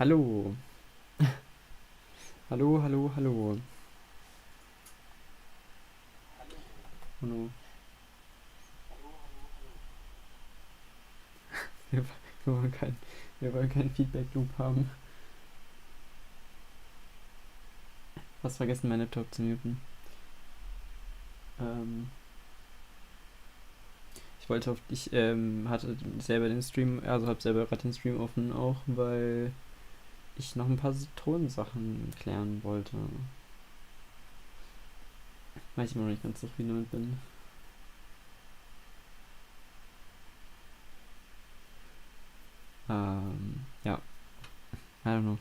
Hallo. Hallo, hallo, hallo. Hallo. Wir, wir wollen kein, wir wollen keinen Feedback-Loop haben. Hast vergessen, meinen Laptop zu muten. Ähm, ich hatte selber den Stream, also habe selber gerade den Stream offen auch, weil ich noch ein paar Tonsachen klären wollte. Weil ich immer noch nicht ganz zufrieden damit bin. Ja, I don't know.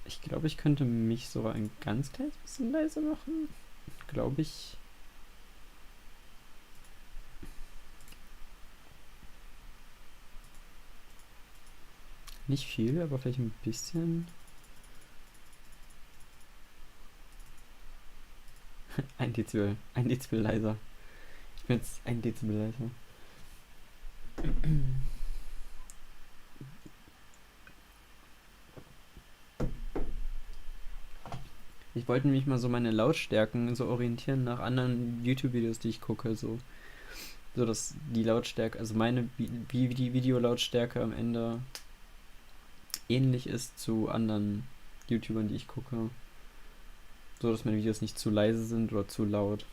Ich glaube, ich könnte mich sogar ein ganz kleines bisschen leiser machen. Glaube ich. Nicht viel, aber vielleicht ein bisschen. Ein Dezibel. Ein Dezibel leiser. Ich bin jetzt ein Dezibel leiser. Ich wollte nämlich mal so meine Lautstärken so orientieren nach anderen YouTube-Videos, die ich gucke. So dass die Lautstärke, also meine, wie die Videolautstärke am Ende ähnlich ist zu anderen YouTubern, die ich gucke. So dass meine Videos nicht zu leise sind oder zu laut.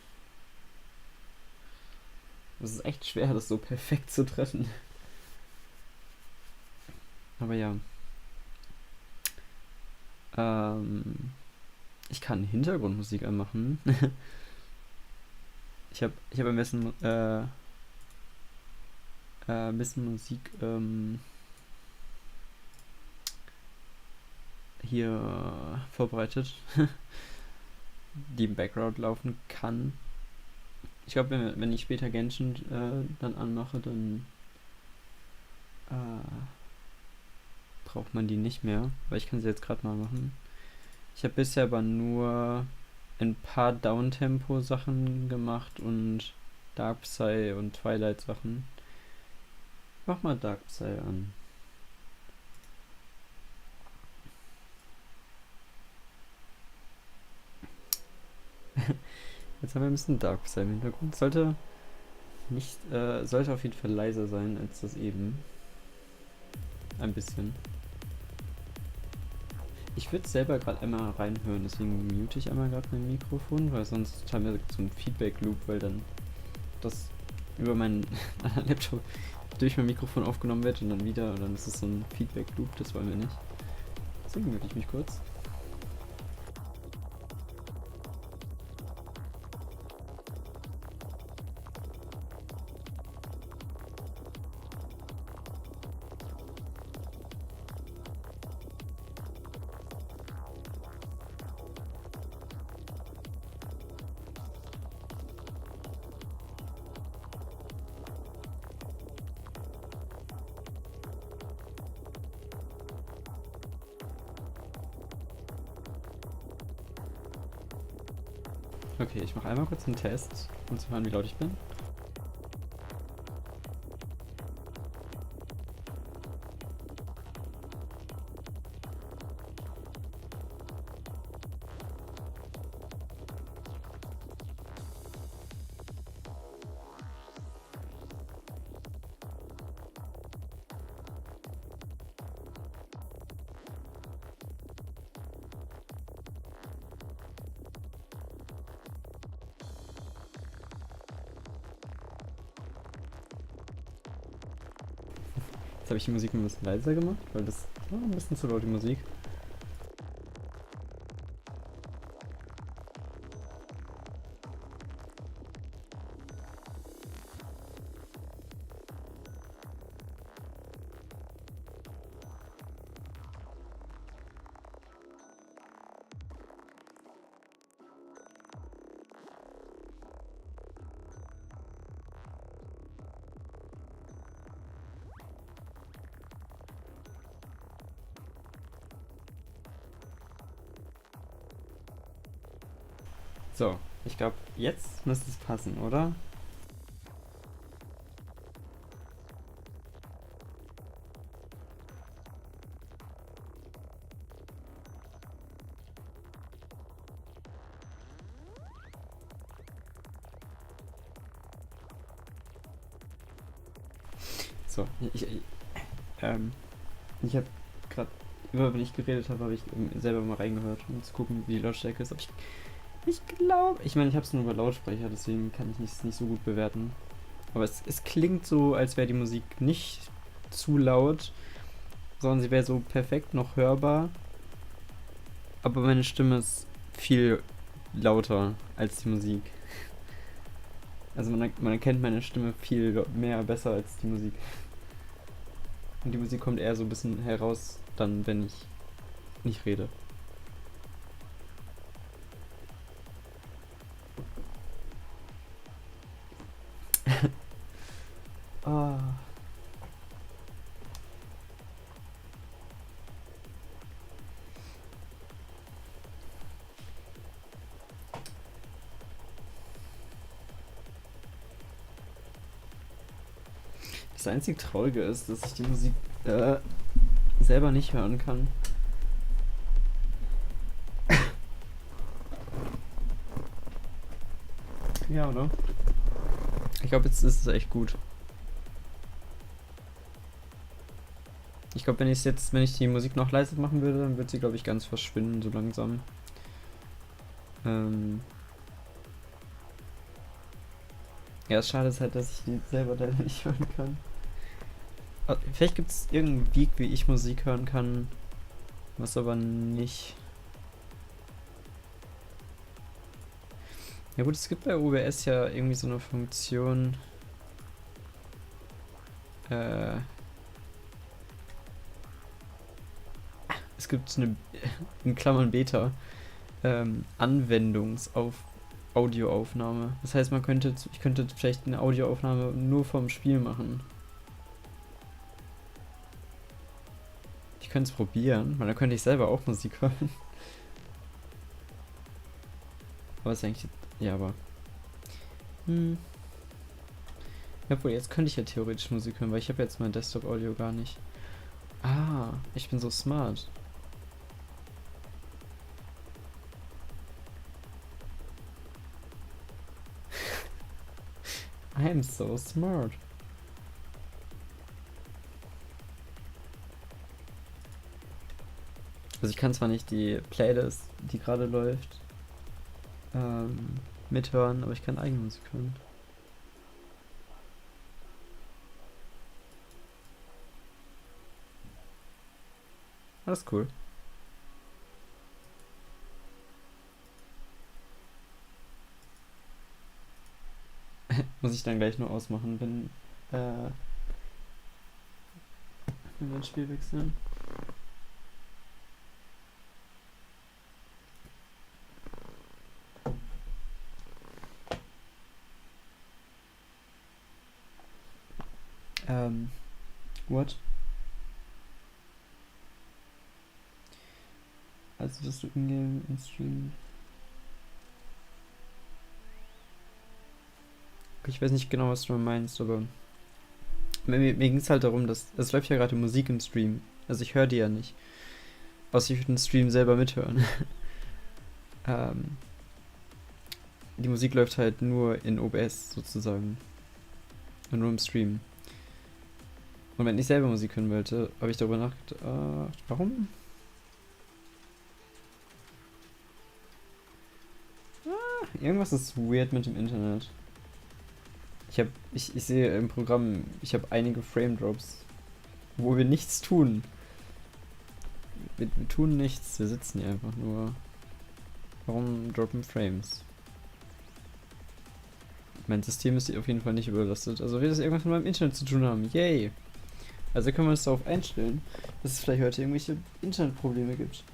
Es ist echt schwer, das so perfekt zu treffen. Aber ja. Ich kann Hintergrundmusik anmachen. Ich hab ein bisschen Musik hier vorbereitet, die im Background laufen kann. Ich glaube, wenn ich später Genshin dann anmache, dann braucht man die nicht mehr, weil ich kann sie jetzt gerade mal machen. Ich habe bisher aber nur ein paar Downtempo-Sachen gemacht und Dark Psy und Twilight-Sachen. Mach mal Dark Psy an. Jetzt haben wir ein bisschen Dark Psy im Hintergrund. Sollte auf jeden Fall leiser sein als das eben. Ein bisschen. Ich würde selber gerade einmal reinhören, deswegen mute ich einmal gerade mein Mikrofon, weil sonst haben wir so einen Feedback-Loop, weil dann das über meinen Laptop durch mein Mikrofon aufgenommen wird und dann wieder und dann ist es so ein Feedback-Loop, das wollen wir nicht. Deswegen mute ich mich kurz. Okay, ich mache einmal kurz einen Test, um zu hören, wie laut ich bin. Jetzt habe ich die Musik ein bisschen leiser gemacht, weil das war ein bisschen zu laut, die Musik. So, ich glaube, jetzt müsste es passen, oder? So, ähm, ich habe gerade, immer wenn ich geredet habe, habe ich selber mal reingehört, um zu gucken, wie die Lautstärke ist. Aber ich glaube, ich meine, ich habe es nur über Lautsprecher, deswegen kann ich es nicht so gut bewerten. Aber es klingt so, als wäre die Musik nicht zu laut, sondern sie wäre so perfekt noch hörbar. Aber meine Stimme ist viel lauter als die Musik. Also man erkennt meine Stimme viel mehr besser als die Musik. Und die Musik kommt eher so ein bisschen heraus, dann, wenn ich nicht rede. Ah. Das einzig Traurige ist, dass ich die Musik selber nicht hören kann. Ja, oder? Ich glaube, jetzt ist es echt gut. Ich glaube, wenn ich die Musik noch leiser machen würde, dann wird sie, glaube ich, ganz verschwinden, so langsam. Ja, das Schade ist halt, dass ich die selber leider nicht hören kann. Vielleicht gibt es irgendeinen Weg, wie ich Musik hören kann, was aber nicht. Ja gut, es gibt bei OBS ja irgendwie so eine Funktion. Es gibt eine, in Klammern Beta, Audioaufnahme. Das heißt, ich könnte vielleicht eine Audioaufnahme nur vom Spiel machen. Ich könnte es probieren, weil dann könnte ich selber auch Musik hören. Aber ist eigentlich, ja, aber. Ja, obwohl, jetzt könnte ich ja theoretisch Musik hören, weil ich habe jetzt mein Desktop-Audio gar nicht. Ah, ich bin so smart. I am so smart. Also ich kann zwar nicht die Playlist, die gerade läuft, mithören, aber ich kann eigene Musik hören. Das ist cool. Muss ich dann gleich nur ausmachen, wenn wir ein Spiel wechseln. What? Also, dass du in-game im Stream. Ich weiß nicht genau, was du meinst, aber mir ging es halt darum, dass es läuft ja gerade Musik im Stream. Also ich höre die ja nicht. Außer ich würde den Stream selber mithören. Die Musik läuft halt nur in OBS sozusagen. Und nur im Stream. Und wenn ich selber Musik hören wollte, habe ich darüber nachgedacht, warum? Irgendwas ist weird mit dem Internet. Ich sehe im Programm, ich habe einige Frame Drops, wo wir nichts tun. Wir tun nichts, wir sitzen hier einfach nur. Warum droppen Frames? Mein System ist auf jeden Fall nicht überlastet. Also wird es irgendwas mit meinem Internet zu tun haben. Yay! Also können wir uns darauf einstellen, dass es vielleicht heute irgendwelche Internetprobleme gibt.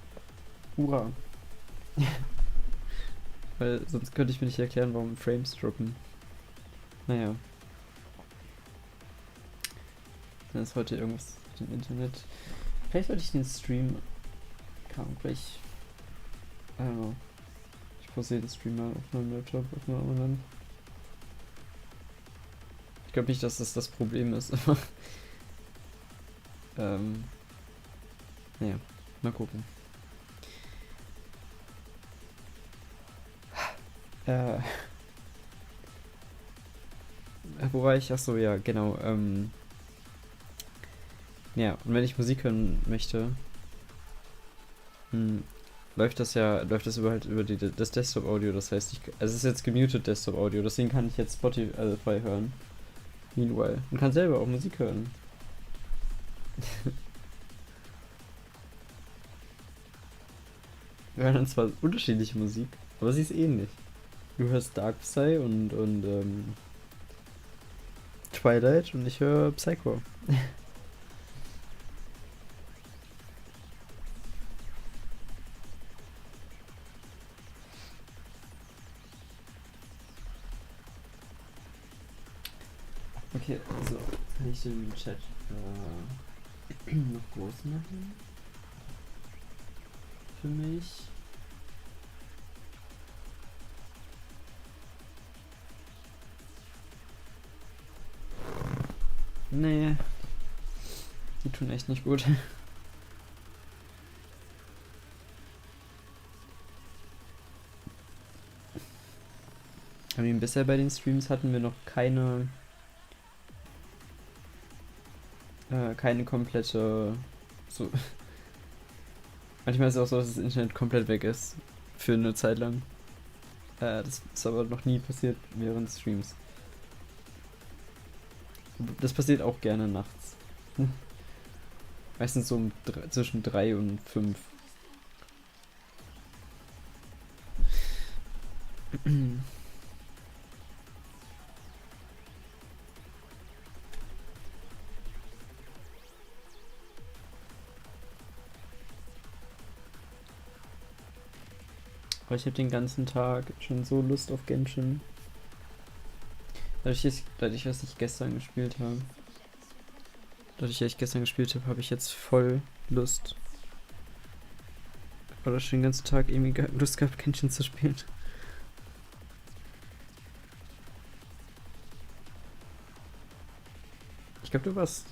Hurra! Weil sonst könnte ich mir nicht erklären, warum Frames droppen. Naja. Dann ist heute irgendwas mit dem Internet. Vielleicht sollte ich den Stream. Kann gleich. I don't know. Ich pausiere den Stream mal auf meinem Laptop, auf meinem anderen. Ich glaube nicht, dass das Problem ist. Naja, mal gucken. Wo war ich? Achso, ja, genau. Ja, und wenn ich Musik hören möchte, hm, läuft das über das Desktop-Audio, das heißt, also es ist jetzt gemutet Desktop-Audio, deswegen kann ich jetzt Spotify hören. Meanwhile. Und kann selber auch Musik hören. Wir hören dann zwar unterschiedliche Musik, aber sie ist ähnlich. Du hörst Dark Psy und Twilight und ich höre Psycho. Okay, also kann ich den Chat noch groß machen? Für mich. Nee, die tun echt nicht gut. I mean, bisher bei den Streams hatten wir noch keine komplette. So. Manchmal ist es auch so, dass das Internet komplett weg ist. Für eine Zeit lang. Das ist aber noch nie passiert während Streams. Das passiert auch gerne nachts. Meistens so zwischen 3 und 5. Aber ich habe den ganzen Tag schon so Lust auf Genshin. Dadurch, dass ich gestern gespielt habe. Dadurch, dass ich gestern gespielt habe, habe ich jetzt voll Lust. Oder schon den ganzen Tag irgendwie Lust gehabt, Genshin zu spielen. Ich glaube, du warst.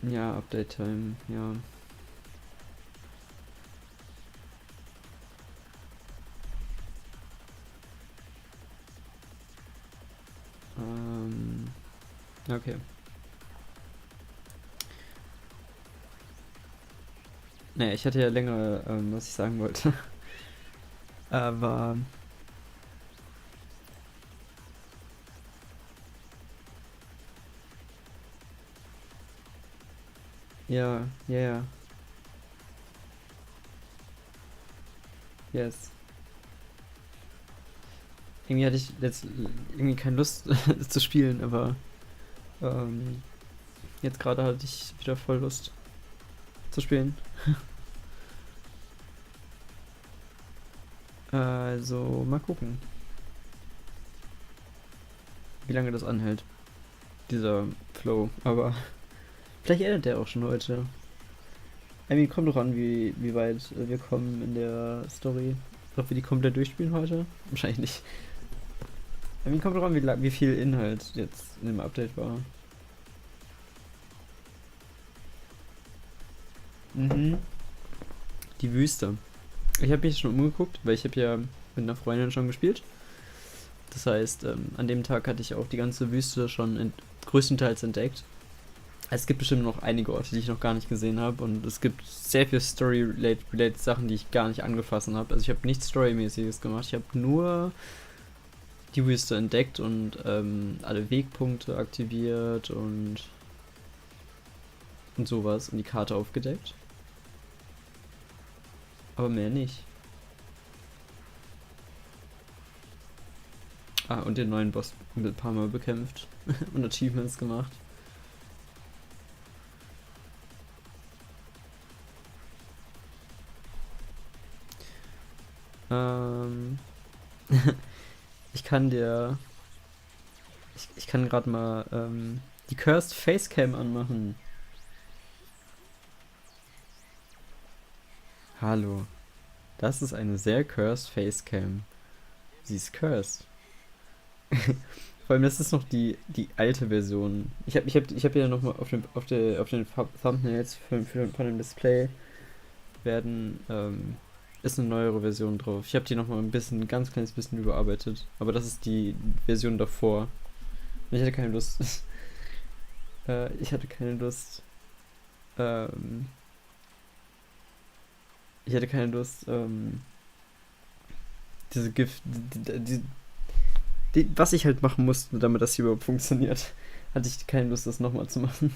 Ja, Update Time, ja. Okay. Naja, ich hatte ja länger, was ich sagen wollte. Aber. Ja, ja, ja. Yes. Irgendwie hatte ich jetzt irgendwie keine Lust zu spielen, aber jetzt gerade hatte ich wieder voll Lust zu spielen. Also, mal gucken, wie lange das anhält, dieser Flow. Aber vielleicht endet der auch schon heute. I mean, kommt doch an, wie weit wir kommen in der Story. Ob wir die komplett durchspielen heute? Wahrscheinlich nicht. I mean, kommt doch an, wie viel Inhalt jetzt in dem Update war. Mhm. Die Wüste. Ich habe mich schon umgeguckt, weil ich habe ja mit einer Freundin schon gespielt. Das heißt, an dem Tag hatte ich auch die ganze Wüste schon größtenteils entdeckt. Es gibt bestimmt noch einige Orte, die ich noch gar nicht gesehen habe, und es gibt sehr viel Story-related Sachen, die ich gar nicht angefasst habe. Also ich habe nichts Storymäßiges gemacht. Ich habe nur die Wüste entdeckt und alle Wegpunkte aktiviert und sowas und die Karte aufgedeckt. Aber mehr nicht. Und den neuen Boss ein paar Mal bekämpft und Achievements gemacht. Ich kann dir. Ich kann gerade mal die Cursed Facecam anmachen. Hallo. Das ist eine sehr cursed Facecam. Sie ist cursed. Vor allem, das ist noch die alte Version. Ich hab ja nochmal auf den Thumbnails von dem Display werden ist eine neuere Version drauf. Ich habe die nochmal ein ganz kleines bisschen überarbeitet. Aber das ist die Version davor. Und ich hatte keine Lust. Ich hatte keine Lust. Ähm, ich hatte keine Lust, diese Gift. Was ich halt machen musste, damit das hier überhaupt funktioniert, hatte ich keine Lust, das nochmal zu machen.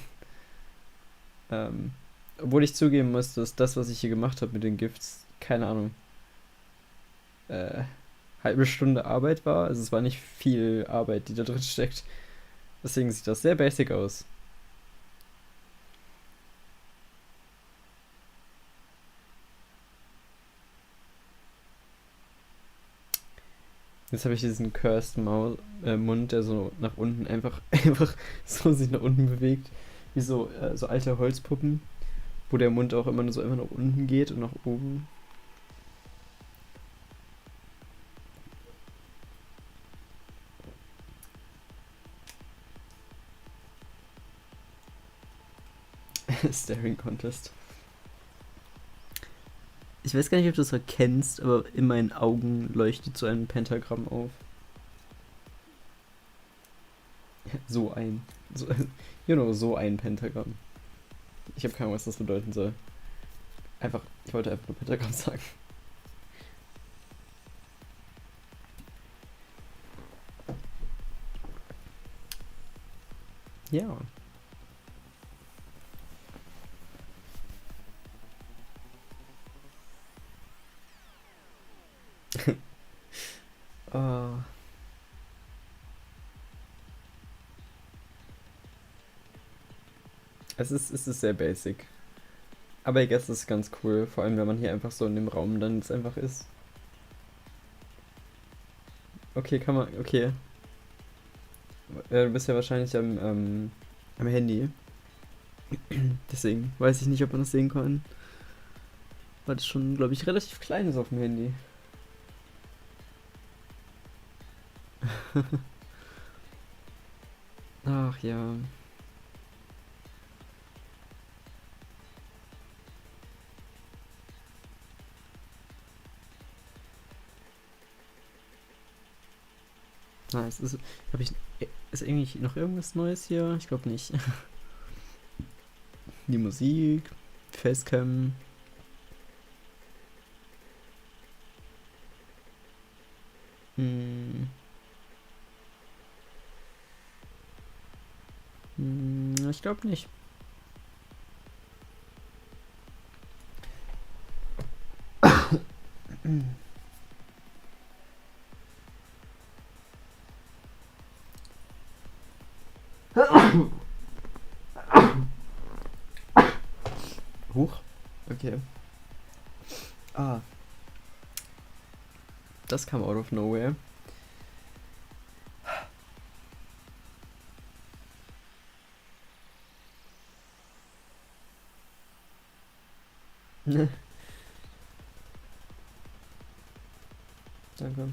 Obwohl ich zugeben muss, dass das, was ich hier gemacht habe mit den Gifts, keine Ahnung, äh, halbe Stunde Arbeit war. Also es war nicht viel Arbeit, die da drin steckt. Deswegen sieht das sehr basic aus. Jetzt habe ich diesen Cursed Mund, der so nach unten einfach so sich nach unten bewegt. Wie so alte Holzpuppen, wo der Mund auch immer nur so immer nach unten geht und nach oben. Staring Contest. Ich weiß gar nicht, ob du das erkennst, aber in meinen Augen leuchtet so ein Pentagramm auf. So ein. So, so ein Pentagramm. Ich habe keine Ahnung, was das bedeuten soll. Ich wollte einfach nur Pentagramm sagen. Ja. Ah. Es ist sehr basic. Aber ich guess, es ist ganz cool, vor allem wenn man hier einfach so in dem Raum dann jetzt einfach ist. Okay, kann man, okay. Du bist ja wahrscheinlich am Handy. Deswegen weiß ich nicht, ob man das sehen kann. Weil das schon, glaube ich, relativ klein ist auf dem Handy. Ach ja. Nice. Ist eigentlich noch irgendwas Neues hier? Ich glaube nicht. Die Musik, Facecam. Hm. Ich glaube nicht. Huch. Okay. Ah. Das kam out of nowhere. Danke.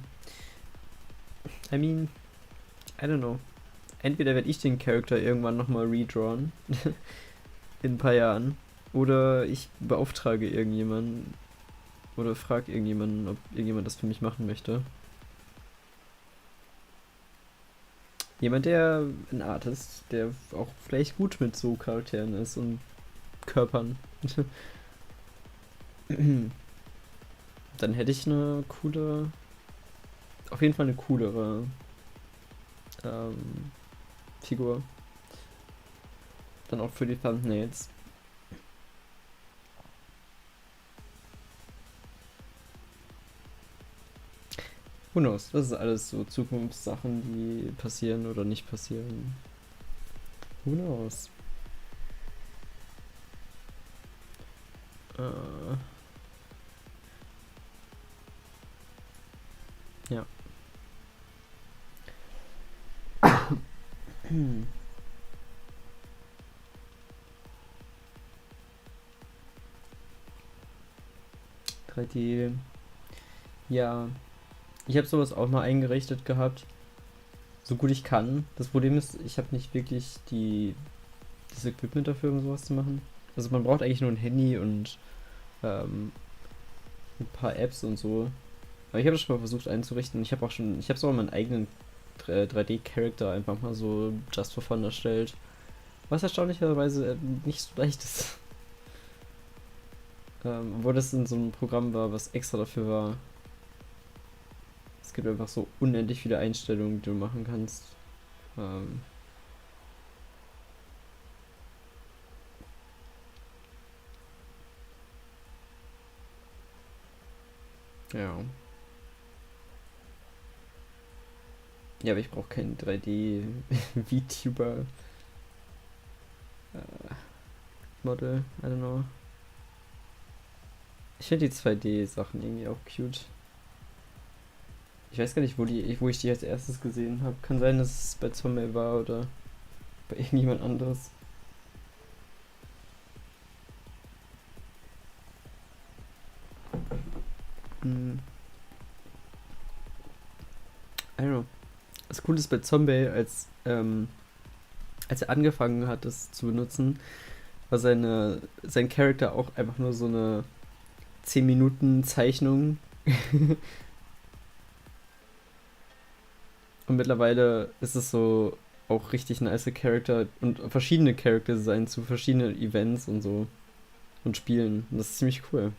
I mean, I don't know. Entweder werde ich den Charakter irgendwann nochmal redrawn. In ein paar Jahren. Oder ich beauftrage irgendjemanden. Oder frage irgendjemanden, ob irgendjemand das für mich machen möchte. Jemand, ein Artist, der auch vielleicht gut mit so Charakteren ist und Körpern. Dann hätte ich auf jeden Fall eine coolere Figur. Dann auch für die Thumbnails. Who knows? Das ist alles so Zukunftssachen, die passieren oder nicht passieren. Who knows? Ja. 3D. Ja. Ich habe sowas auch mal eingerichtet gehabt. So gut ich kann. Das Problem ist, ich habe nicht wirklich das Equipment dafür, um sowas zu machen. Also man braucht eigentlich nur ein Handy und ein ein paar Apps und so. Aber ich habe das schon mal versucht einzurichten. Ich habe sogar meinen eigenen 3D-Charakter einfach mal so just for fun erstellt. Was erstaunlicherweise nicht so leicht ist. Obwohl das in so einem Programm war, was extra dafür war. Es gibt einfach so unendlich viele Einstellungen, die du machen kannst. Ähm, ja. Ja, aber ich brauche keinen 3D-VTuber Model. I don't know. Ich finde die 2D-Sachen irgendwie auch cute. Ich weiß gar nicht, wo ich die als erstes gesehen habe. Kann sein, dass es bei Zombie war oder bei irgendjemand anderes. Hm. I don't know. Das Coole ist bei Zombie, als er angefangen hat, das zu benutzen, war sein Charakter auch einfach nur so eine 10 Minuten Zeichnung. Und mittlerweile ist es so auch richtig nice Charakter und verschiedene Charakter sein zu verschiedenen Events und so und Spielen. Und das ist ziemlich cool.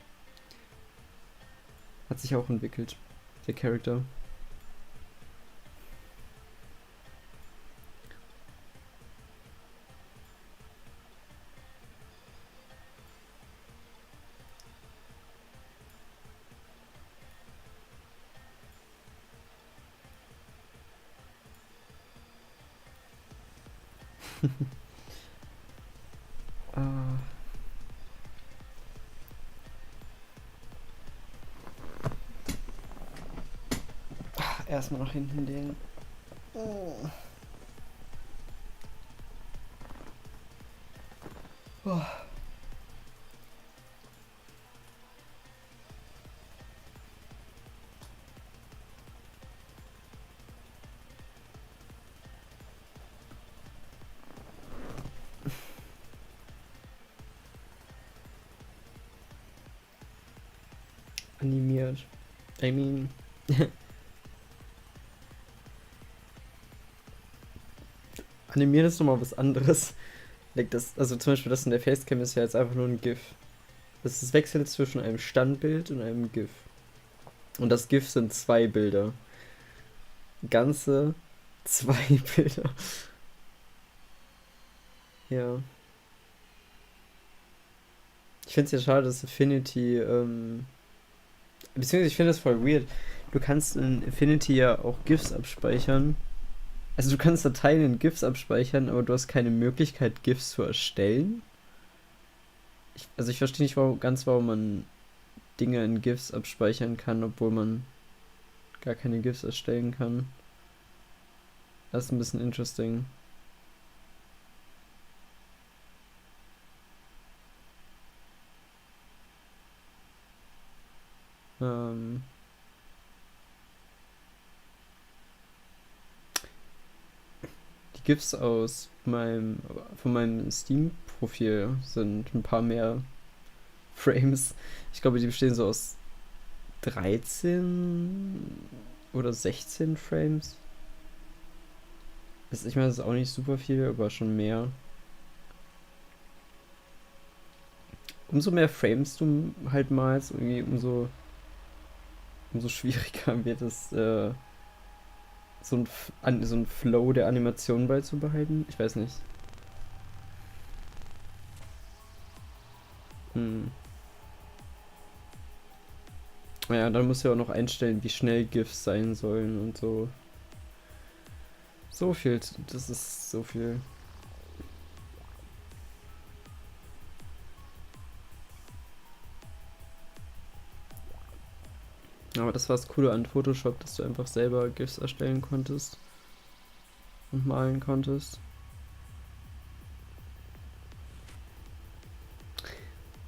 Hat sich auch entwickelt, der Charakter. Ah. Erstmal nach hinten lehnen. Oh. Oh. Animiert. I mean. Animieren ist nochmal was anderes. Also zum Beispiel das in der Facecam ist ja jetzt einfach nur ein GIF. Das ist wechselt zwischen einem Standbild und einem GIF. Und das GIF sind 2 Bilder. Ganze 2 Bilder. Ja. Ich finde es ja schade, dass Affinity, beziehungsweise ich finde das voll weird. Du kannst in Affinity ja auch GIFs abspeichern. Also du kannst Dateien in GIFs abspeichern, aber du hast keine Möglichkeit, GIFs zu erstellen. Also ich verstehe nicht warum man Dinge in GIFs abspeichern kann, obwohl man gar keine GIFs erstellen kann. Das ist ein bisschen interesting. Die GIFs von meinem Steam-Profil sind ein paar mehr Frames. Ich glaube, die bestehen so aus 13 oder 16 Frames. Ich meine, das ist auch nicht super viel, aber schon mehr. Umso mehr Frames du halt malst, irgendwie umso schwieriger wird es, so ein Flow der Animation beizubehalten. Ich weiß nicht. Hm. Ja, dann musst du ja auch noch einstellen, wie schnell GIFs sein sollen und so. So viel, das ist so viel. Aber das war das Coole an Photoshop, dass du einfach selber GIFs erstellen konntest und malen konntest.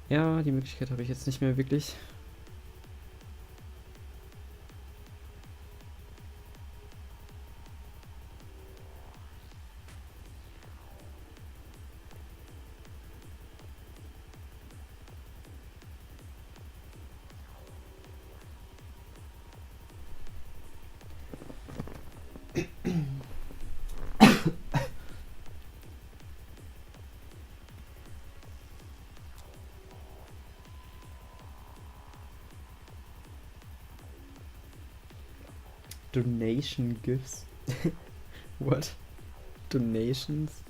Ja, die Möglichkeit habe ich jetzt nicht mehr wirklich. Donation Gifts. What? Donations?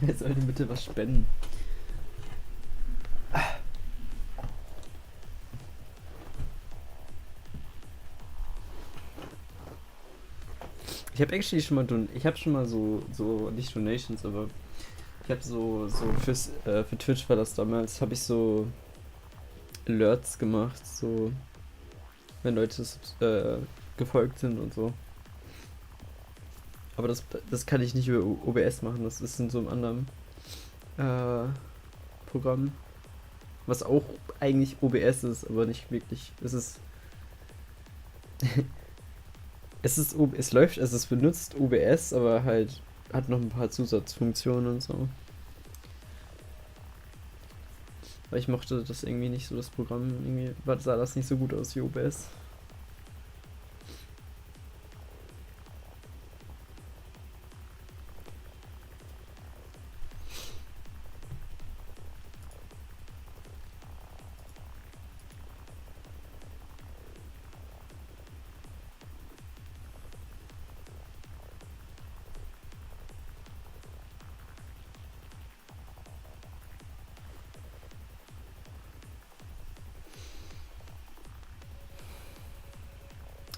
Wer sollte bitte was spenden? Ich habe actually schon mal ich habe schon mal so nicht Donations, aber ich habe so für Twitch war das damals, habe ich so Alerts gemacht, so wenn Leute gefolgt sind und so. Aber das kann ich nicht über OBS machen, das ist in so einem anderen Programm, was auch eigentlich OBS ist, aber nicht wirklich. Es läuft, also es benutzt OBS, aber halt hat noch ein paar Zusatzfunktionen und so. Weil ich mochte das irgendwie nicht so, das Programm, irgendwie sah das nicht so gut aus wie OBS.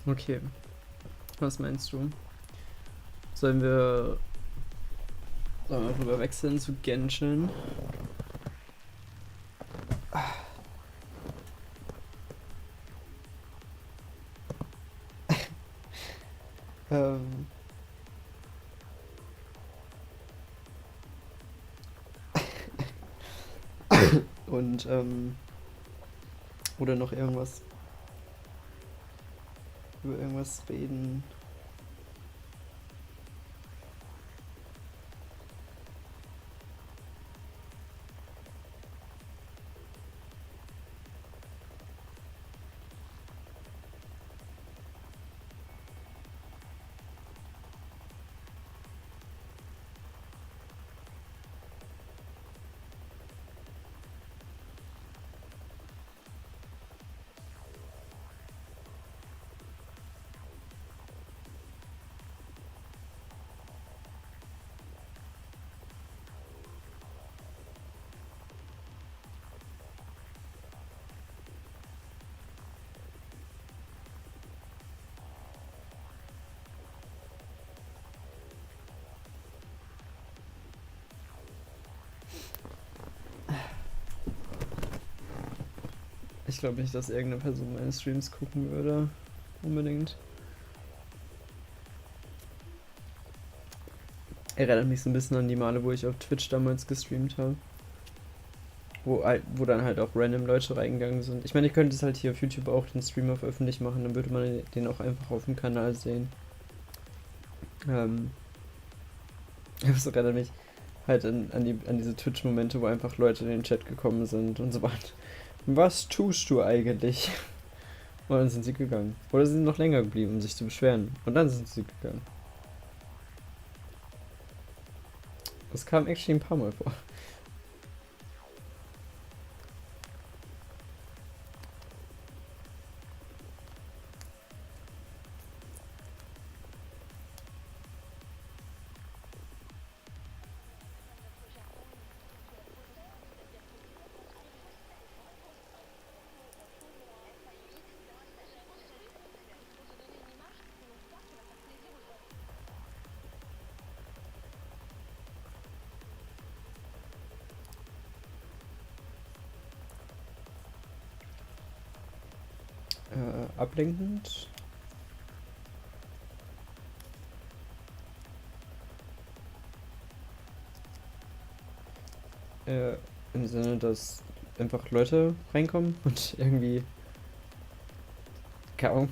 Okay, was meinst du? Sollen wir rüber wechseln zu Genshin? Ähm. Und, oder noch irgendwas. Über irgendwas reden. Ich glaube nicht, dass irgendeine Person meine Streams gucken würde. Unbedingt. Erinnert mich so ein bisschen an die Male, wo ich auf Twitch damals gestreamt habe. Wo dann halt auch random Leute reingegangen sind. Ich meine, ich könnte es halt hier auf YouTube auch den Stream auf öffentlich machen, dann würde man den auch einfach auf dem Kanal sehen. Das erinnert mich halt an diese Twitch-Momente, wo einfach Leute in den Chat gekommen sind und so weiter. Was tust du eigentlich? Und dann sind sie gegangen. Oder sie sind noch länger geblieben, um sich zu beschweren. Und dann sind sie gegangen. Das kam actually ein paar Mal vor. Ablenkend. Im Sinne, dass einfach Leute reinkommen und irgendwie kaum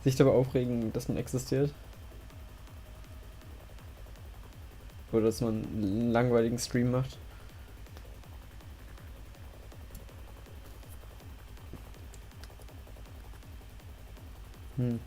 sich darüber aufregen, dass man existiert. Oder dass man einen langweiligen Stream macht. Hm.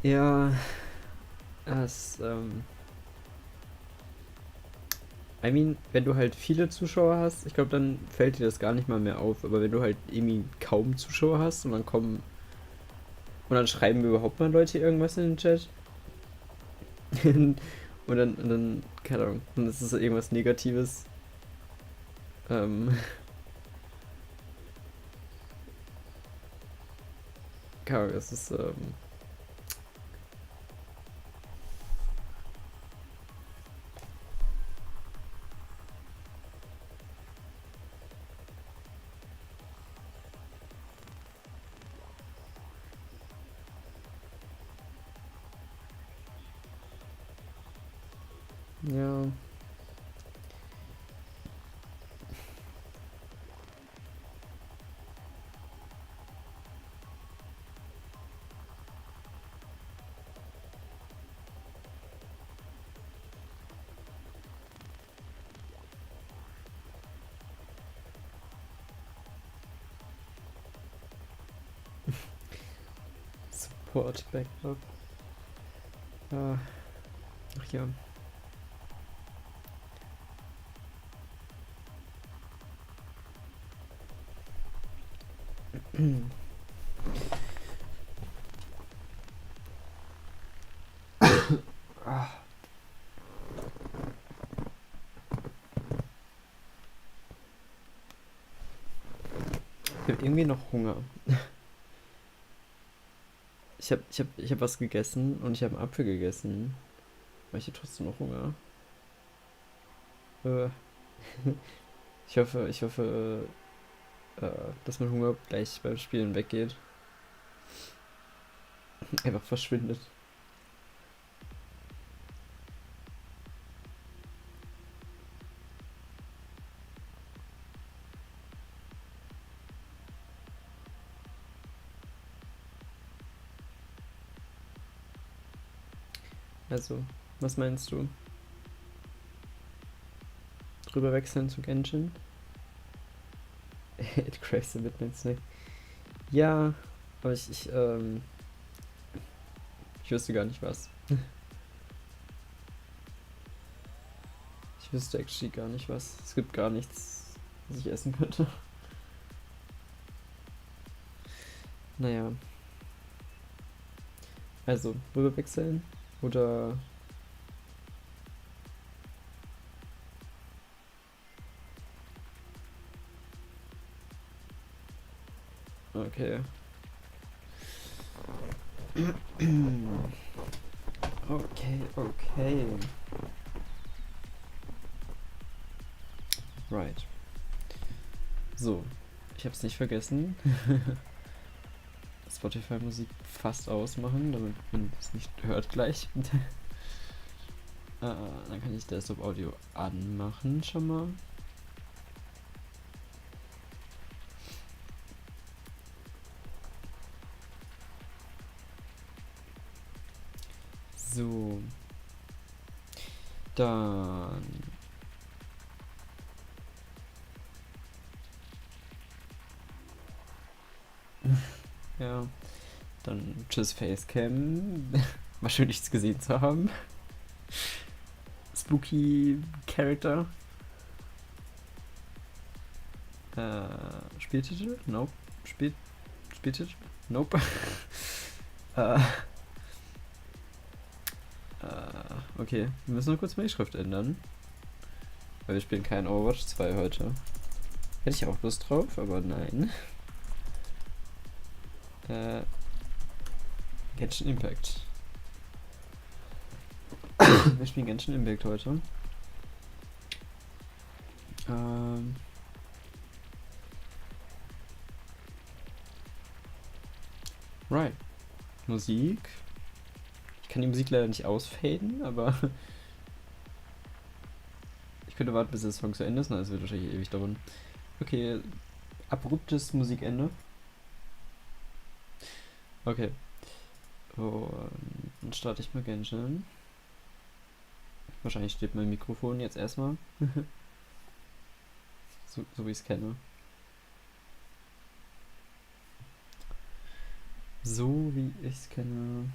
Ja, I mean, wenn du halt viele Zuschauer hast, ich glaube, dann fällt dir das gar nicht mal mehr auf. Aber wenn du halt irgendwie kaum Zuschauer hast und dann schreiben überhaupt mal Leute irgendwas in den Chat und dann, keine Ahnung, dann ist es irgendwas Negatives. Ähm, keine Ahnung, es ist, ja, Support, Backup. Ah, ach ja. Ah, ich habe irgendwie noch Hunger. Ich hab was gegessen und ich habe einen Apfel gegessen. Aber ich habe trotzdem noch Hunger. Äh, ich hoffe, dass mein Hunger gleich beim Spielen weggeht. Einfach verschwindet. Also, was meinst du? Drüber wechseln zu Genshin? It craves a Midnight Snack. Ja, aber ich wüsste gar nicht was. Ich wüsste actually gar nicht was. Es gibt gar nichts, was ich essen könnte. Naja, also, rüber wechseln? Oder. Okay. Okay, okay. Right. So, ich hab's nicht vergessen. Spotify-Musik fast ausmachen, damit man es nicht hört gleich. Dann kann ich Desktop-Audio anmachen schon mal. So. Dann. Ja. Dann tschüss Facecam. War schön, nichts gesehen zu haben. Spooky Character. Spieltitel? Nope. Spieltitel? Nope. äh, okay. Wir müssen nur kurz mal die Schrift ändern. Weil wir spielen kein Overwatch 2 heute. Hätte ich auch Lust drauf, aber nein. Genshin Impact. Wir spielen Genshin Impact heute. Right. Musik. Ich kann die Musik leider nicht ausfaden, aber ich könnte warten, bis der Song zu Ende ist. Nein, es wird wahrscheinlich ewig dauern. Okay, abruptes Musikende. Okay. Und dann starte ich mal Genshin. Wahrscheinlich steht mein Mikrofon jetzt erstmal. so wie ich es kenne. So wie ich es kenne.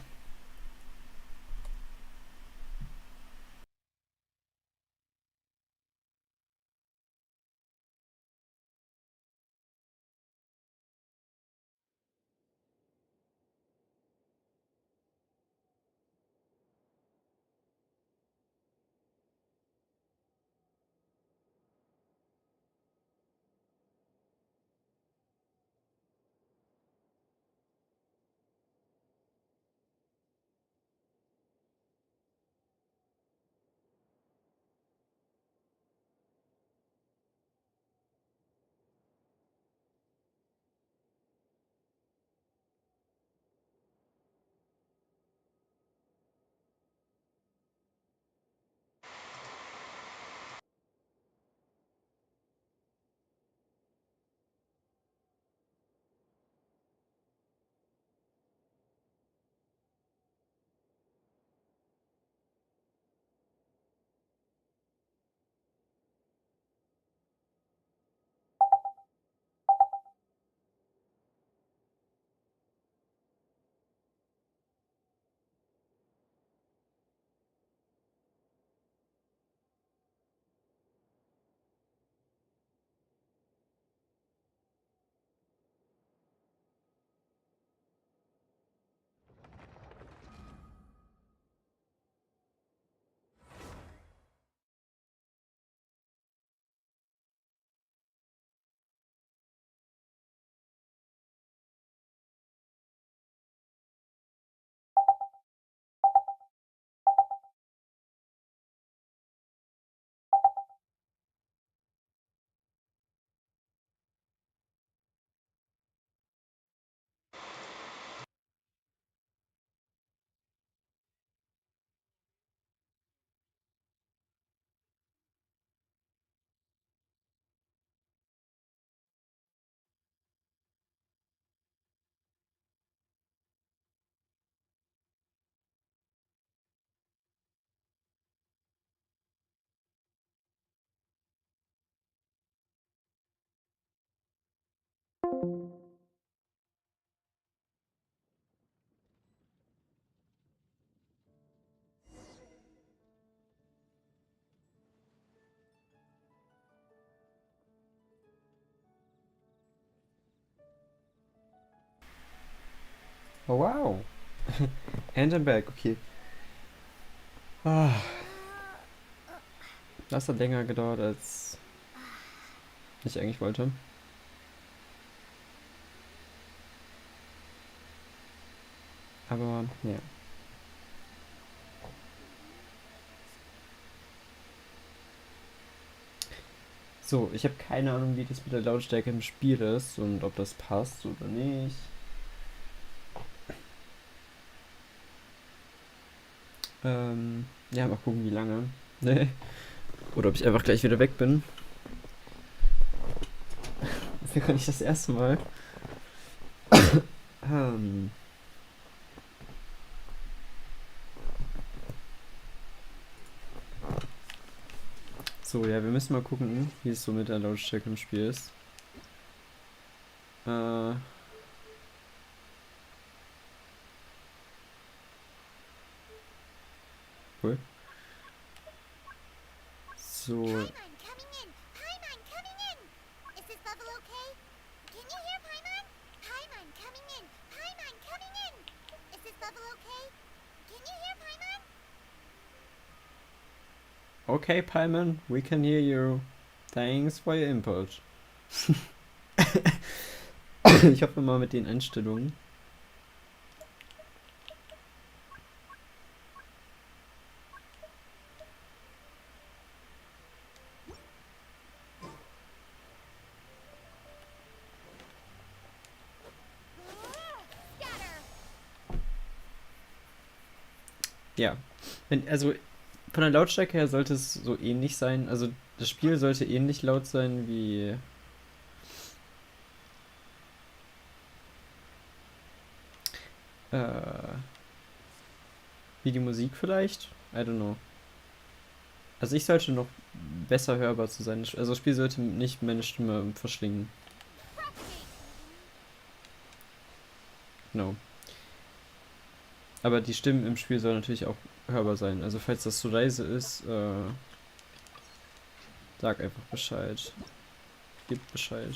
Oh, wow. And I'm back, okay. Ah, das hat länger gedauert, als ich eigentlich wollte. Aber, ja. So, ich habe keine Ahnung, wie das mit der Lautstärke im Spiel ist und ob das passt oder nicht. Ja, mal gucken, wie lange. Nee. Oder ob ich einfach gleich wieder weg bin. Das wäre nicht das erste Mal. Ähm, so, ja, wir müssen mal gucken, wie es so mit der Lautstärke im Spiel ist. Äh, cool. So, Paimon coming in! Paimon coming in! Is this bubble okay? Can you hear Paimon? Paimon coming in! Paimon coming in! Is this bubble okay? Can you hear Paimon? okay, Paimon, we can hear you. Thanks for your input. Ich hoffe mal mit den Einstellungen. Scatter! Ja, also von der Lautstärke her sollte es so ähnlich sein. Also das Spiel sollte ähnlich laut sein äh, wie die Musik vielleicht. I don't know. Also ich sollte noch besser hörbar zu sein. Also das Spiel sollte nicht meine Stimme verschlingen. Propagate! Genau. Aber die Stimmen im Spiel sollen natürlich auch hörbar sein. Also falls das zu leise ist, sag einfach Bescheid. Gib Bescheid.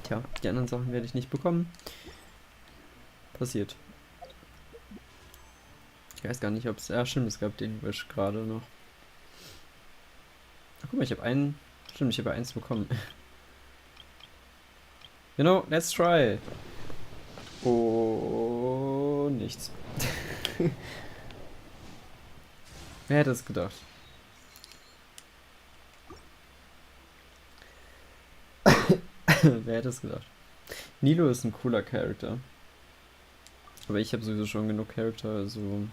Tja, die anderen Sachen werde ich nicht bekommen. Passiert. Ich weiß gar nicht, ob es... Ja, stimmt, es gab den Wish gerade noch. Ach, guck mal, ich habe einen... Stimmt, ich habe eins bekommen. Genau, let's try. Oh, nichts. Wer hätte es gedacht? Wer hätte es gedacht? Nilo ist ein cooler Charakter. Aber ich habe sowieso schon genug Charakter, also...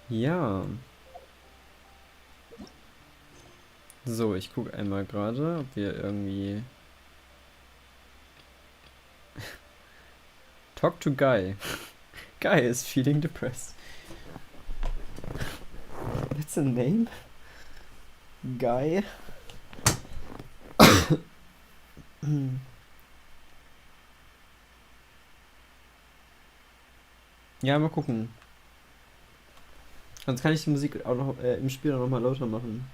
Ja. So, ich gucke einmal gerade, ob wir irgendwie... Talk to Guy. Guy is feeling depressed. That's a name? Guy? Ja, mal gucken. Sonst kann ich die Musik auch noch im Spiel auch noch mal lauter machen.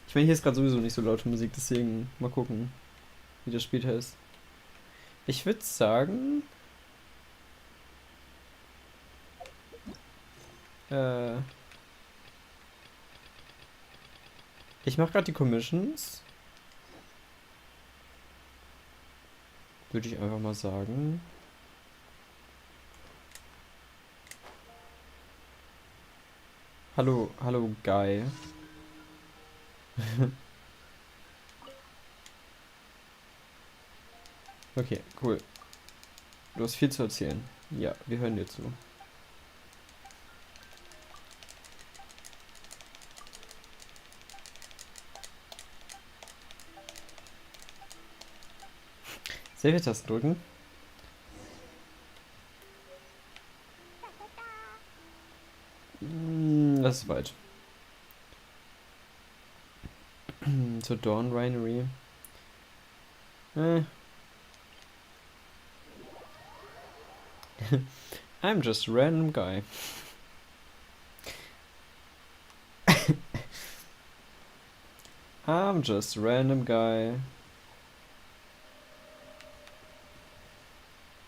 Ich meine, hier ist gerade sowieso nicht so laute Musik, deswegen mal gucken, wie das später ist. Ich würde sagen... ich mache gerade die Commissions. Würde ich einfach mal sagen. Hallo, hallo Guy. Okay, cool. Du hast viel zu erzählen. Ja, wir hören dir zu. Save-Tasten drücken. Das ist weit. Zur Dawn Winery. I'm just a random guy. I'm just a random guy.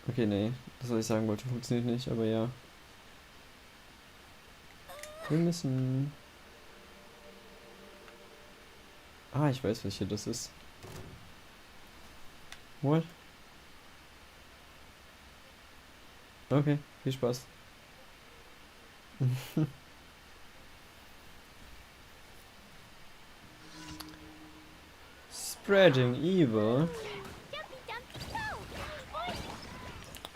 Okay, nee. Das, was ich sagen wollte, funktioniert nicht, aber ja. Wir müssen... Ah, ich weiß, welche das ist. What? Okay, viel Spaß. Spreading evil.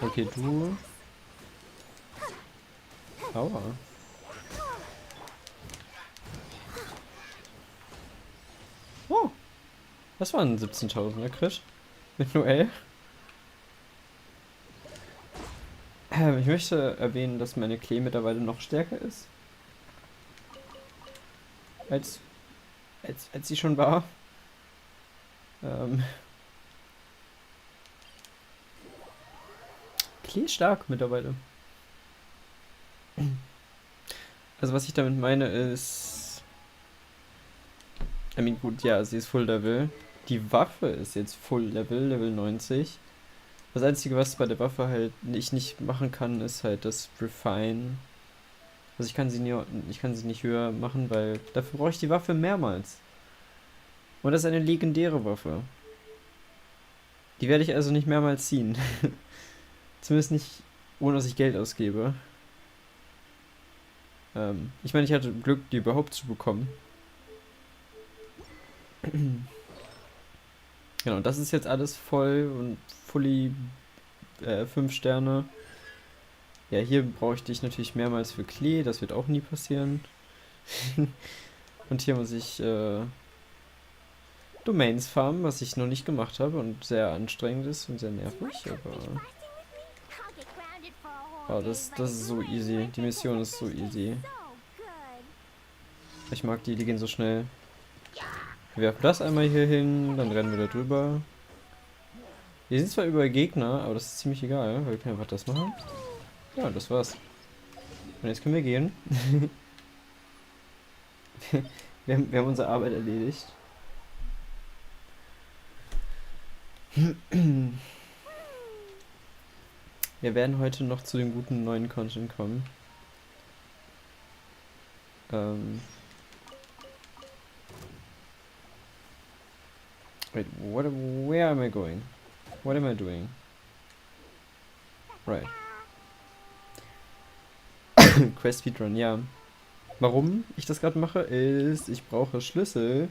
Okay, du. Aua. Oh, das war ein 17.000er Crit. Mit Noel. Ich möchte erwähnen, dass meine Klee mittlerweile noch stärker ist. Als sie schon war. Klee ist stark mittlerweile. Also was ich damit meine ist... I mean, gut, ja, sie ist Full Level. Die Waffe ist jetzt Full Level, Level 90. Das Einzige, was bei der Waffe halt ich nicht machen kann, ist halt das Refine. Also ich kann sie nicht höher machen, weil dafür brauche ich die Waffe mehrmals. Und das ist eine legendäre Waffe. Die werde ich also nicht mehrmals ziehen. Zumindest nicht, ohne dass ich Geld ausgebe. Ich meine, ich hatte Glück, die überhaupt zu bekommen. Genau, das ist jetzt alles voll und fully 5 Sterne. Ja, hier brauche ich dich natürlich mehrmals für Klee, das wird auch nie passieren. Und hier muss ich Domains farmen, was ich noch nicht gemacht habe und sehr anstrengend ist und sehr nervig, aber... Oh, das ist so easy. Die Mission ist so easy. Ich mag die gehen so schnell. Wir werfen das einmal hier hin, dann rennen wir da drüber. Hier sind zwar überall Gegner, aber das ist ziemlich egal, weil wir können einfach das machen. Ja, das war's. Und jetzt können wir gehen. Wir haben unsere Arbeit erledigt. Wir werden heute noch zu dem guten neuen Content kommen. Wait, where am I going? What am I doing? Right. Quest Speedrun, ja. Warum ich das gerade mache, ist, ich brauche Schlüssel.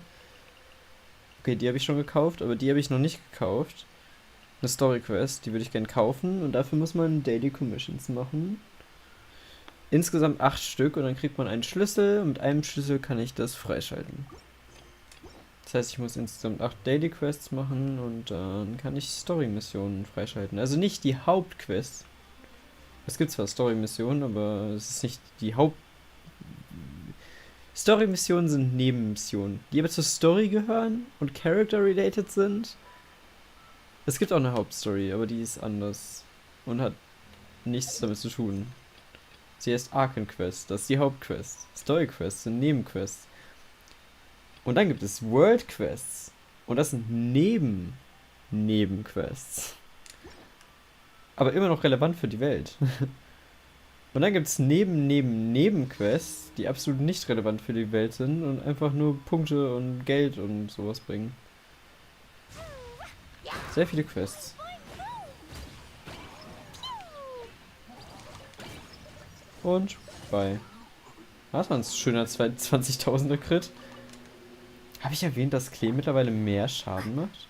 Okay, die habe ich schon gekauft, aber die habe ich noch nicht gekauft. Eine Story Quest, die würde ich gerne kaufen und dafür muss man Daily Commissions machen. Insgesamt 8 Stück und dann kriegt man einen Schlüssel und mit einem Schlüssel kann ich das freischalten. Das heißt, ich muss insgesamt 8 Daily Quests machen und dann kann ich Story Missionen freischalten. Also nicht die Hauptquests. Es gibt zwar Story Missionen, aber es ist nicht die Haupt... Story Missionen sind Nebenmissionen, die aber zur Story gehören und Character-related sind. Es gibt auch eine Hauptstory, aber die ist anders und hat nichts damit zu tun. Sie heißt Arken Quest, das ist die Hauptquest. Story Quests sind Nebenquests. Und dann gibt es World Quests. Und das sind Nebenquests. Aber immer noch relevant für die Welt. Und dann gibt es Nebenquests, die absolut nicht relevant für die Welt sind und einfach nur Punkte und Geld und sowas bringen. Sehr viele Quests. Und bye. Das war ein schöner 20.000er Crit. Habe ich erwähnt, dass Klee mittlerweile mehr Schaden macht?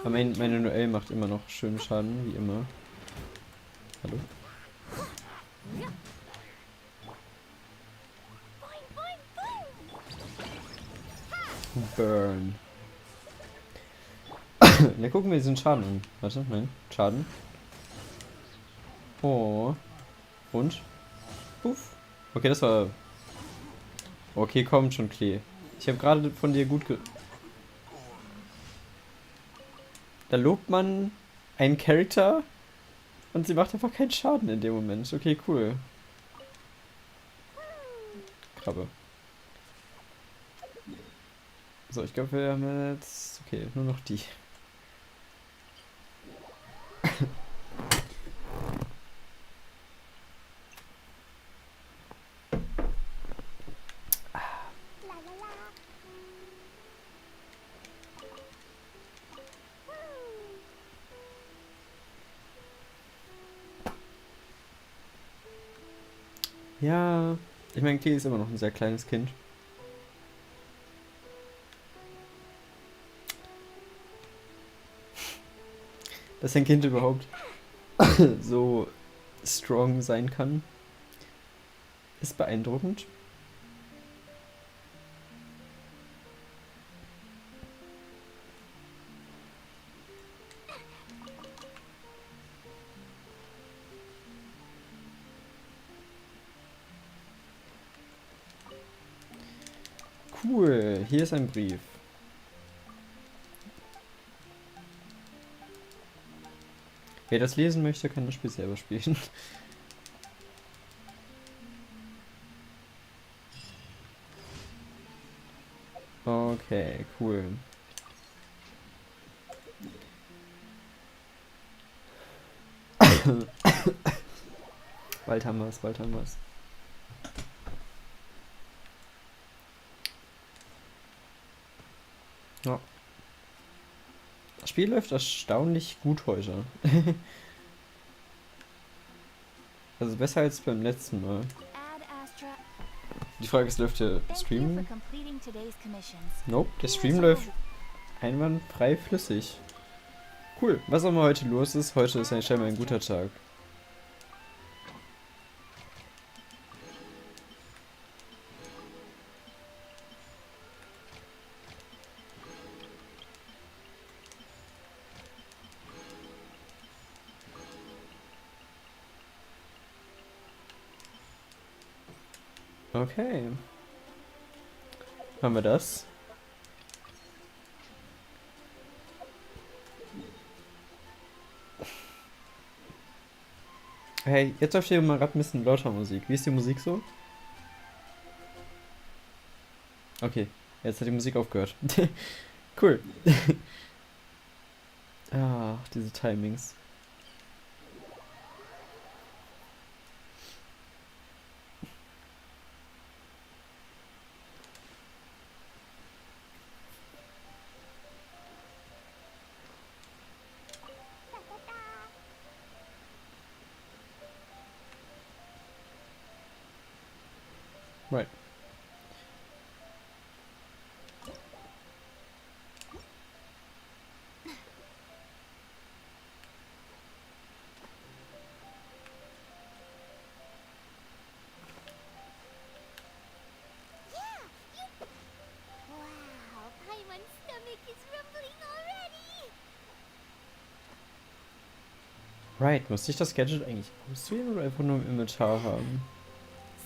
Aber meine Noelle macht immer noch schön Schaden, wie immer. Hallo? Burn. Dann gucken wir diesen Schaden an. Warte, nein. Schaden. Oh. Und? Puff. Okay, das war... Okay, komm schon, Klee. Ich habe gerade von dir gut Da lobt man einen Charakter und sie macht einfach keinen Schaden in dem Moment. Okay, cool. Krabbe. So, ich glaube, wir haben jetzt... Okay, nur noch die. Ja, ich meine, Klee ist immer noch ein sehr kleines Kind. Dass ein Kind überhaupt so strong sein kann, ist beeindruckend. Cool, hier ist ein Brief. Wer das lesen möchte, kann das Spiel selber spielen. Okay, cool. Bald haben wir's, bald haben wir's. Ja. Das Spiel läuft erstaunlich gut heute. Also besser als beim letzten Mal. Die Frage ist, läuft der Stream? Nope, der Stream läuft einwandfrei flüssig. Cool, was auch immer heute los ist, heute ist scheinbar ein guter Tag. Okay. Haben wir das? Hey, jetzt läuft hier mal gerade ein bisschen lauter Musik. Wie ist die Musik so? Okay, jetzt hat die Musik aufgehört. Cool. Ah, diese Timings. Right. Yeah, you... Wow, Paimon's stomach is rumbling already. Right, muss ich das Gadget eigentlich auswählen oder einfach nur im Inventar haben?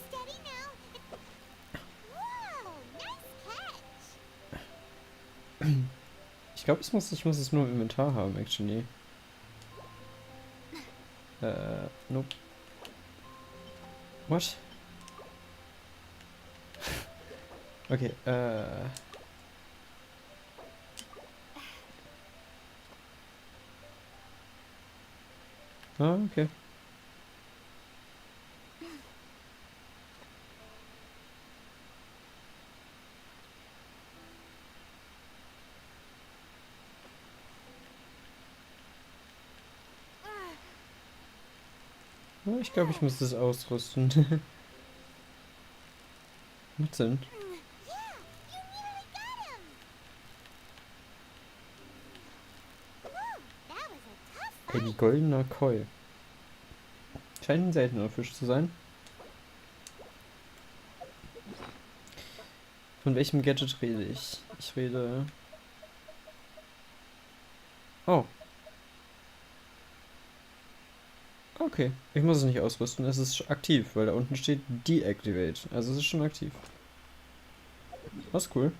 Steady now. Whoa, nice catch. Ich glaube, ich muss es nur im Inventar haben, actually. Nope. What? Okay, Ah, okay. Ja, ich glaube, ich muss das ausrüsten. Macht Sinn. Yeah, you nearly got him. Whew, that was a tough Ein fight. goldener Koi. Scheint ein seltener Fisch zu sein. Von welchem Gadget rede ich? Ich rede... Oh. Okay. Ich muss es nicht ausrüsten. Es ist aktiv, weil da unten steht Deactivate. Also es ist schon aktiv. Das ist cool.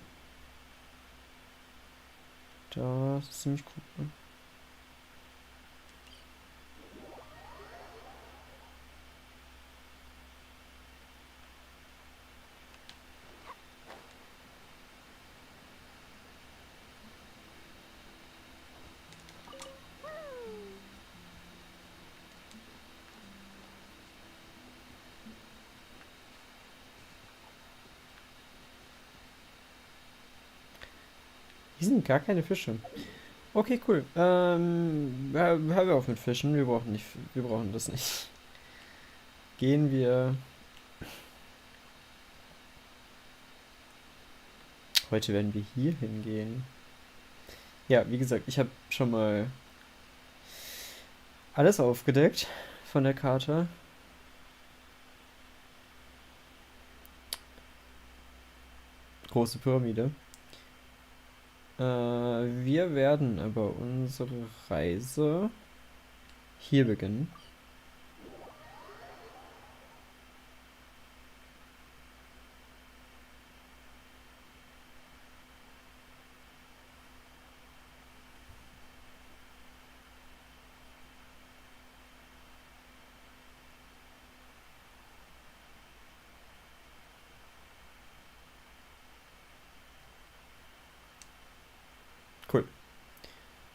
Das ist ziemlich cool. Hier sind gar keine Fische. Okay, cool. Hören wir auf mit Fischen. Wir brauchen das nicht. Gehen wir. Heute werden wir hier hingehen. Ja, wie gesagt, ich habe schon mal alles aufgedeckt von der Karte. Große Pyramide. Wir werden aber unsere Reise hier beginnen. Cool.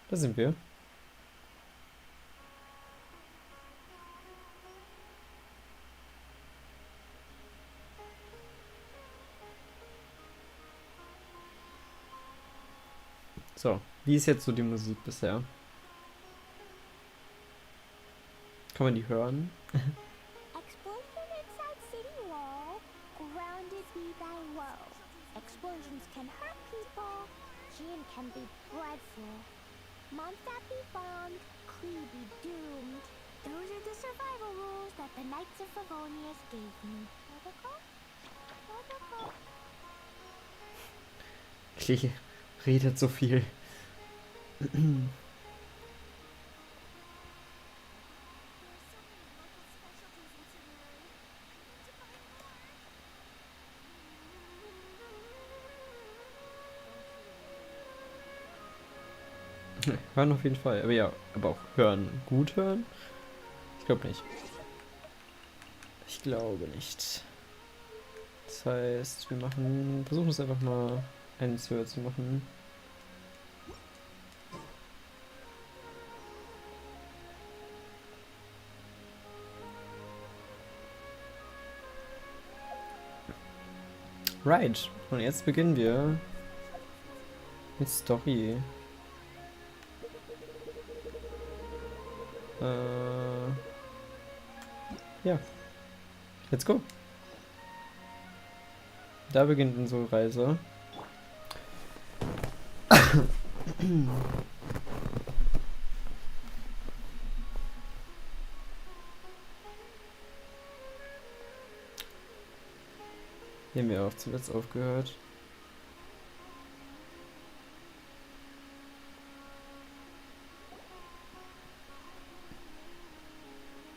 Da sind wir. So, wie ist jetzt so die Musik bisher? Kann man die hören? Explosion inside city wall. Grounded be thy woe. Explosions can hurt people. Gin can be dreadful. Mondstadt be bombed. Clee be doomed. Those are the survival rules that the Knights of Favonius gave me. Protocol? Protocol. Klee redet so viel. Hören auf jeden Fall. Aber ja, aber auch hören. Gut hören? Ich glaube nicht. Ich glaube nicht. Das heißt, wir versuchen es einfach mal eins höher zu machen. Right. Und jetzt beginnen wir mit Story. Ja. Let's go. Da beginnt unsere Reise. Hier haben wir auch zuletzt aufgehört.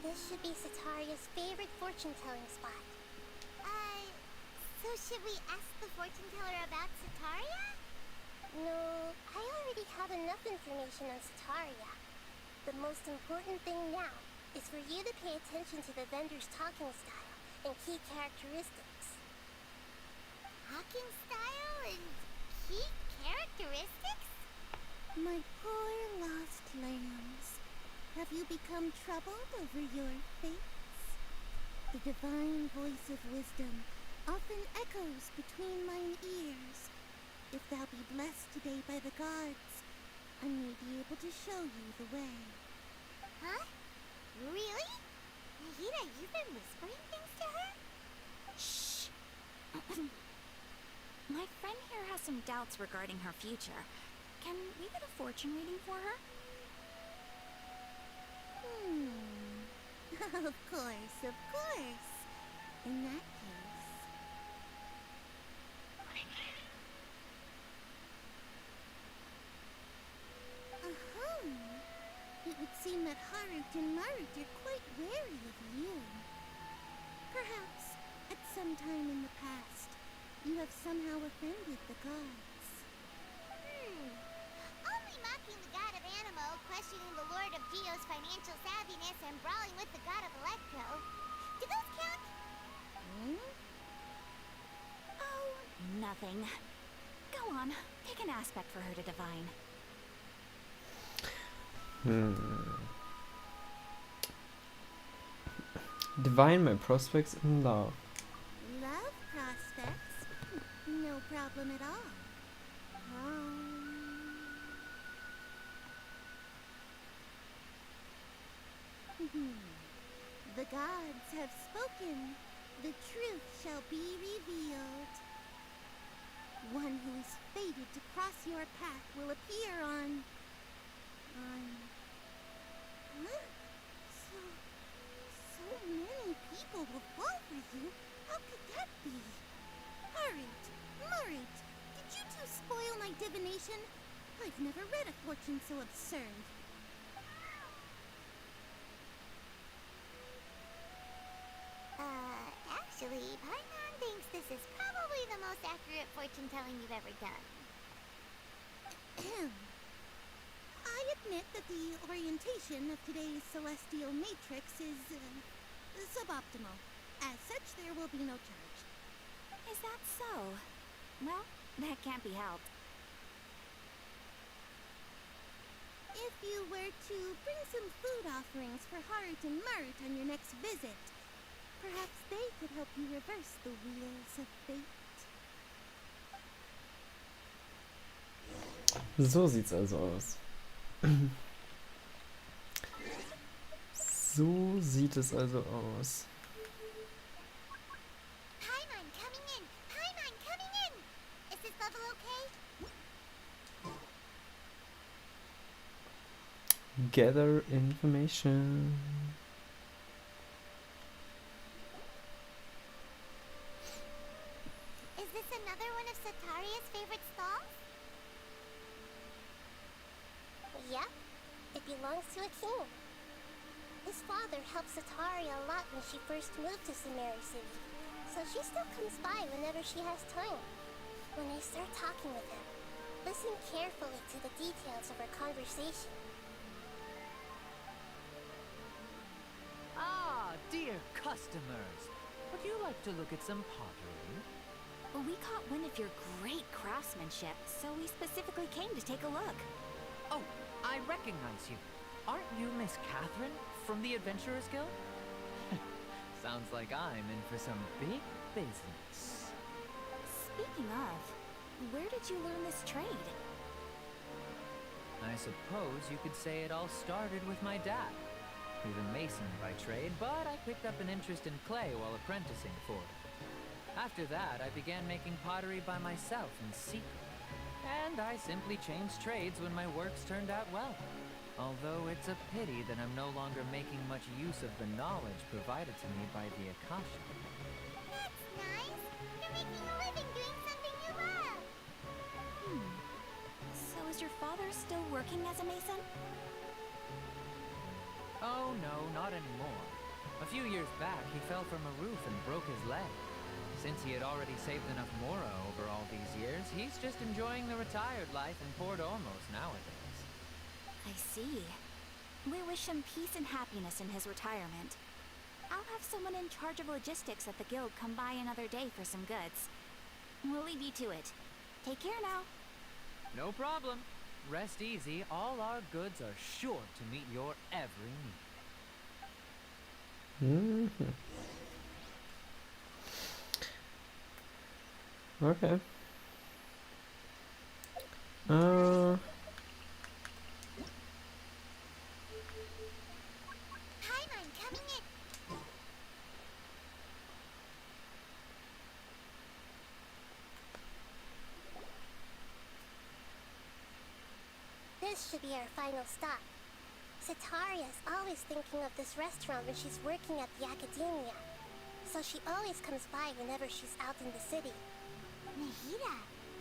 This should be Sataria's favorite fortune-telling spot. So should we ask the fortune teller about Sataria? No, I already have enough information on Sataria. The most important thing now is for you to pay attention to the vendor's talking style and key characteristics. Talking style and key characteristics? My poor lost lambs. Have you become troubled over your fates? The divine voice of wisdom often echoes between mine ears. If thou be blessed today by the gods, I may be able to show you the way. Huh? Really? Nahida, you've been whispering things to her? Shh. My friend here has some doubts regarding her future. Can we get a fortune reading for her? Of course, of course. In that case... It would seem that Harut and Marut are quite wary of you. Perhaps, at some time in the past, you have somehow offended the gods. Only mocking the god of Animo, questioning the lord of Geo's financial savviness, and brawling with the god of Electro. Do those count? Oh, nothing. Go on, pick an aspect for her to divine. Divine my prospects in love. Love prospects? No problem at all. The gods have spoken. The truth shall be revealed. One who is fated to cross your path will appear on... Huh? So many people will fall for you. How could that be? Harut, Marut, did you two spoil my divination? I've never read a fortune so absurd. Actually, Paimon thinks this is probably the most accurate fortune-telling you've ever done. I admit that the orientation of today's celestial matrix is suboptimal. As such, there will be no charge. Is that so? Well, that can't be helped. If you were to bring some food offerings for Harut and Marut on your next visit, perhaps they could help you reverse the wheels of fate. So sieht's also aus. So sieht es also aus. Paimon coming in! Paimon coming in! Is this level okay? Gather information. Is this another one of Sataria's favorite stalls? Yep. It belongs to a king. His father helped Sataria a lot when she first moved to Sumeri City, so she still comes by whenever she has time. When I start talking with him, listen listen carefully to the details of our conversation. Ah, dear customers. Would you like to look at some pottery? Well, we caught wind of your great craftsmanship, so we specifically came to take a look. Oh, I recognize you. Aren't you Miss Catherine from the Adventurers Guild? Sounds like I'm in for some big business. Speaking of, where did you learn this trade? I suppose you could say it all started with my dad. He's a mason by trade, but I picked up an interest in clay while apprenticing for him. After that, I began making pottery by myself in secret. And I simply changed trades when my works turned out well. Although it's a pity that I'm no longer making much use of the knowledge provided to me by the Akasha. That's nice. You're making a living doing something you love. So is your father still working as a mason? Oh no, not anymore. A few years back, he fell from a roof and broke his leg. Since he had already saved enough mora over all these years, he's just enjoying the retired life in Port Ormos nowadays. I see. We wish him peace and happiness in his retirement. I'll have someone in charge of logistics at the guild come by another day for some goods. We'll leave you to it. Take care now. No problem. Rest easy, all our goods are sure to meet your every need. Mhm. Okay. Paimon coming in. This should be our final stop. Sataria's always thinking of this restaurant when she's working at the academia, so she always comes by whenever she's out in the city. Nahida,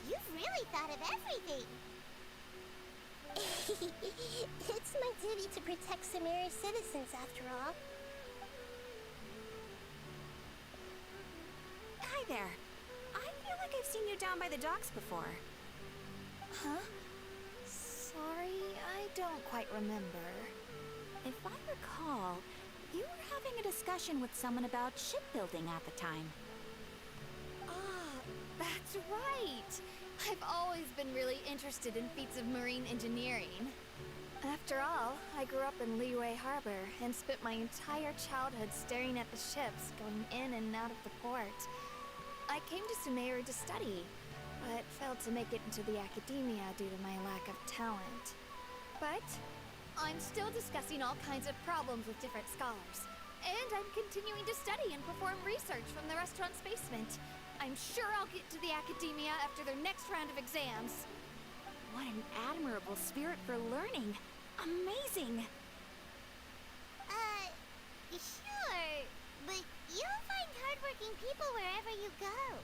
you've really thought of everything. It's my duty to protect Samari's citizens, after all. Hi there. I feel like I've seen you down by the docks before. Huh? Sorry, I don't quite remember. If I recall, you were having a discussion with someone about shipbuilding at the time. Ah, that's right! I've always been really interested in feats of marine engineering. After all, I grew up in Liyue Harbor and spent my entire childhood staring at the ships going in and out of the port. I came to Sumeru to study, but failed to make it into the academia due to my lack of talent. But I'm still discussing all kinds of problems with different scholars, and I'm continuing to study and perform research from the restaurant's basement. I'm sure I'll get to the academia after their next round of exams. What an admirable spirit for learning. Amazing. Sure, but you'll find hardworking people wherever you go.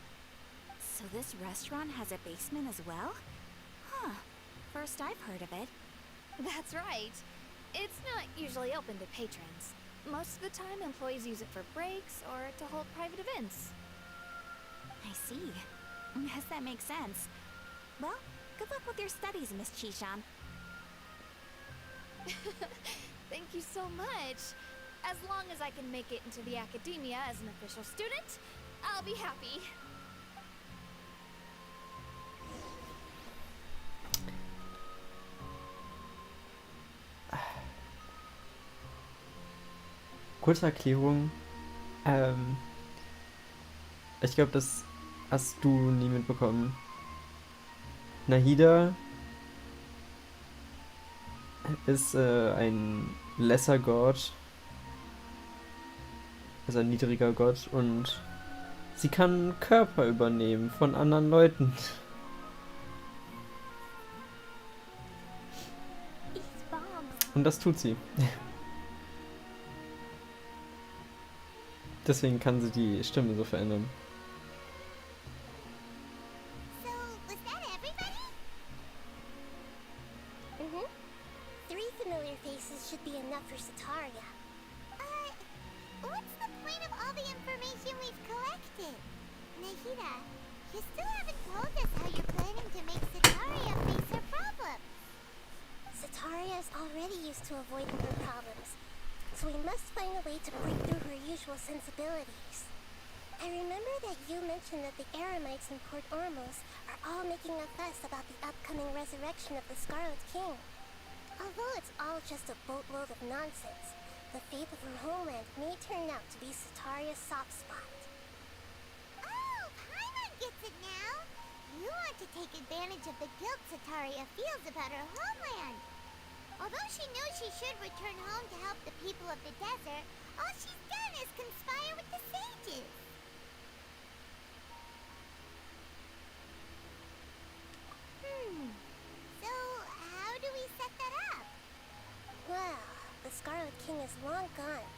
So this restaurant has a basement as well? Huh. First I've heard of it. That's right. It's not usually open to patrons. Most of the time, employees use it for breaks or to hold private events. I see. Guess that makes sense. Well, good luck with your studies, Miss Chishan. Thank you so much. As long as I can make it into the academia as an official student, I'll be happy. Kurze Erklärung. Ich glaube, das hast du nie mitbekommen. Nahida ist ein lesser Gott, also ein niedriger Gott, und sie kann Körper übernehmen von anderen Leuten. These bombs. Und das tut sie. Deswegen kann sie die Stimme so verändern. So, was that everybody? Mm-hmm. 3 familiar faces should be enough for Sataria. What's the point of all the information we've collected? Nahida, you still haven't told us how you're planning to make Sataria face her must find a way to break through her usual sensibilities. I remember that you mentioned that the Eremites in Port Ormuz are all making a fuss about the upcoming resurrection of the Scarlet King. Although it's all just a boatload of nonsense, the fate of her homeland may turn out to be Sataria's soft spot. Oh, Paimon gets it now! You want to take advantage of the guilt Sataria feels about her homeland. Although she knows she should return home to help the people of the desert, all she's done is conspire with the sages. So, how do we set that up? Well, the Scarlet King is long gone,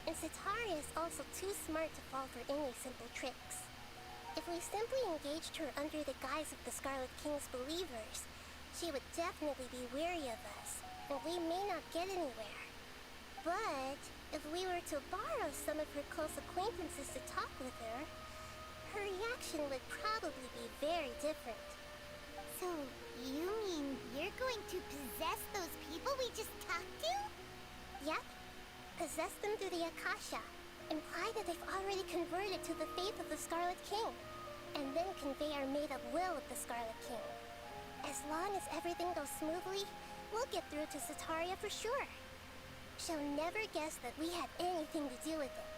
and Sataria is also too smart to fall for any simple tricks. If we simply engaged her under the guise of the Scarlet King's believers, she would definitely be wary of us, and we may not get anywhere. But if we were to borrow some of her close acquaintances to talk with her, her reaction would probably be very different. So, you mean you're going to possess those people we just talked to? Yep. Possess them through the Akasha. Imply that they've already converted to the faith of the Scarlet King, and then convey our made-up will of the Scarlet King. As long as everything goes smoothly, we'll get through to Sataria for sure. She'll never guess that we had anything to do with it.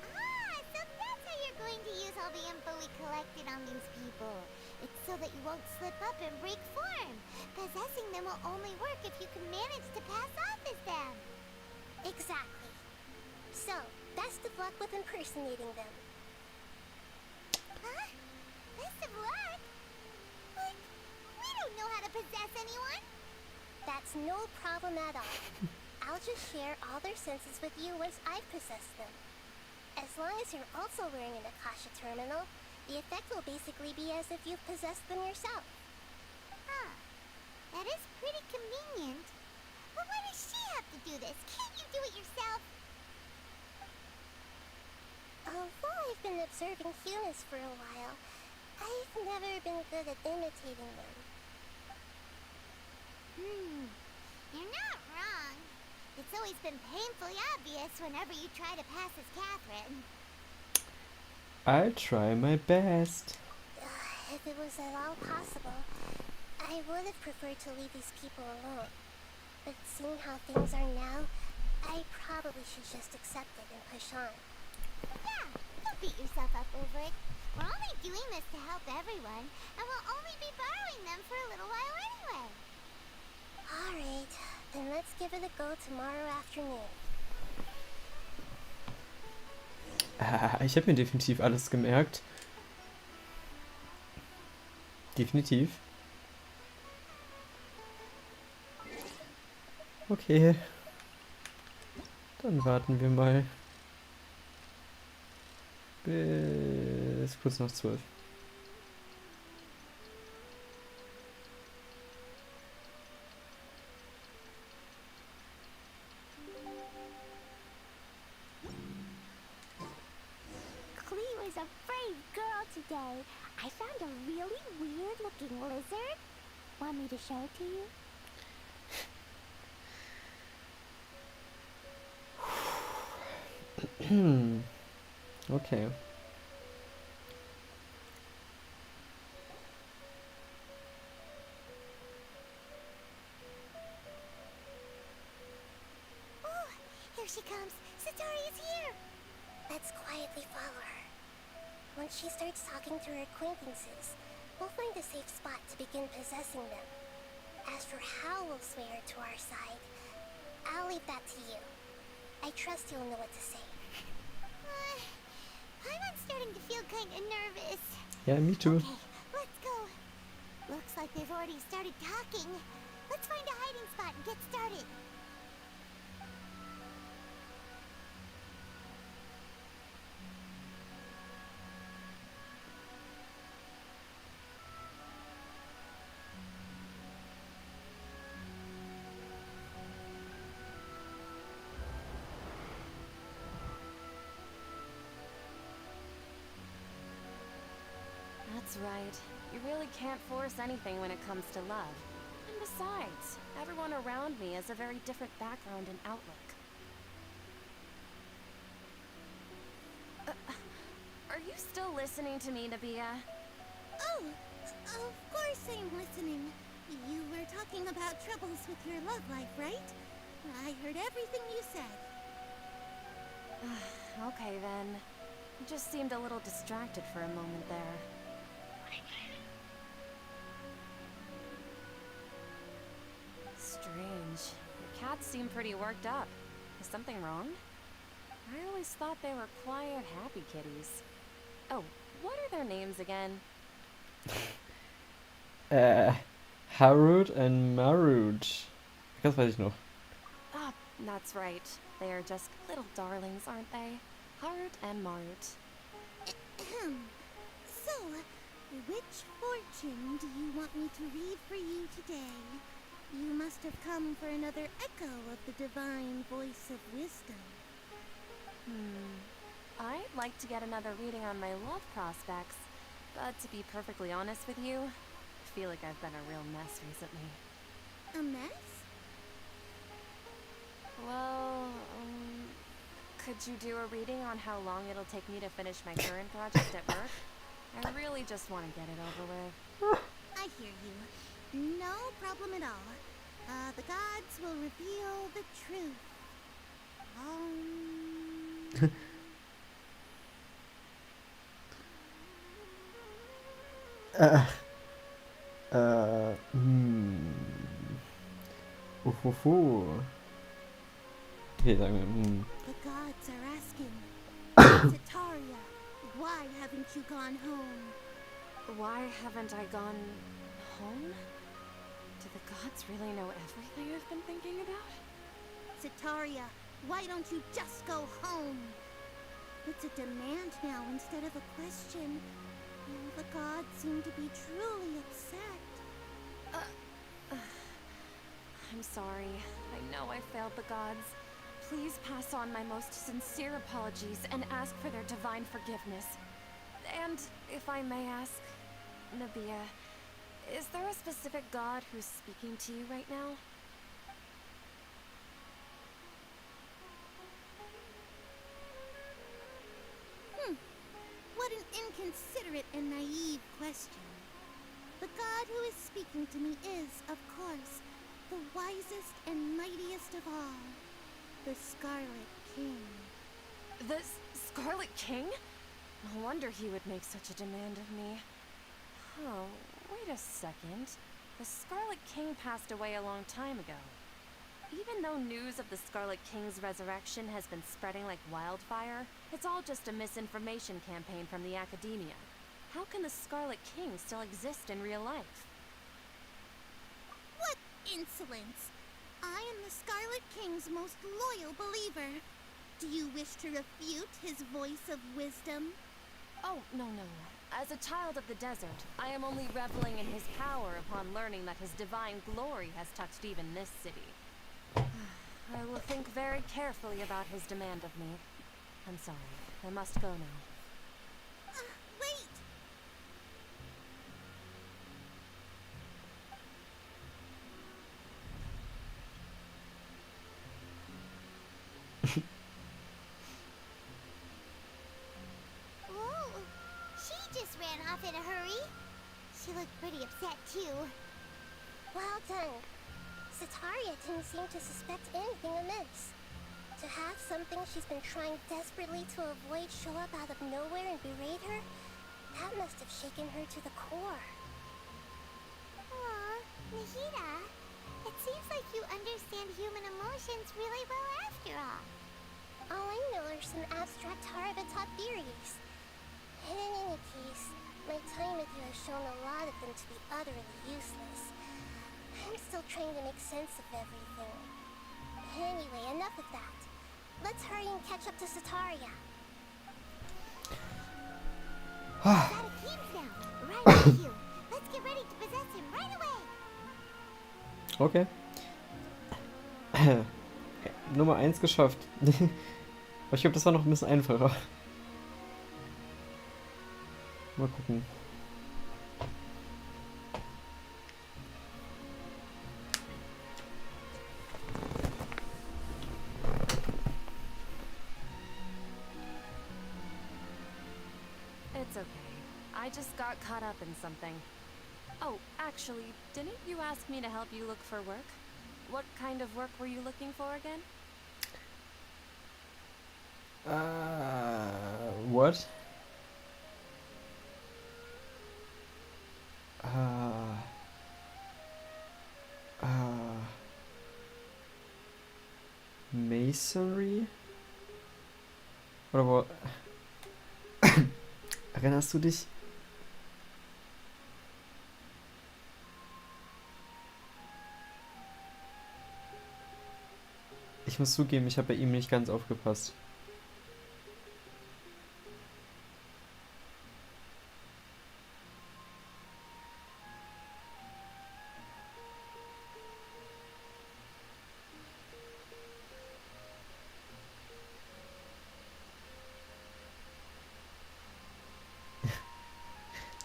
Ah, so that's how you're going to use all the info we collected on these people. It's so that you won't slip up and break form. Possessing them will only work if you can manage to pass off as them. Exactly. So, best of luck with impersonating them. Huh? Best of luck? But we don't know how to possess anyone. That's no problem at all. I'll just share all their senses with you once I've possessed them. As long as you're also wearing an Akasha terminal, the effect will basically be as if you've possessed them yourself. Huh. That is pretty convenient. But why does she have to do this? Can't you do it yourself? Although I've been observing humans for a while, I've never been good at imitating them. You're not wrong. It's always been painfully obvious whenever you try to pass as Catherine. I'll try my best. If it was at all possible, I would have preferred to leave these people alone. But seeing how things are now, I probably should just accept it and push on. Yeah, don't beat yourself up over it. We're only doing this to help everyone, and we'll only be borrowing them for a little while anyway. Alright, then let's give it a go tomorrow afternoon. Ich habe mir definitiv alles gemerkt. Definitiv. Okay. Dann warten wir mal. Bis kurz nach 12. Was a brave girl today. I found a really weird-looking lizard. Want me to show it to you? Okay. Oh, here she comes. Satari is here. Let's quietly follow her. Once she starts talking to her acquaintances, we'll find a safe spot to begin possessing them. As for how we'll sway her to our side, I'll leave that to you. I trust you'll know what to say. I'm starting to feel kind of nervous. Yeah, me too. Okay, let's go. Looks like they've already started talking. Let's find a hiding spot and get started. That's right. You really can't force anything when it comes to love. And besides, everyone around me has a very different background and outlook. still listening to me, Nabia? Oh, of course I'm listening. You were talking about troubles with your love life, right? I heard everything you said. Okay then. Just seemed a little distracted for a moment there. Strange. Your cats seem pretty worked up. Is something wrong? I always thought they were quiet, happy kitties. Oh, what are their names again? Harut and Marut. Das weiß ich noch. Ah, that's right. They are just little darlings, aren't they? Harut and Marut. So, which fortune do you want me to read for you today? You must have come for another echo of the divine voice of wisdom. I'd like to get another reading on my love prospects, but to be perfectly honest with you, I feel like I've been a real mess recently. A mess? Well, could you do a reading on how long it'll take me to finish my current project at work? I really just want to get it over with. I hear you. No problem at all. The gods will reveal the truth. Okay, sagen wir. The gods are asking, Sataria, why haven't you gone home? Why haven't I gone home? Do the gods really know everything I've been thinking about? Sataria, why don't you just go home? It's a demand now instead of a question. The gods seem to be truly upset. I'm sorry. I know I failed the gods. Please pass on my most sincere apologies and ask for their divine forgiveness. And, if I may ask, Nabia, is there a specific god who's speaking to you right now? What an inconsiderate and naive question. The god who is speaking to me is, of course, the wisest and mightiest of all, the Scarlet King. The Scarlet King? No wonder he would make such a demand of me. Oh, wait a second. The Scarlet King passed away a long time ago. Even though news of the Scarlet King's resurrection has been spreading like wildfire, it's all just a misinformation campaign from the academia. How can the Scarlet King still exist in real life? What insolence! I am the Scarlet King's most loyal believer. Do you wish to refute his voice of wisdom? Oh, no. As a child of the desert, I am only reveling in his power upon learning that his divine glory has touched even this city. I will think very carefully about his demand of me. I'm sorry. I must go now. Wait! Whoa! She just ran off in a hurry. She looked pretty upset, too. Well done. Sataria didn't seem to suspect anything amiss. To have something she's been trying desperately to avoid show up out of nowhere and berate her, that must have shaken her to the core. Aw, Nahida, it seems like you understand human emotions really well after all. All I know are some abstract Harabatop theories. In any case, my time with you has shown a lot of them to be utterly useless. I'm still trying to make sense of everything. Anyway, enough of that. Let's hurry and catch up to Sataria. That Akeem's now, right with you. Let's get ready to possess him right away. Okay. Nummer 1 geschafft. Aber ich glaube, das war noch ein bisschen einfacher. Mal gucken. I just got caught up in something. Oh, actually, didn't you ask me to help you look for work? What kind of work were you looking for again? What? Uh, uh, Masonry? Oder wo? Erinnerst du dich? Ich muss zugeben, ich habe bei ihm nicht ganz aufgepasst.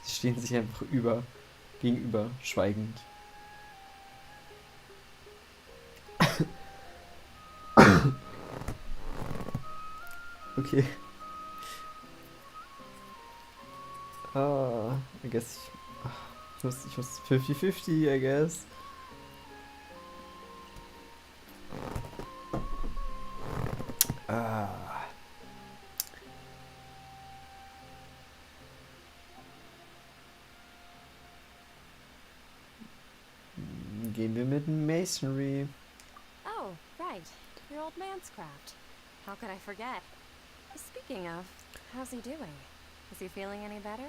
Sie stehen sich einfach gegenüber, schweigend. Okay. I guess ich muss 50-50, I guess. Gehen wir mit Masonry. Oh, right. Your old man's craft. How could I forget? Speaking of, how's he doing? Is he feeling any better?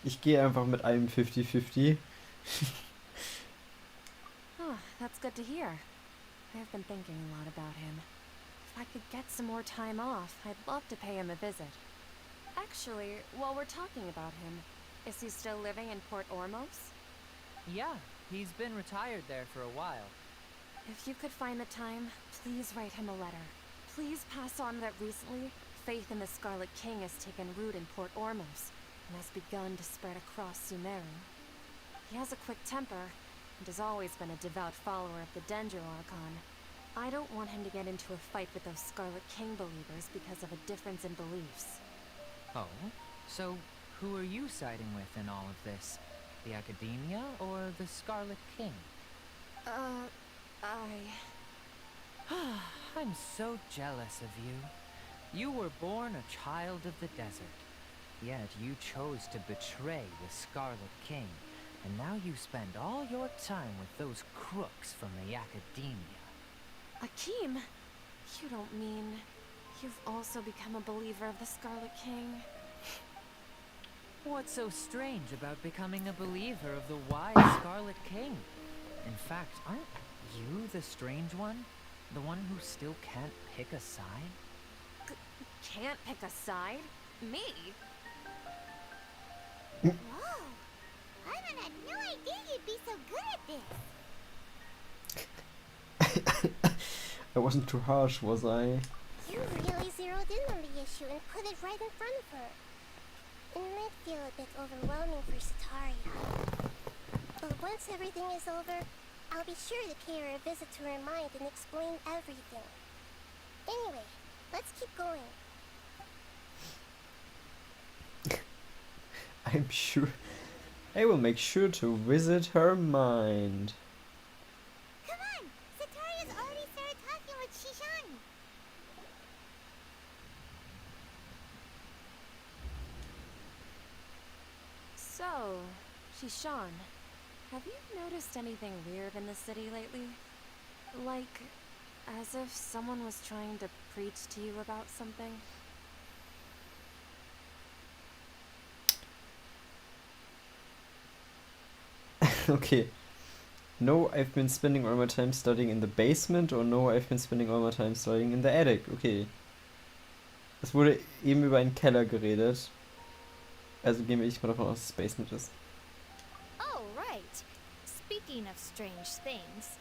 Ich gehe einfach mit einem 50-50. Oh, that's good to hear. I've been thinking a lot about him. If I could get some more time off, I'd love to pay him a visit. Actually, while we're talking about him, is he still living in Port Ormos? Yeah, he's been retired there for a while. If you could find the time, please write him a letter. Please pass on that recently, faith in the Scarlet King has taken root in Port Ormos and has begun to spread across Sumeru. He has a quick temper and has always been a devout follower of the Dendro Archon. I don't want him to get into a fight with those Scarlet King believers because of a difference in beliefs. Oh? So, who are you siding with in all of this? The Academia or the Scarlet King? I'm so jealous of you. You were born a child of the desert, yet you chose to betray the Scarlet King, and now you spend all your time with those crooks from the Academia. Akeem, you don't mean you've also become a believer of the Scarlet King? What's so strange about becoming a believer of the wise Scarlet King? In fact, aren't you the strange one? The one who still can't pick a side? Can't pick a side? Me? Whoa! Paimon had no idea you'd be so good at this. I wasn't too harsh, was I? You really zeroed in on the issue and put it right in front of her. It might feel a bit overwhelming for Sataria. But once everything is over, I'll be sure to pay her a visit to her mind and explain everything. Anyway, let's keep going. I'm sure. I will make sure to visit her mind. Come on! Sataria's already started talking with Shishan. So, Shishan, have you noticed anything weird in the city lately? Like, as if someone was trying to preach to you about something? Okay. No, I've been spending all my time studying in the basement, or no, I've been spending all my time studying in the attic. Okay. Es wurde eben über einen Keller geredet. Also gehen wir nicht mal davon aus, dass es Basement ist. Oh, right. Speaking of strange things,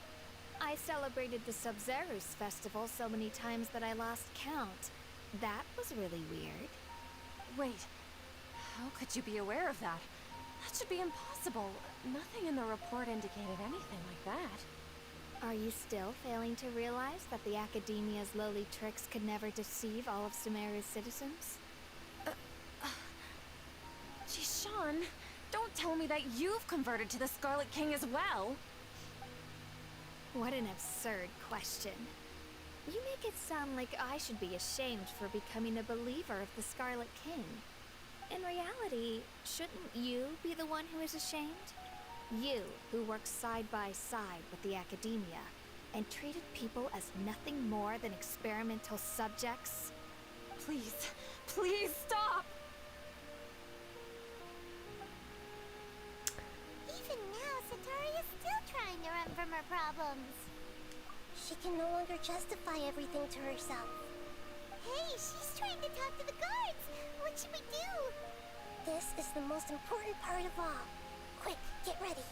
I celebrated the Sub-Zerus festival so many times that I lost count. That was really weird. Wait, how could you be aware of that? That should be impossible. Nothing in the report indicated anything like that. Are you still failing to realize that the Academia's lowly tricks could never deceive all of Sumeru's citizens? Gee, Sean, don't tell me that you've converted to the Scarlet King as well. What an absurd question. You make it sound like I should be ashamed for becoming a believer of the Scarlet King. In reality, shouldn't you be the one who is ashamed? You, who works side by side with the Academia, and treated people as nothing more than experimental subjects? Please, please stop! Even now, Satori is still trying to run from her problems. She can no longer justify everything to herself. Hey, she's trying to talk to the guards! What should we do? This is the most important part of all. Quick, get ready.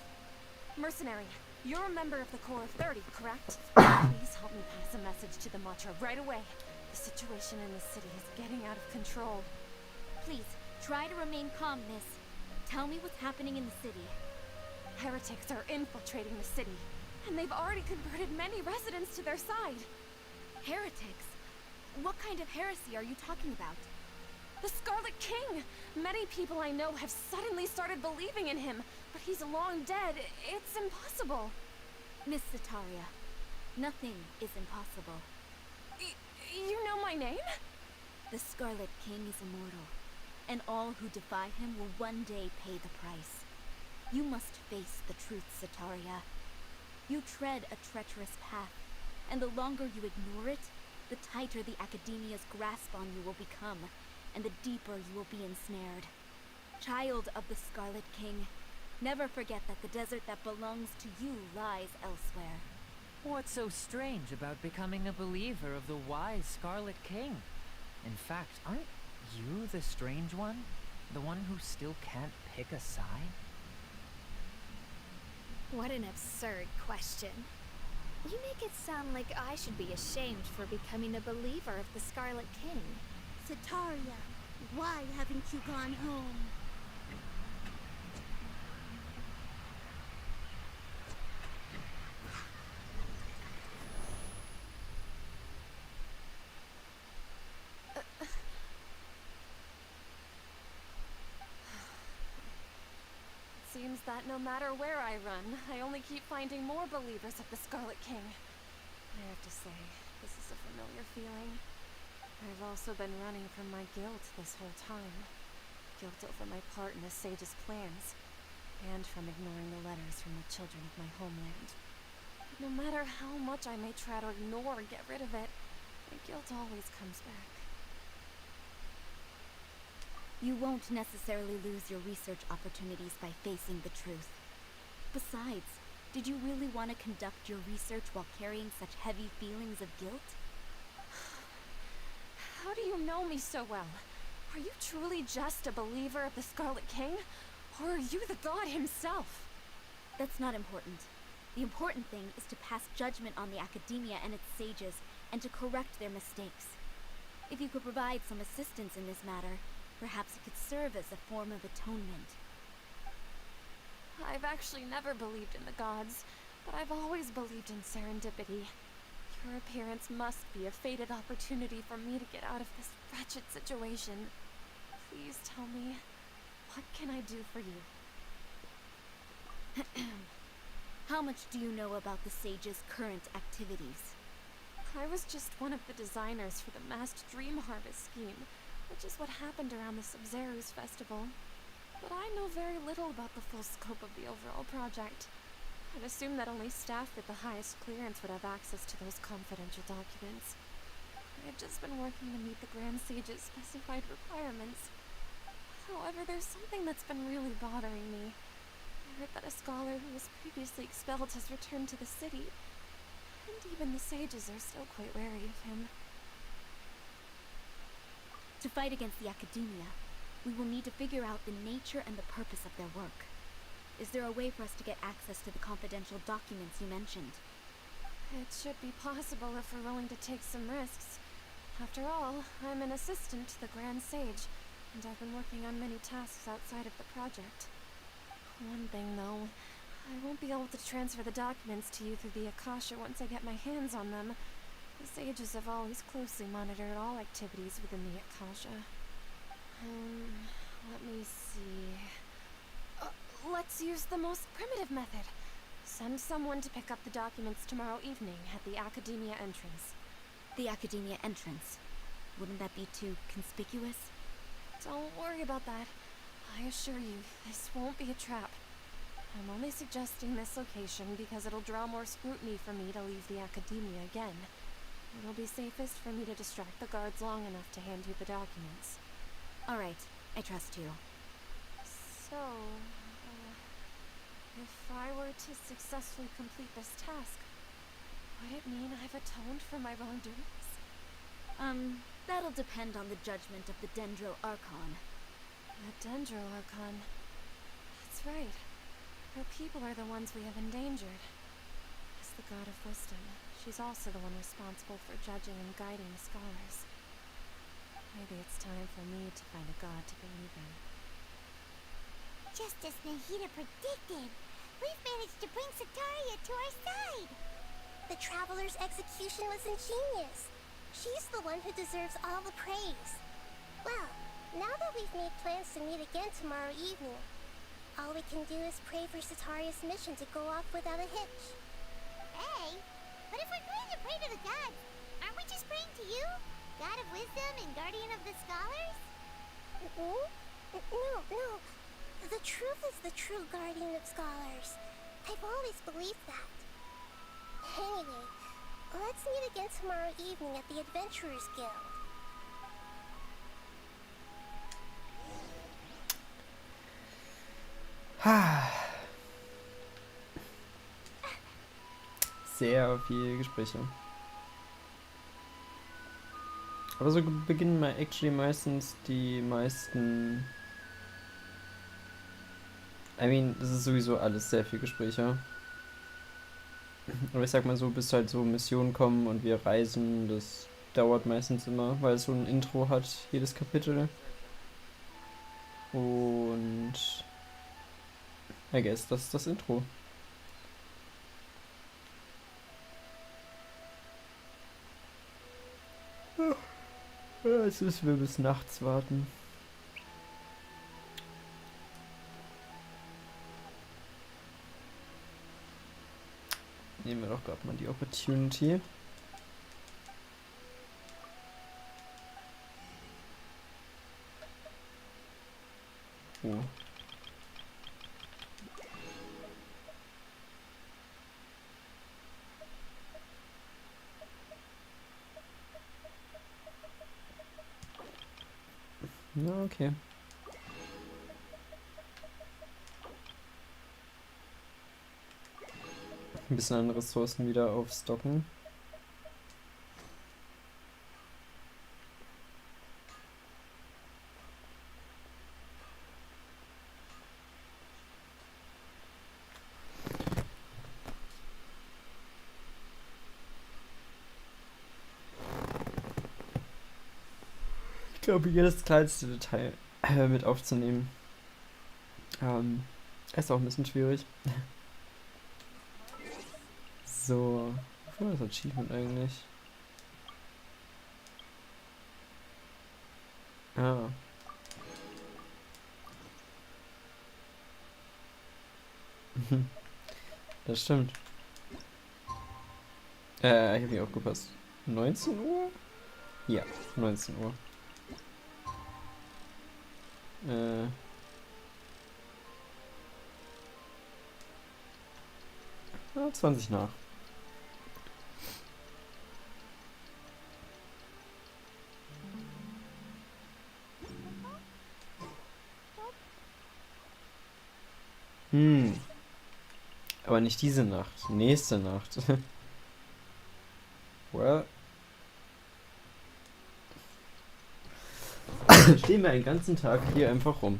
Mercenary, you're a member of the Corps of 30, correct? Please help me pass a message to the Matra right away. The situation in the city is getting out of control. Please, try to remain calm, miss. Tell me what's happening in the city. Heretics are infiltrating the city, and they've already converted many residents to their side. Heretics? What kind of heresy are you talking about? The Scarlet King! Many people I know have suddenly started believing in him, but he's long dead. It's impossible. Miss Sataria, nothing is impossible. You know my name? The Scarlet King is immortal, and all who defy him will one day pay the price. You must face the truth, Sataria. You tread a treacherous path, and the longer you ignore it, the tighter the Academia's grasp on you will become, and the deeper you will be ensnared. Child of the Scarlet King, never forget that the desert that belongs to you lies elsewhere. What's so strange about becoming a believer of the wise Scarlet King? In fact, aren't you the strange one? The one who still can't pick a side? What an absurd question. You make it sound like I should be ashamed for becoming a believer of the Scarlet King. Sataria, why haven't you gone home? Seems that no matter where I run, I only keep finding more believers of the Scarlet King. I have to say, this is a familiar feeling. I've also been running from my guilt this whole time. Guilt over my part in the Sage's plans, and from ignoring the letters from the children of my homeland. But no matter how much I may try to ignore or get rid of it, the guilt always comes back. You won't necessarily lose your research opportunities by facing the truth. Besides, did you really want to conduct your research while carrying such heavy feelings of guilt? How do you know me so well? Are you truly just a believer of the Scarlet King? Or are you the god himself? That's not important. The important thing is to pass judgment on the Academia and its sages, and to correct their mistakes. If you could provide some assistance in this matter, perhaps it could serve as a form of atonement. I've actually never believed in the gods, but I've always believed in serendipity. Your appearance must be a fated opportunity for me to get out of this wretched situation. Please tell me, what can I do for you? How much do you know about the Sage's current activities? I was just one of the designers for the masked dream harvest scheme, which is what happened around the Sub-Zero's festival. But I know very little about the full scope of the overall project. I'd assume that only staff with the highest clearance would have access to those confidential documents. I've just been working to meet the Grand Sage's specified requirements. However, there's something that's been really bothering me. I heard that a scholar who was previously expelled has returned to the city, and even the sages are still quite wary of him. To fight against the Academia, we will need to figure out the nature and the purpose of their work. Is there a way for us to get access to the confidential documents you mentioned? It should be possible if we're willing to take some risks. After all, I'm an assistant to the Grand Sage, and I've been working on many tasks outside of the project. One thing, though. I won't be able to transfer the documents to you through the Akasha once I get my hands on them. The sages have always closely monitored all activities within the Akasha. Let me see. Let's use the most primitive method. Send someone to pick up the documents tomorrow evening at the Academia entrance. The Academia entrance. Wouldn't that be too conspicuous? Don't worry about that. I assure you, this won't be a trap. I'm only suggesting this location because it'll draw more scrutiny for me to leave the Academia again. It'll be safest for me to distract the guards long enough to hand you the documents. Alright, I trust you. So, if I were to successfully complete this task, would it mean I've atoned for my wrongdoings? That'll depend on the judgment of the Dendro Archon. The Dendro Archon. That's right. Her people are the ones we have endangered. As the god of wisdom, she's also the one responsible for judging and guiding the scholars. Maybe it's time for me to find a god to believe in. Just as Nahida predicted, we've managed to bring Sataria to our side. The Traveler's execution was ingenious. She's the one who deserves all the praise. Well, now that we've made plans to meet again tomorrow evening, all we can do is pray for Sataria's mission to go off without a hitch. Hey, but if we're going to pray to the gods, aren't we just praying to you? God of wisdom and guardian of the scholars? No. The truth is the true guardian of scholars. I've always believed that. Anyway, let's meet again tomorrow evening at the Adventurers Guild. Sehr viele Gespräche. Aber so beginnen mal actually meistens die meisten. I mean, das ist sowieso alles sehr viel Gespräche. Aber ich sag mal so, bis halt so Missionen kommen und wir reisen, das dauert meistens immer, weil es so ein Intro hat, jedes Kapitel. Und I guess, das ist das Intro. Jetzt müssen wir bis nachts warten. Nehmen wir doch gerade mal die Opportunity. Oh. Na, okay. Ein bisschen an Ressourcen wieder aufstocken. Ich glaube, jedes kleinste Detail mit aufzunehmen. Ist auch ein bisschen schwierig. So, wo war das Achievement eigentlich? Ah. Das stimmt. Ich habe nicht aufgepasst. 19 Uhr? Ja, 19 Uhr. 20 nach. Aber nicht diese Nacht. Nächste Nacht. Well. Stehen wir einen ganzen Tag hier einfach rum.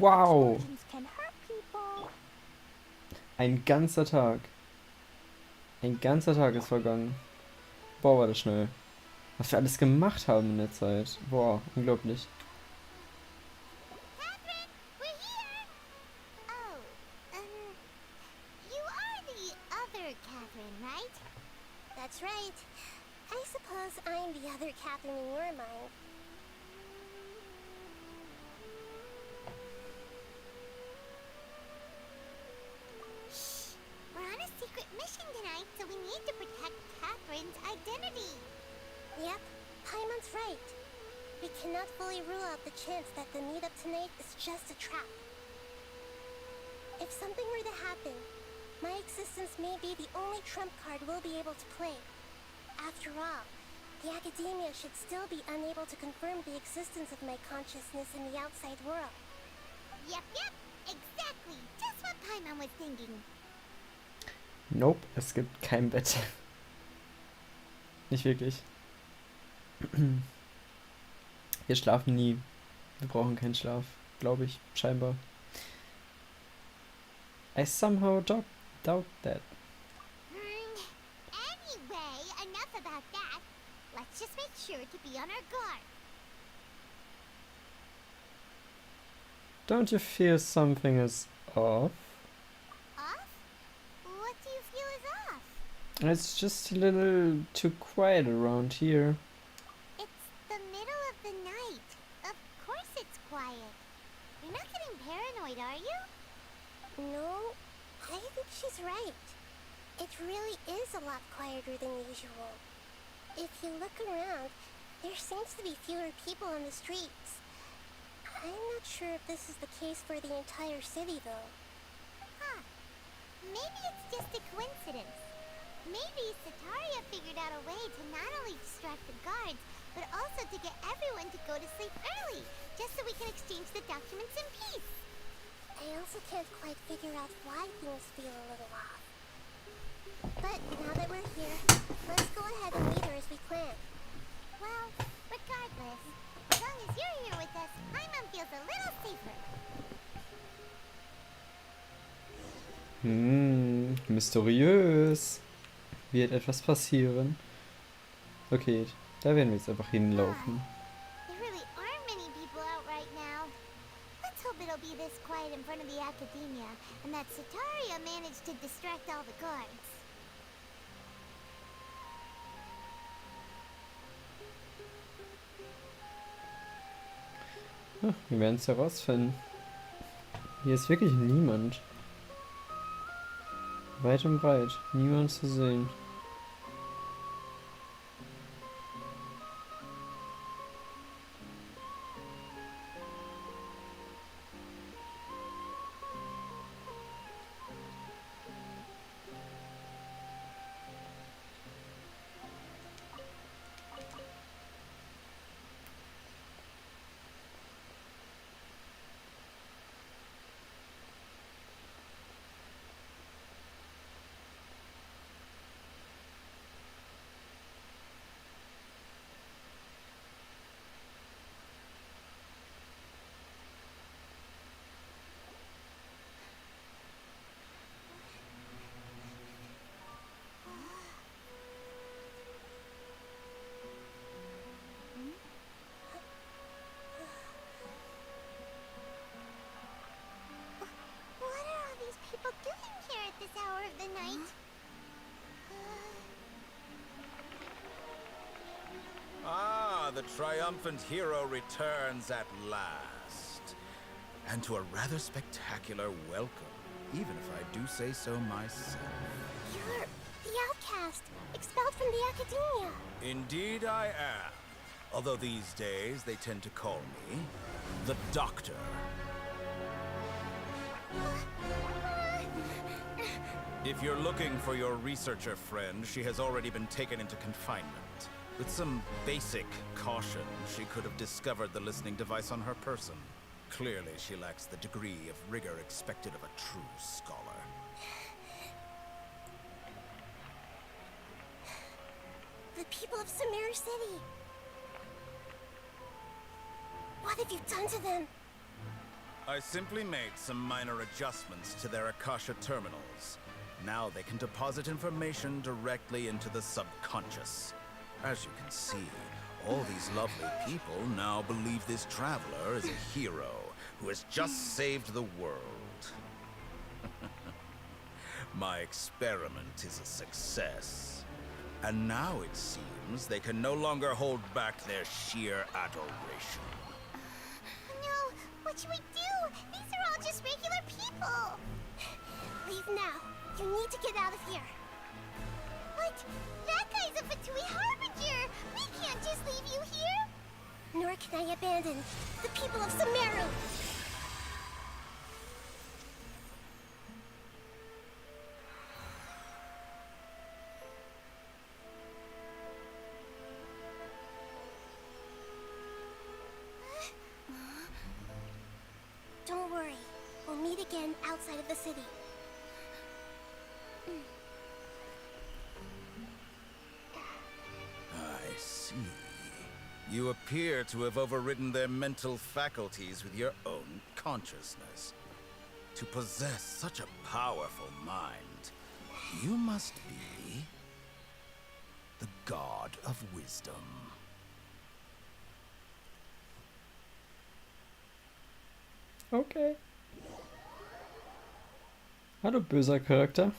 Wow! Explosions can hurt people. Ein ganzer Tag. Ein ganzer Tag ist vergangen. Boah, war das schnell. Was wir alles gemacht haben in der Zeit. Boah, unglaublich. Catherine, we're here! Oh, you are the other Catherine, right? That's right. I suppose I'm the other Catherine in your mind. Shh! We're on a secret mission tonight, so we need to protect Catherine's identity. Yep, Paimon's right. We cannot fully rule out the chance that the meetup tonight is just a trap. If something were to happen, my existence may be the only trump card we'll be able to play. After all, the academia should still be unable to confirm the existence of my consciousness in the outside world. Yep, exactly. Just what Paimon was thinking. Nope, es gibt kein Bett. Nicht wirklich. Wir schlafen nie. Wir brauchen keinen Schlaf. Glaube ich, scheinbar. I somehow doubt that. Anyway, enough about that. Let's just make sure to be on our guard. Don't you feel something is off? Off? What do you feel is off? It's just a little too quiet around here. It's the middle of the night. Of course it's quiet. You're not getting paranoid, are you? No, I think she's right. It really is a lot quieter than usual. If you look around, there seems to be fewer people on the streets. I'm not sure if this is the case for the entire city, though. Huh. Maybe it's just a coincidence. Maybe Sataria figured out a way to not only distract the guards, but also to get everyone to go to sleep early, just so we can exchange the documents in peace. I also can't quite figure out why things feel a little off. But now that we're here, let's go ahead and meet her as we planned. Well, regardless, as long as you're here with us, Paimon feels a little safer. Mysteriös. Wird etwas passieren? Okay, da werden wir jetzt einfach hinlaufen. There really aren't many people out right now. Let's hope it'll be this quiet in front of the academia, and that Sataria managed to distract all the guards. Wir werden es herausfinden. Hier ist wirklich niemand. Weit und breit. Niemand zu sehen. What are all these people doing here at this hour of the night? Ah, the triumphant hero returns at last. And to a rather spectacular welcome, even if I do say so myself. You're the outcast, expelled from the academia. Indeed I am. Although these days they tend to call me the Doctor. If you're looking for your researcher friend, she has already been taken into confinement. With some basic caution, she could have discovered the listening device on her person. Clearly, she lacks the degree of rigor expected of a true scholar. The people of Samir City. What have you done to them? I simply made some minor adjustments to their Akasha terminals. Now they can deposit information directly into the subconscious. As you can see, all these lovely people now believe this traveler is a hero who has just saved the world. My experiment is a success. And now it seems they can no longer hold back their sheer adoration. No, what should we do? These are all just regular people. Leave now. You need to get out of here. What? That guy's a Fatui Harbinger. We can't just leave you here. Nor can I abandon the people of Sumeru. Don't worry. We'll meet again outside of the city. I see. You appear to have overridden their mental faculties with your own consciousness. To possess such a powerful mind, you must be the god of wisdom. Okay. Hallo, böser Charakter.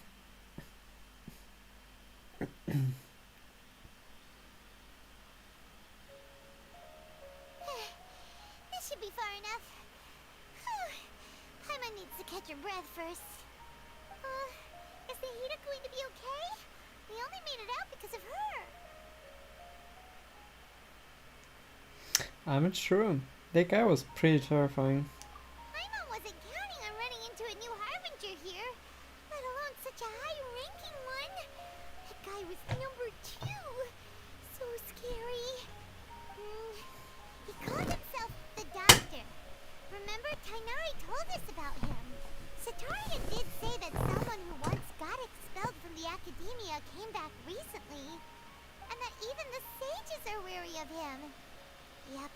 This should be far enough. Whew. Paimon needs to catch her breath first. Is Nahida going to be okay? We only made it out because of her. I'm not sure. That guy was pretty terrifying. Paimon wasn't counting on running into a new Harbinger here, let alone such a high-ranking one. That guy was number 2. So scary. He called himself the Doctor. Remember, Tainari told us about him. Sataria did say that someone who once got expelled from the academia came back recently, and that even the sages are wary of him. Yep,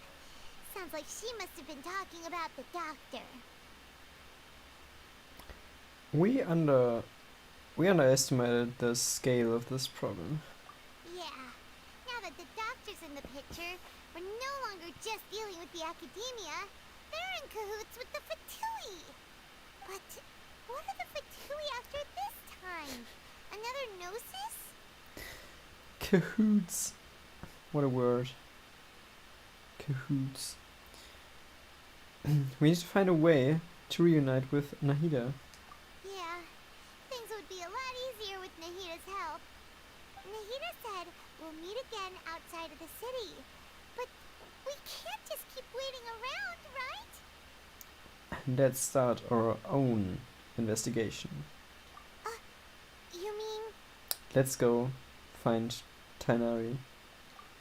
sounds like she must have been talking about the Doctor. We underestimated the scale of this problem. Yeah, now that the Doctor's in the picture, we're no longer just dealing with the academia. They're in cahoots with the Fatui. But what are the Fatui after this time? Another Gnosis? Cahoots. What a word. Cahoots. We need to find a way to reunite with Nahida. Yeah, things would be a lot easier with Nahida's help. Nahida said we'll meet again outside of the city. But we can't just keep waiting around, right? Let's start our own investigation. You mean... Let's go find Tainari.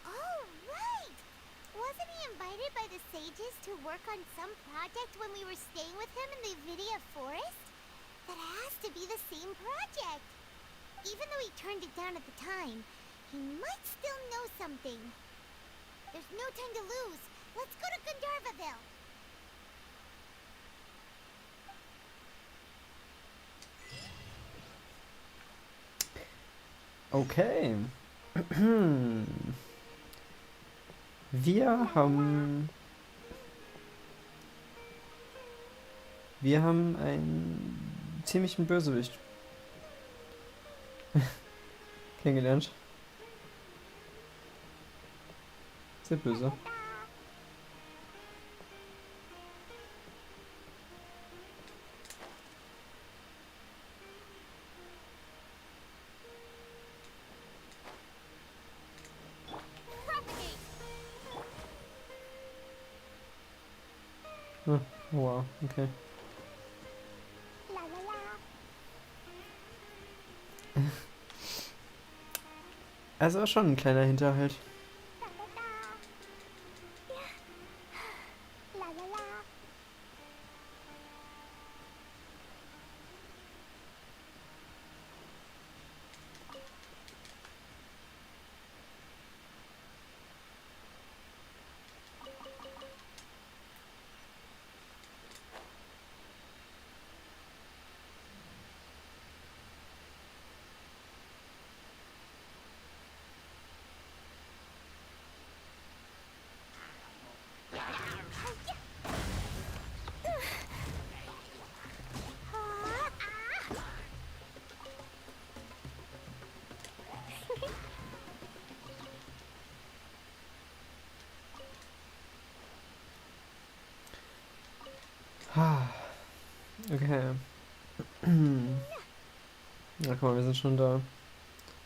Oh, right! Wasn't he invited by the sages to work on some project when we were staying with him in the Vidia forest? That has to be the same project. Even though he turned it down at the time, he might still know something. There's no time to lose. Let's go to Gandharvaville. Okay. Wir haben einen ziemlichen Bösewicht kennengelernt. Sehr böse. Oh, wow, okay. La la la. Also schon ein kleiner Hinterhalt. La la la. Ja. La la la. Okay. Na guck mal, wir sind schon da.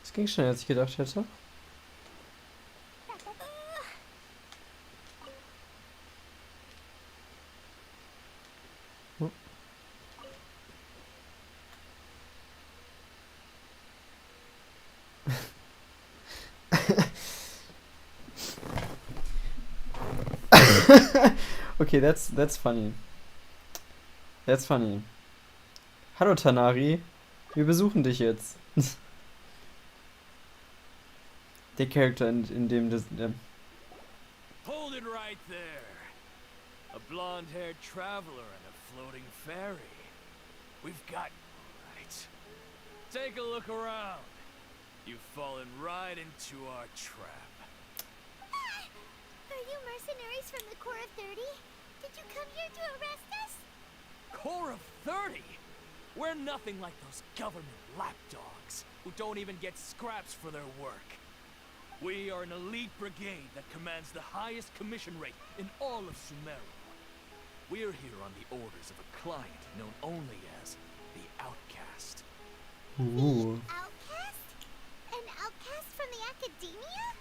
Es ging schneller, als ich gedacht hätte. Oh. Okay, that's funny. That's funny. Hallo Tanari, wir besuchen dich jetzt. Der Charakter, in dem das. Hold it right there. A blonde-haired traveler and a floating ferry. We've got you right. Take a look around. You've fallen right into our trap. Are you mercenaries from the Corps of 30? Did you come here to arrest us? Corps of 30? We're nothing like those government lapdogs who don't even get scraps for their work. We are an elite brigade that commands the highest commission rate in all of Sumeru. We're here on the orders of a client known only as the Outcast. Ooh. Outcast? An outcast from the academia?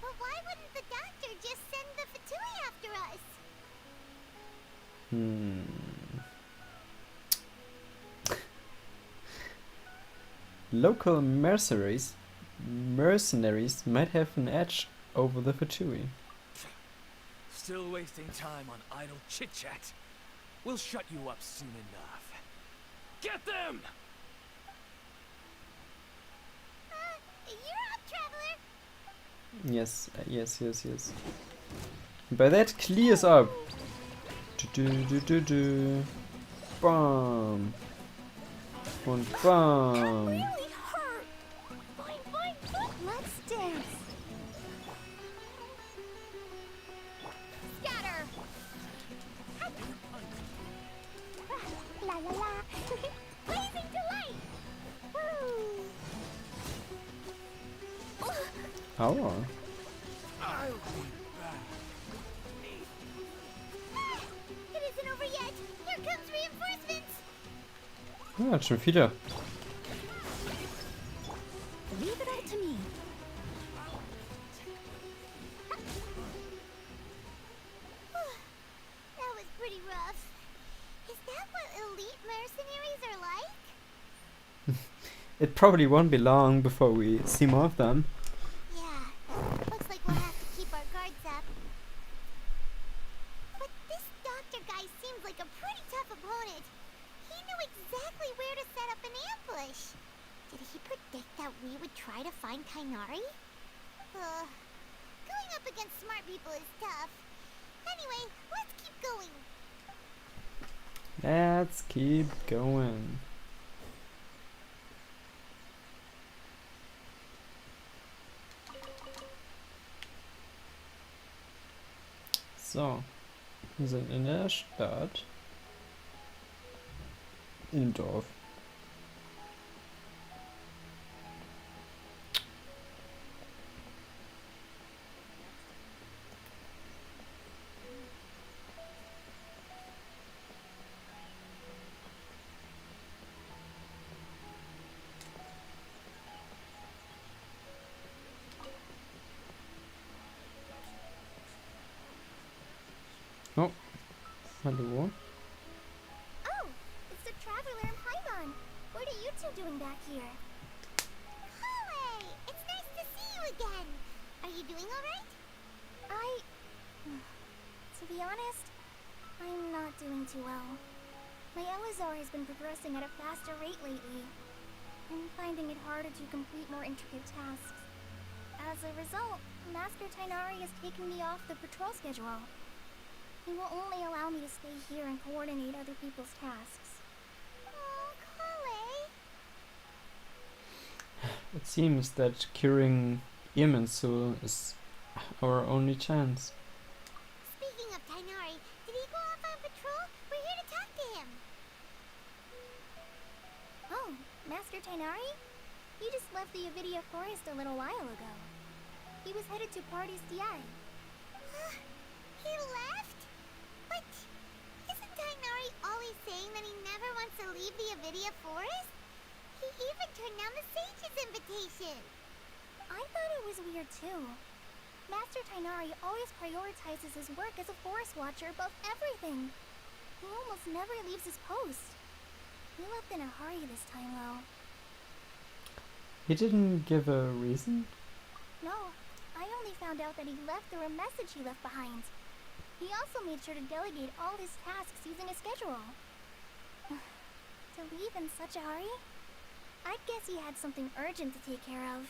Well, why wouldn't the doctor just send the Fatui after us? Local mercenaries might have an edge over the Fatui. Still wasting time on idle chit-chat. We'll shut you up soon enough. Get them! You're up, traveler. Yes. By that clears up. Bam. Und bam. Really hurt. Fine, fine, fine. Let's dance. Scatter. La la la. Blazing delight. Woo. Aua. I'll be back. It isn't over yet. Here comes reinforcements. Ja, schon viele. Leave it all to me. That was pretty rough. Is that what elite mercenaries are like? It probably won't be long before we see more of them. Yeah. Looks like we'll have to keep our guards up. But this doctor guy seems like a pretty tough opponent. He knew exactly where to set up an ambush. Did he predict that we would try to find Kainari? Going up against smart people is tough. Anyway, let's keep going. Let's keep going. So, wir sind in der Stadt. Im Dorf. Oh, hallo. Oh, it's the traveler and Paimon. What are you two doing back here? Holly, it's nice to see you again. Are you doing all right? To be honest, I'm not doing too well. My Elazar has been progressing at a faster rate lately. I'm finding it harder to complete more intricate tasks. As a result, Master Tainari has taken me off the patrol schedule. He will only allow me to stay here and coordinate other people's tasks. Oh, Holly. It seems that curing Irminsul is our only chance. Speaking of Tainari, did he go off on patrol? We're here to talk to him. Oh, Master Tainari? He just left the Avidia Forest a little while ago. He was headed to Party's DI. He left? But isn't Tainari Tighnari always saying that he never wants to leave the Avidia forest? He even turned down the sage's invitation. I thought it was weird too. Master Tighnari always prioritizes his work as a forest watcher above everything. He almost never leaves his post. He left in a hurry this time, though. He didn't give a reason? No, I only found out that he left through a message he left behind. He also made sure to delegate all his tasks using a schedule. To leave in such a hurry? I guess he had something urgent to take care of.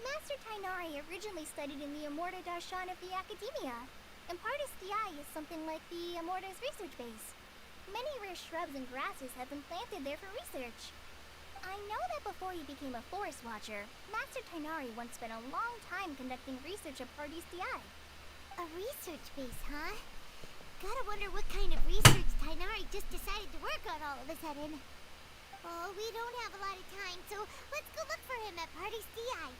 Master Tighnari originally studied in the Amorta Darshan of the Academia, and Pardis Eye is something like the Amorta's research base. Many rare shrubs and grasses have been planted there for research. I know that before he became a forest watcher, Master Tighnari once spent a long time conducting research at Pardis Eye. A research base, huh? Gotta wonder what kind of research Tighnari just decided to work on all of a sudden. Oh, we don't have a lot of time, so let's go look for him at Pardis Eye.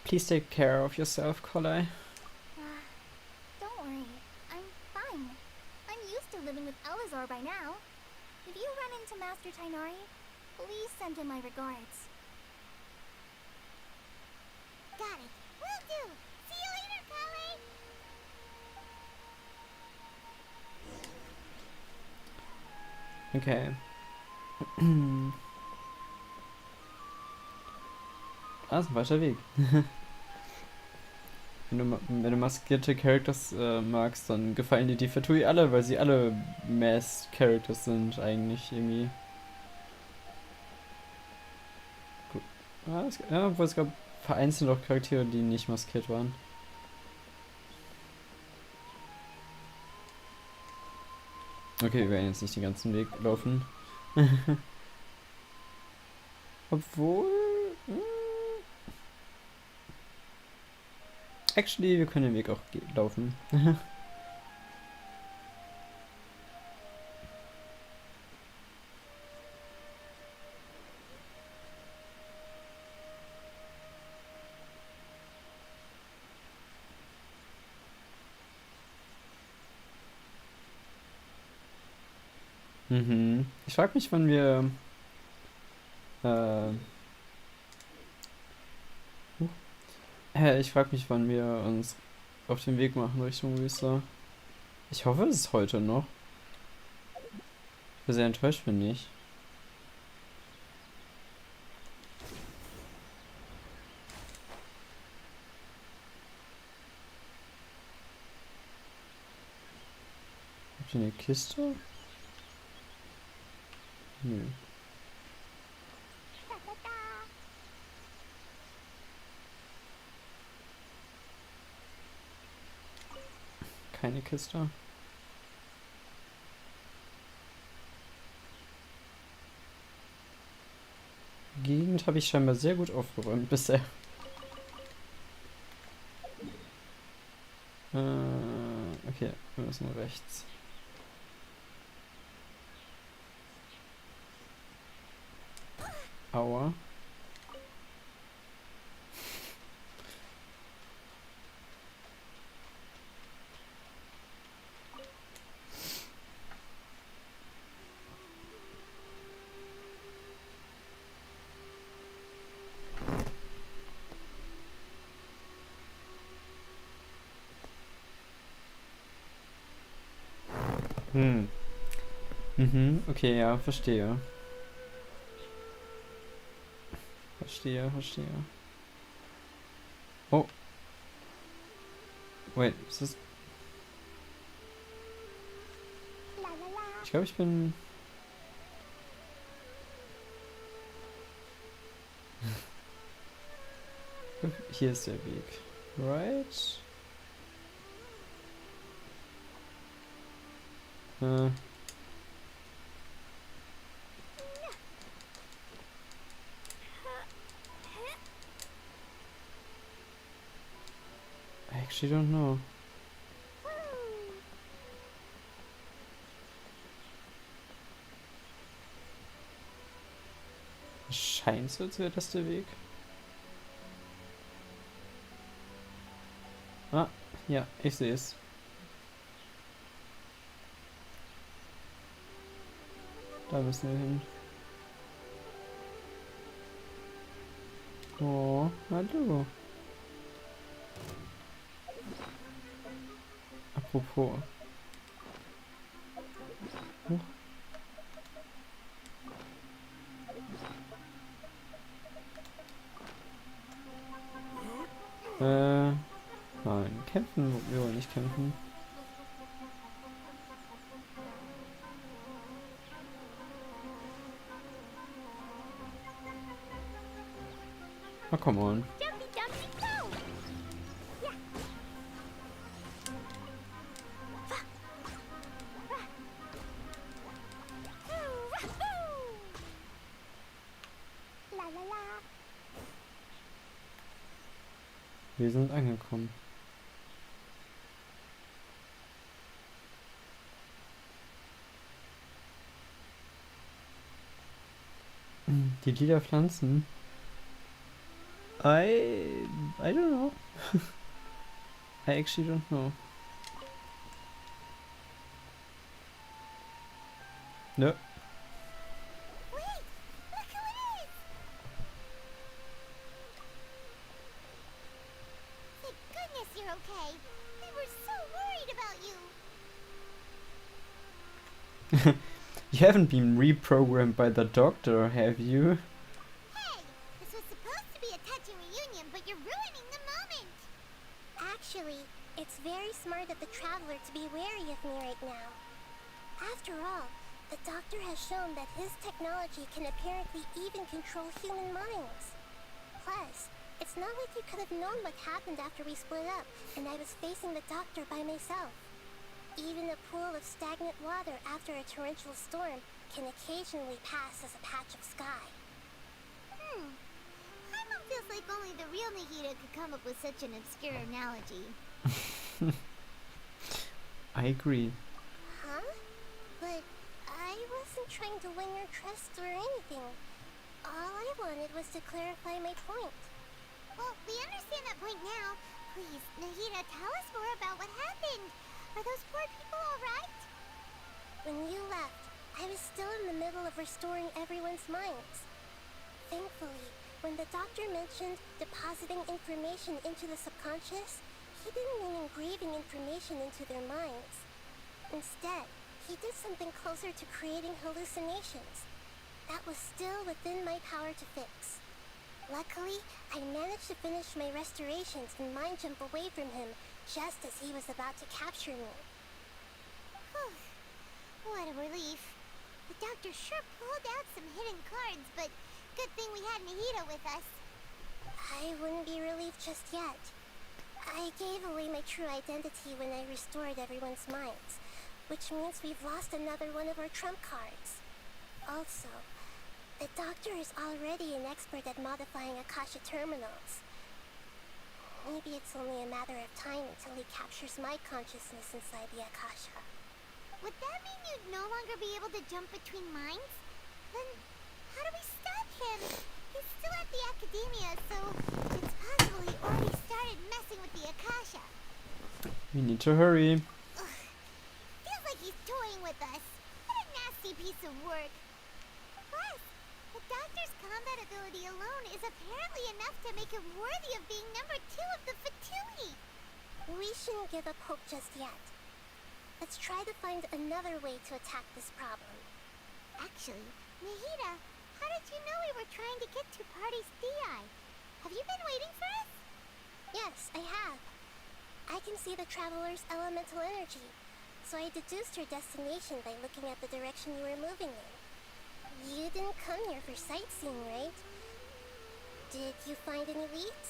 Please take care of yourself, Kolai. Don't worry, I'm fine. I'm used to living with Elazar by now. If you run into Master Tighnari, please send him my regards. Got it. Will do. See you later, Kale. Okay. Ah, ist ein weiter Weg. Wenn du maskierte Characters magst, dann gefallen dir die Fatui alle, weil sie alle Masked Characters sind eigentlich irgendwie. Gut. Ja, obwohl es gab vereinzelt auch Charaktere, die nicht maskiert waren. Okay, wir werden jetzt nicht den ganzen Weg laufen. Obwohl... Actually, wir können den Weg auch laufen. Ich frage mich, wann wir ich frage mich, wann wir uns auf den Weg machen Richtung Wüste. Ich hoffe, es ist heute noch. Ich bin sehr enttäuscht, wenn nicht. Habt ihr eine Kiste? Nö. Keine Kiste. Die Gegend habe ich scheinbar sehr gut aufgeräumt bisher. Okay, wir müssen rechts. Aua. Okay, ja, verstehe. Verstehe. Oh. Wait, ist das... Ich glaube, ich bin... Hier ist der Weg. Right? I actually don't know. Scheint so, als wäre das der Weg. Ah, ja, ich sehe es. Da müssen wir hin. Oh, hallo. Apropos. Huch. Nein, kämpfen, wir wollen nicht kämpfen. Oh, come on. Jumpy, jumpy, go! Yeah. La la la. Wir sind angekommen. Die lila Pflanzen. I don't know. I actually don't know. No. Wait! Look who it is! Thank goodness you're okay. We were so worried about you. You haven't been reprogrammed by the doctor, have you? Hey! This was supposed to be a touching reunion, but you're ruining the moment! Actually, it's very smart of the traveler to be wary of me right now. After all, the doctor has shown that his technology can apparently even control human minds. Plus, it's not like you could have known what happened after we split up and I was facing the doctor by myself. Even a pool of stagnant water after a torrential storm can occasionally pass as a patch of sky. Paimon feels like only the real Nahida could come up with such an obscure analogy. I agree. Huh? But I wasn't trying to win your trust or anything. All I wanted was to clarify my point. Well, we understand that point now. Please, Nahida, tell us more about what happened. Are those poor people alright? When you left, I was still in the middle of restoring everyone's minds. Thankfully, when the doctor mentioned depositing information into the subconscious, he didn't mean engraving information into their minds. Instead, he did something closer to creating hallucinations. That was still within my power to fix. Luckily, I managed to finish my restorations and mind jump away from him just as he was about to capture me. What a relief. The doctor sure pulled out some hidden cards, but good thing we had Nahida with us. I wouldn't be relieved just yet. I gave away my true identity when I restored everyone's minds, which means we've lost another one of our trump cards. Also, the doctor is already an expert at modifying Akasha terminals. Maybe it's only a matter of time until he captures my consciousness inside the Akasha. Would that mean you'd no longer be able to jump between minds? Then how do we stop him? He's still at the academia, so it's possible he already started messing with the Akasha. We need to hurry. Feels like he's toying with us. What a nasty piece of work. Plus, the doctor's combat ability alone is apparently enough to make him worthy of being number 2 of the Fatui. We shouldn't give up hope just yet. Let's try to find another way to attack this problem. Actually, Nahida, how did you know we were trying to get to Party's DI? Have you been waiting for us? Yes, I have. I can see the traveler's elemental energy, so I deduced her destination by looking at the direction you were moving in. You didn't come here for sightseeing, right? Did you find any leads?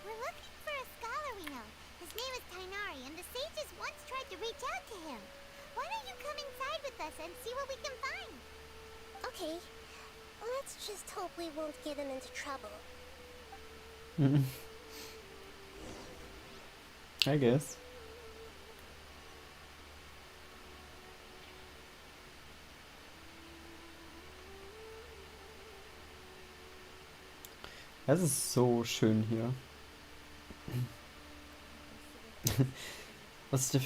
We're looking for a scholar we know. His name is Tainari, and the sages once tried to reach out to him. Why don't you come inside with us and see what we can find? Okay. Let's just hope we won't get him into trouble. I guess. Es ist so schön hier. Was ist der...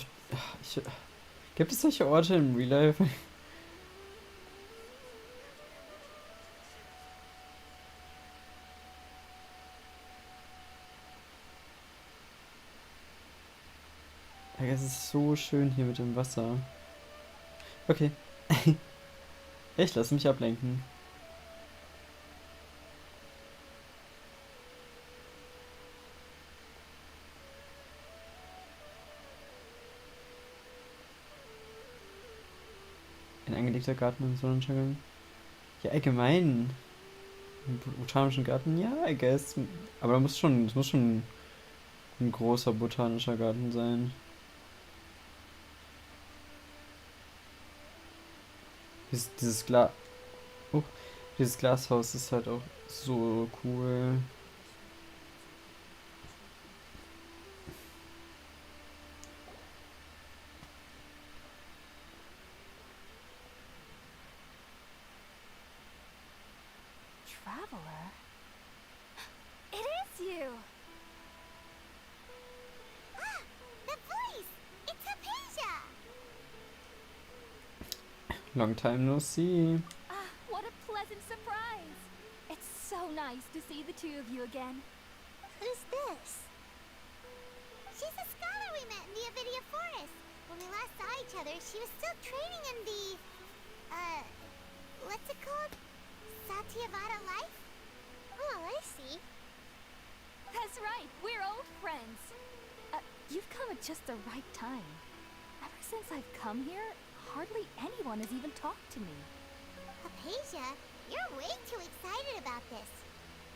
Gibt es solche Orte im Real Life? Es ist so schön hier mit dem Wasser. Okay. Ich lasse mich ablenken. Ein angelegter Garten im Sonnenuntergang. Ja, allgemein. Im botanischen Garten, ja, I guess. Aber es muss schon ein großer botanischer Garten sein. Dieses oh, dieses Glashaus ist halt auch so cool. Traveler? It is you! Ah, the voice! It's Hypatia! Long time no see. Ah, what a pleasant surprise! It's so nice to see the two of you again. Who's this? She's a scholar we met in the Avidia Forest. When we last saw each other, she was still training in the... what's it called? Satyavada life? Oh, I see. That's right, we're old friends. You've come at just the right time. Ever since I've come here, hardly anyone has even talked to me. Hypatia, you're way too excited about this.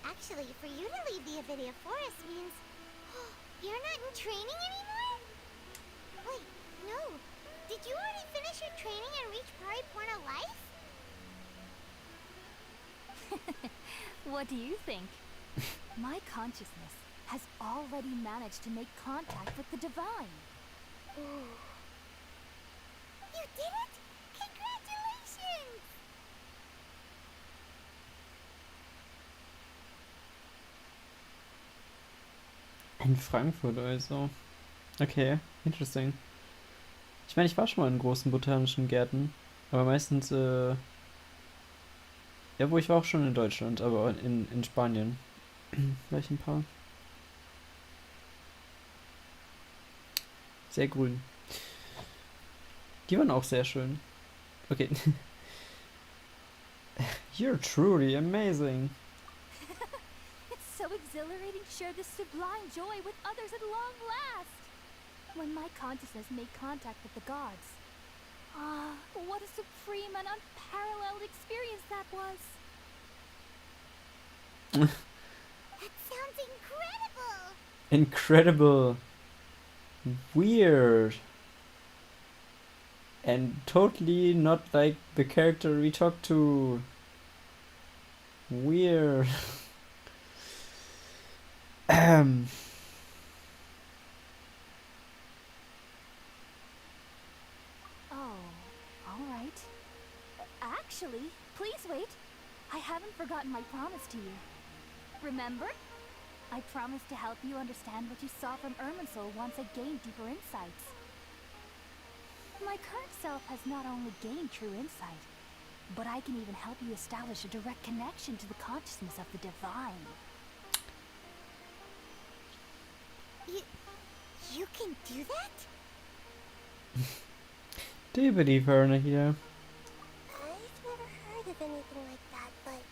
Actually, for you to leave the Avidia Forest means... you're not in training anymore? Wait, no. Did you already finish your training and reach Pariporna life? What do you think? My consciousness has already managed to make contact with the divine. You did it! Congratulations! In Frankfurt also. Okay, interesting. Ich meine, ich war schon mal in großen botanischen Gärten, aber meistens, ja, wo ich war auch schon in Deutschland, aber in Spanien. War ich ein paar. Sehr grün. Die waren auch sehr schön. Okay. You're truly amazing. It's so exhilarating to share this sublime joy with others at long last. When my consciousness made contact with the gods. Ah, what a supreme and unparalleled experience that was. That sounds incredible! Incredible. Weird. And totally not like the character we talked to. Weird. Oh, all right. Actually, please wait. I haven't forgotten my promise to you. Remember? I promised to help you understand what you saw from Irminsul once I gained deeper insights. My current self has not only gained true insight, but I can even help you establish a direct connection to the consciousness of the divine. You can do that? Do you believe her, Nahida? I've never heard of anything like that, but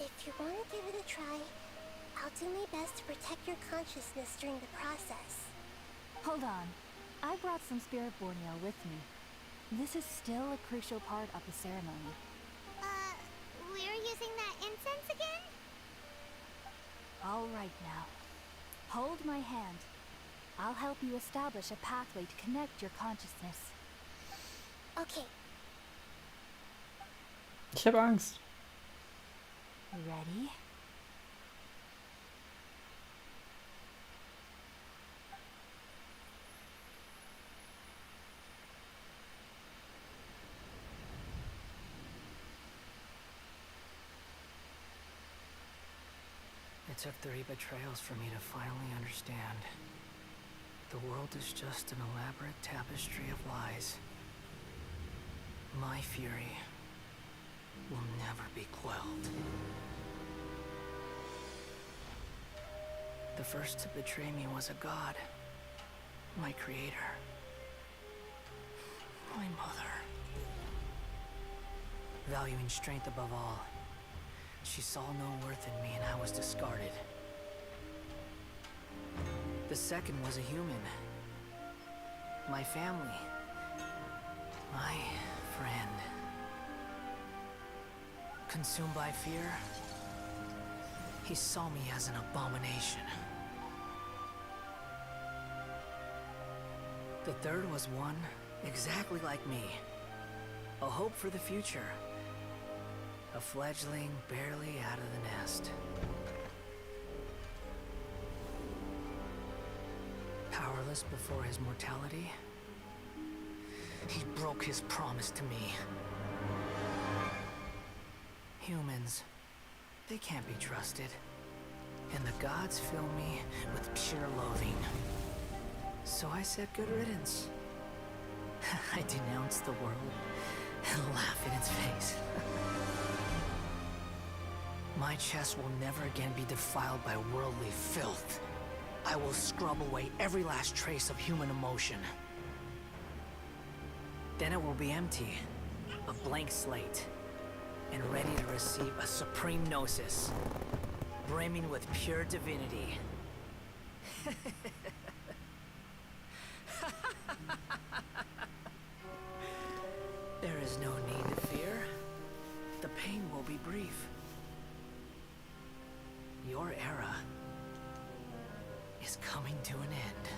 if you want to give it a try, I'll do my best to protect your consciousness during the process. Hold on. I brought some spirit borneo with me. This is still a crucial part of the ceremony. We're using that incense again? All right now. Hold my hand. I'll help you establish a pathway to connect your consciousness. Okay. Ich habe Angst. Ready? It took 3 betrayals for me to finally understand. The world is just an elaborate tapestry of lies. My fury will never be quelled. The first to betray me was a god. My creator. My mother. Valuing strength above all, she saw no worth in me and I was discarded. The second was a human. My family. My friend. Consumed by fear, he saw me as an abomination. The third was one exactly like me. A hope for the future. A fledgling barely out of the nest. Powerless before his mortality, he broke his promise to me. Humans, they can't be trusted. And the gods fill me with pure loathing. So I said good riddance. I denounced the world and laugh in its face. My chest will never again be defiled by worldly filth. I will scrub away every last trace of human emotion. Then it will be empty, a blank slate, and ready to receive a supreme gnosis, brimming with pure divinity. There is no need to fear. The pain will be brief. Your era is coming to an end.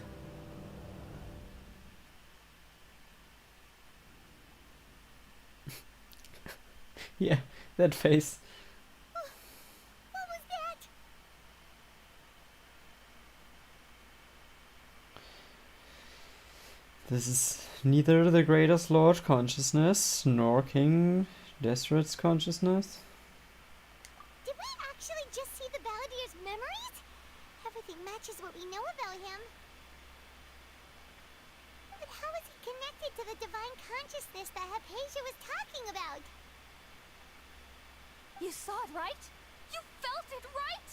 Yeah, that face. What was that? This is neither the greatest Lord consciousness nor King Desret's consciousness. Did we actually just see the Balladeer's memories? Everything matches what we know about him. But how is he connected to the divine consciousness that Hypatia was talking about? You saw it, right? You felt it, right?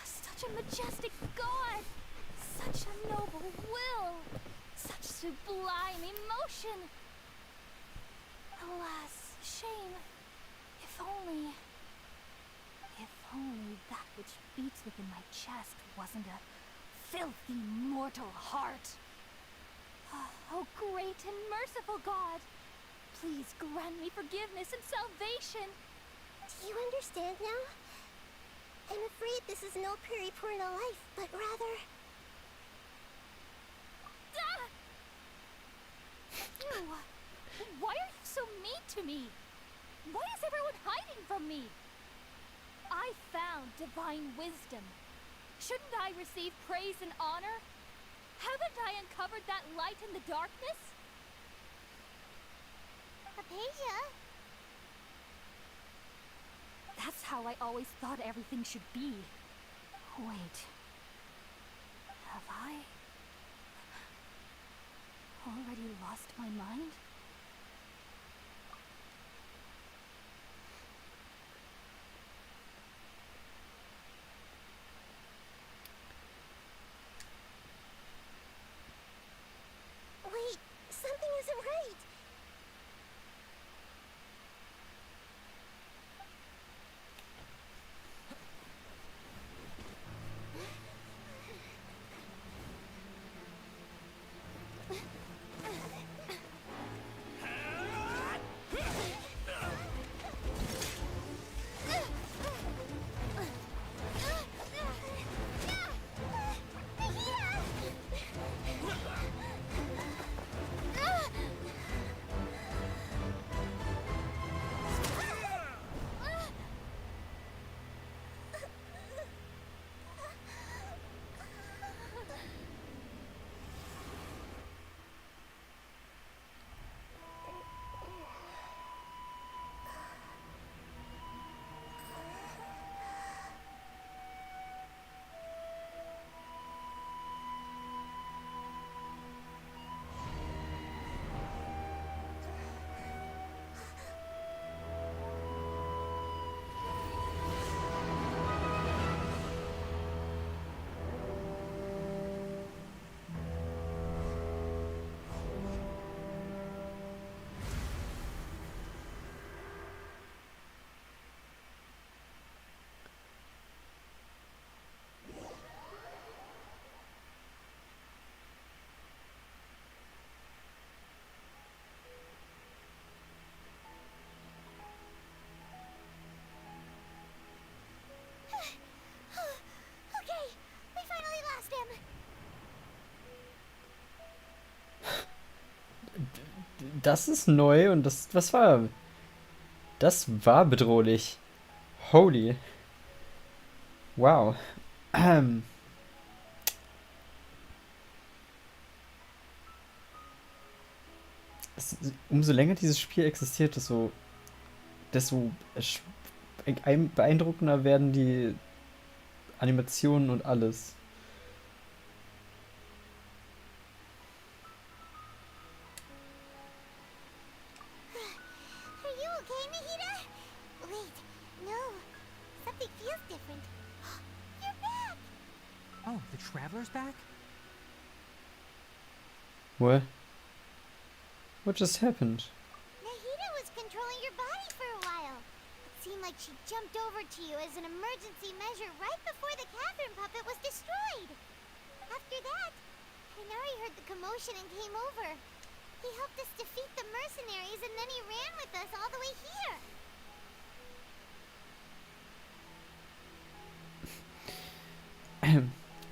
Such a majestic god! Such a noble will! Such sublime emotion! Alas, shame. If only that which beats within my chest wasn't a filthy mortal heart. Oh, great and merciful God! Please grant me forgiveness and salvation! Do you understand now? I'm afraid this is no Purina life, but rather... Ah! You! Why are you so mean to me? Why is everyone hiding from me? I found divine wisdom. Shouldn't I receive praise and honor? Haven't I uncovered that light in the darkness? Hypatia? That's how I always thought everything should be. Wait. Have I already lost my mind? Wait, something isn't right. Das ist neu und das war bedrohlich. Holy. Wow. Umso länger dieses Spiel existiert, desto beeindruckender werden die Animationen und alles. Are you okay, Nahida? Wait, no. Something feels different. You're back! Oh, the Traveler's back? What? What just happened? Nahida was controlling your body for a while. It seemed like she jumped over to you as an emergency measure right before the Catherine puppet was destroyed. After that, Hinari heard the commotion and came over. He helped us defeat the mercenaries and then he ran with us all the way here.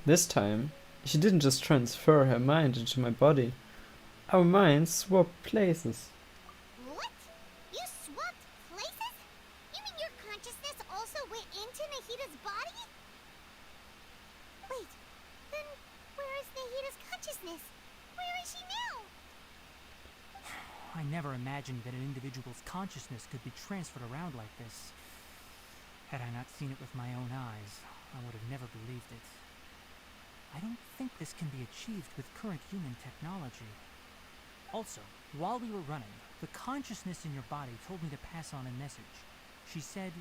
This time, she didn't just transfer her mind into my body. Our minds swapped places. What? You swapped places? You mean your consciousness also went into Nahida's body? Wait, then where is Nahida's consciousness? Where is she now? I never imagined that an individual's consciousness could be transferred around like this. Had I not seen it with my own eyes, I would have never believed it. I don't think this can be achieved with current human technology. Also, while we were running, the consciousness in your body told me to pass on a message. She said,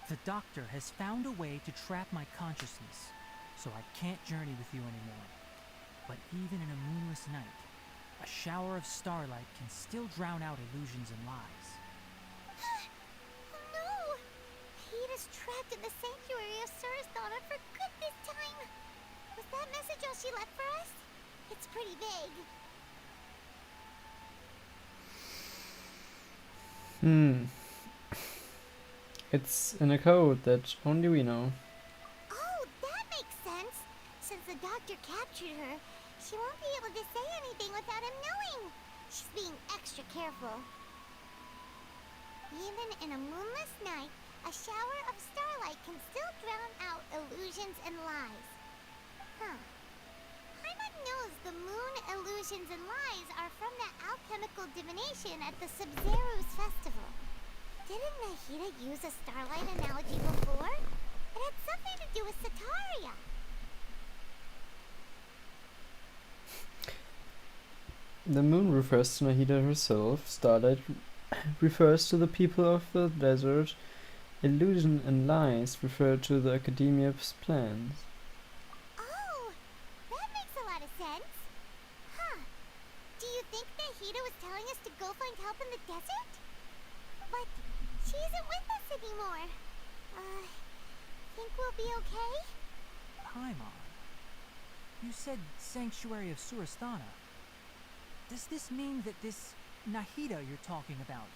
"The doctor has found a way to trap my consciousness, so I can't journey with you anymore. But even in a moonless night, a shower of starlight can still drown out illusions and lies." Oh no! Nahida's trapped in the sanctuary of Surasthana for good this time. Was that message all she left for us? It's pretty vague. It's in a code that only we know. Oh, that makes sense. Since the doctor captured her, she won't be able to say anything without him knowing. She's being extra careful. Even in a moonless night, a shower of starlight can still drown out illusions and lies. Huh. Paimon knows the moon illusions and lies are from the alchemical divination at the Sub-Zero's festival. Didn't Nahida use a starlight analogy before? It had something to do with Sataria. The moon refers to Nahida herself, starlight refers to the people of the desert, illusion and lies refer to the academia's plans. Oh, that makes a lot of sense. Huh. Do you think Nahida was telling us to go find help in the desert? But she isn't with us anymore. Think we'll be okay? Paimon, you said Sanctuary of Surasthana. Does this mean that this Nahida you're talking about,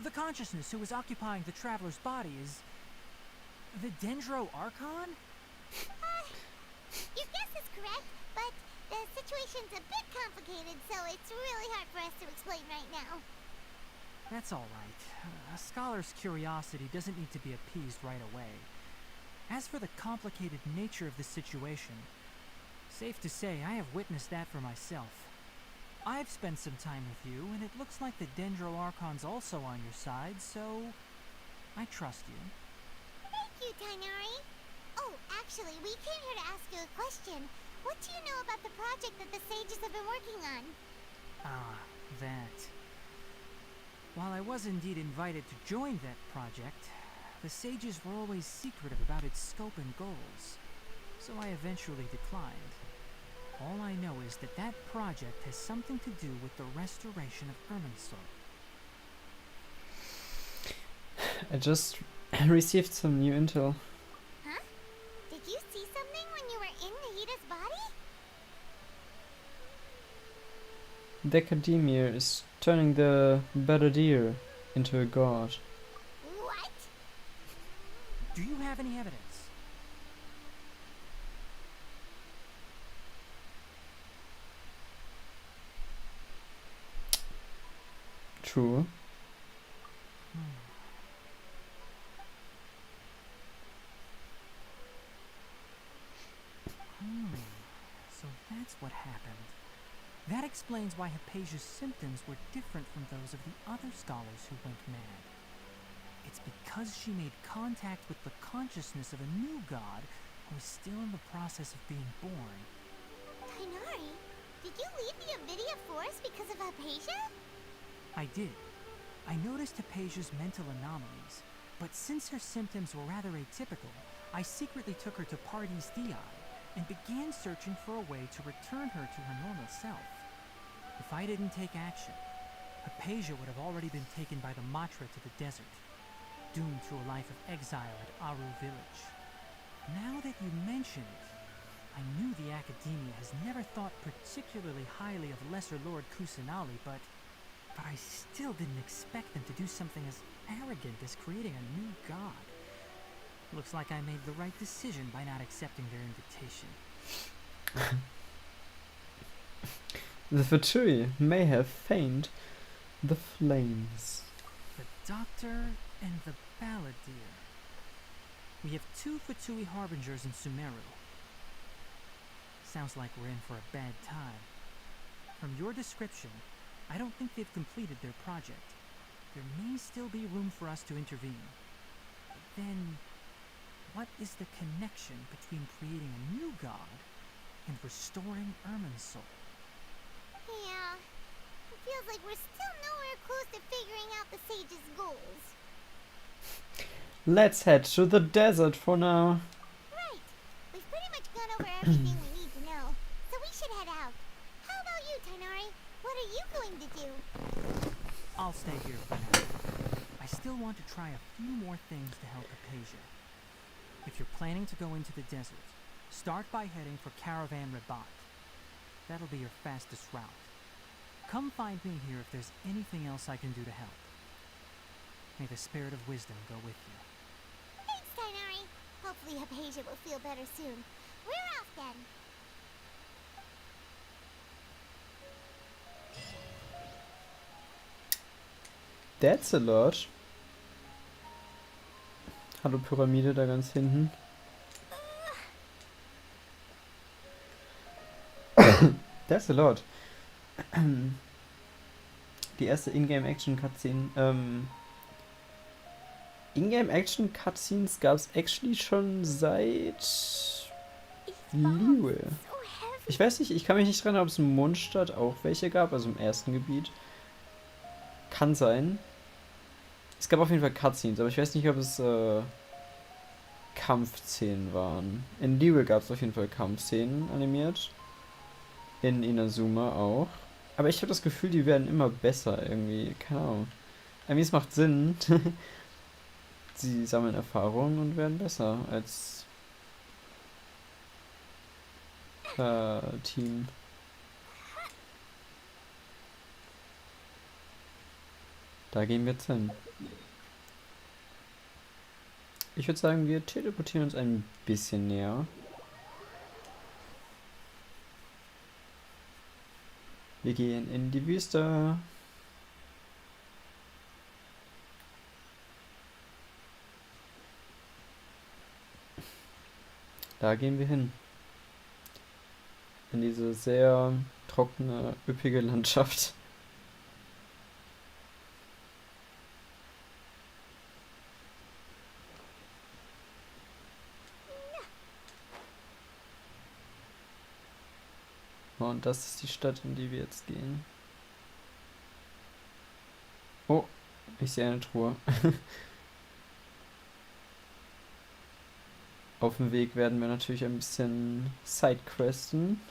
the consciousness who is occupying the traveler's body, is the Dendro Archon? Your guess is correct, but the situation's a bit complicated, so it's really hard for us to explain right now. That's all right. A scholar's curiosity doesn't need to be appeased right away. As for the complicated nature of the situation, safe to say I have witnessed that for myself. I've spent some time with you, and it looks like the Dendro Archon's also on your side, so I trust you. Thank you, Tainari. Oh, actually, we came here to ask you a question. What do you know about the project that the sages have been working on? Ah, that. While I was indeed invited to join that project, the sages were always secretive about its scope and goals, so I eventually declined. All I know is that that project has something to do with the restoration of Irminsul. I just received some new intel. Huh? Did you see something when you were in Nahida's body? The academia is turning the badyherz into a god. What? Do you have any evidence? True. So that's what happened. That explains why Hypatia's symptoms were different from those of the other scholars who went mad. It's because she made contact with the consciousness of a new god who is still in the process of being born. Tighnari, did you leave the Avidia Forest because of Hypatia? I did. I noticed Hypatia's mental anomalies, but since her symptoms were rather atypical, I secretly took her to Pardes Dei and began searching for a way to return her to her normal self. If I didn't take action, Hypatia would have already been taken by the Matra to the desert, doomed to a life of exile at Aru village. Now that you mention it, I knew the Academia has never thought particularly highly of Lesser Lord Kusanali, but I still didn't expect them to do something as arrogant as creating a new god. Looks like I made the right decision by not accepting their invitation. The Fatui may have feigned the flames. The Doctor and the Balladeer. We have 2 Fatui Harbingers in Sumeru. Sounds like we're in for a bad time. From your description, I don't think they've completed their project. There may still be room for us to intervene. But then, what is the connection between creating a new god and restoring Irminsul? Yeah, it feels like we're still nowhere close to figuring out the sage's goals. Let's head to the desert for now. Right. We've pretty much gone over everything we need to know, so we should head out. How about you, Tighnari? What are you going to do? I'll stay here for now. I still want to try a few more things to help Hypatia. If you're planning to go into the desert, start by heading for Caravan Rabat. That'll be your fastest route. Come find me here if there's anything else I can do to help. May the spirit of wisdom go with you. Thanks, Tighnari. Hopefully Hypatia will feel better soon. We're off then. That's a lot. Hallo Pyramide da ganz hinten. That's a lot. Die erste Ingame-Action-Cutscene. Ingame-Action-Cutscenes gab es actually schon seit Liwe. Ich weiß nicht, ich kann mich nicht dran erinnern, ob es in Mondstadt auch welche gab, also im ersten Gebiet. Kann sein. Es gab auf jeden Fall Cutscenes, aber ich weiß nicht, ob es Kampfszenen waren. In Liwe gab es auf jeden Fall Kampfszenen animiert. In Inazuma auch. Aber ich habe das Gefühl, die werden immer besser irgendwie. Keine Ahnung. Irgendwie es macht Sinn. Sie sammeln Erfahrungen und werden besser als Team. Da gehen wir jetzt hin. Ich würde sagen, wir teleportieren uns ein bisschen näher. Wir gehen in die Wüste. Da gehen wir hin. In diese sehr trockene, üppige Landschaft. Und das ist die Stadt, in die wir jetzt gehen. Oh, ich sehe eine Truhe. Auf dem Weg werden wir natürlich ein bisschen Sidequesten.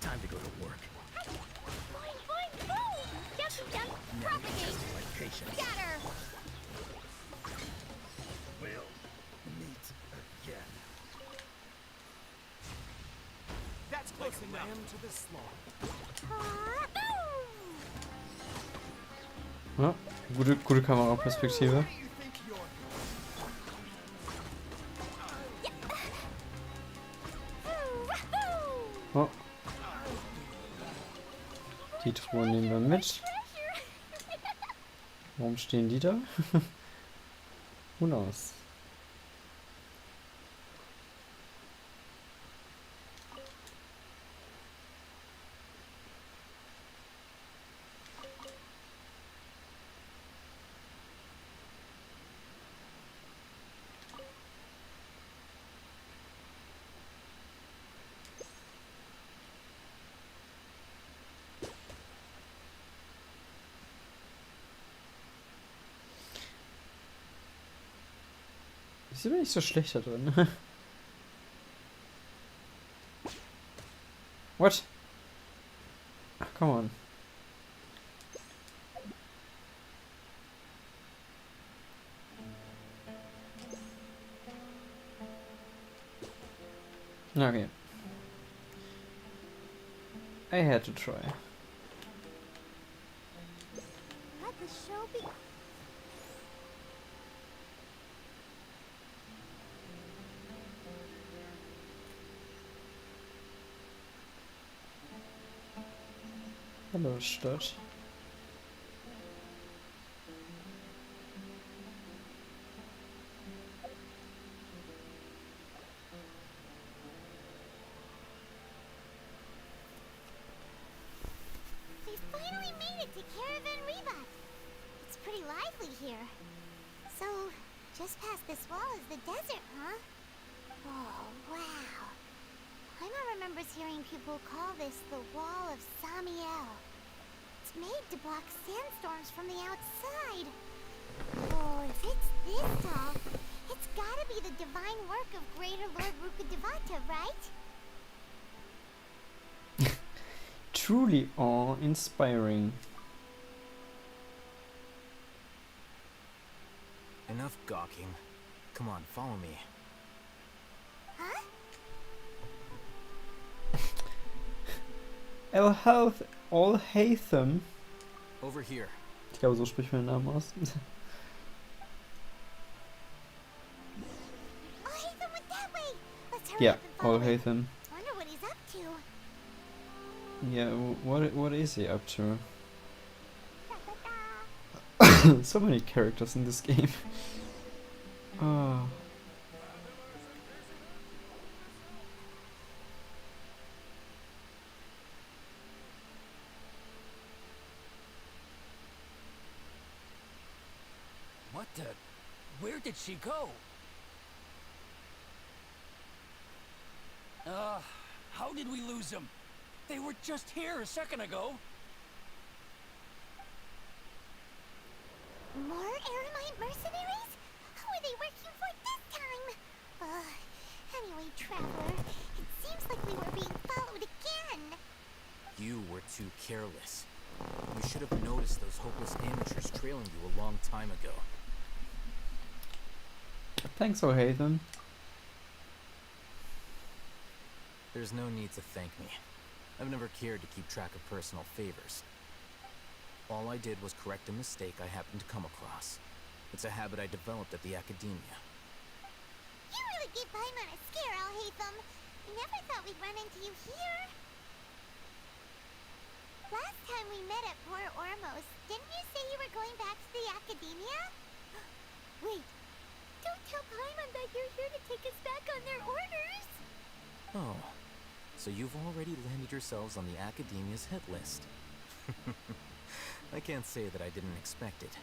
Time to go to work. Boing, boing, boom! Jump, jump, propagate! Scatter! We'll meet again. That's close enough. Lamb to the slaughter. Ja, gute Kameraperspektive. What do you think you're Die Truhe nehmen wir mit. Warum stehen die da? Who knows? Wieso bin ich so schlecht da drin? What? Ach, come on. Okay. I had to try. Let the show be. Hallo Stadt. We finally made it to Caravan Rebus. It's pretty lively here. So, just past this wall is the desert, huh? Oh, wow. Paimon remembers hearing people call this the Wall of Samiel. It's made to block sandstorms from the outside. Oh, if it's this tall, it's gotta be the divine work of Greater Lord Rukkhadevata, right? Truly awe-inspiring. Enough gawking. Come on, follow me. Huh? Al-Haytham. Over here. Ich glaube, so spricht man den Namen aus. Al-Haytham went that way. Let's hurry Yeah, up and follow him. Al-Haytham. Wonder what he's up to. Yeah, what is he up to? Da-da-da. So many characters in this game. Oh. What the? Where did she go? How did we lose them? They were just here a second ago. More Eremite mercenaries? Who are they working for this time? Anyway, Traveler, it seems like we were being followed again. You were too careless. You should have noticed those hopeless amateurs trailing you a long time ago. Thanks, Al-Haytham. There's no need to thank me. I've never cared to keep track of personal favors. All I did was correct a mistake I happened to come across. It's a habit I developed at the academia. You really gave Paimon a scare, Al-Haytham. We never thought we'd run into you here. Last time we met at Port Ormos, didn't you say you were going back to the academia? Wait, don't tell Paimon that you're here to take us back on their orders. Oh, so you've already landed yourselves on the academia's hit list. I can't say that I didn't expect it.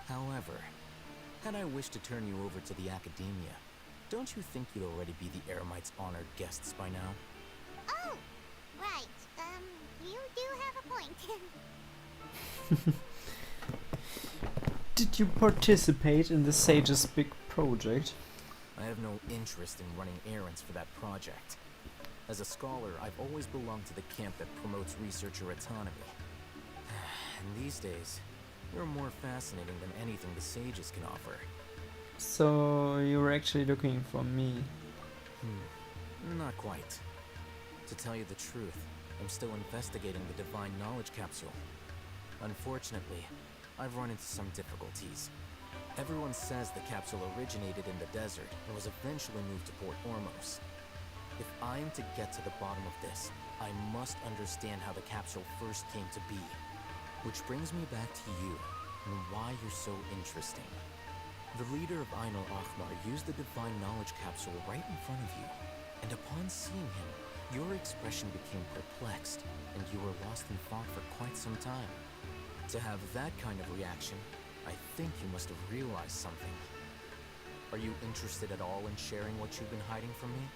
However, had I wished to turn you over to the academia, don't you think you'd already be the Eremites' honored guests by now? Oh, right. You do have a point. Did you participate in the Sage's big project? I have no interest in running errands for that project. As a scholar, I've always belonged to the camp that promotes researcher autonomy. And these days, you're more fascinating than anything the sages can offer. So you were actually looking for me? Not quite. To tell you the truth, I'm still investigating the Divine Knowledge Capsule. Unfortunately, I've run into some difficulties. Everyone says the capsule originated in the desert and was eventually moved to Port Ormos. If I am to get to the bottom of this, I must understand how the capsule first came to be. Which brings me back to you, and why you're so interesting. The leader of Ainul Ahmar used the Divine Knowledge Capsule right in front of you, and upon seeing him, your expression became perplexed, and you were lost in thought for quite some time. To have that kind of reaction, I think you must have realized something. Are you interested at all in sharing what you've been hiding from me?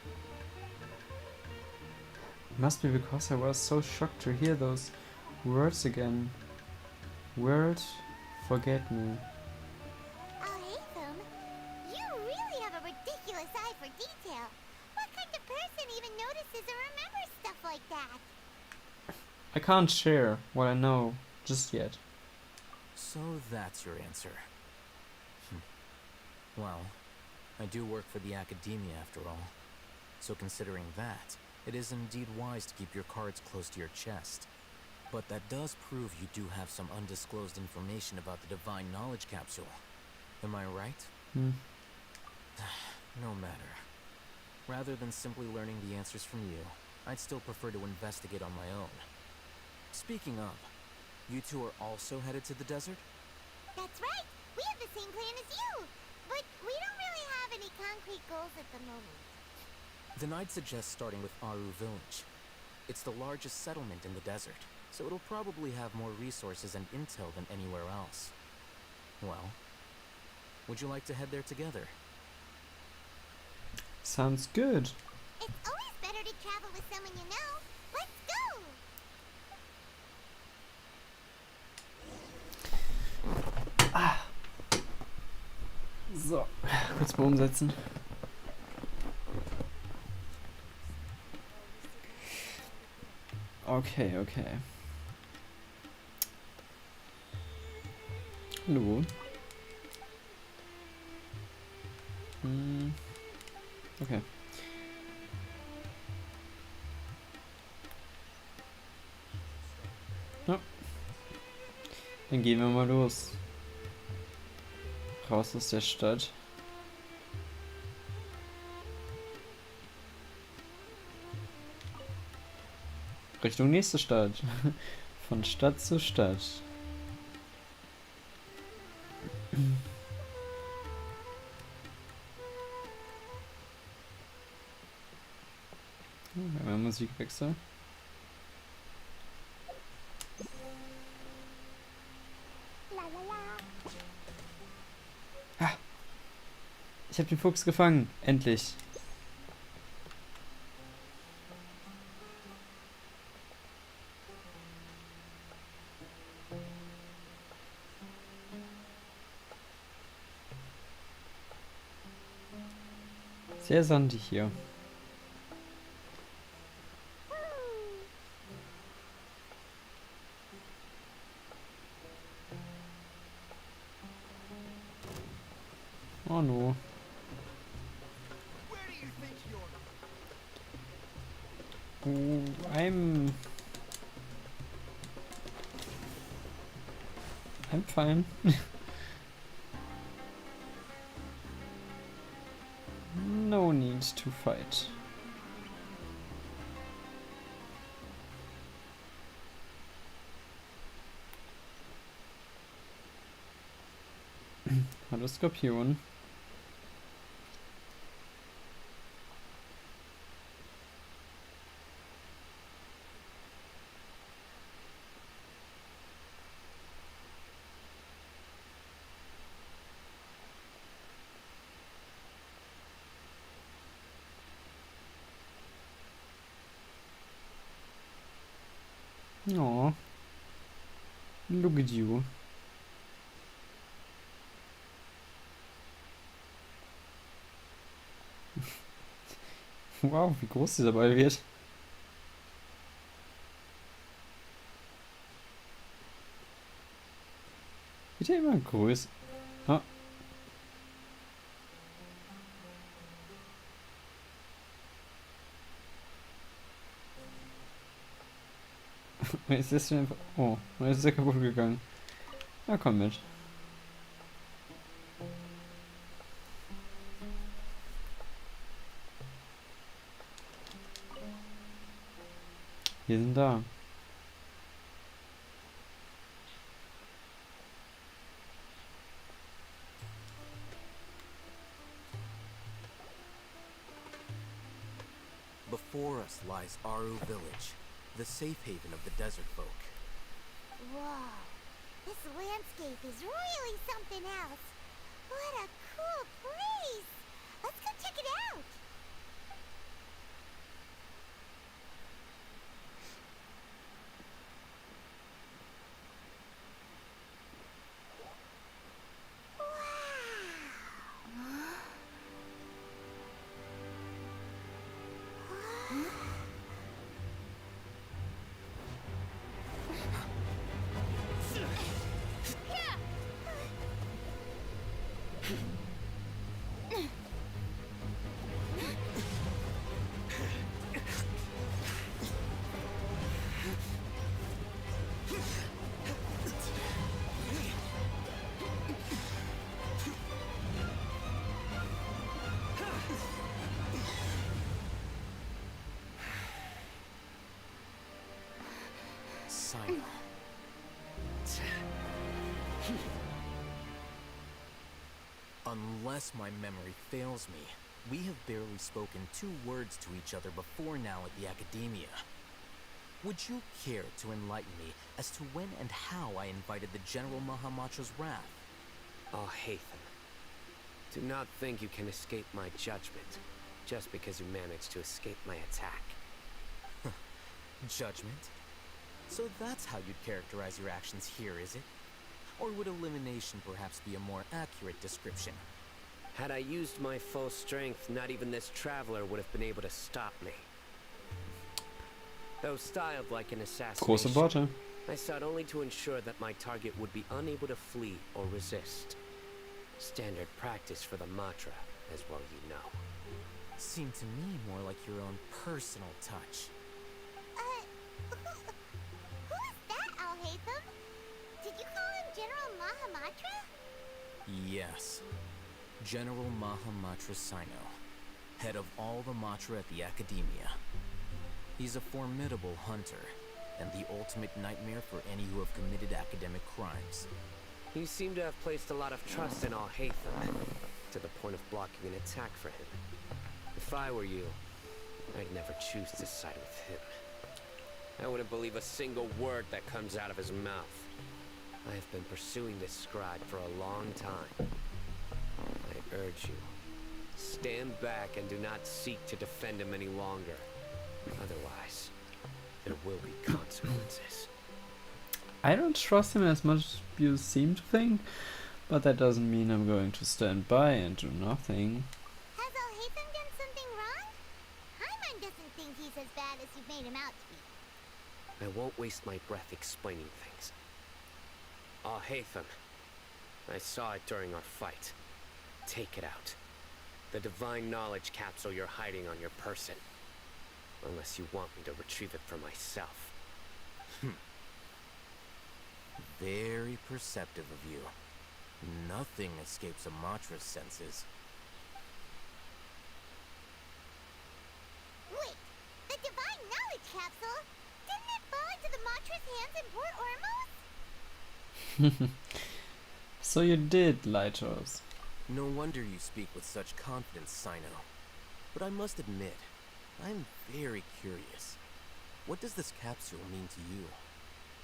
Must be because I was so shocked to hear those words again. World, forget me. Oh, hey, Thum. You really have a ridiculous eye for detail. What kind of person even notices or remembers stuff like that? I can't share what I know just yet. So that's your answer. Well, I do work for the academia after all. So considering that, it is indeed wise to keep your cards close to your chest. But that does prove you do have some undisclosed information about the Divine Knowledge Capsule. Am I right? No matter. Rather than simply learning the answers from you, I'd still prefer to investigate on my own. Speaking of, you two are also headed to the desert? That's right. We have the same plan as you. But we don't really have any concrete goals at the moment. Then I'd suggest starting with Aru Village. It's the largest settlement in the desert, so it'll probably have more resources and intel than anywhere else. Well, would you like to head there together? Sounds good. It's always better to travel with someone you know. Let's go! So, kurz mal umsetzen. Okay. Hallo. Okay. Ja. Dann gehen wir mal los. Raus aus der Stadt. Richtung nächste Stadt. Von Stadt zu Stadt. Wir haben Musikwechsel. Ah, ich habe den Fuchs gefangen. Endlich. Sehr sandig hier. Oh no. I'm fine. No need to fight. Hallo Skorpion. Oh, look at you. Wow, wie groß dieser Ball wird. Wird ja immer größer. Ah. Jetzt ist er einfach. Oh, jetzt ist er kaputt gegangen. Na komm mit. Wir sind da. Before us lies Aru Village, the safe haven of the desert folk. Whoa. This landscape is really something else. What a cool place. Let's go check it out. Sino. Unless my memory fails me, we have barely spoken 2 words to each other before now at the Academia. Would you care to enlighten me as to when and how I invited the General Mahamatra's wrath? Oh, Hathan. Do not think you can escape my judgment, just because you managed to escape my attack. Judgment? So that's how you'd characterize your actions here, is it? Or would elimination perhaps be a more accurate description? Had I used my full strength, not even this traveler would have been able to stop me. Though styled like an Große assassination, Worte. I sought only to ensure that my target would be unable to flee or resist. Standard practice for the Matra, as well you know. Seemed to me more like your own personal touch. Who is that, Alhaitham? Did you call him General Mahamatra? Yes. General Mahamatra Sino, head of all the Matra at the Academia. He's a formidable hunter, and the ultimate nightmare for any who have committed academic crimes. You seem to have placed a lot of trust in Alhaitham, to the point of blocking an attack for him. If I were you, I'd never choose to side with him. I wouldn't believe a single word that comes out of his mouth. I have been pursuing this scribe for a long time. I urge you, stand back and do not seek to defend him any longer. Otherwise, there will be consequences. I don't trust him as much as you seem to think, but that doesn't mean I'm going to stand by and do nothing. Has Alhaitham done something wrong? Paimon doesn't think he's as bad as you've made him out to be. I won't waste my breath explaining things. Alhaitham, I saw it during our fight. Take it out. The divine knowledge capsule you're hiding on your person. Unless you want me to retrieve it for myself. Very perceptive of you. Nothing escapes a Matra's senses. Wait, the divine knowledge capsule? Didn't it fall into the Matra's hands in Port Ormos? So you did lie to us. No wonder you speak with such confidence, Sino. But I must admit, I'm very curious. What does this capsule mean to you?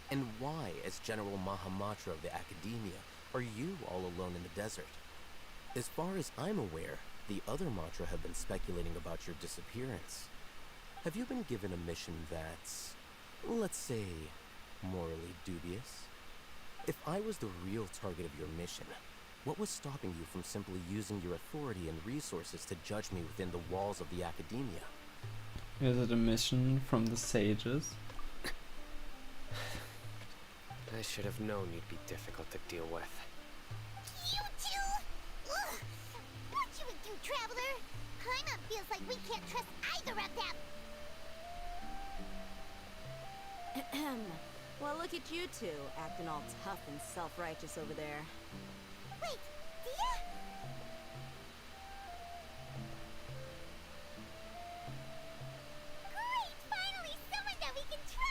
And why, as General Mahamatra of the Academia, are you all alone in the desert? As far as I'm aware, the other Matra have been speculating about your disappearance. Have you been given a mission that's, let's say, morally dubious? If I was the real target of your mission, what was stopping you from simply using your authority and resources to judge me within the walls of the Academia? Is it a mission from the sages? I should have known you'd be difficult to deal with. You two? Ugh. What you would do, traveler? Paimon feels like we can't trust either of them. Well, look at you two, acting all tough and self-righteous over there. Wait, Dia? Great! Finally, someone that we can trust!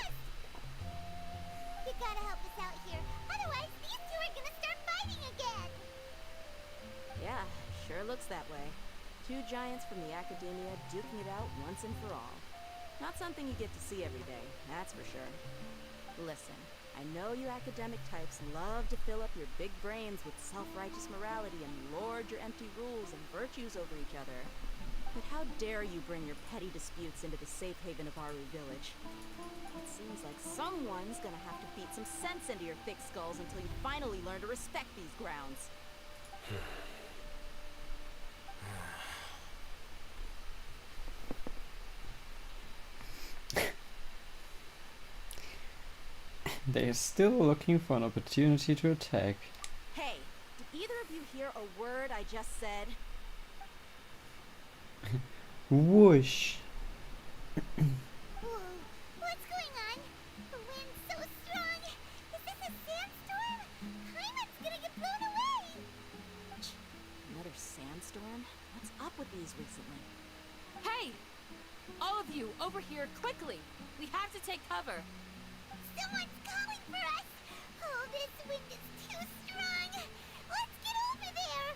Two giants from the academia duking it out once and for all. Not something you get to see every day, that's for sure. Listen, I know you academic types love to fill up your big brains with self-righteous morality and lord your empty rules and virtues over each other. But how dare you bring your petty disputes into the safe haven of Aru Village? It seems like someone's gonna have to beat some sense into your thick skulls until you finally learn to respect these grounds. They are still looking for an opportunity to attack. Hey, did either of you hear a word I just said? Whoosh! Whoa, what's going on? The wind's so strong. Is this a sandstorm? Paimon's gonna get blown away. Another sandstorm? What's up with these recently? Hey! All of you, over here, quickly! We have to take cover! Someone's calling for us. Oh, this wind is too strong. Let's get over there.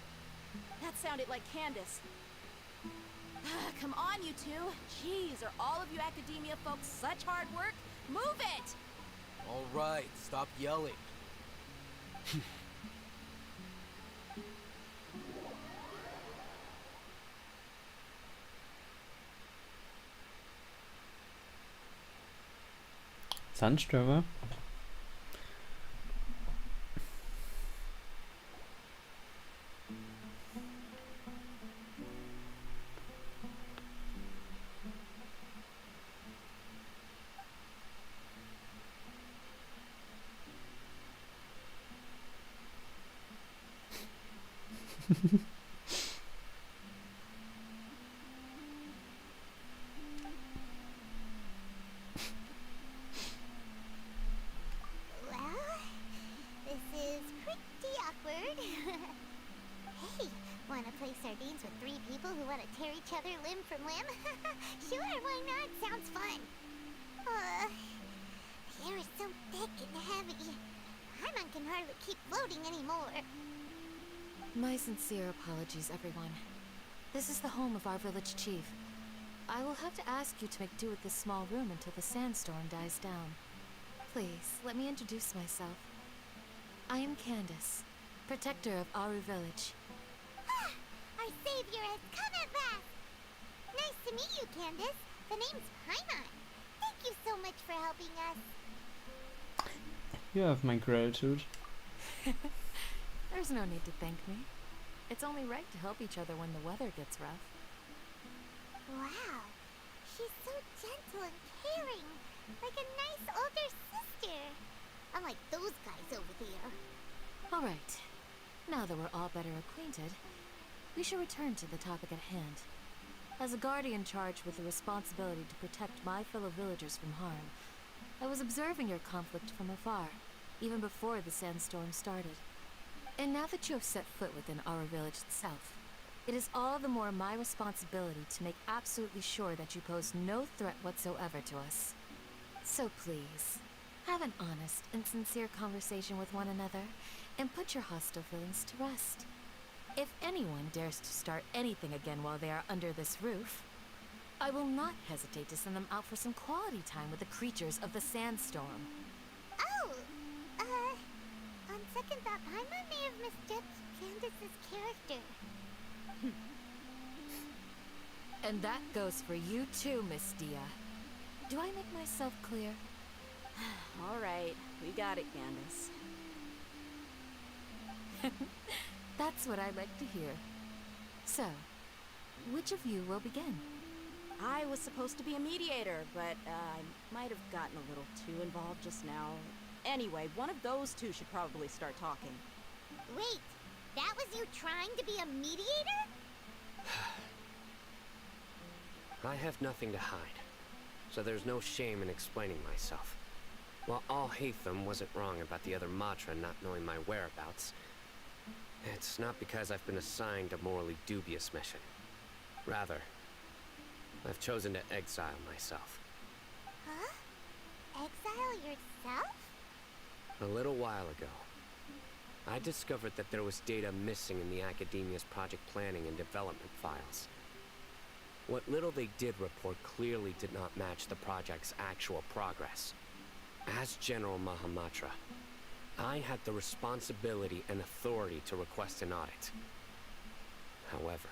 That sounded like Candace. Come on, you two. Jeez, are all of you academia folks such hard work? Move it! All right, stop yelling. Sandstürme. Well, this is pretty awkward. Hey, wanna play sardines with three people who wanna tear each other limb from limb? Sure, why not? Sounds fun. The air is so thick and heavy. Paimon can hardly keep floating anymore. My sincere apologies, everyone. This is the home of our village chief. I will have to ask you to make do with this small room until the sandstorm dies down. Please, let me introduce myself. I am Candace, protector of Aru Village. Ah, our savior has come at last. Nice to meet you, Candace. The name's Paimon. Thank you so much for helping us. You have my gratitude. There's no need to thank me. It's only right to help each other when the weather gets rough. Wow, she's so gentle and caring, like a nice older sister. Unlike those guys over there. All right. Now that we're all better acquainted, we should return to the topic at hand. As a guardian charged with the responsibility to protect my fellow villagers from harm, I was observing your conflict from afar, even before the sandstorm started. And now that you have set foot within our village itself, it is all the more my responsibility to make absolutely sure that you pose no threat whatsoever to us. So please, have an honest and sincere conversation with one another, and put your hostile feelings to rest. If anyone dares to start anything again while they are under this roof, I will not hesitate to send them out for some quality time with the creatures of the sandstorm. Oh, on second thought, Paimon may have misjudged Candace's character. And that goes for you too, Miss Dia. Do I make myself clear? All right, we got it, Candace. That's what I like to hear. So, which of you will begin? I was supposed to be a mediator, but I might have gotten a little too involved just now. Anyway, one of those two should probably start talking. Wait, that was you trying to be a mediator? I have nothing to hide, so there's no shame in explaining myself. While Al-Haytham wasn't wrong about the other Matra not knowing my whereabouts, it's not because I've been assigned a morally dubious mission. Rather, I've chosen to exile myself. Huh? Exile yourself? A little while ago, I discovered that there was data missing in the Academia's project planning and development files. What little they did report clearly did not match the project's actual progress. As General Mahamatra, I had the responsibility and authority to request an audit. However,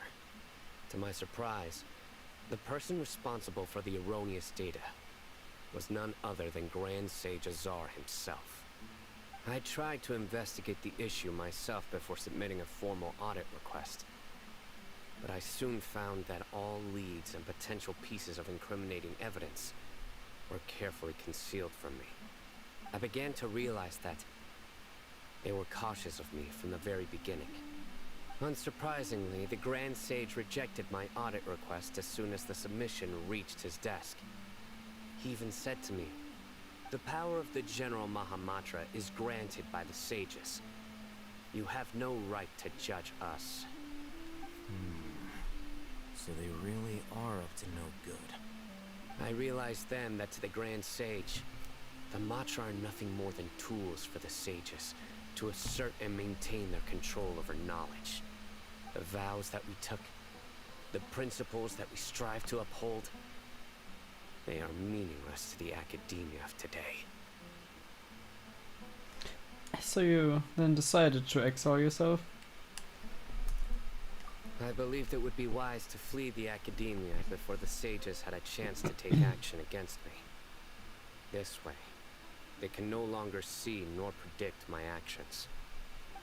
to my surprise, the person responsible for the erroneous data was none other than Grand Sage Azar himself. I tried to investigate the issue myself before submitting a formal audit request, but I soon found that all leads and potential pieces of incriminating evidence were carefully concealed from me. I began to realize that they were cautious of me from the very beginning. Unsurprisingly, the Grand Sage rejected my audit request as soon as the submission reached his desk. He even said to me, "The power of the General Mahamatra is granted by the sages. You have no right to judge us." So they really are up to no good. I realized then that to the Grand Sage, the Matra are nothing more than tools for the sages to assert and maintain their control over knowledge. The vows that we took, the principles that we strive to uphold, they are meaningless to the academia of today. So you then decided to exile yourself? I believed it would be wise to flee the academia before the sages had a chance to take action against me. This way, they can no longer see nor predict my actions.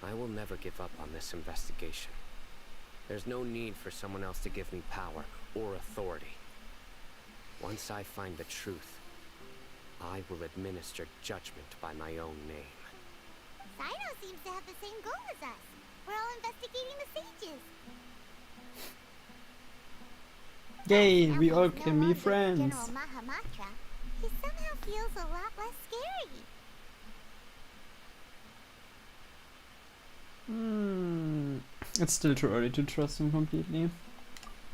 I will never give up on this investigation. There's no need for someone else to give me power or authority. Once I find the truth, I will administer judgment by my own name. Sino seems to have the same goal as us. We're all investigating the sages. Yay, we all Someone's no can be longer friends. General Mahamatra. He somehow feels a lot less scary. It's still too early to trust him completely.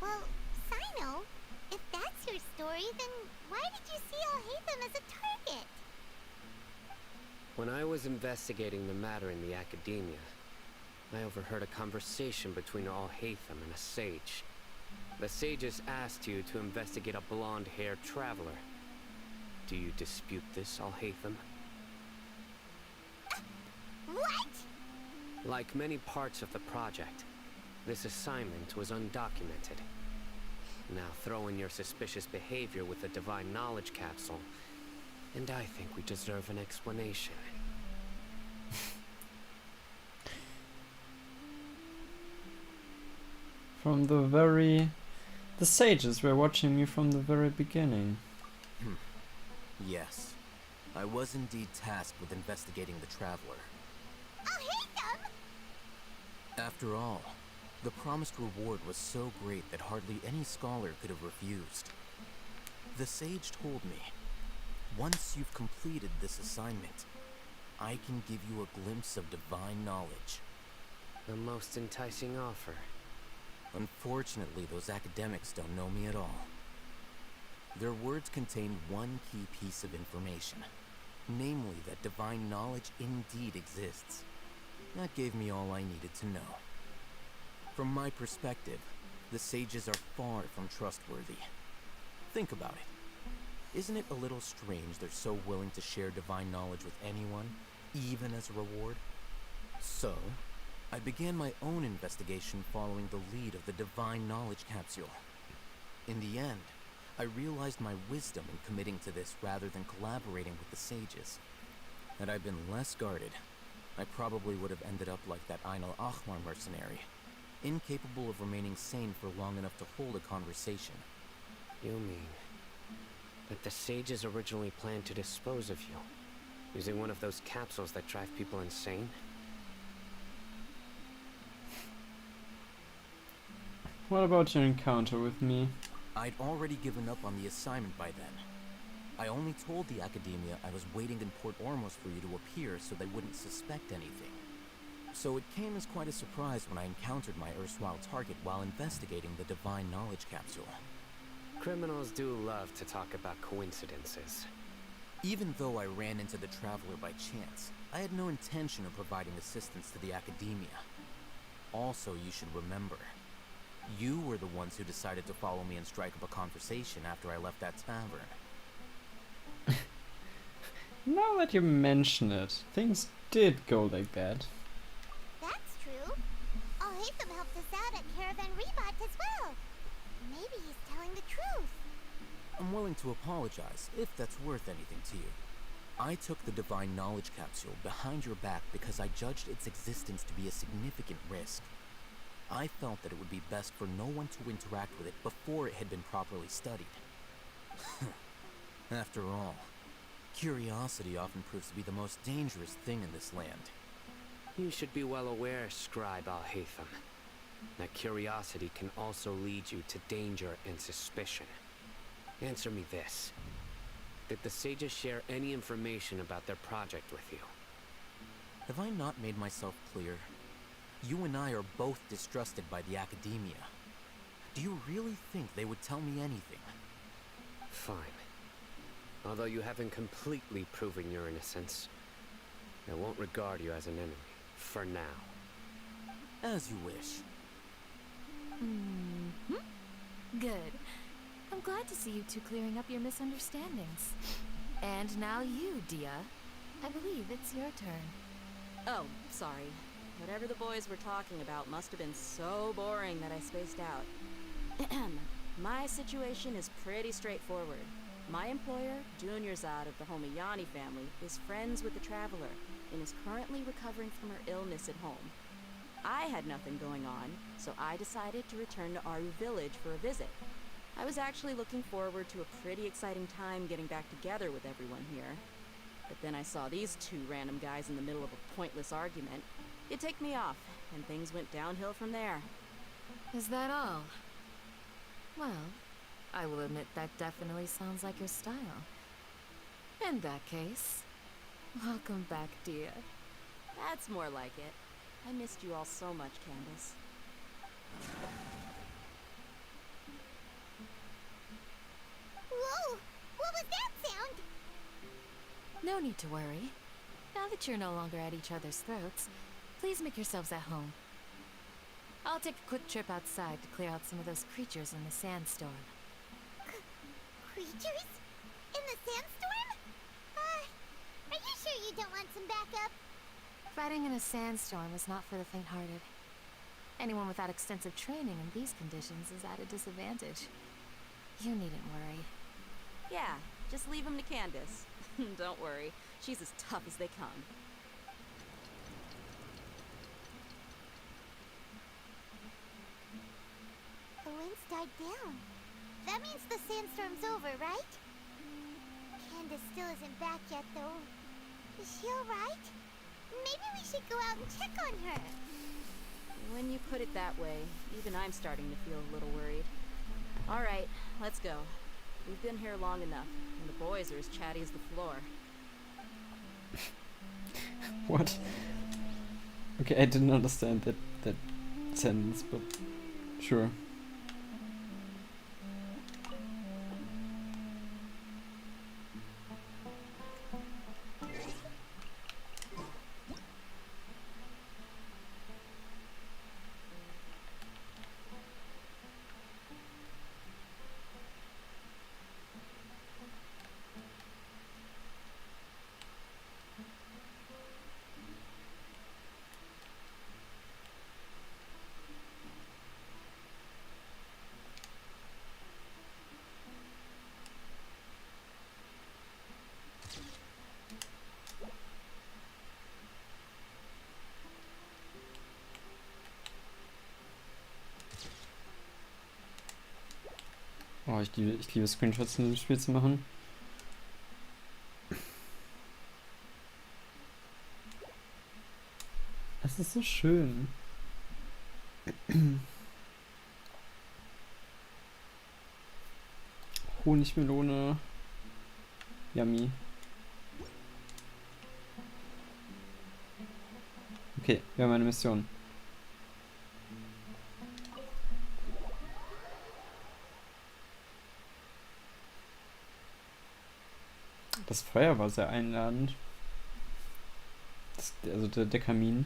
Well, Sino, if that's your story, then why did you see Al-Haytham as a target? When I was investigating the matter in the academia, I overheard a conversation between Al-Haytham and a sage. The sages asked you to investigate a blonde-haired traveler. Do you dispute this, Al-Haytham? What? Like many parts of the project, this assignment was undocumented. Now throw in your suspicious behavior with the Divine Knowledge Capsule, and I think we deserve an explanation. The sages were watching me from the very beginning. Yes. I was indeed tasked with investigating the Traveler. Al-Haytham! After all, the promised reward was so great that hardly any scholar could have refused. The sage told me, once you've completed this assignment, I can give you a glimpse of divine knowledge. The most enticing offer. Unfortunately, those academics don't know me at all. Their words contained one key piece of information, namely that divine knowledge indeed exists. That gave me all I needed to know. From my perspective, the sages are far from trustworthy. Think about it. Isn't it a little strange they're so willing to share divine knowledge with anyone, even as a reward? So, I began my own investigation following the lead of the Divine Knowledge Capsule. In the end, I realized my wisdom in committing to this rather than collaborating with the sages. Had I been less guarded, I probably would have ended up like that Ain al-Ahmar mercenary, incapable of remaining sane for long enough to hold a conversation. You mean that the sages originally planned to dispose of you, using one of those capsules that drive people insane? What about your encounter with me? I'd already given up on the assignment by then. I only told the Academia I was waiting in Port Ormos for you to appear so they wouldn't suspect anything. So it came as quite a surprise when I encountered my erstwhile target while investigating the Divine Knowledge Capsule. Criminals do love to talk about coincidences. Even though I ran into the Traveler by chance, I had no intention of providing assistance to the Academia. Also, you should remember, You were the ones who decided to follow me and strike up a conversation after I left that tavern. Now that you mention it, things did go like that. That's true. Alhaitham helped us out at Caravan Rebot as well. Maybe he's telling the truth. I'm willing to apologize, if that's worth anything to you. I took the Divine Knowledge Capsule behind your back because I judged its existence to be a significant risk. I felt that it would be best for no one to interact with it before it had been properly studied. After all, curiosity often proves to be the most dangerous thing in this land. You should be well aware, Scribe Alhaitham, that curiosity can also lead you to danger and suspicion. Answer me this. Did the sages share any information about their project with you? Have I not made myself clear? You and I are both distrusted by the academia. Do you really think they would tell me anything? Fine. Although you haven't completely proven your innocence, I won't regard you as an enemy, for now. As you wish. Good. I'm glad to see you two clearing up your misunderstandings. And now you, Dia. I believe it's your turn. Oh, sorry. Whatever the boys were talking about must have been so boring that I spaced out. My situation is pretty straightforward. My employer, Dunyarzad of the Homayani family, is friends with the Traveler and is currently recovering from her illness at home. I had nothing going on, so I decided to return to Aru village for a visit. I was actually looking forward to a pretty exciting time getting back together with everyone here. But then I saw these two random guys in the middle of a pointless argument. It ticked me off, and things went downhill from there. Is that all? Well, I will admit that definitely sounds like your style. In that case, welcome back, Dia. That's more like it. I missed you all so much, Candace. Whoa! What was that sound? No need to worry. Now that you're no longer at each other's throats, please make yourselves at home. I'll take a quick trip outside to clear out some of those creatures in the sandstorm. Creatures? In the sandstorm? Are you sure you don't want some backup? Fighting in a sandstorm is not for the faint-hearted. Anyone without extensive training in these conditions is at a disadvantage. You needn't worry. Yeah, just leave him to Candace. Don't worry, she's as tough as they come. The winds died down. That means the sandstorm's over, right? Candace still isn't back yet, though. Is she alright? Maybe we should go out and check on her. When you put it that way, even I'm starting to feel a little worried. All right, let's go. We've been here long enough, and the boys are as chatty as the floor. What? Okay, I didn't understand that sentence, but sure. Oh, ich liebe Screenshots in diesem Spiel zu machen. Es ist so schön. Honigmelone. Yummy. Okay, wir haben eine Mission. Das Feuer war sehr einladend. Also der Kamin.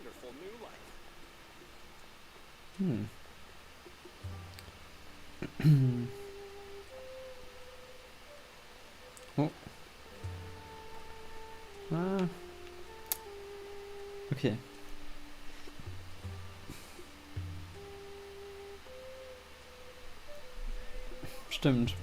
wonderful new life. Oh. Ah. Okay. Stimmt.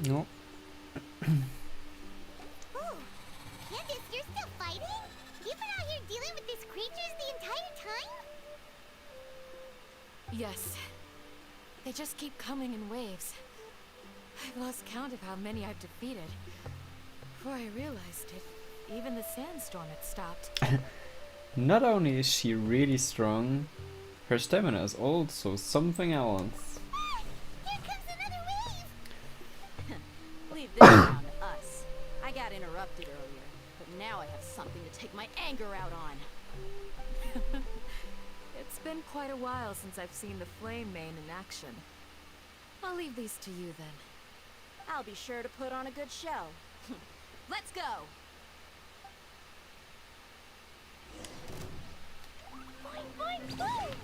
No. Oh, Candace, you're still fighting? You've been out here dealing with these creatures the entire time? Yes. They just keep coming in waves. I've lost count of how many I've defeated. Before I realized it, even the sandstorm had stopped. Not only is she really strong, her stamina is also something else. Here comes another wave! Leave this down to us. I got interrupted earlier, but now I have something to take my anger out on. It's been quite a while since I've seen the flame mane in action. I'll leave these to you then. I'll be sure to put on a good show. Let's go! Boing, boing, boing!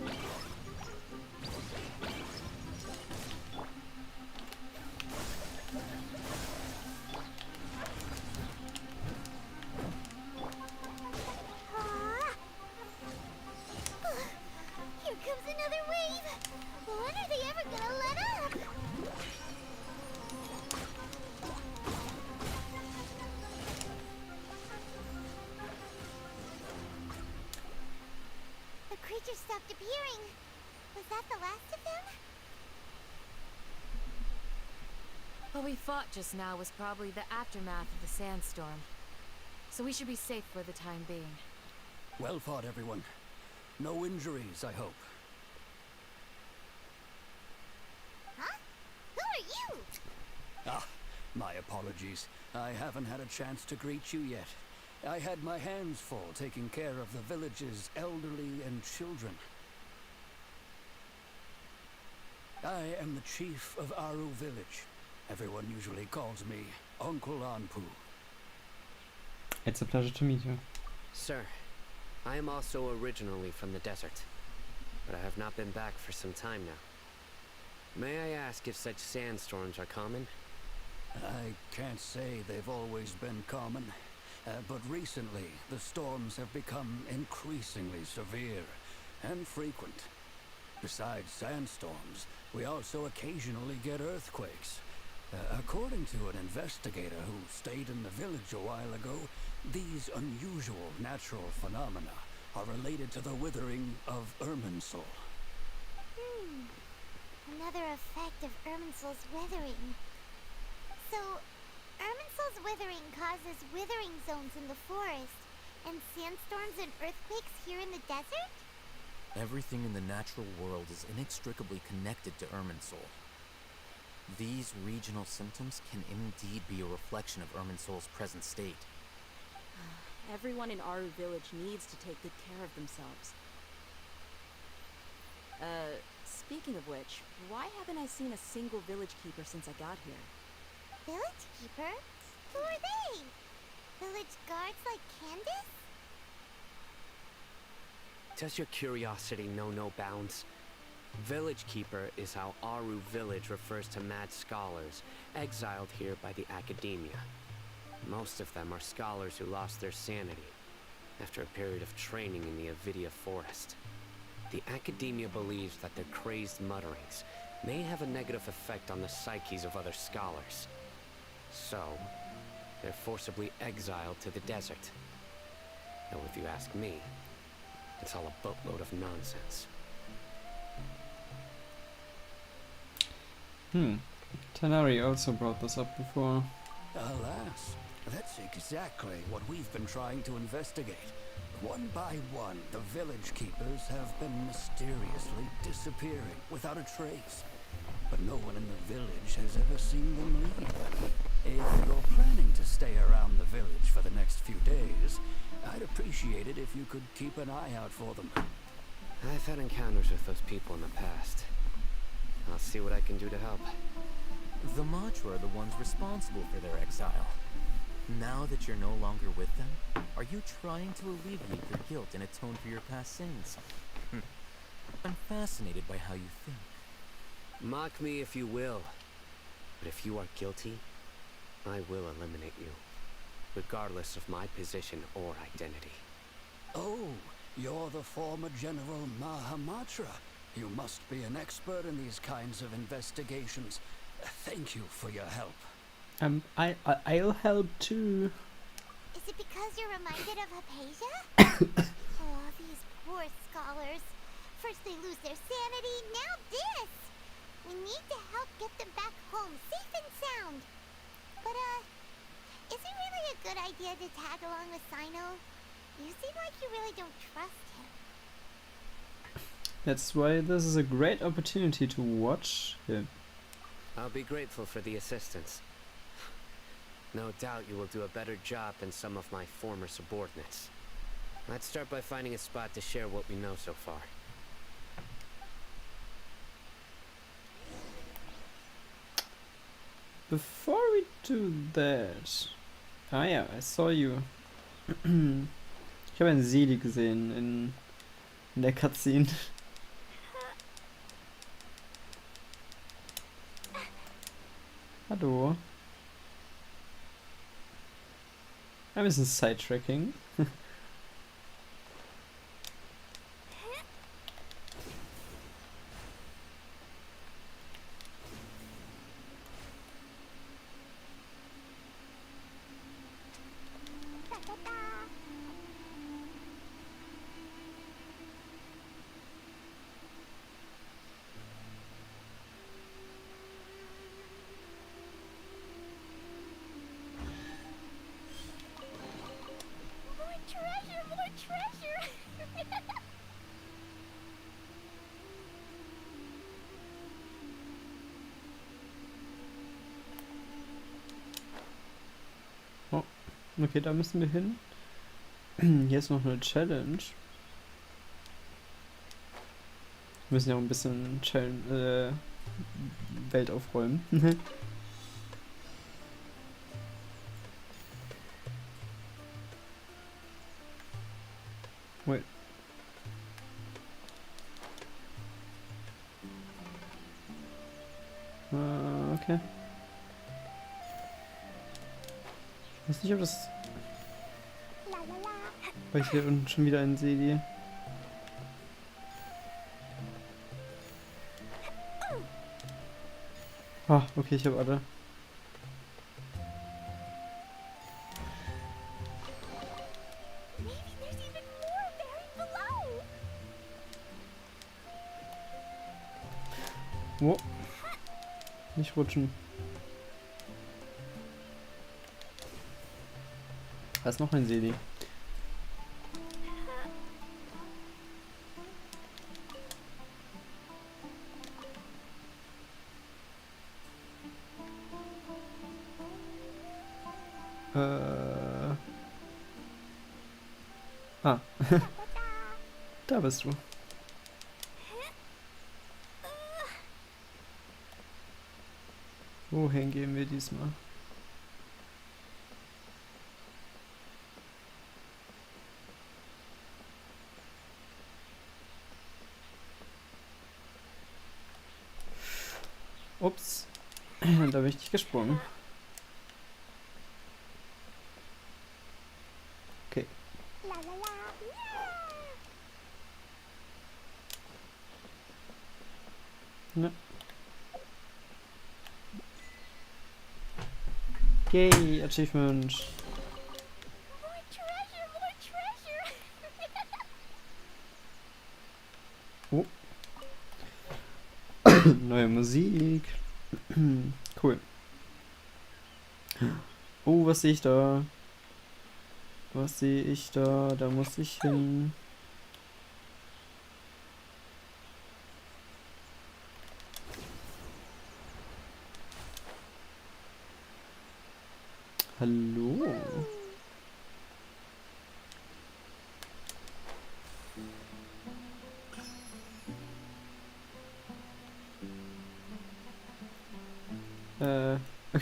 Here comes another wave! When are they ever gonna let up? The creatures stopped appearing. Was that the last of them? What we fought just now was probably the aftermath of the sandstorm. So we should be safe for the time being. Well fought, everyone. No injuries, I hope. Huh? Who are you? Ah, my apologies. I haven't had a chance to greet you yet. I had my hands full taking care of the village's elderly and children. I am the chief of Aru village. Everyone usually calls me Uncle Anpu. It's a pleasure to meet you. Sir, I am also originally from the desert, but I have not been back for some time now. May I ask if such sandstorms are common? I can't say they've always been common, but recently the storms have become increasingly severe and frequent. Besides sandstorms, we also occasionally get earthquakes. According to an investigator who stayed in the village a while ago, these unusual natural phenomena are related to the withering of Irminsul. Another effect of Irminsul's withering. So, Irminsul's withering causes withering zones in the forest, and sandstorms and earthquakes here in the desert? Everything in the natural world is inextricably connected to Irminsul. These regional symptoms can indeed be a reflection of Irminsul's present state. Everyone in Aru village needs to take good care of themselves. Speaking of which, why haven't I seen a single village keeper since I got here? Village keeper? Who are they? Village guards like Candace? Does your curiosity know no bounds? Village Keeper is how Aru village refers to mad scholars, exiled here by the academia. Most of them are scholars who lost their sanity after a period of training in the Avidia forest. The academia believes that their crazed mutterings may have a negative effect on the psyches of other scholars. So, they're forcibly exiled to the desert. Though if you ask me, it's all a boatload of nonsense. Tanari also brought this up before. Alas, that's exactly what we've been trying to investigate. One by one, the village keepers have been mysteriously disappearing without a trace. But no one in the village has ever seen them leave. If you're planning to stay around the village for the next few days, I'd appreciate it if you could keep an eye out for them. I've had encounters with those people in the past. I'll see what I can do to help. The Matra are the ones responsible for their exile. Now that you're no longer with them, are you trying to alleviate your guilt and atone for your past sins? I'm fascinated by how you think. Mock me if you will, but if you are guilty, I will eliminate you, regardless of my position or identity. Oh, you're the former General Mahamatra. You must be an expert in these kinds of investigations. Thank you for your help. I'll help too. Is it because you're reminded of Hypatia? Oh, these poor scholars. First they lose their sanity, now this! We need to help get them back home, safe and sound. But, is it really a good idea to tag along with Sino? You seem like you really don't trust him. That's why this is a great opportunity to watch him. I'll be grateful for the assistance. No doubt you will do a better job than some of my former subordinates. Let's start by finding a spot to share what we know so far. Before we do that... Ah ja, I saw you. Ich habe einen Seli gesehen in der Cutscene. Hallo. Ein bisschen Sidetracking. More treasure! Oh, okay, da müssen wir hin. Hier ist noch eine Challenge. Wir müssen ja auch ein bisschen Welt aufräumen. Wait. Okay. Ich weiß nicht, ob das... Weil ich hier unten schon wieder einen sehe. Ah, okay, ich habe alle. Maybe there's even more buried below! Wo? Nicht rutschen. Da ist noch ein Seli. Ah. Da bist du. Wohin gehen wir diesmal? Ups. Da bin ich nicht gesprungen. Okay. Ja. Yay, Achievement. More treasure, more treasure! Oh. Neue Musik. Cool. Oh, was sehe ich da? Was sehe ich da? Da muss ich hin. Hallo?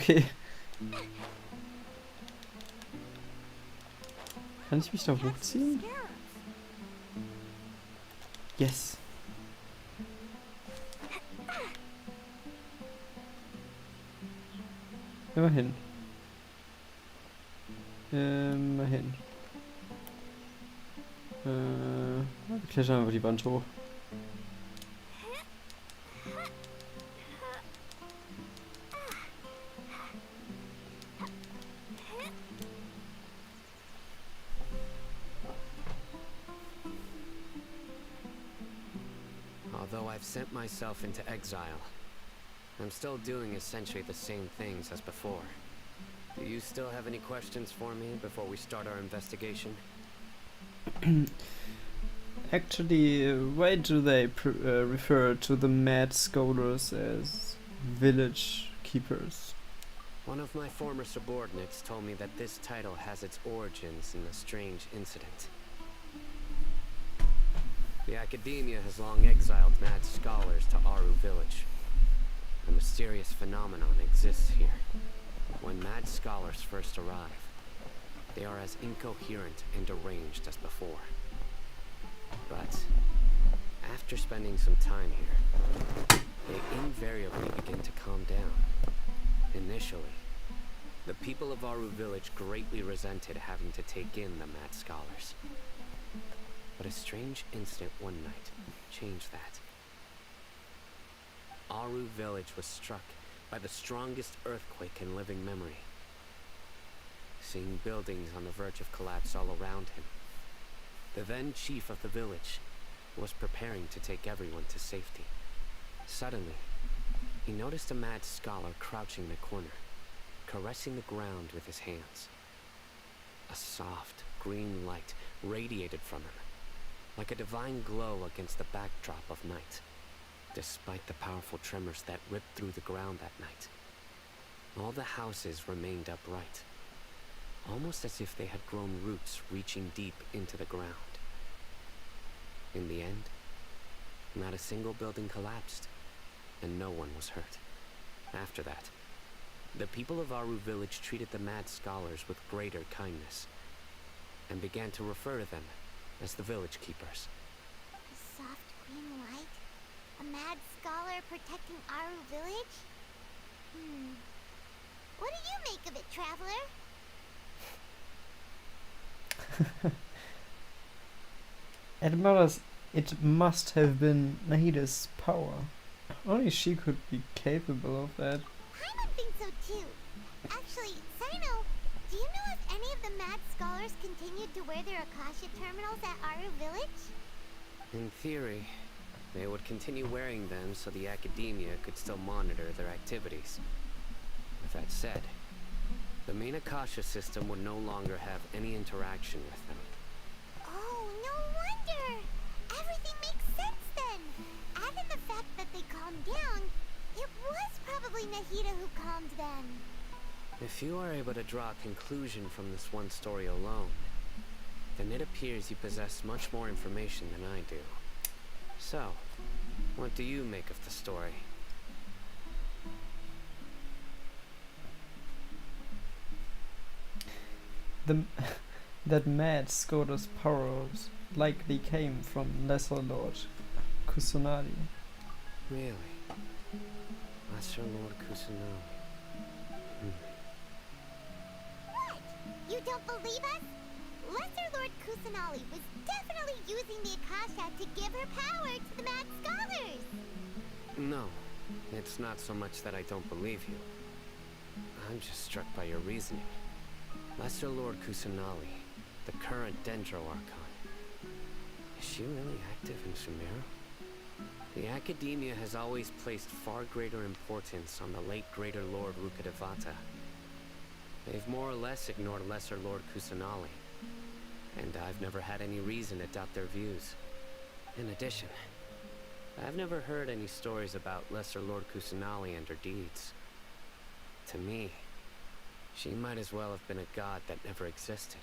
Okay. Kann ich mich da hochziehen? Yes. Immerhin. Immerhin. Wir klettern einfach die Wand hoch. Although I've sent myself into exile, I'm still doing essentially the same things as before. Do you still have any questions for me before we start our investigation? Actually, why do they refer to the mad scholars as village keepers? One of my former subordinates told me that this title has its origins in a strange incident. The Academia has long exiled mad scholars to Aru Village. A mysterious phenomenon exists here. When mad scholars first arrive, they are as incoherent and deranged as before. But after spending some time here, they invariably begin to calm down. Initially, the people of Aru Village greatly resented having to take in the mad scholars. But a strange incident one night changed that. Aru Village was struck by the strongest earthquake in living memory. Seeing buildings on the verge of collapse all around him, the then chief of the village was preparing to take everyone to safety. Suddenly, he noticed a mad scholar crouching in a corner, caressing the ground with his hands. A soft, green light radiated from him, like a divine glow against the backdrop of night. Despite the powerful tremors that ripped through the ground that night, all the houses remained upright, almost as if they had grown roots reaching deep into the ground. In the end, not a single building collapsed, and no one was hurt. After that, the people of Aru Village treated the mad scholars with greater kindness, and began to refer to them as the village keepers. A soft green light? A mad scholar protecting Aru Village? What do you make of it, traveler? It must have been Nahida's power. Only she could be capable of that. Paimon thinks so too. Actually, Sino, do you know if any of the mad scholars continued to wear their Akasha terminals at Aru Village? In theory, they would continue wearing them so the Academia could still monitor their activities. With that said, the main Akasha system would no longer have any interaction with them. Oh, no wonder! Everything makes sense then! Add in the fact that they calmed down, it was probably Nahida who calmed them. If you are able to draw a conclusion from this one story alone, then it appears you possess much more information than I do. So, what do you make of the story? That mad scholar's powers likely came from Lesser Lord Kusanagi. Really? Lesser Lord Kusanagi. What? You don't believe us? Lesser Lord Kusanagi was definitely using the Akasha to give her power to the mad scholars! No, it's not so much that I don't believe you. I'm just struck by your reasoning. Lesser Lord Kusanagi, the current Dendro Archon. Is she really active in Sumeru? The Academia has always placed far greater importance on the late Greater Lord Rukkhadevata. They've more or less ignored Lesser Lord Kusanagi, and I've never had any reason to doubt their views. In addition, I've never heard any stories about Lesser Lord Kusanagi and her deeds. To me, she might as well have been a god that never existed.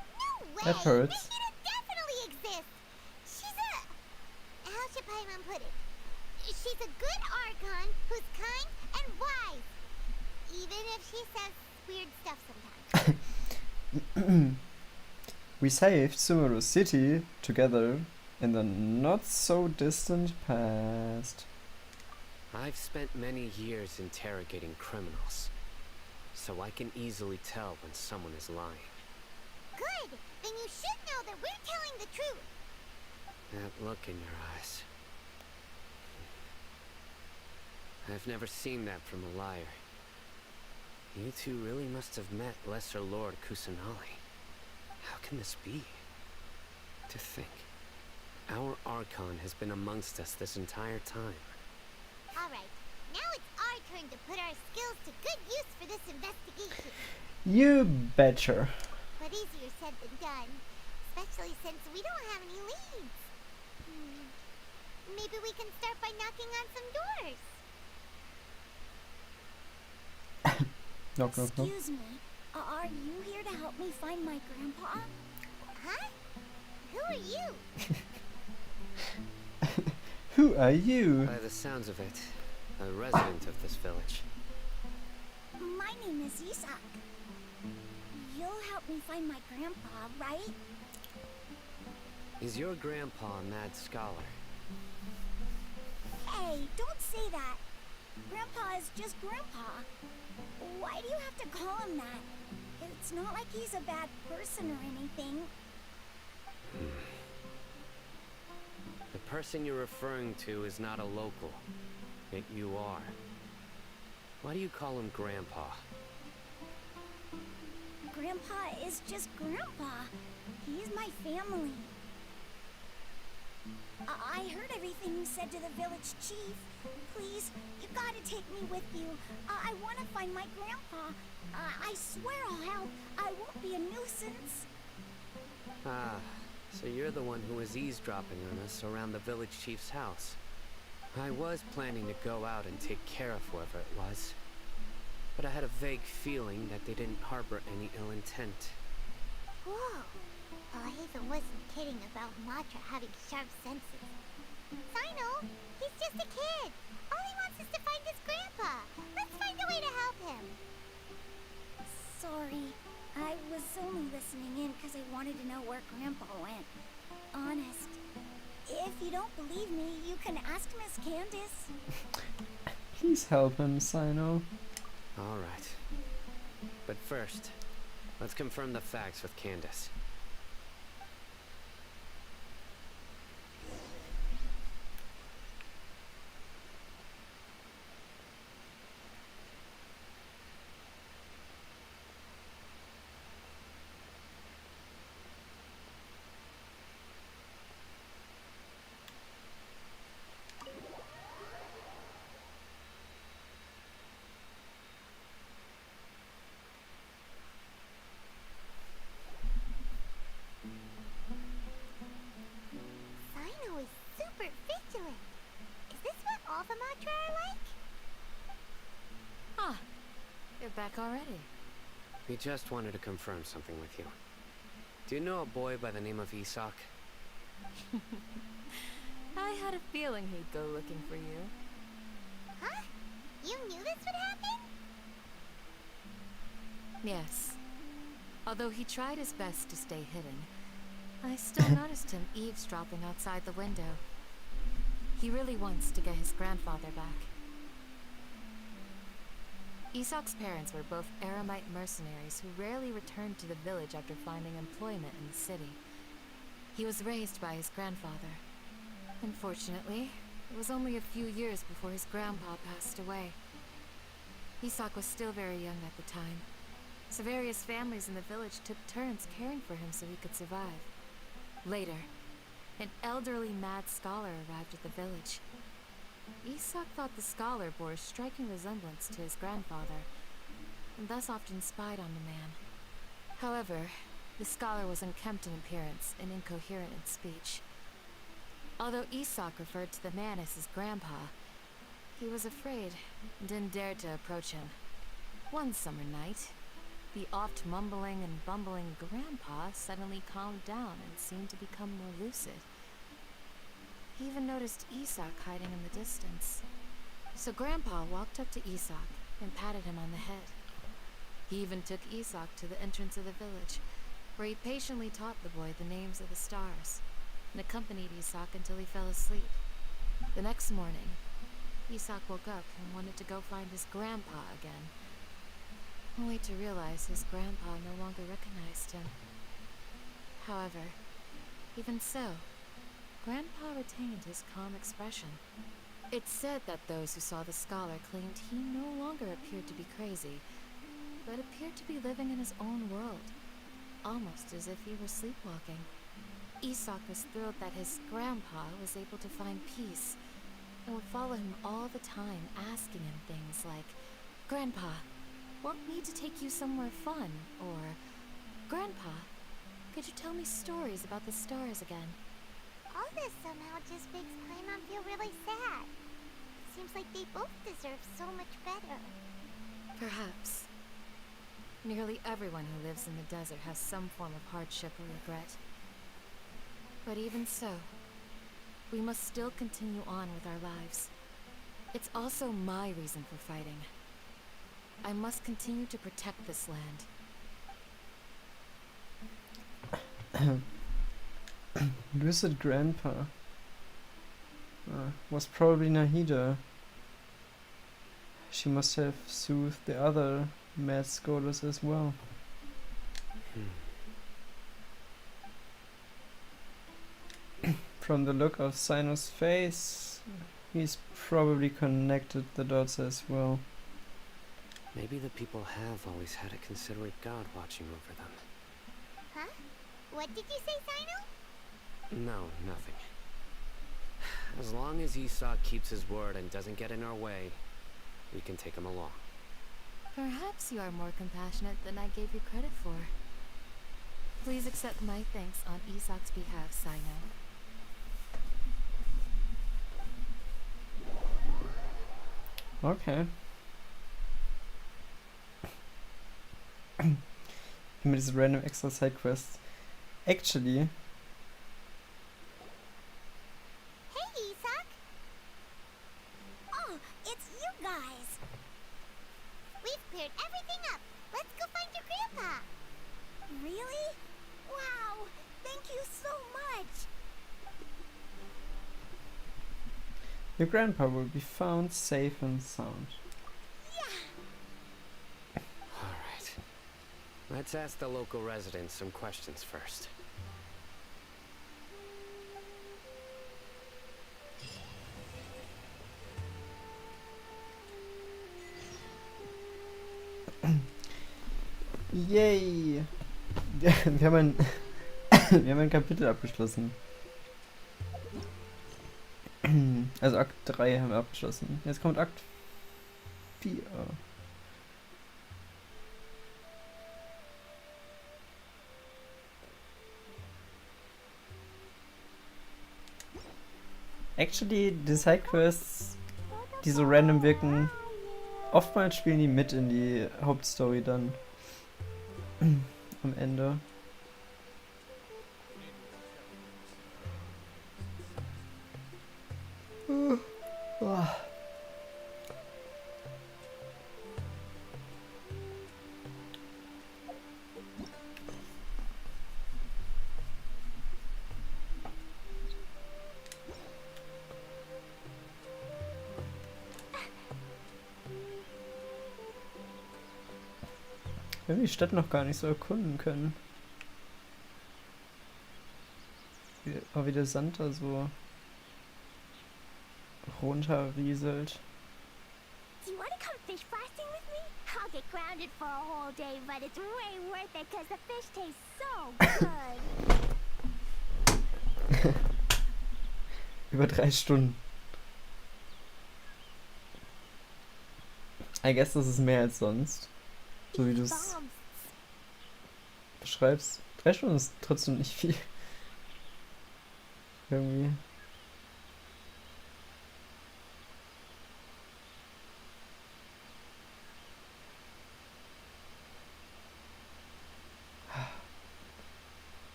No way! That hurts. Nahida definitely exists! She's a... How should Paimon put it? She's a good Archon who's kind and wise. Even if she says weird stuff sometimes. We saved Sumuru City together in the not so distant past. I've spent many years interrogating criminals, so I can easily tell when someone is lying. Good! Then you should know that we're telling the truth. That look in your eyes. I've never seen that from a liar. You two really must have met Lesser Lord Kusanali. How can this be? To think, our Archon has been amongst us this entire time. Alright, now it's our turn to put our skills to good use for this investigation. You betcha. But easier said than done, especially since we don't have any leads. Maybe we can start by knocking on some doors. Knock, knock, knock. Excuse me, are you here to help me find my grandpa? Huh? Who are you? Who are you? By the sounds of it, a resident of this village. My name is Isak. You'll help me find my grandpa, right? Is your grandpa a mad scholar? Hey, don't say that. Grandpa is just Grandpa. Why do you have to call him that? It's not like he's a bad person or anything. The person you're referring to is not a local, yet you are. Why do you call him Grandpa? Grandpa is just Grandpa. He's my family. I heard everything you said to the village chief. Please, you gotta take me with you. I want to find my grandpa. I swear I'll help. I won't be a nuisance. Ah, so you're the one who was eavesdropping on us around the village chief's house. I was planning to go out and take care of whoever it was, but I had a vague feeling that they didn't harbor any ill intent. Whoa. Well, Haven wasn't kidding about Matra having sharp senses. Sino, he's just a kid. All he wants is to find his grandpa. Let's find a way to help him. Sorry. I was only listening in because I wanted to know where Grandpa went. Honest. If you don't believe me, you can ask Miss Candace. Please help him, Sino. Alright. But first, let's confirm the facts with Candace. Sino is super vigilant. Is this what all the Matra are like? Huh. You're back already. We just wanted to confirm something with you. Do you know a boy by the name of Isak? I had a feeling he'd go looking for you. Huh? You knew this would happen? Yes. Although he tried his best to stay hidden, I still noticed him eavesdropping outside the window. He really wants to get his grandfather back. Isak's parents were both Aramite mercenaries who rarely returned to the village after finding employment in the city. He was raised by his grandfather. Unfortunately, it was only a few years before his grandpa passed away. Isak was still very young at the time, so various families in the village took turns caring for him so he could survive. Later, an elderly mad scholar arrived at the village. Isak thought the scholar bore a striking resemblance to his grandfather, and thus often spied on the man. However, the scholar was unkempt in appearance and incoherent in speech. Although Isak referred to the man as his grandpa, he was afraid and didn't dare to approach him. One summer night, the oft mumbling and bumbling grandpa suddenly calmed down and seemed to become more lucid. He even noticed Isak hiding in the distance. So Grandpa walked up to Isak and patted him on the head. He even took Isak to the entrance of the village, where he patiently taught the boy the names of the stars, and accompanied Isak until he fell asleep. The next morning, Isak woke up and wanted to go find his grandpa again, only to realize his grandpa no longer recognized him. However, even so, Grandpa retained his calm expression. It's said that those who saw the scholar claimed he no longer appeared to be crazy, but appeared to be living in his own world, almost as if he were sleepwalking. Isak was thrilled that his grandpa was able to find peace, and would follow him all the time, asking him things like, "Grandpa, want me to take you somewhere fun?" Or, "Grandpa, could you tell me stories about the stars again?" All this somehow just makes Paimon feel really sad. Seems like they both deserve so much better. Perhaps. Nearly everyone who lives in the desert has some form of hardship or regret. But even so, we must still continue on with our lives. It's also my reason for fighting. I must continue to protect this land. Lucid Grandpa was probably Nahida. She must have soothed the other mad scholars as well. From the look of Sino's face, he's probably connected the dots as well. Maybe the people have always had a considerate god watching over them. Huh? What did you say, Sino? No, nothing. As long as Isak keeps his word and doesn't get in our way, we can take him along. Perhaps you are more compassionate than I gave you credit for. Please accept my thanks on Isak's behalf, Sino. Okay. Mit diesen random extra side quests. Actually. Hey, Isak! Oh, it's you guys! We've cleared everything up. Let's go find your grandpa. Really? Wow! Thank you so much! Your grandpa will be found safe and sound. Alright. Let's ask the local residents some questions first. Yay! Wir haben ein Kapitel abgeschlossen. Also Akt 3 haben wir abgeschlossen. Jetzt kommt Akt 4. Actually, die Sidequests, die so random wirken, oftmals spielen die mit in die Hauptstory dann. Am Ende. Wir haben die Stadt noch gar nicht so erkunden können. Wie der Sand da so runterrieselt. Do you want to come fish blasting with me? I'll get grounded for a whole day, but it's way worth it because the fish taste so good. Über 3 Stunden. I guess das ist mehr als sonst. So wie du es beschreibst. 3 Stunden ist trotzdem nicht viel. Irgendwie.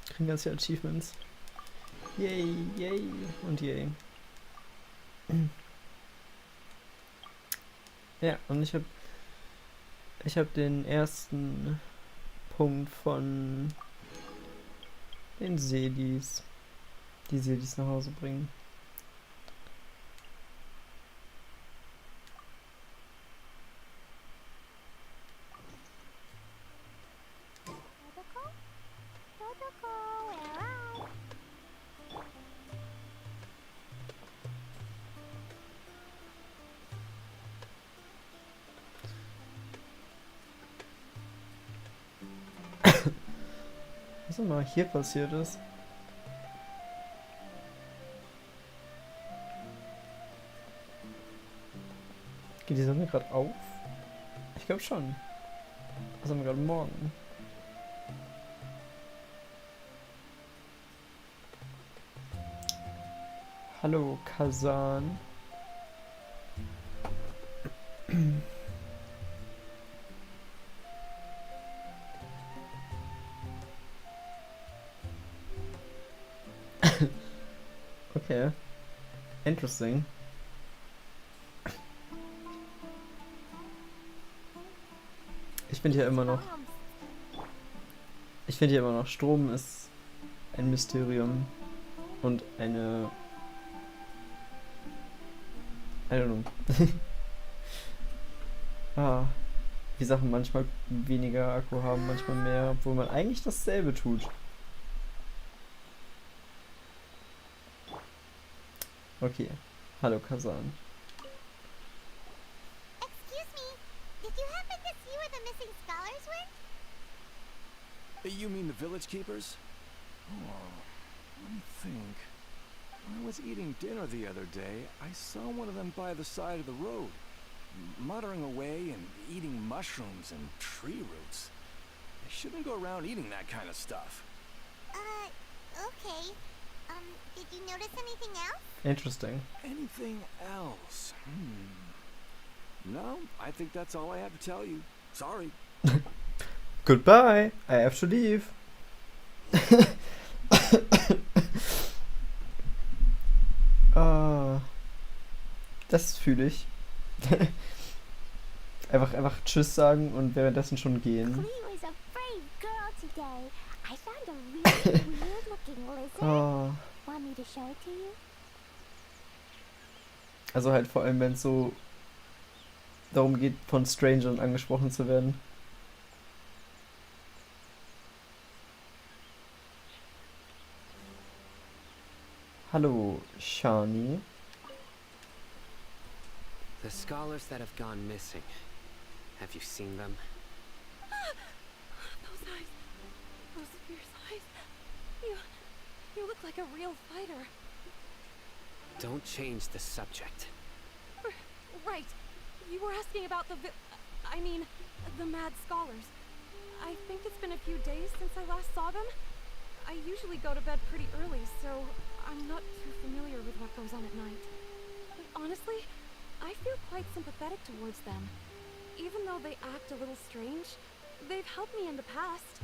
Kriegen ganz viele Achievements. Yay, yay und yay. Ja, und ich hab den ersten Punkt von den Seelis, die Seelis nach Hause bringen. Was auch mal hier passiert ist. Geht die Sonne gerade auf? Ich glaube schon. Was haben wir gerade morgen? Hallo, Kasan. Okay. Interesting. Ich finde hier immer noch, Strom ist ein Mysterium und eine, I don't know. Wie Sachen manchmal weniger Akku haben, manchmal mehr, obwohl man eigentlich dasselbe tut. Okay. Hallo, Kasan. Excuse me, did you happen to see where the missing scholars went? You mean the village keepers? Oh, let me think. When I was eating dinner the other day, I saw one of them by the side of the road, muttering away and eating mushrooms and tree roots. I shouldn't go around eating that kind of stuff. Okay. Did you notice anything else? Interesting. Anything else? No, I think that's all I have to tell you. Sorry. Goodbye. I have to leave. Das fühle ich. einfach Tschüss sagen und währenddessen schon gehen. Cleo is a brave girl today. I found a really weird looking lizard. Want me to show it to you? Also halt vor allem, wenn es so darum geht, von Strangern angesprochen zu werden. Hallo, Shani. The scholars that have gone missing. Have you seen them? Those eyes. Those fierce eyes. You look like a real fighter. Don't change the subject. Right. You were asking about the mad scholars. I think it's been a few days since I last saw them. I usually go to bed pretty early, so I'm not too familiar with what goes on at night. But honestly, I feel quite sympathetic towards them. Even though they act a little strange, they've helped me in the past.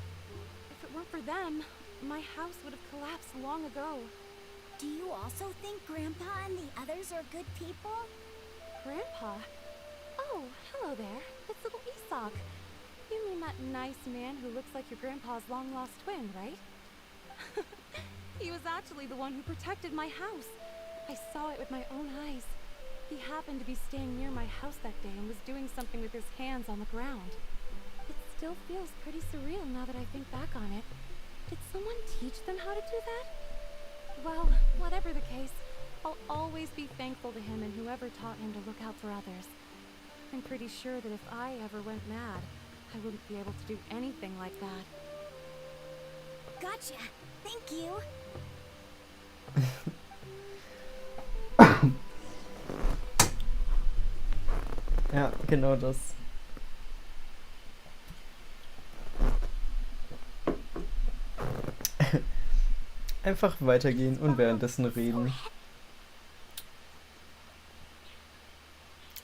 If it weren't for them, my house would have collapsed long ago. Do you also think Grandpa and the others are good people? Grandpa? Oh, hello there. It's little Isak. You mean that nice man who looks like your grandpa's long-lost twin, right? He was actually the one who protected my house. I saw it with my own eyes. He happened to be staying near my house that day and was doing something with his hands on the ground. It still feels pretty surreal now that I think back on it. Did someone teach them how to do that? Well, whatever the case, I'll always be thankful to him and whoever taught him to look out for others. I'm pretty sure that if I ever went mad, I wouldn't be able to do anything like that. Gotcha. Thank you. Ja, genau das. Einfach weitergehen und währenddessen reden.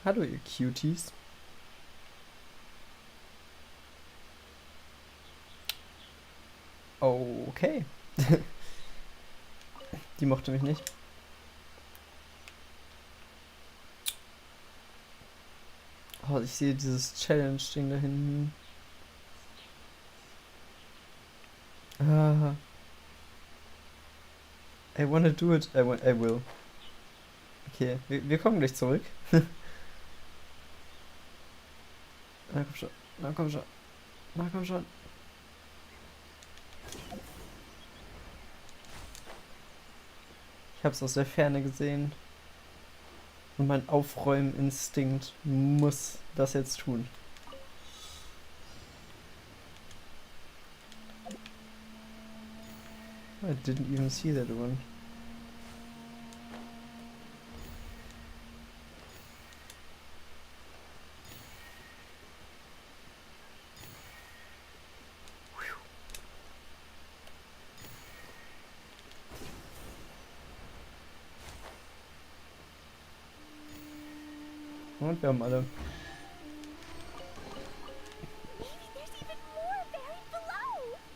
Hallo ihr Cuties. Okay. Die mochte mich nicht. Oh, ich sehe dieses Challenge-Ding da hinten. Ah. I wanna do it. I will. Okay, wir kommen gleich zurück. Na komm schon. Na komm schon. Na komm schon. Ich hab's aus der Ferne gesehen. Und mein Aufräuminstinkt muss das jetzt tun. I didn't even see that one. Und wir haben alle.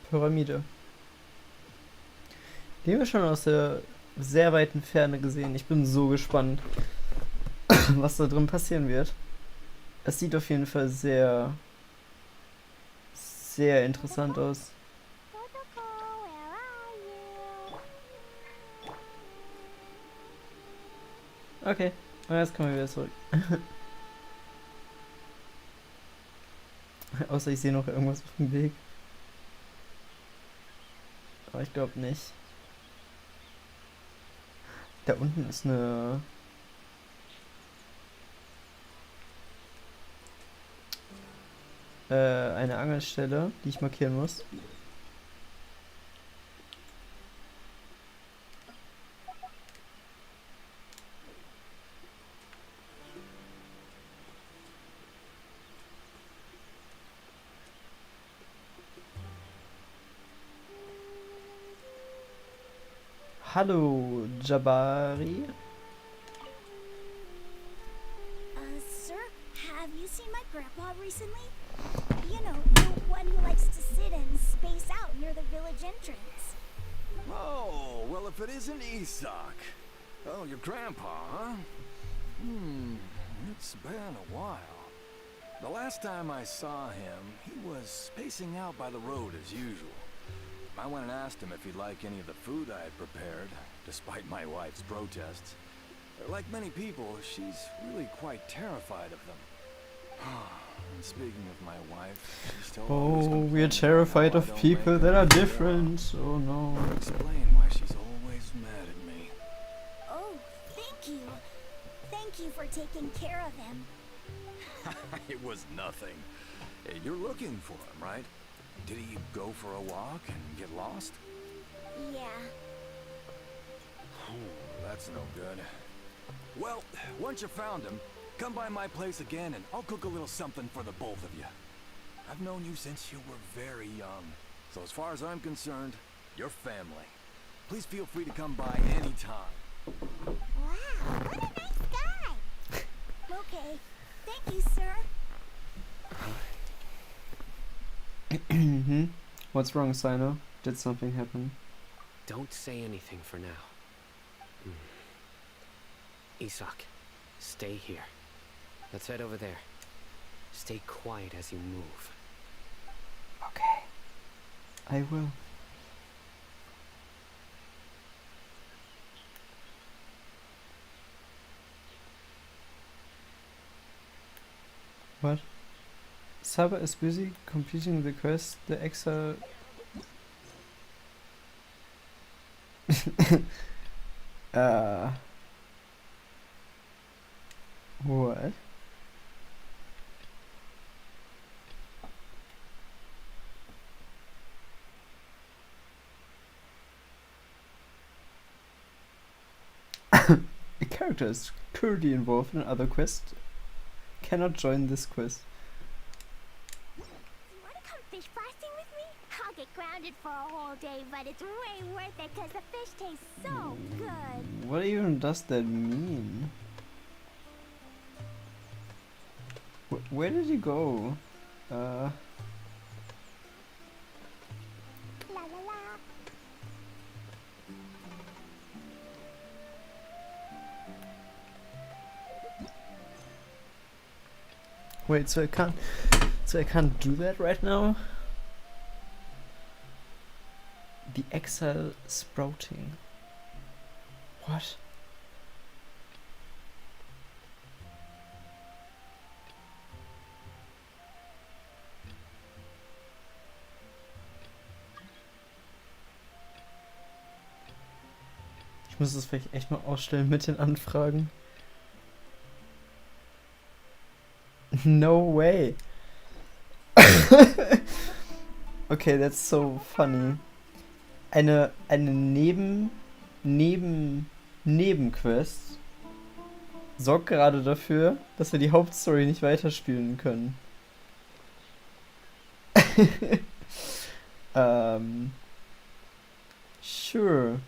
Pyramide. Die haben wir schon aus der sehr weiten Ferne gesehen. Ich bin so gespannt, was da drin passieren wird. Es sieht auf jeden Fall sehr, sehr interessant aus. Okay, und jetzt kommen wir wieder zurück. Außer ich sehe noch irgendwas auf dem Weg. Aber ich glaube nicht. Da unten ist eine Angelstelle, die ich markieren muss. Hallo, Jabari. Sir, have you seen my grandpa recently? You know, the one who likes to sit and space out near the village entrance. Oh, well, if it isn't Isak. Oh, your grandpa, huh? It's been a while. The last time I saw him, he was spacing out by the road as usual. I went and asked him if he'd like any of the food I had prepared, despite my wife's protests. Like many people, she's really quite terrified of them. And speaking of my wife, she's still always we're terrified of people that are different. Oh no. Explain why she's always mad at me. Oh, thank you. Thank you for taking care of him. It was nothing. Hey, you're looking for him, right? Did he go for a walk and get lost? Yeah. That's no good. Well, once you found him, come by my place again and I'll cook a little something for the both of you. I've known you since you were very young, so as far as I'm concerned, you're family. Please feel free to come by anytime. Wow, what a nice guy. Okay, thank you, sir. What's wrong, Sino? Did something happen? Don't say anything for now. Isak, stay here. Let's head over there. Stay quiet as you move. Okay. I will. What? Saba is busy completing the quest. The exile. What? A character is currently involved in another quest. Cannot join this quest. You wanna come fish blasting with me? I'll get grounded for a whole day, but it's way worth it because the fish tastes so good. What even does that mean? Where did he go? La la la. Wait, so I can't do that right now? The exile sprouting. What? Ich muss das vielleicht echt mal ausstellen mit den Anfragen. No way. Okay, that's so funny. Eine Nebenquest sorgt gerade dafür, dass wir die Hauptstory nicht weiterspielen können. Sure.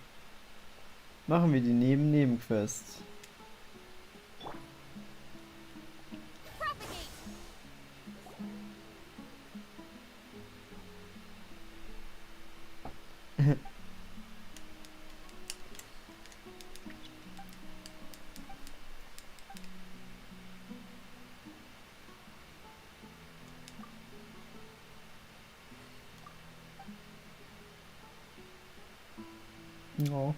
Machen wir die Nebenquest. No.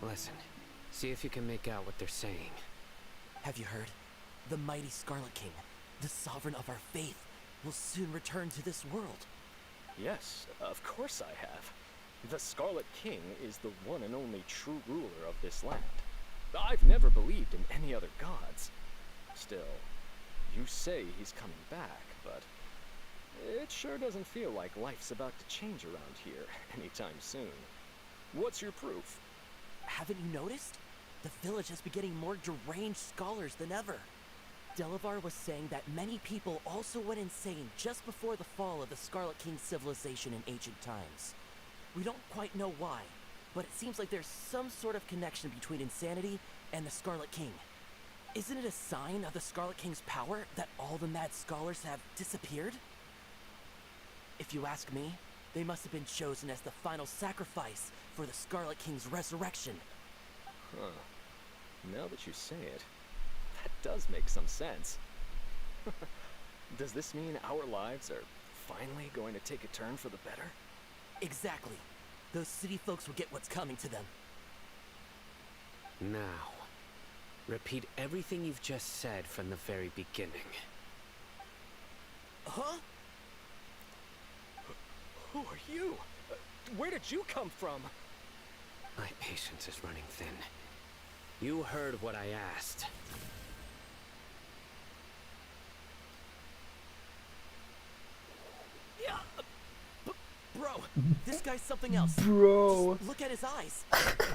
Listen, see if you can make out what they're saying. Have you heard? The mighty Scarlet King, the sovereign of our faith, will soon return to this world. Yes, of course I have. The Scarlet King is the one and only true ruler of this land. I've never believed in any other gods. Still, you say he's coming back, but it sure doesn't feel like life's about to change around here anytime soon. What's your proof? Haven't you noticed? The village has been getting more deranged scholars than ever. Delavar was saying that many people also went insane just before the fall of the Scarlet King's civilization in ancient times. We don't quite know why, but it seems like there's some sort of connection between insanity and the Scarlet King. Isn't it a sign of the Scarlet King's power that all the mad scholars have disappeared? If you ask me, they must have been chosen as the final sacrifice for the Scarlet King's resurrection. Huh. Now that you say it, that does make some sense. Does this mean our lives are finally going to take a turn for the better? Exactly. Those city folks will get what's coming to them. Now, repeat everything you've just said from the very beginning. Huh? Who are you? Where did you come from? My patience is running thin. You heard what I asked. Yeah. Bro, this guy's something else. Bro. Just look at his eyes.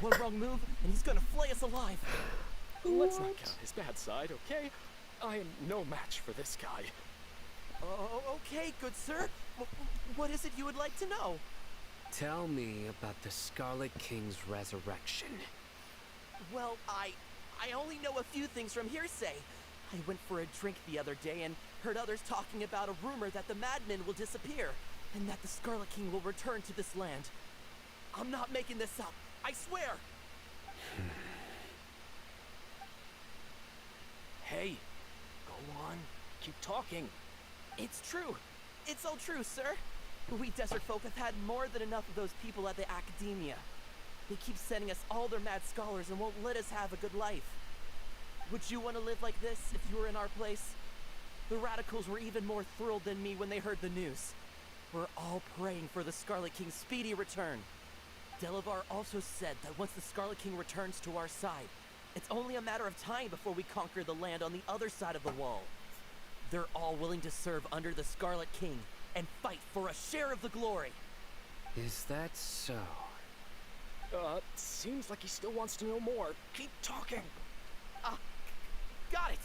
One wrong move, and he's gonna flay us alive. Let's not count his bad side, okay? I am no match for this guy. Oh, okay, good sir. What is it you would like to know? Tell me about the Scarlet King's resurrection. Well, I only know a few things from hearsay. I went for a drink the other day and heard others talking about a rumor that the madmen will disappear, and that the Scarlet King will return to this land. I'm not making this up. I swear! Hey, go on. Keep talking. It's true. It's all true, sir. We desert folk have had more than enough of those people at the academia. They keep sending us all their mad scholars and won't let us have a good life. Would you want to live like this if you were in our place? The radicals were even more thrilled than me when they heard the news. We're all praying for the Scarlet King's speedy return. Delavar also said that once the Scarlet King returns to our side, it's only a matter of time before we conquer the land on the other side of the wall. They're all willing to serve under the Scarlet King and fight for a share of the glory. Is that so? Seems like he still wants to know more. Keep talking. Got it.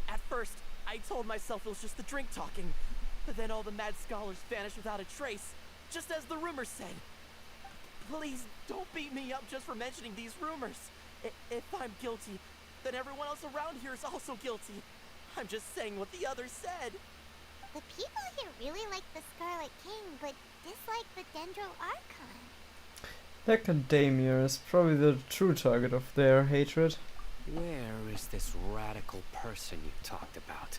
At first, I told myself it was just the drink talking, but then all the mad scholars vanished without a trace, just as the rumors said. Please don't beat me up just for mentioning these rumors. If I'm guilty, then everyone else around here is also guilty. I'm just saying what the others said. The people here really like the Scarlet King, but dislike the Dendro Archon. Academia is probably the true target of their hatred. Where is this radical person you talked about?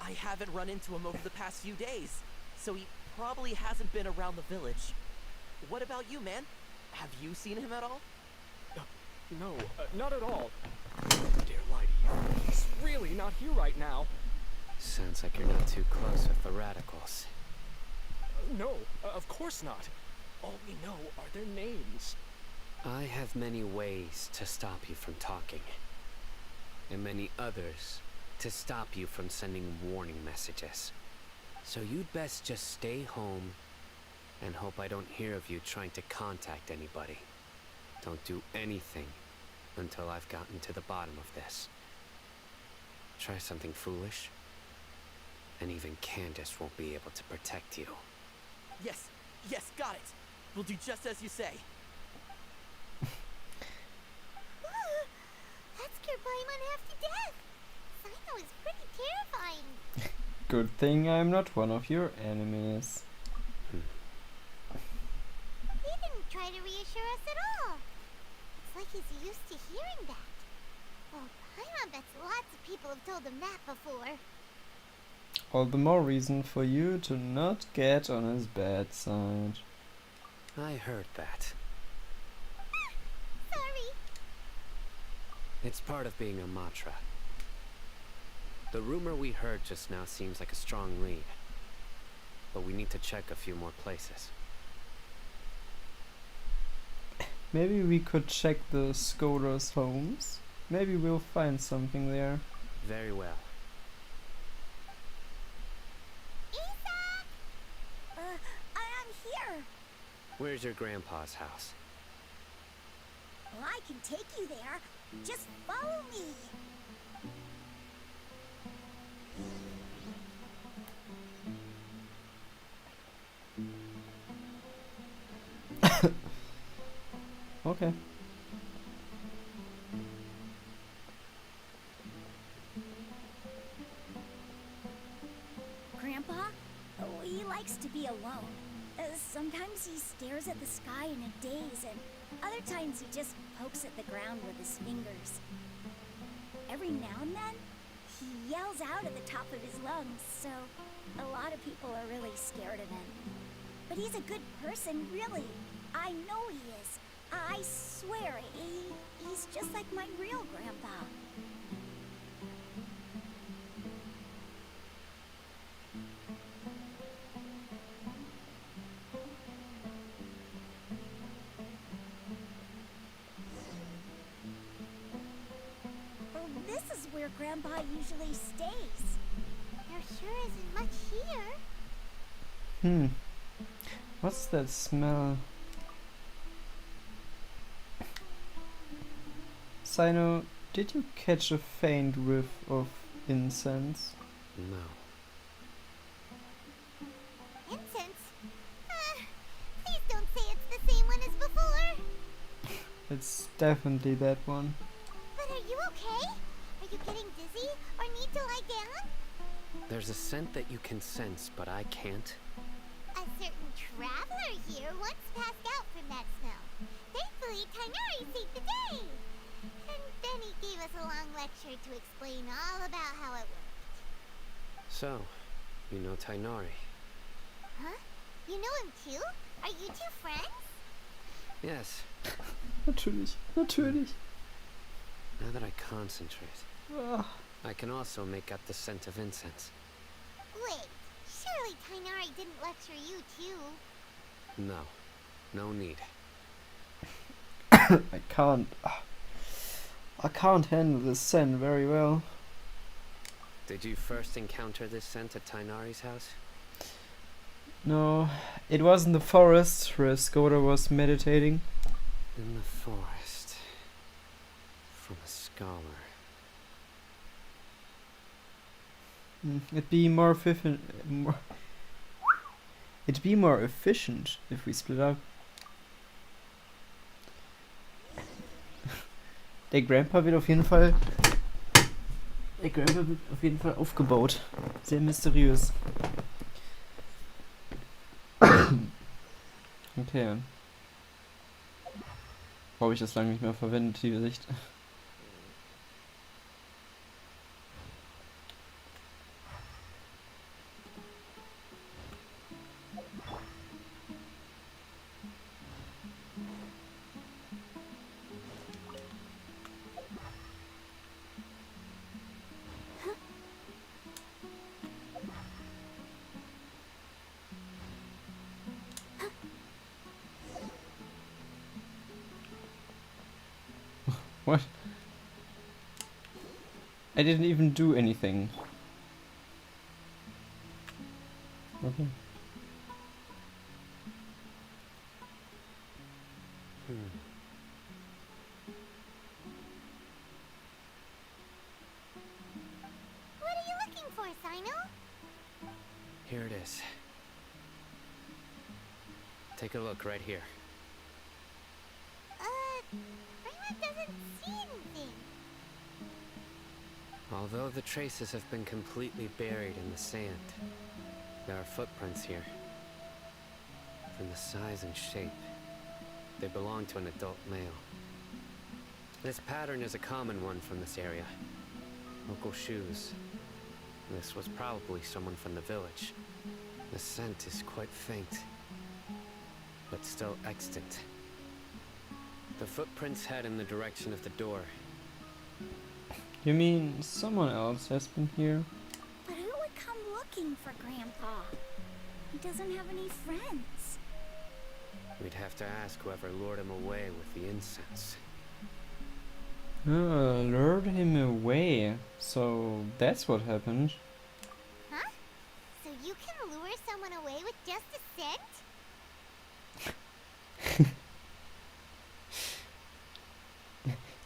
I haven't run into him over the past few days, so he probably hasn't been around the village. What about you, man? Have you seen him at all? No, not at all. Dear Lighty, he's really not here right now. Sounds like you're not too close with the radicals. No, of course not. All we know are their names. I have many ways to stop you from talking. And many others to stop you from sending warning messages. So you'd best just stay home and hope I don't hear of you trying to contact anybody. Don't do anything until I've gotten to the bottom of this. Try something foolish, and even Candace won't be able to protect you. Yes, got it. We'll do just as you say. That scared Paimon half to death. Sino is pretty terrifying. Good thing I'm not one of your enemies. He didn't try to reassure us at all. It's like he's used to hearing that. Well, Paimon bets lots of people have told him that before. All the more reason for you to not get on his bad side. I heard that. Sorry. It's part of being a Matra. The rumor we heard just now seems like a strong lead. But we need to check a few more places. Maybe we could check the Scourers' homes. Maybe we'll find something there. Very well. I'm here. Where's your grandpa's house? Well, I can take you there. Just follow me. Okay. Grandpa? Oh, he likes to be alone. Sometimes he stares at the sky in a daze, and other times he just pokes at the ground with his fingers. Every now and then, he yells out at the top of his lungs, so a lot of people are really scared of him. But he's a good person, really. I know he is. I swear, he's just like my real grandpa. Well, this is where Grandpa usually stays. There sure isn't much here. What's that smell? Sino, did you catch a faint whiff of incense? No. Incense? Please don't say it's the same one as before. It's definitely that one. But are you okay? Are you getting dizzy or need to lie down? There's a scent that you can sense, but I can't. A certain traveler here once passed out from that smell. Thankfully, Tainari saved the day. And then he gave us a long lecture to explain all about how it worked. So, you know Tainari? Huh? You know him too? Are you two friends? Yes. Natürlich. Now that I concentrate, I can also make out the scent of incense. Wait, surely Tainari didn't lecture you too? No. No need. I can't handle this scent very well. Did you first encounter this scent at Tainari's house? No, it was in the forest where Skoda was meditating. In the forest. From a scholar. It'd be more efficient. It'd be more efficient if we split up. Der Grandpa wird auf jeden Fall. Der Grandpa wird auf jeden Fall aufgebaut. Sehr mysteriös. Okay. Habe ich das lange nicht mehr verwendet, die Sicht. What? I didn't even do anything. Okay. What are you looking for, Sino? Here it is. Take a look right here. Paimon doesn't see anything. Although the traces have been completely buried in the sand, there are footprints here. From the size and shape, they belong to an adult male. This pattern is a common one from this area. Local shoes. This was probably someone from the village. The scent is quite faint, but still extant. The footprints head in the direction of the door. You mean someone else has been here? But who would come looking for Grandpa? He doesn't have any friends. We'd have to ask whoever lured him away with the incense. Lured him away. So that's what happened. Huh? So you can lure someone away with just a scent?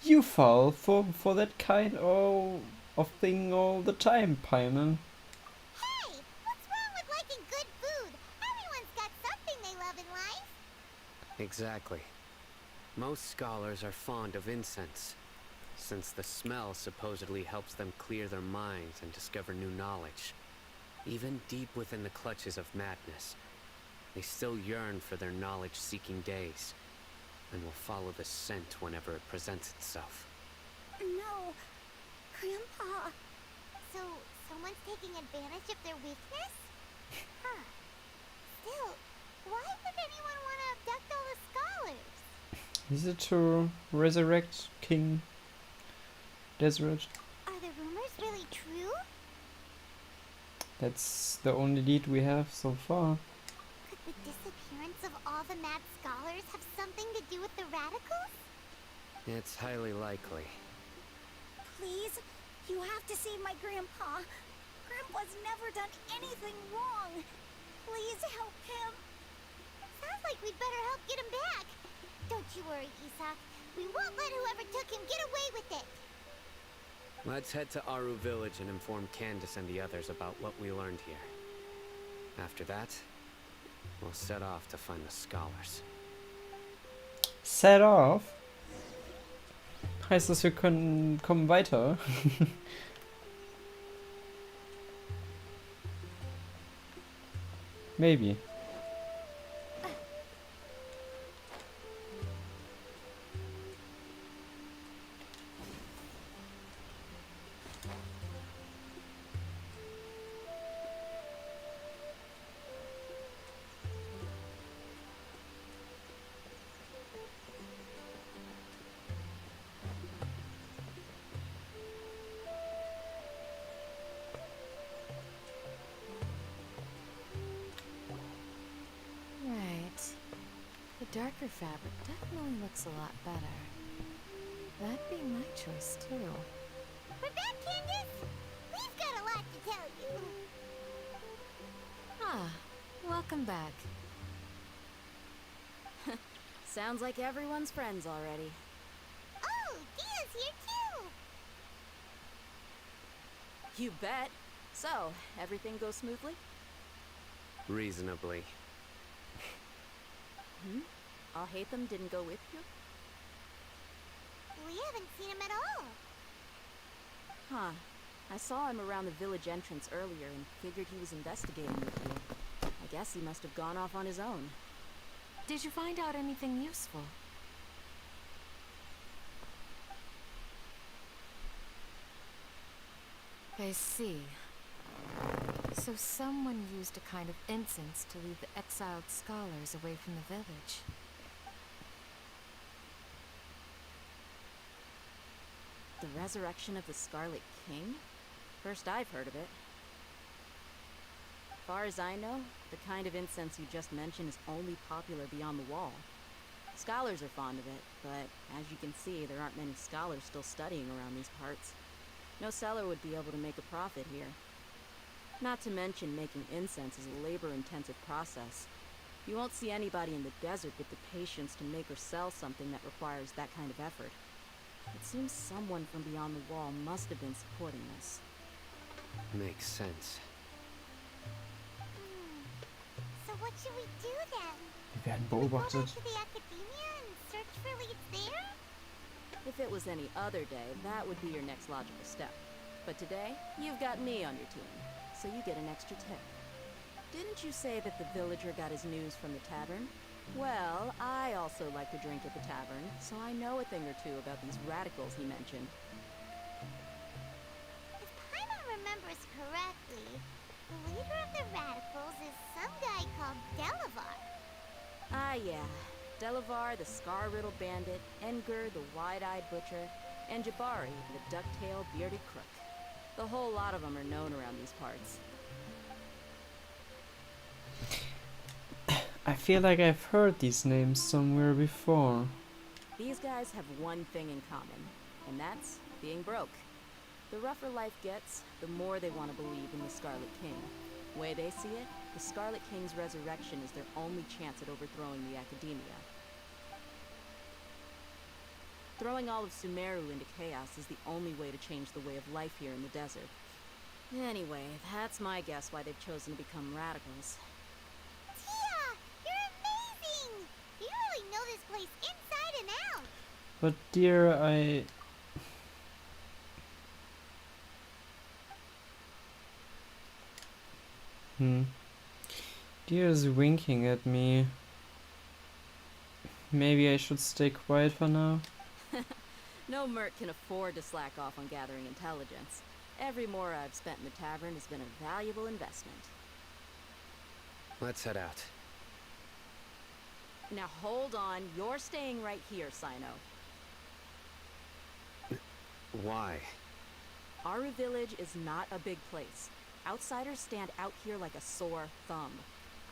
You fall for that kind of thing all the time, Paimon. Hey! What's wrong with liking good food? Everyone's got something they love in life. Exactly. Most scholars are fond of incense, since the smell supposedly helps them clear their minds and discover new knowledge. Even deep within the clutches of madness, they still yearn for their knowledge-seeking days, and will follow the scent whenever it presents itself. No. Grandpa. So, someone's taking advantage of their weakness? Huh. Still, why would anyone want to abduct all the scholars? Is it to resurrect King Deseret? Are the rumors really true? That's the only lead we have so far. Could the disappearance of all the mad scholars have something to do with the radicals? It's highly likely. Please, you have to save my Grandpa. Grandpa's never done anything wrong. Please help him. Sounds like we'd better help get him back. Don't you worry, Isak. We won't let whoever took him get away with it. Let's head to Aru Village and inform Candace and the others about what we learned here. After that, we'll set off to find the scholars. Set off? Heißt das, wir kommen weiter? Maybe. Darker fabric definitely looks a lot better. That'd be my choice too. We're back, Candace! We've got a lot to tell you. Ah, welcome back. Sounds like everyone's friends already. Oh, Dia's here too! You bet. So, everything goes smoothly? Reasonably. Alhaitham didn't go with you? We haven't seen him at all. Huh. I saw him around the village entrance earlier and figured he was investigating with you. I guess he must have gone off on his own. Did you find out anything useful? I see. So someone used a kind of incense to lead the exiled scholars away from the village. The resurrection of the Scarlet King? First I've heard of it. Far as I know, the kind of incense you just mentioned is only popular beyond the wall. Scholars are fond of it, but as you can see, there aren't many scholars still studying around these parts. No seller would be able to make a profit here. Not to mention making incense is a labor-intensive process. You won't see anybody in the desert with the patience to make or sell something that requires that kind of effort. It seems someone from beyond the wall must have been supporting this. Makes sense. So what should we do then? Wir werden Go back beobachtet. to the academia and search for leads there? If it was any other day, that would be your next logical step. But today, you've got me on your team, so you get an extra tip. Didn't you say that the villager got his news from the tavern? Well, I also like to drink at the tavern, so I know a thing or two about these radicals he mentioned. If Paimon remembers correctly, the leader of the radicals is some guy called Delavar. Ah, yeah. Delavar, the scar-riddled bandit, Engur, the wide-eyed butcher, and Jabari, the duck-tailed bearded crook. The whole lot of them are known around these parts. I feel like I've heard these names somewhere before. These guys have one thing in common, and that's being broke. The rougher life gets, the more they want to believe in the Scarlet King. Way they see it, the Scarlet King's resurrection is their only chance at overthrowing the Academia. Throwing all of Sumeru into chaos is the only way to change the way of life here in the desert. Anyway, that's my guess why they've chosen to become radicals. Tia! You're amazing! You really know this place inside and out! But dear, I... Dear is winking at me. Maybe I should stay quiet for now? No merc can afford to slack off on gathering intelligence. Every more I've spent in the tavern has been a valuable investment. Let's head out. Now hold on, you're staying right here, Sino. Why? Aru Village is not a big place. Outsiders stand out here like a sore thumb.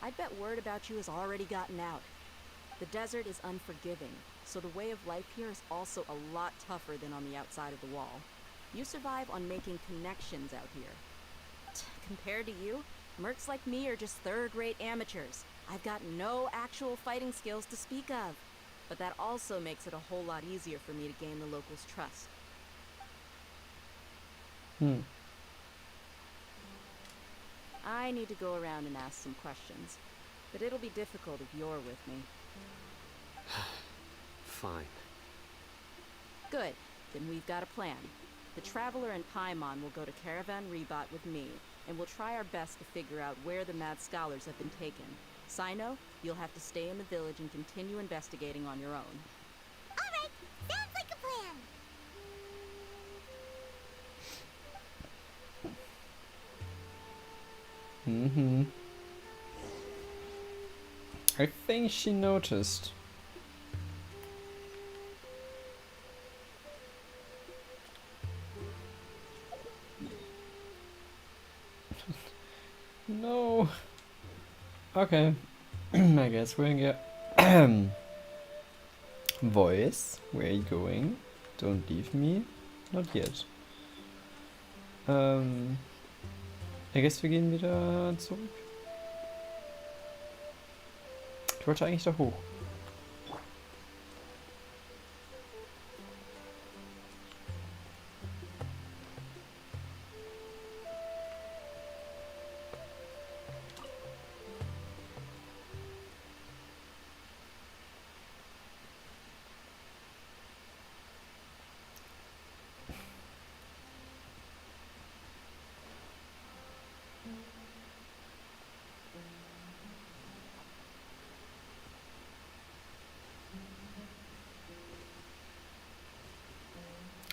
I bet word about you has already gotten out. The desert is unforgiving, so the way of life here is also a lot tougher than on the outside of the wall. You survive on making connections out here. Compared to you, mercs like me are just third-rate amateurs. I've got no actual fighting skills to speak of. But that also makes it a whole lot easier for me to gain the locals' trust. I need to go around and ask some questions, but it'll be difficult if you're with me. Fine. Good. Then we've got a plan. The Traveler and Paimon will go to Caravan Rebat with me, and we'll try our best to figure out where the mad scholars have been taken. Sino, you'll have to stay in the village and continue investigating on your own. Alright, sounds like a plan! I think she noticed. No. Okay. I guess we're gonna get Voice, where are you going? Don't leave me. Not yet. Ich guess wir gehen wieder zurück. Ich wollte eigentlich da hoch.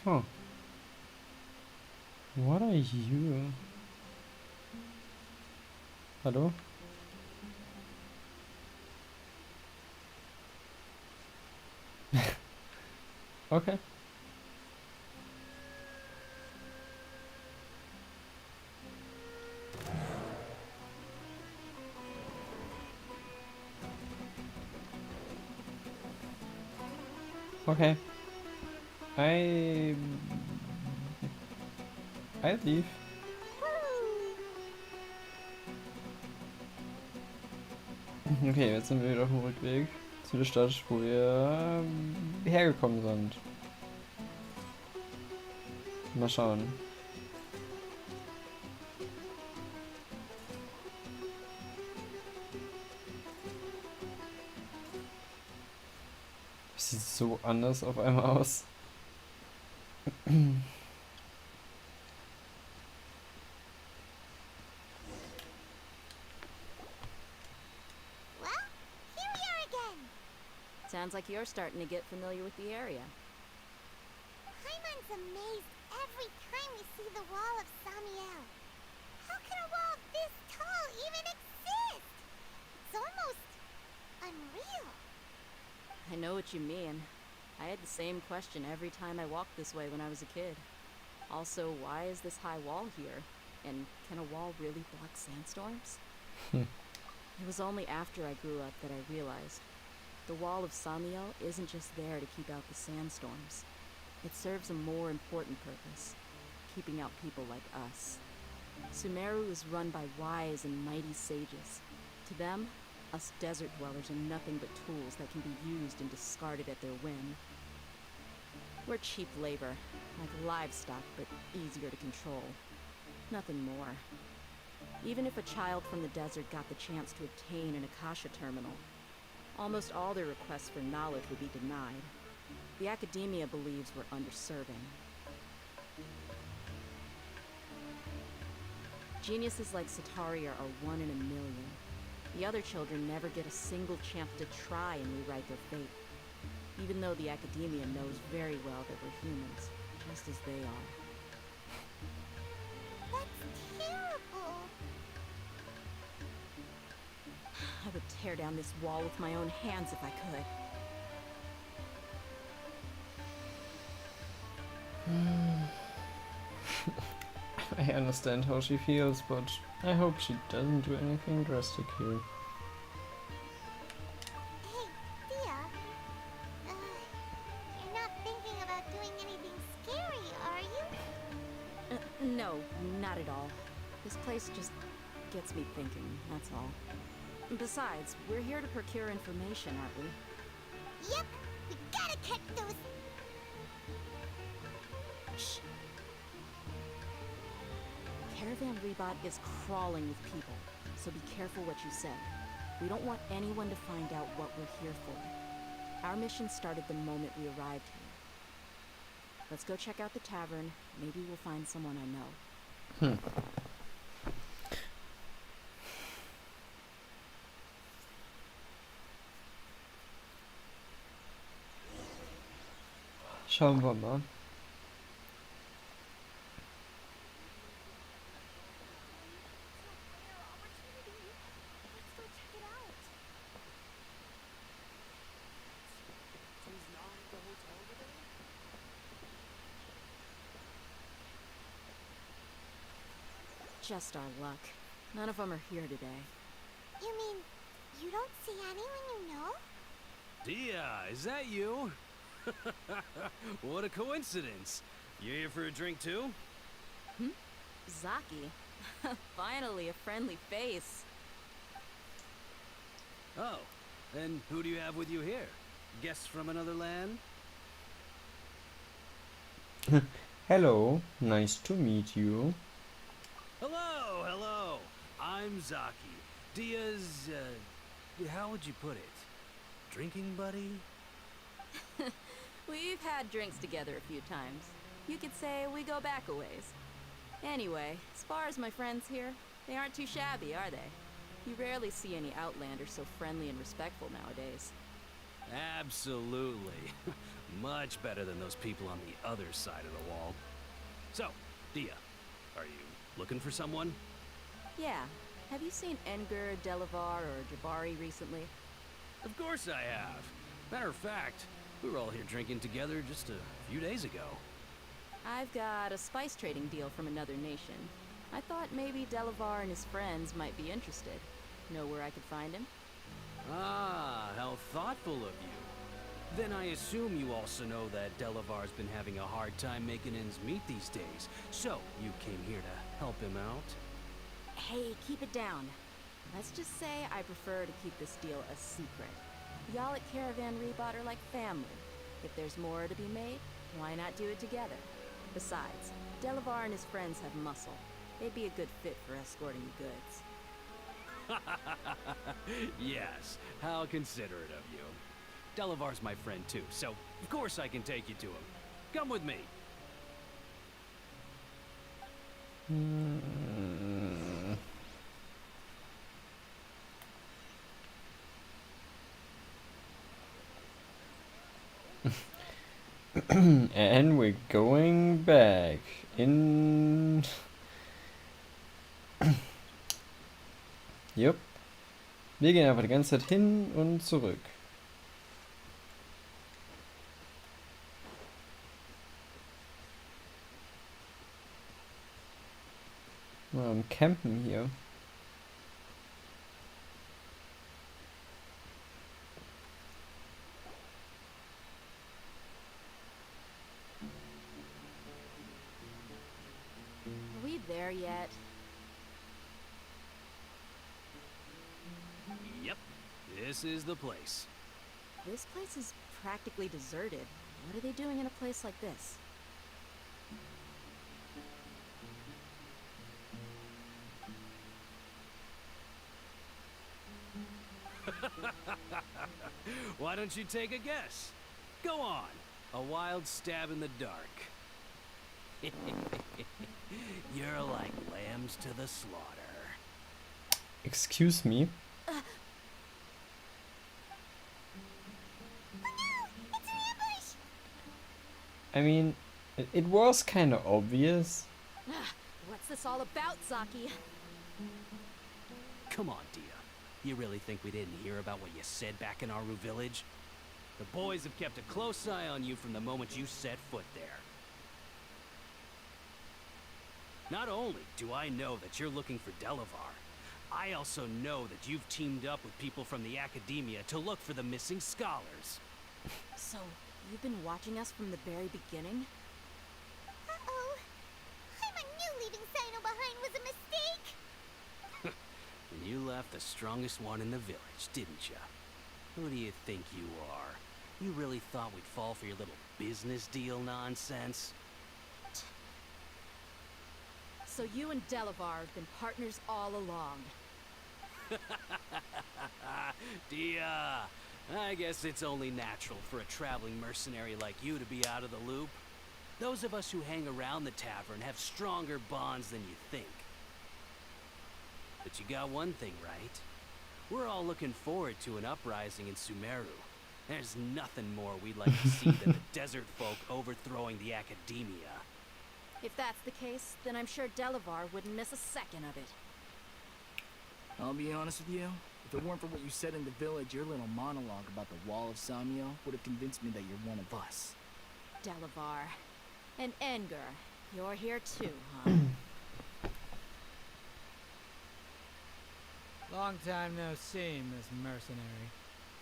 Huh. What are you? Hallo? Okay. Okay. I leave. Okay, jetzt sind wir wieder auf dem Rückweg zu der Stadt, wo wir hergekommen sind. Mal schauen. Sieht so anders auf einmal aus. Well, here we are again. Sounds like you're starting to get familiar with the area. Paimon's amazed every time we see the wall of Samiel. How can a wall this tall even exist? It's almost unreal. I know what you mean. I had the same question every time I walked this way when I was a kid. Also, why is this high wall here? And can a wall really block sandstorms? It was only after I grew up that I realized the wall of Samiel isn't just there to keep out the sandstorms. It serves a more important purpose, keeping out people like us. Sumeru is run by wise and mighty sages. To them, us desert dwellers are nothing but tools that can be used and discarded at their whim. We're cheap labor, like livestock, but easier to control. Nothing more. Even if a child from the desert got the chance to obtain an Akasha terminal, almost all their requests for knowledge would be denied. The academia believes we're underserving. Geniuses like Sataria are one in a million. The other children never get a single chance to try and rewrite their fate, even though the academia knows very well that we're humans, just as they are. That's terrible. I would tear down this wall with my own hands if I could. I understand how she feels, but I hope she doesn't do anything drastic here. Hey, Dia. You're not thinking about doing anything scary, are you? No, not at all. This place just gets me thinking, that's all. Besides, we're here to procure information, aren't we? Yep, we gotta catch those. Shh. Caravan Rebot is crawling with people, so be careful what you say. We don't want anyone to find out what we're here for. Our mission started the moment we arrived here. Let's go check out the tavern. Maybe we'll find someone I know. Schauen wir mal. Just our luck. None of them are here today. You mean you don't see anyone you know? Dia, is that you? What a coincidence. You here for a drink too? Zaki. Finally, a friendly face. Oh, and who do you have with you here? Guests from another land? Hello, nice to meet you. Hello, hello. I'm Zaki. Dia's, how would you put it? Drinking buddy? We've had drinks together a few times. You could say we go back a ways. Anyway, as far as my friends here, they aren't too shabby, are they? You rarely see any Outlanders so friendly and respectful nowadays. Absolutely. Much better than those people on the other side of the wall. So, Dia, are you looking for someone? Yeah. Have you seen Enger, Delavar, or Jabari recently? Of course I have. Matter of fact, we were all here drinking together just a few days ago. I've got a spice trading deal from another nation. I thought maybe Delavar and his friends might be interested. Know where I could find him? Ah, how thoughtful of you. Then I assume you also know that Delavar's been having a hard time making ends meet these days. So, you came here to help him out? Hey, keep it down. Let's just say I prefer to keep this deal a secret. Y'all at Caravan Rebot are like family. If there's more to be made, why not do it together? Besides, Delavar and his friends have muscle. They'd be a good fit for escorting the goods. Yes, how considerate of you. Delavar's my friend too, so of course I can take you to him. Come with me. And we're going back in. Jupp. Wir gehen einfach die ganze Zeit hin und zurück. Mal am Campen hier. Are we there yet? Yep, this is the place. This place is practically deserted. What are they doing in a place like this? Why don't you take a guess? Go on. A wild stab in the dark. You're like lambs to the slaughter. Excuse me. I mean, it was kind of obvious. What's this all about, Zaki? Come on, Dia. You really think we didn't hear about what you said back in Aru village? The boys have kept a close eye on you from the moment you set foot there. Not only do I know that you're looking for Delavar, I also know that you've teamed up with people from the Academia to look for the missing scholars. So, you've been watching us from the very beginning? Uh-oh. I knew leaving Sino behind was a mistake. And you left the strongest one in the village, didn't you? Who do you think you are? You really thought we'd fall for your little business deal nonsense? So you and Delavar have been partners all along. Dia, I guess it's only natural for a traveling mercenary like you to be out of the loop. Those of us who hang around the tavern have stronger bonds than you think. But you got one thing right. We're all looking forward to an uprising in Sumeru. There's nothing more we'd like to see than the desert folk overthrowing the Academia. If that's the case, then I'm sure Delavar wouldn't miss a second of it. I'll be honest with you. If it weren't for what you said in the village, your little monologue about the Wall of Samio would have convinced me that you're one of us. Delavar. And Enger. You're here too, huh? Long time no see, Miss Mercenary.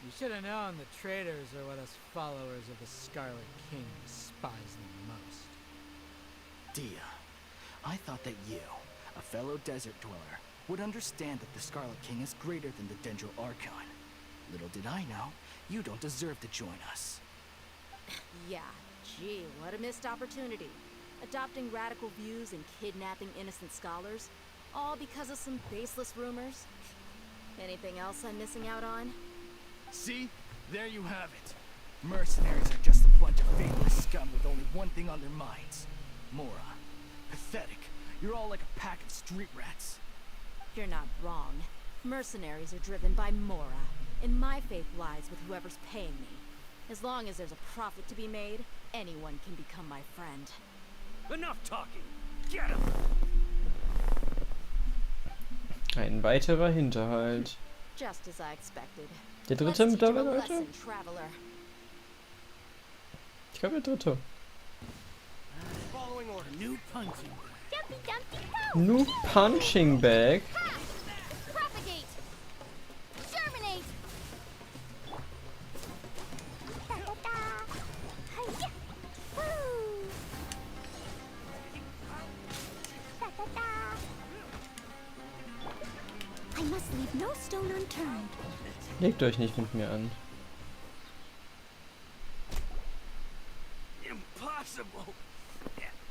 You should have known the traitors are what us followers of the Scarlet King despise the most. Dia, I thought that you, a fellow desert dweller, would understand that the Scarlet King is greater than the Dendro Archon. Little did I know, you don't deserve to join us. Yeah, gee, what a missed opportunity. Adopting radical views and kidnapping innocent scholars, all because of some baseless rumors. Anything else I'm missing out on? See? There you have it. Mercenaries are just a bunch of faithless scum with only one thing on their minds. Mora. Pathetic. You're all like a pack of street rats. You're not wrong. Mercenaries are driven by Mora, And my faith lies with whoever's paying me. As long as there's a profit to be made, anyone can become my friend. Enough talking! Get him! Ein weiterer Hinterhalt. Just as I expected. Der Let's dritte teach him a mittlerweile, Leute? lesson, traveler. Ich glaube, der dritte. Following order. New punching. Jumpy Dumpty Go! New punching bag. Propagate! Germinate! Da da da! Hi-ya! Woo! Da da da! I must leave no stone unturned. Legt euch nicht mit mir an. Impossible!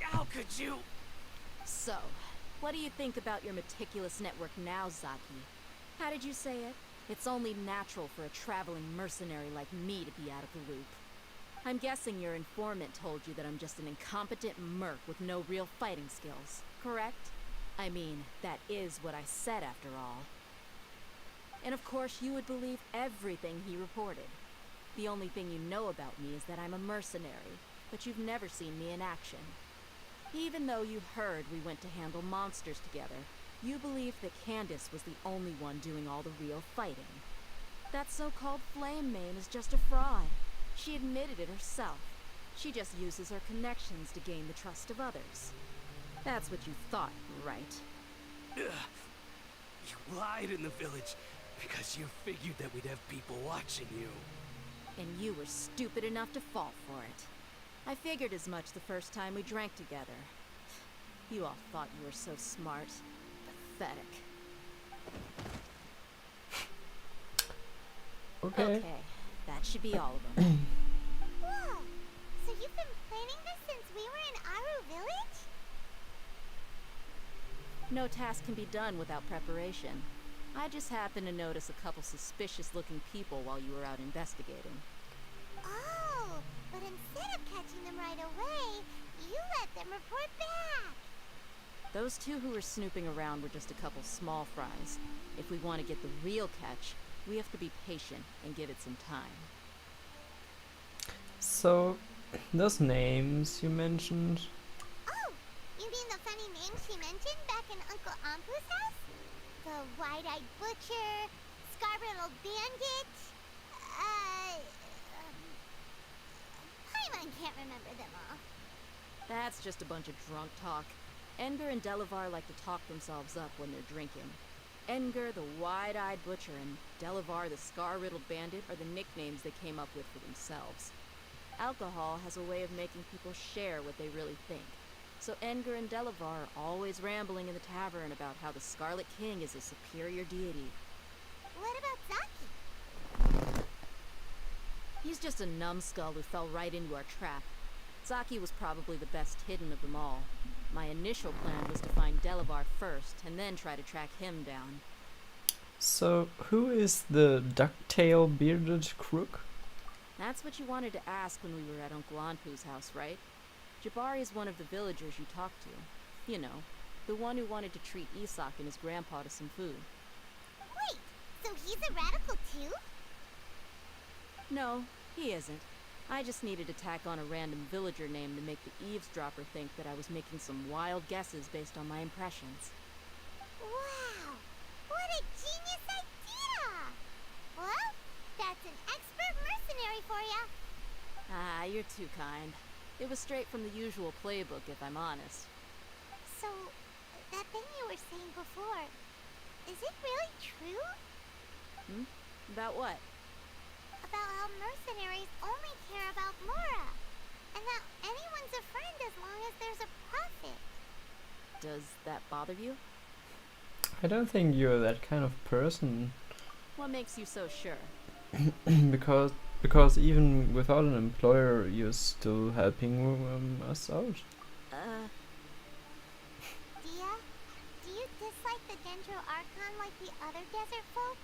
How could you? So, what do you think about your meticulous network now, Zaki? How did you say it? It's only natural for a traveling mercenary like me to be out of the loop. I'm guessing your informant told you that I'm just an incompetent merc with no real fighting skills, correct? I mean, that is what I said after all. And of course you would believe everything he reported. The only thing you know about me is that I'm a mercenary, but you've never seen me in action. Even though you heard we went to handle monsters together, you believe that Candace was the only one doing all the real fighting. That so-called Flame Mane is just a fraud. She admitted it herself. She just uses her connections to gain the trust of others. That's what you thought, right? You lied in the village because you figured that we'd have people watching you. And you were stupid enough to fall for it. I figured as much the first time we drank together. You all thought you were so smart. Pathetic. Okay. That should be all of them. Whoa! So you've been planning this since we were in Aru Village? No task can be done without preparation. I just happened to notice a couple suspicious-looking people while you were out investigating. Oh, but instead of catching them right away, you let them report back. Those two who were snooping around were just a couple small fries. If we want to get the real catch, we have to be patient and give it some time. So, those names you mentioned. Oh, you mean the funny name she mentioned back in Uncle Ampu's house? The wide-eyed butcher, scar-riddled bandit, Paimon can't remember them all. That's just a bunch of drunk talk. Edgar and Delavar like to talk themselves up when they're drinking. Edgar, the wide-eyed butcher, and Delavar, the scar-riddled bandit, are the nicknames they came up with for themselves. Alcohol has a way of making people share what they really think. So Edgar and Delavar are always rambling in the tavern about how the Scarlet King is a superior deity. What about Zaki? He's just a numbskull who fell right into our trap. Zaki was probably the best hidden of them all. My initial plan was to find Delavar first, and then try to track him down. So, who is the ducktail bearded crook? That's what you wanted to ask when we were at Uncle Anpu's house, right? Jabari is one of the villagers you talked to. You know, the one who wanted to treat Isak and his grandpa to some food. Wait, so he's a radical too? No, he isn't. I just needed to tack on a random villager name to make the eavesdropper think that I was making some wild guesses based on my impressions. Wow, what a genius idea! Well, that's an expert mercenary for ya. Ah, you're too kind. It was straight from the usual playbook, if I'm honest. So, that thing you were saying before, is it really true? About what? About how mercenaries only care about Mora, and that anyone's a friend as long as there's a profit. Does that bother you? I don't think you're that kind of person. What makes you so sure? because even without an employer, you're still helping us out. Dia, do you dislike the Dendro Archon like the other desert folk?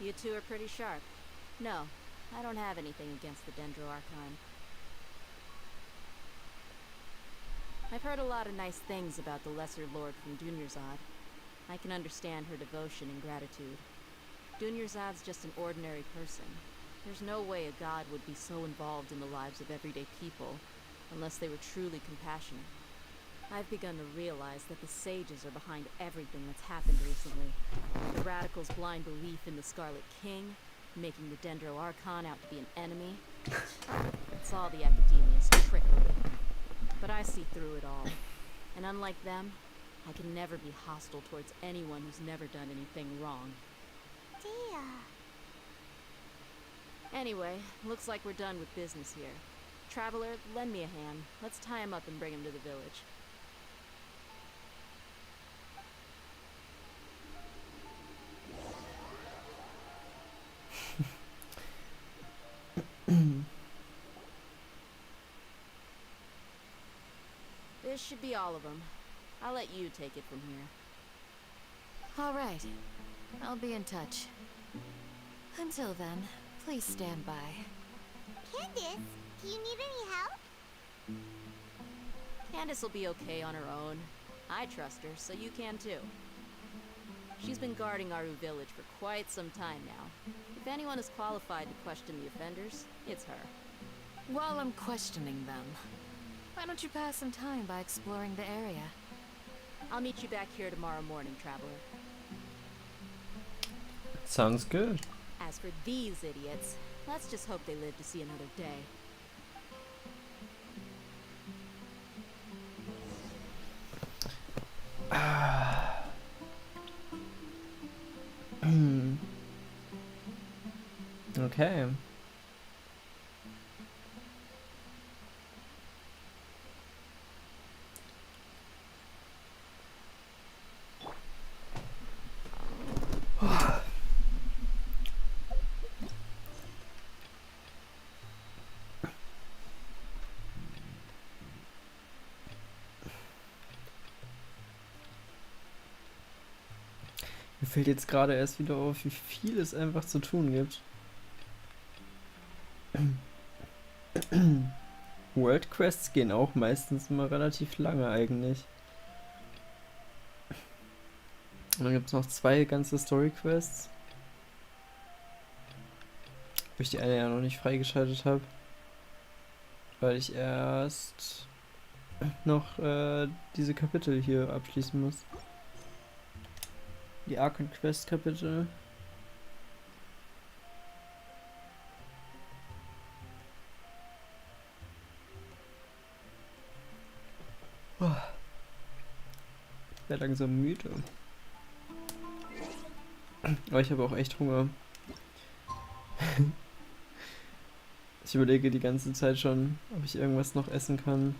You two are pretty sharp. No, I don't have anything against the Dendro Archon. I've heard a lot of nice things about the Lesser Lord from Dunyarzad. I can understand her devotion and gratitude. Dunyarzad's just an ordinary person. There's no way a god would be so involved in the lives of everyday people, unless they were truly compassionate. I've begun to realize that the sages are behind everything that's happened recently. The radicals' blind belief in the Scarlet King, making the Dendro Archon out to be an enemy. It's all the Academia's trickery. But I see through it all. And unlike them, I can never be hostile towards anyone who's never done anything wrong. Dear. Anyway, looks like we're done with business here. Traveler, lend me a hand. Let's tie him up and bring him to the village. This should be all of them. I'll let you take it from here. All right. I'll be in touch. Until then, please stand by. Candace, do you need any help? Candace will be okay on her own. I trust her, so you can too. She's been guarding Aru village for quite some time now. If anyone is qualified to question the offenders, it's her. While I'm questioning them, why don't you pass some time by exploring the area? I'll meet you back here tomorrow morning, Traveler. Sounds good. As for these idiots, let's just hope they live to see another day. Okay. Mir fällt jetzt gerade erst wieder auf, wie viel es einfach zu tun gibt. World Quests gehen auch meistens immer relativ lange eigentlich. Und dann gibt es noch 2 ganze Story Quests. Wo ich die eine ja noch nicht freigeschaltet habe. Weil ich erst noch diese Kapitel hier abschließen muss. Die Archon Quest Kapitel. Oh. Ich werde langsam müde. Aber ich habe auch echt Hunger. Ich überlege die ganze Zeit schon, ob ich irgendwas noch essen kann.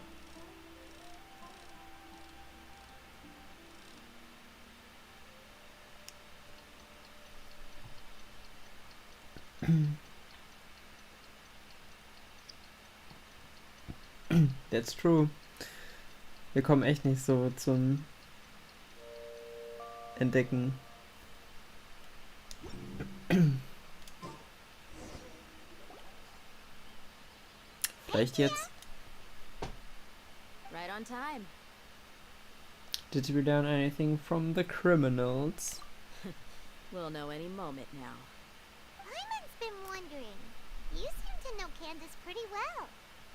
That's true. Wir kommen echt nicht so zum Entdecken. Vielleicht jetzt. Right on time. Did you learn anything from the criminals? We'll know any moment now. Hyman's been wondering. You seem to know Candace pretty well.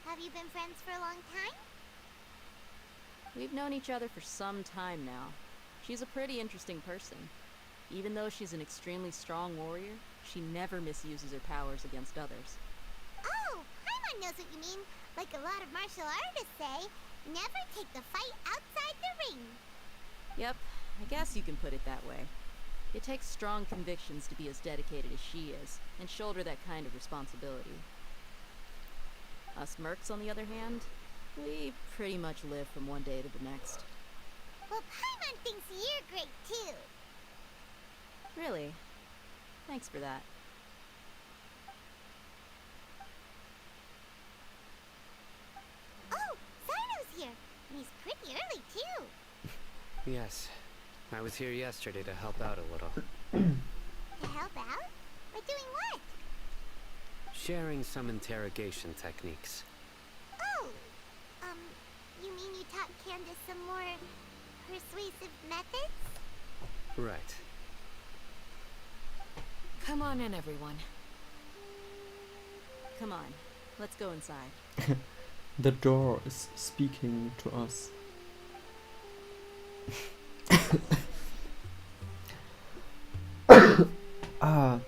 Have you been friends for a long time? We've known each other for some time now. She's a pretty interesting person. Even though she's an extremely strong warrior, she never misuses her powers against others. Oh, Hyman knows what you mean. Like a lot of martial artists say, never take the fight outside the ring. Yep, I guess you can put it that way. It takes strong convictions to be as dedicated as she is, and shoulder that kind of responsibility. Us mercs, on the other hand, we pretty much live from one day to the next. Well, Paimon thinks you're great too. Really? Thanks for that. Oh, Sino's here, and he's pretty early too. Yes. I was here yesterday to help out a little. To help out? By doing what? Sharing some interrogation techniques. Oh, you mean you taught Candace some more persuasive methods? Right. Come on in, everyone. Come on, let's go inside. The door is speaking to us. Ah.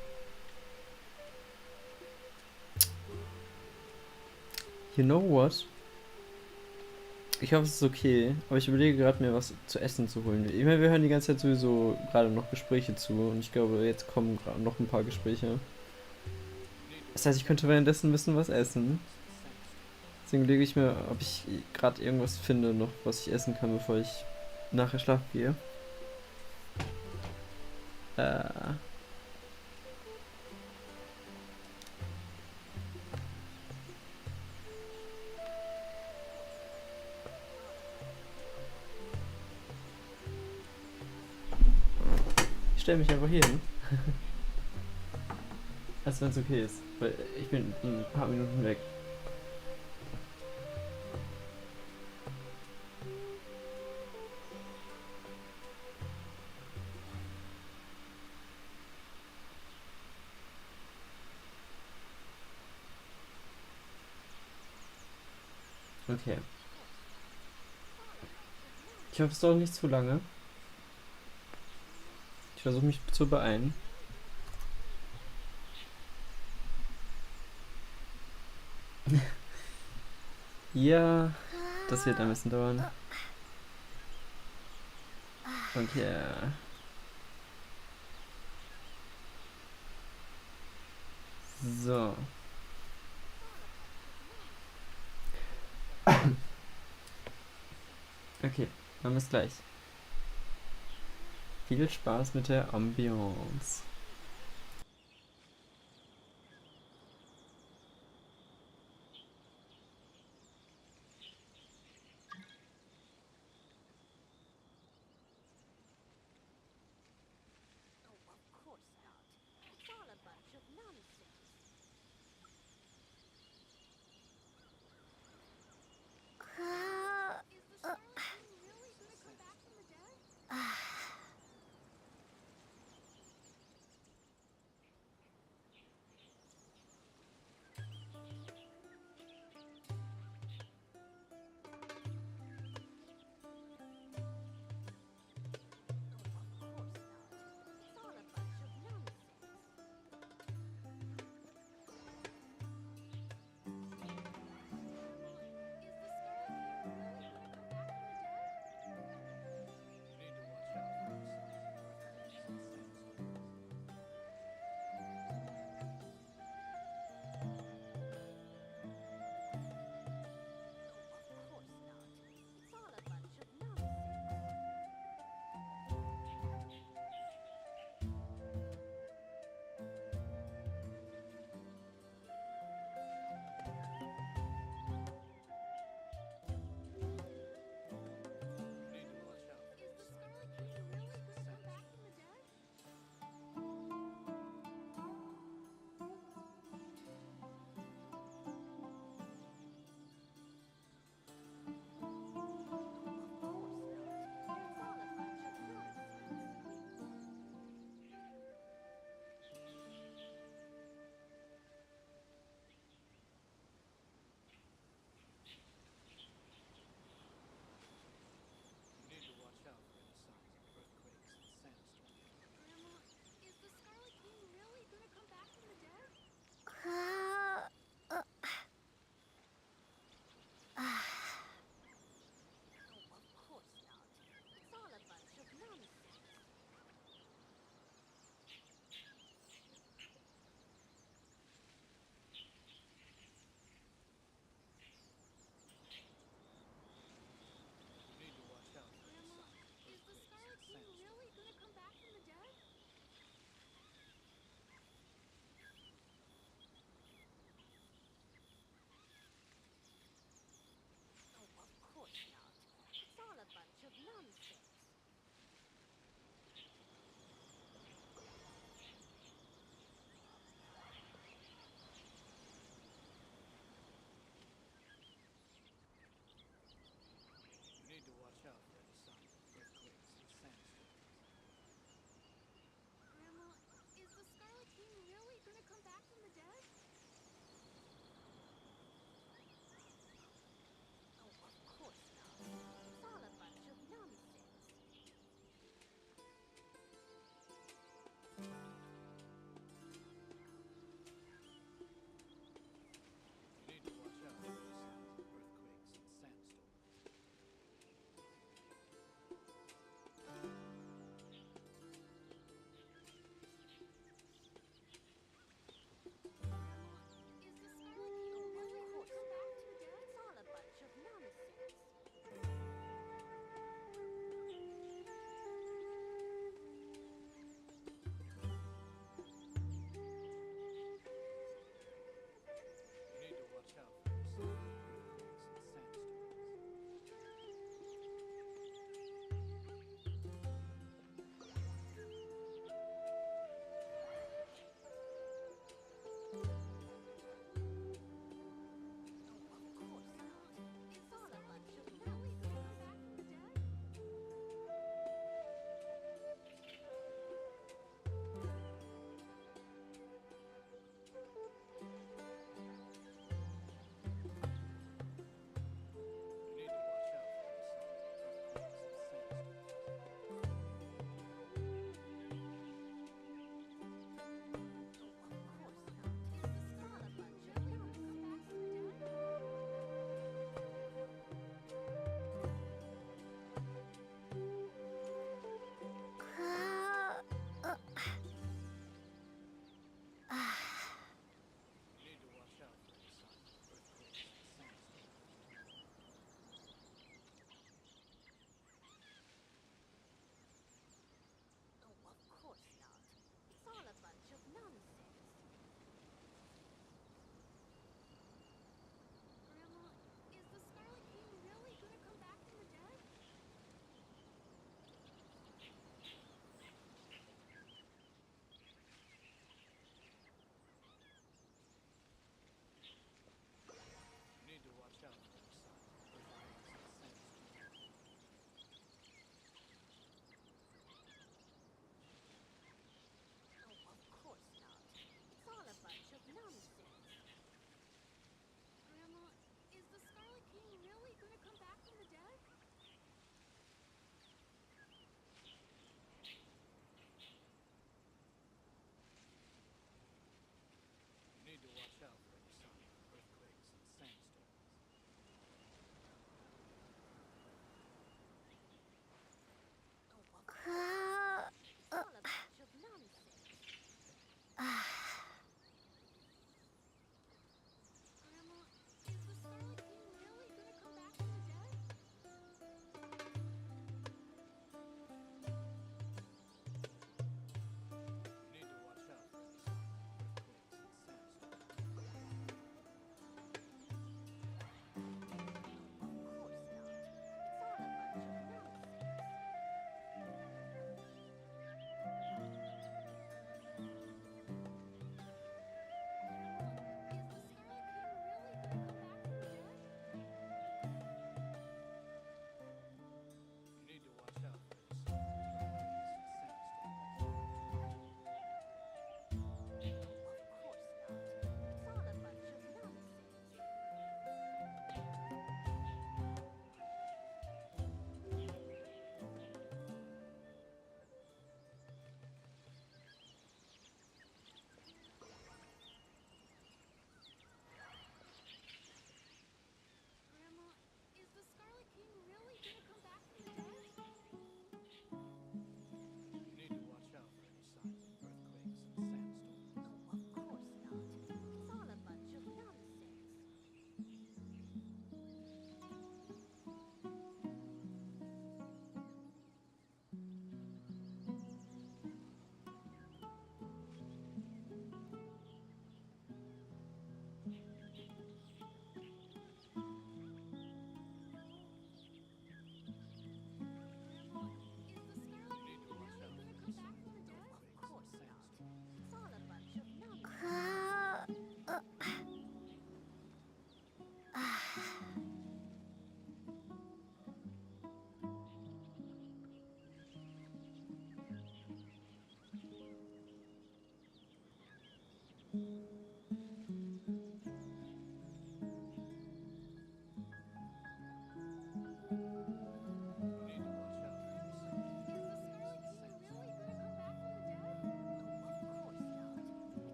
You know what? Ich hoffe, es ist okay, aber ich überlege gerade, mir was zu essen zu holen. Ich meine, wir hören die ganze Zeit sowieso gerade noch Gespräche zu und ich glaube, jetzt kommen gerade noch ein paar Gespräche. Das heißt, ich könnte währenddessen ein bisschen was essen. Deswegen überlege ich mir, ob ich gerade irgendwas finde noch, was ich essen kann, bevor ich nachher schlafen gehe. Ich stelle mich einfach hier hin. Als wenn es okay ist, weil ich bin in ein paar Minuten weg. Okay. Ich hoffe, es dauert nicht zu lange. Ich versuche mich zu beeilen. Ja, das wird ein bisschen dauern. Okay. So. Okay, dann bis gleich. Viel Spaß mit der Ambiance.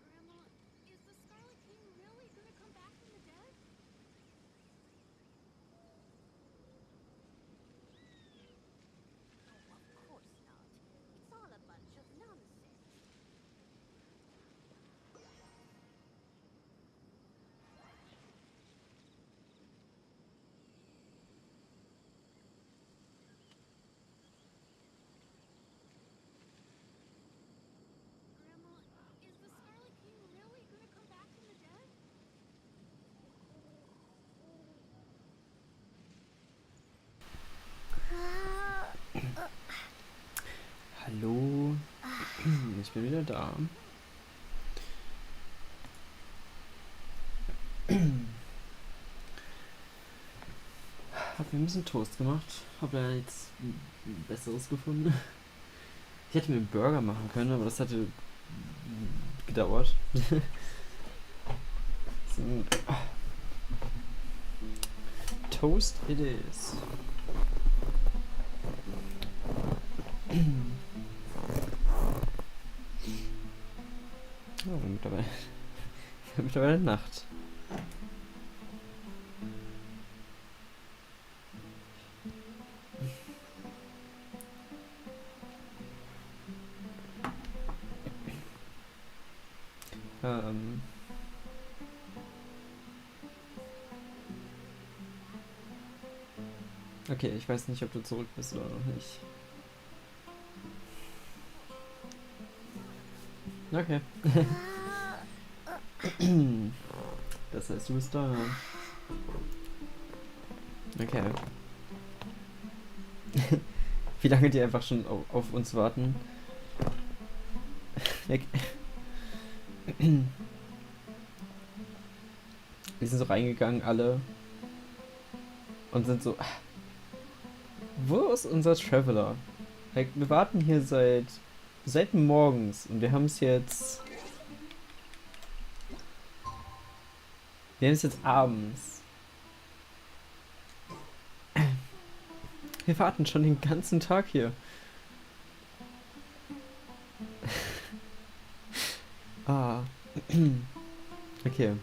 Grandma, is the Scarlet King really gonna come back from the dead? Oh, of course not. It's all a bunch of nonsense. Grandma, is the Scarlet King really gonna come back from the dead? Hallo, ich bin wieder da. Hab mir ein bisschen Toast gemacht. Hab da jetzt ein besseres gefunden. Ich hätte mir einen Burger machen können, aber das hatte gedauert. So, Toast it is. Oh, mittlerweile Nacht. Okay, ich weiß nicht, ob du zurück bist oder noch nicht. Okay. Das heißt, du bist da. Okay. Wie lange die einfach schon auf uns warten. Wir sind so reingegangen, alle. Und sind so... Wo ist unser Traveler? Wir warten hier seit morgens und wir haben es jetzt... Wir haben es jetzt abends. Wir warten schon den ganzen Tag hier. Ah. Okay.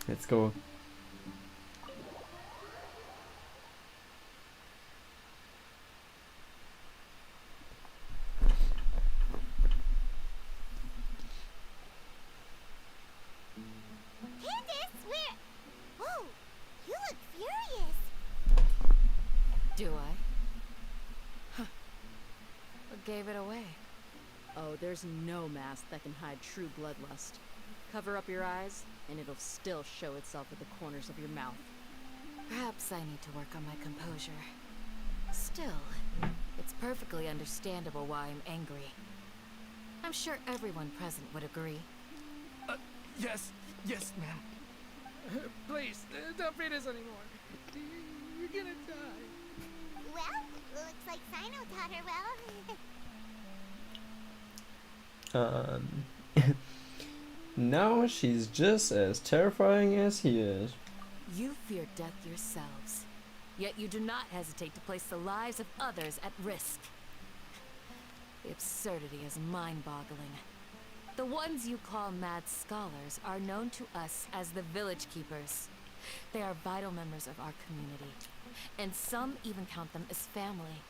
Let's go. Candace, where... Whoa, you look furious. Do I? Huh. What gave it away? Oh, there's no mask that can hide true bloodlust. Cover up your eyes, and it'll still show itself at the corners of your mouth. Perhaps I need to work on my composure. Still, it's perfectly understandable why I'm angry. I'm sure everyone present would agree. Yes, ma'am. Please, don't beat us anymore. You're gonna die. Well, looks like Sino taught her well. Now she's just as terrifying as he is. You fear death yourselves, yet you do not hesitate to place the lives of others at risk. The absurdity is mind-boggling. The ones you call mad scholars are known to us as the Village Keepers. They are vital members of our community, and some even count them as family.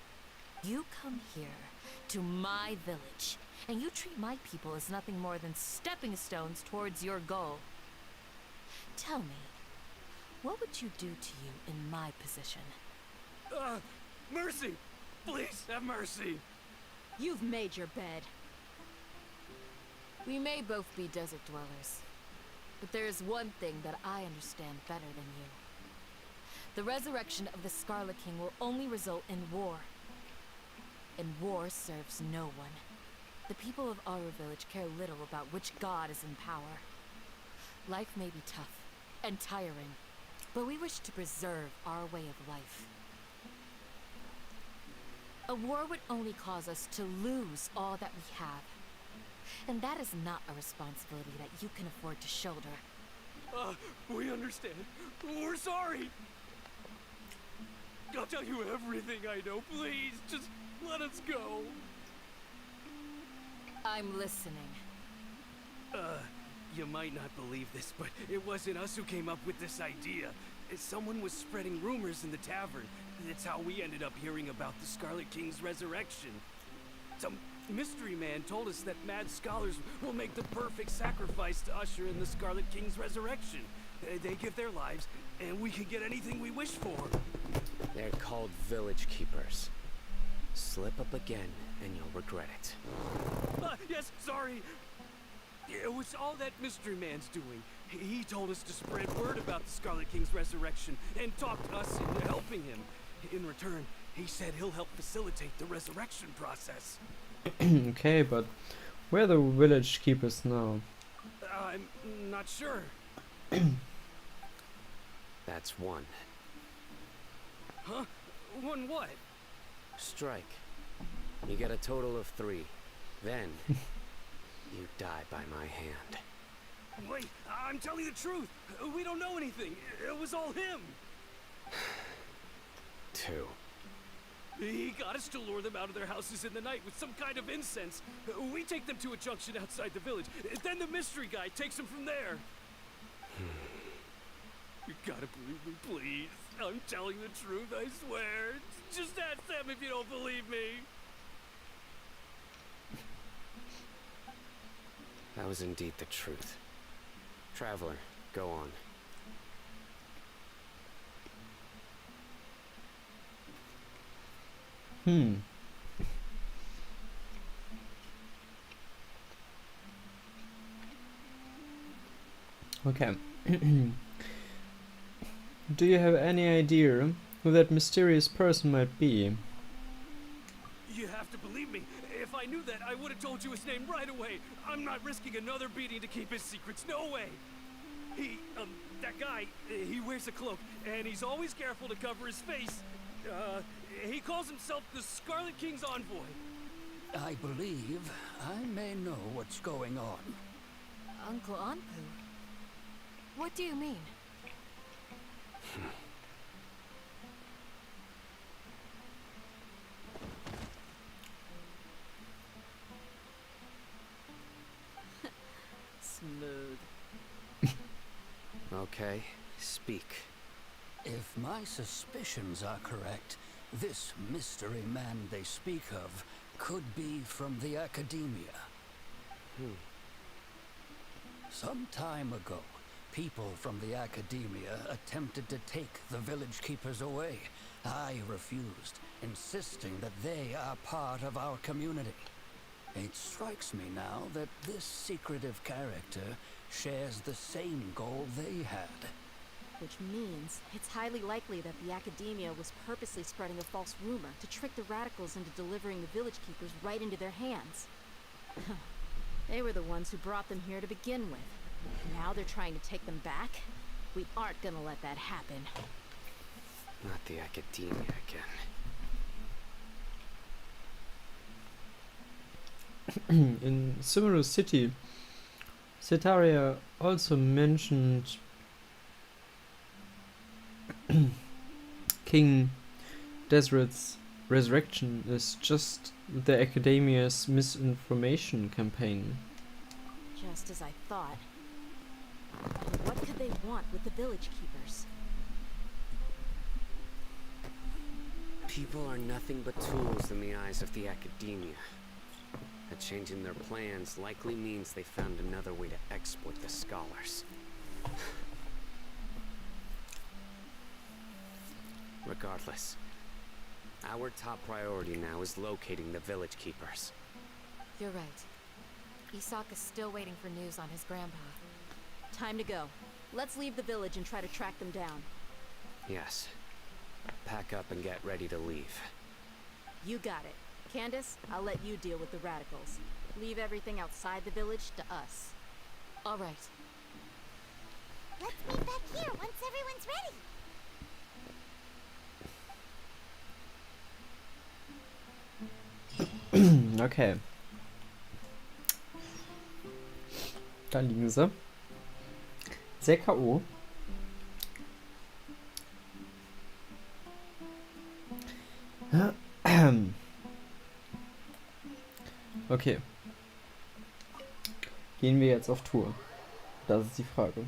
You come here, to my village, and you treat my people as nothing more than stepping stones towards your goal. Tell me, what would you do to you in my position? Mercy! Please, have mercy! You've made your bed. We may both be desert dwellers, but there is one thing that I understand better than you. The resurrection of the Scarlet King will only result in war. And war serves no one. The people of our village care little about which god is in power. Life may be tough and tiring, but we wish to preserve our way of life. A war would only cause us to lose all that we have. And that is not a responsibility that you can afford to shoulder. We understand. We're sorry. I'll tell you everything I know. Please, just let us go. I'm listening. You might not believe this, but it wasn't us who came up with this idea. Someone was spreading rumors in the tavern. That's how we ended up hearing about the Scarlet King's resurrection. Some mystery man told us that mad scholars will make the perfect sacrifice to usher in the Scarlet King's resurrection. They give their lives, and we can get anything we wish for. They're called village keepers. Slip up again, and you'll regret it. Yes, sorry. It was all that mystery man's doing. He told us to spread word about the Scarlet King's resurrection and talk us into helping him. In return, he said he'll help facilitate the resurrection process. Okay, but where are the village keepers now? I'm not sure. That's one. Huh? One what? Strike. You get a total of 3. Then, you die by my hand. Wait, I'm telling the truth. We don't know anything. It was all him. 2. He got us to lure them out of their houses in the night with some kind of incense. We take them to a junction outside the village. Then the mystery guy takes them from there. You gotta believe me, please. I'm telling the truth, I swear. Just ask them if you don't believe me. That was indeed the truth. Traveler, go on. Okay. Do you have any idea who that mysterious person might be? You have to believe me. If I knew that, I would have told you his name right away. I'm not risking another beating to keep his secrets. No way. That guy, he wears a cloak, and he's always careful to cover his face. He calls himself the Scarlet King's envoy. I believe I may know what's going on. Uncle Anpu? What do you mean? Smooth. Okay, speak. If my suspicions are correct, this mystery man they speak of could be from the Academia. Some time ago, people from the Academia attempted to take the village keepers away. I refused, insisting that they are part of our community. It strikes me now that this secretive character shares the same goal they had. Which means it's highly likely that the Academia was purposely spreading a false rumor to trick the radicals into delivering the village keepers right into their hands. They were the ones who brought them here to begin with. Now they're trying to take them back? We aren't gonna let that happen. Not the Academia again. In Sumeru City, Cetaria also mentioned King Deseret's resurrection is just the Academia's misinformation campaign. Just as I thought. What could they want with the village keepers? People are nothing but tools in the eyes of the Academia. A change in their plans likely means they found another way to exploit the scholars. Regardless, our top priority now is locating the village keepers. You're right. Isaka's still waiting for news on his grandpa. Time to go. Let's leave the village and try to track them down. Yes. Pack up and get ready to leave. You got it. Candace, I'll let you deal with the radicals. Leave everything outside the village to us. All right. Let's meet back here once everyone's ready. Okay. Da liegen sie. Sehr K.O. Okay. Gehen wir jetzt auf Tour? Das ist die Frage.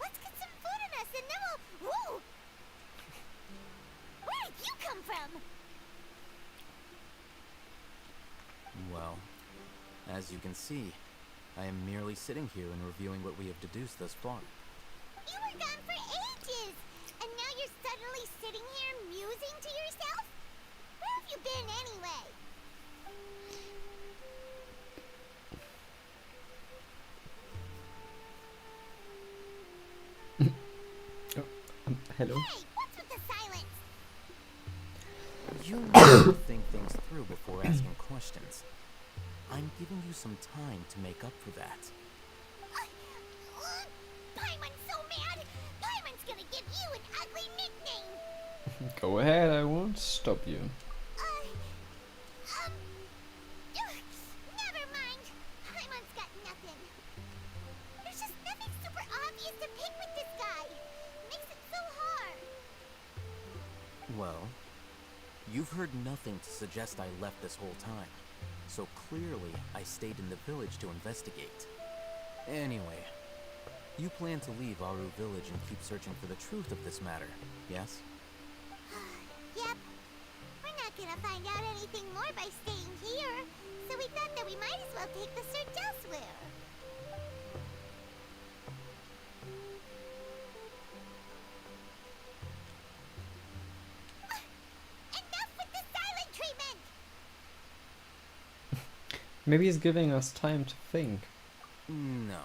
Let's get some food in us and then we'll... Woo! Where did you come from? Well, as you can see, I am merely sitting here and reviewing what we have deduced thus far. You were gone for ages! And now you're suddenly sitting here musing to yourself? Where have you been anyway? Hello? Hey, what's with the silence? You need to think things through before asking questions. I'm giving you some time to make up for that. Paimon's so mad! Paimon's gonna give you an ugly nickname! Go ahead, I won't stop you. Never mind. Paimon's got nothing. There's just nothing super obvious to pick with this guy. Makes it so hard. Well, you've heard nothing to suggest I left this whole time. So clearly, I stayed in the village to investigate. Anyway, you plan to leave Aru village and keep searching for the truth of this matter, yes? Yep. We're not gonna find out anything more by staying here, so we thought that we might as well take the search elsewhere. Enough with the silent treatment! Maybe he's giving us time to think. No.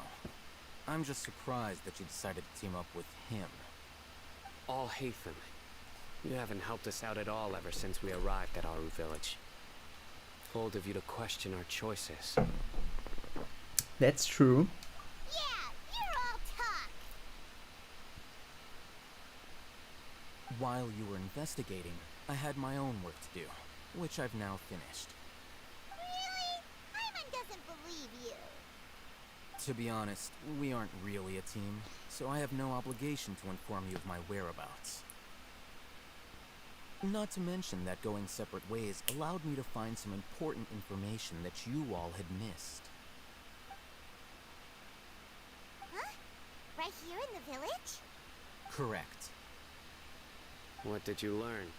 I'm just surprised that you decided to team up with him. All Hathan. You haven't helped us out at all ever since we arrived at Aru village. Bold of you to question our choices. That's true. Yeah, you're all talk. While you were investigating, I had my own work to do, which I've now finished. Really? Paimon doesn't believe you. To be honest, we aren't really a team, so I have no obligation to inform you of my whereabouts. Not to mention that going separate ways allowed me to find some important information that you all had missed. Huh? Right here in the village? Correct. What did you learn?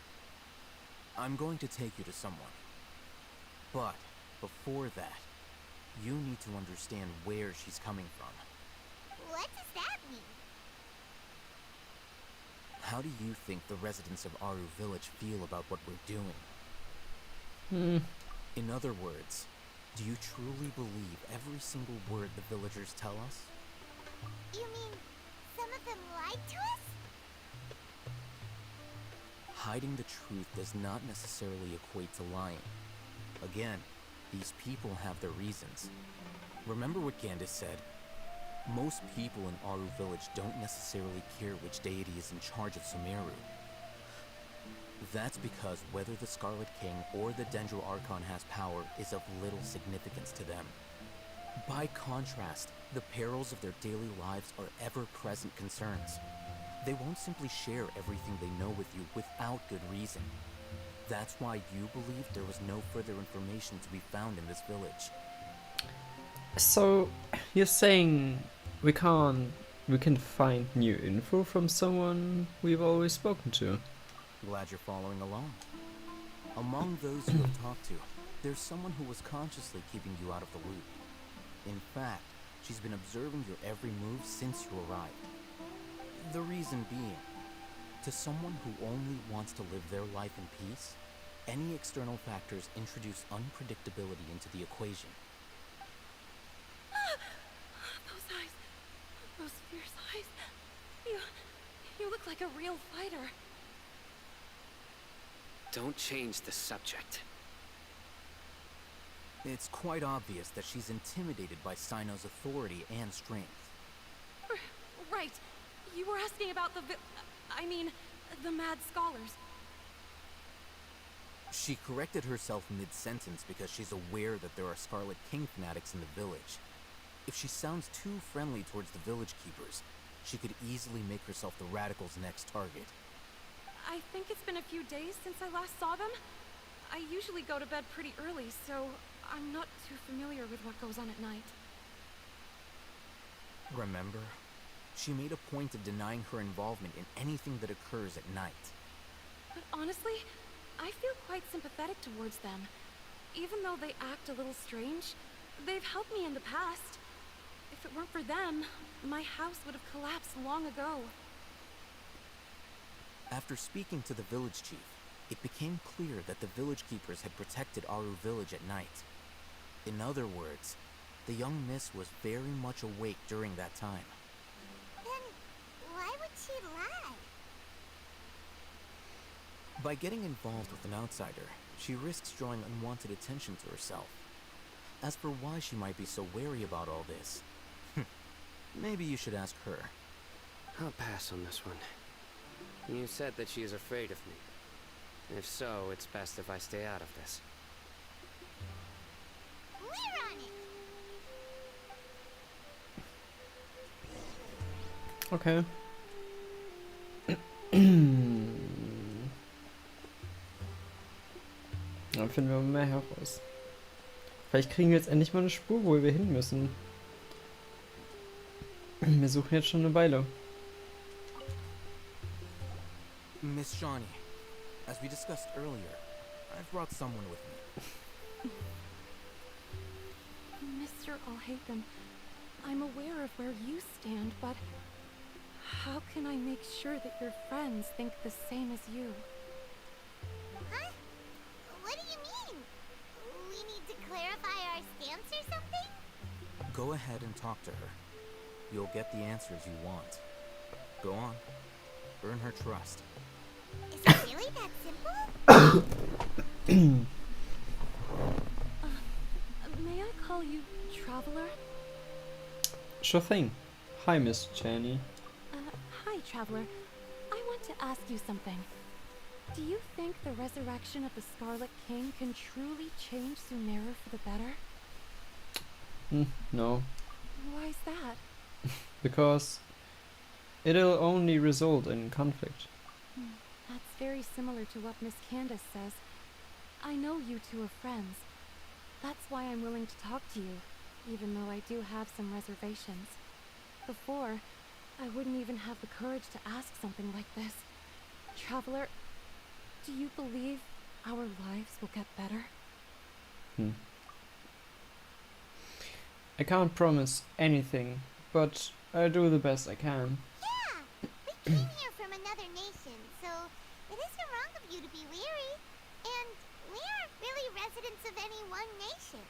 I'm going to take you to someone. But, before that, you need to understand where she's coming from. What does that mean? How do you think the residents of Aru village feel about what we're doing? In other words, do you truly believe every single word the villagers tell us? You mean some of them lied to us? Hiding the truth does not necessarily equate to lying. Again, these people have their reasons. Remember what Gandis said? Most people in Aru village don't necessarily care which deity is in charge of Sumeru. That's because whether the Scarlet King or the Dendro Archon has power is of little significance to them. By contrast, the perils of their daily lives are ever-present concerns. They won't simply share everything they know with you without good reason. That's why you believe there was no further information to be found in this village. So, you're saying we can find new info from someone we've always spoken to? Glad you're following along. Among those you have talked to, there's someone who was consciously keeping you out of the loop. In fact, she's been observing your every move since you arrived. The reason being, to someone who only wants to live their life in peace, any external factors introduce unpredictability into the equation. Those eyes. Those fierce eyes. like a real fighter. Don't change the subject. It's quite obvious that she's intimidated by Sino's authority and strength. Right. You were asking about the mad scholars. She corrected herself mid-sentence because she's aware that there are Scarlet King fanatics in the village. If she sounds too friendly towards the village keepers, she could easily make herself the Radicals' next target. I think it's been a few days since I last saw them. I usually go to bed pretty early, so I'm not too familiar with what goes on at night. Remember? She made a point of denying her involvement in anything that occurs at night. But honestly, I feel quite sympathetic towards them. Even though they act a little strange, they've helped me in the past. If it weren't for them, my house would have collapsed long ago. After speaking to the village chief, it became clear that the village keepers had protected Aru village at night. In other words, the young miss was very much awake during that time. Then why would she lie? By getting involved with an outsider, she risks drawing unwanted attention to herself. As for why she might be so wary about all this, maybe you should ask her. I'll pass on this one. You said that she is afraid of me. If so, it's best if I stay out of this. We're on it! Okay. Dann finden wir mehr heraus. Vielleicht kriegen wir jetzt endlich mal eine Spur, wo wir hin müssen. Wir suchen jetzt schon eine Weile. Miss Shawnee, as we discussed earlier, I've brought someone with me. Mr. Alhaitham, I'm aware of where you stand, but how can I make sure that your friends think the same as you? Huh? What do you mean? We need to clarify our stance or something? Go ahead and talk to her. You'll get the answers you want. Go on. Earn her trust. Is it really that simple? May I call you Traveler? Sure thing. Hi, Miss Chaney. Hi, Traveler. I want to ask you something. Do you think the resurrection of the Scarlet King can truly change Sumeru for the better? No. Why's that? Because it'll only result in conflict. That's very similar to what Miss Candace says. I know you two are friends. That's why I'm willing to talk to you, even though I do have some reservations. Before, I wouldn't even have the courage to ask something like this. Traveler, do you believe our lives will get better? I can't promise anything, but I'll do the best I can. Yeah! We came here from another nation, so it isn't wrong of you to be weary. And we aren't really residents of any one nation.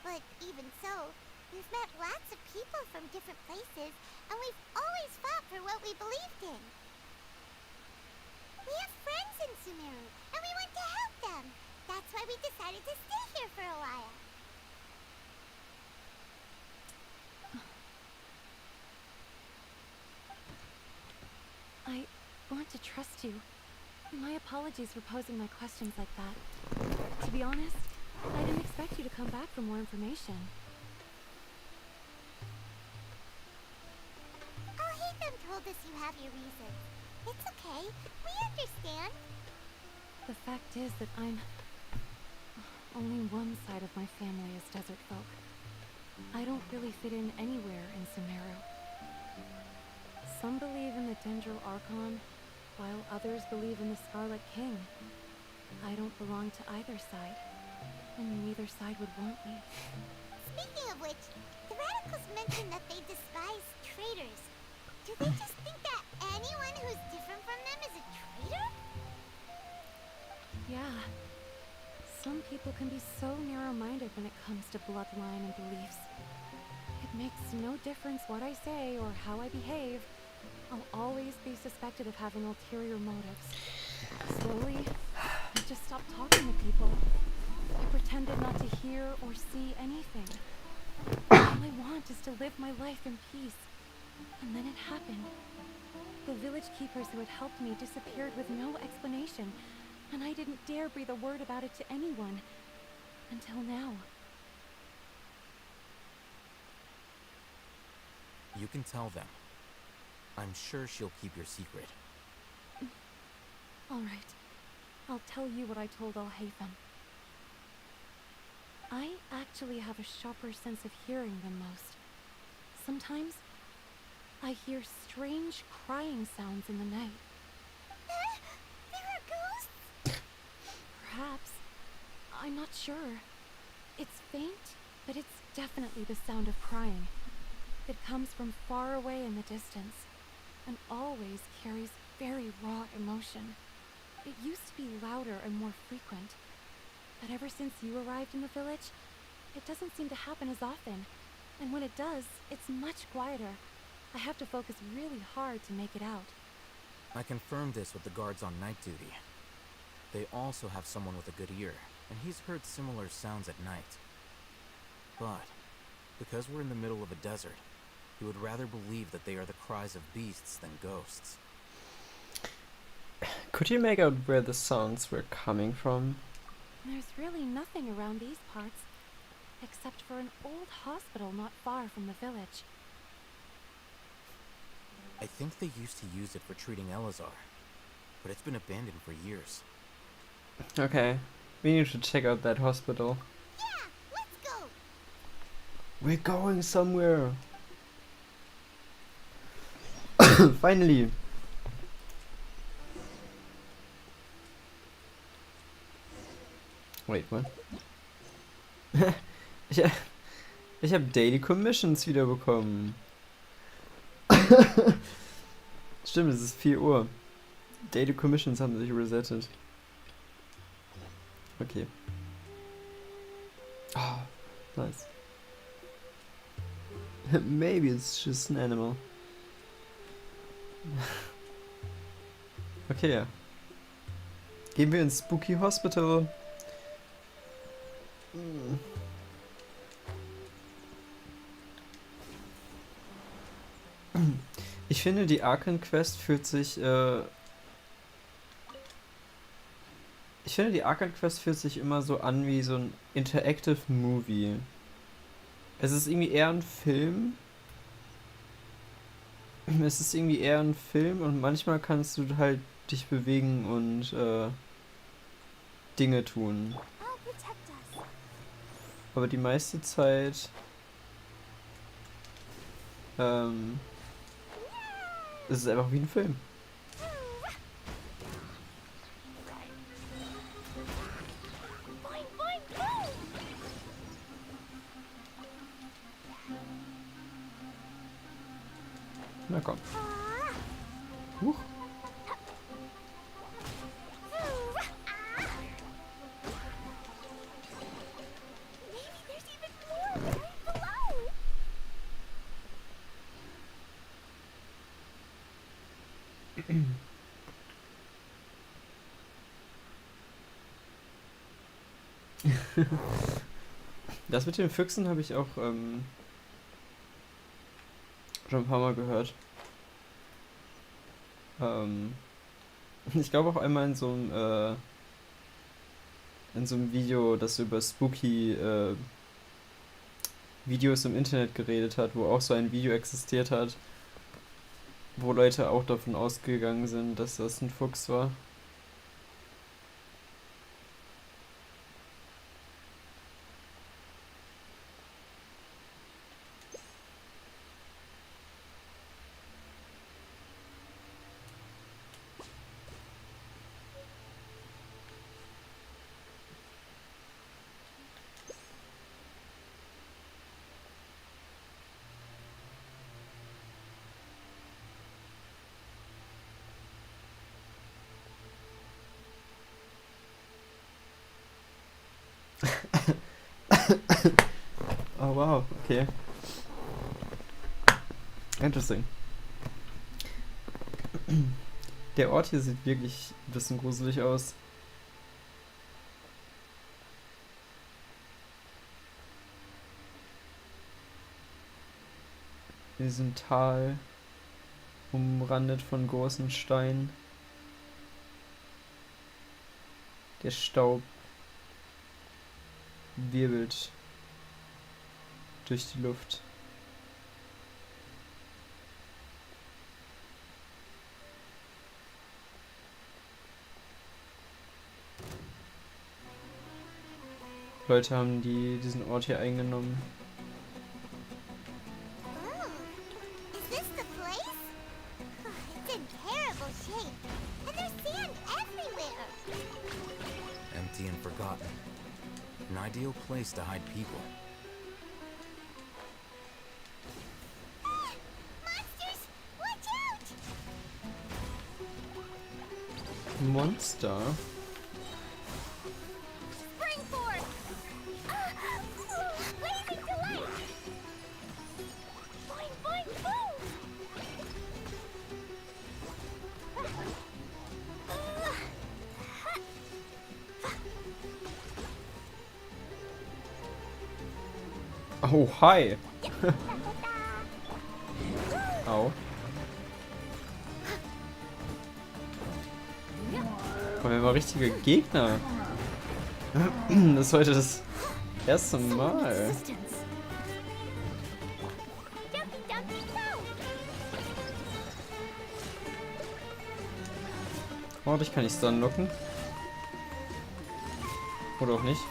But even so, we've met lots of people from different places, and we've always fought for what we believed in. We have friends in Sumeru, and we want to help them. That's why we decided to stay here for a while. I want to trust you. My apologies for posing my questions like that. To be honest, I didn't expect you to come back for more information. Alhaitham told us you have your reasons. It's okay. We understand. The fact is that only one side of my family is desert folk. I don't really fit in anywhere in Sumeru. Some believe in the Dendro Archon, while others believe in the Scarlet King. I don't belong to either side, and neither side would want me. Speaking of which, the Radicals mentioned that they despise traitors. Do they just think that anyone who's different from them is a traitor? Yeah. Some people can be so narrow-minded when it comes to bloodline and beliefs. It makes no difference what I say or how I behave. I'll always be suspected of having ulterior motives. Slowly, I just stopped talking to people. I pretended not to hear or see anything. All I want is to live my life in peace. And then it happened. The village keepers who had helped me disappeared with no explanation, and I didn't dare breathe a word about it to anyone. Until now. You can tell them. I'm sure she'll keep your secret. All right. I'll tell you what I told Al-Haytham. I actually have a sharper sense of hearing than most. Sometimes, I hear strange crying sounds in the night. There are ghosts? Perhaps. I'm not sure. It's faint, but it's definitely the sound of crying. It comes from far away in the distance, and always carries very raw emotion. It used to be louder and more frequent, but ever since you arrived in the village, it doesn't seem to happen as often, and when it does, it's much quieter. I have to focus really hard to make it out. I confirmed this with the guards on night duty. They also have someone with a good ear, and he's heard similar sounds at night. But, because we're in the middle of a desert, he would rather believe that they are the cries of beasts than ghosts. Could you make out where the sounds were coming from? There's really nothing around these parts, except for an old hospital not far from the village. I think they used to use it for treating Elazar, but it's been abandoned for years. Okay, we need to check out that hospital. Yeah, let's go! We're going somewhere! Finally! Wait, what? ich hab Daily Commissions wiederbekommen. Stimmt, es ist 4 Uhr. Daily Commissions haben sich resettet. Okay. Oh, nice. Maybe it's just an animal. Okay, ja. Gehen wir ins Spooky Hospital. Ich finde, die Arkham Quest fühlt sich, immer so an wie so ein Interactive Movie. Es ist irgendwie eher ein Film. Und manchmal kannst du halt dich bewegen und Dinge tun. Aber die meiste Zeit ist es einfach wie ein Film. Na komm. Huch. Das mit den Füchsen habe ich auch schon ein paar Mal gehört. Ich glaube auch einmal in so einem Video, das über spooky Videos im Internet geredet hat, wo auch so ein Video existiert hat, wo Leute auch davon ausgegangen sind, dass das ein Fuchs war. Oh wow, okay. Interesting. Der Ort hier sieht wirklich ein bisschen gruselig aus. In diesem Tal, umrandet von großen Steinen. Der Staub wirbelt durch die Luft. Leute haben diesen Ort hier eingenommen. Oh, is this the place? It's in terrible shape, and there's sand everywhere. Empty and forgotten. An ideal place to hide people. Monsters, watch out! Monster? Spring forth! Blazing to life! Boing, boing, boom! Oh, hi! Au. Aber wir haben richtige Gegner. Das ist heute das erste Mal. Oh, dich kann ich stunlocken. Oder auch nicht.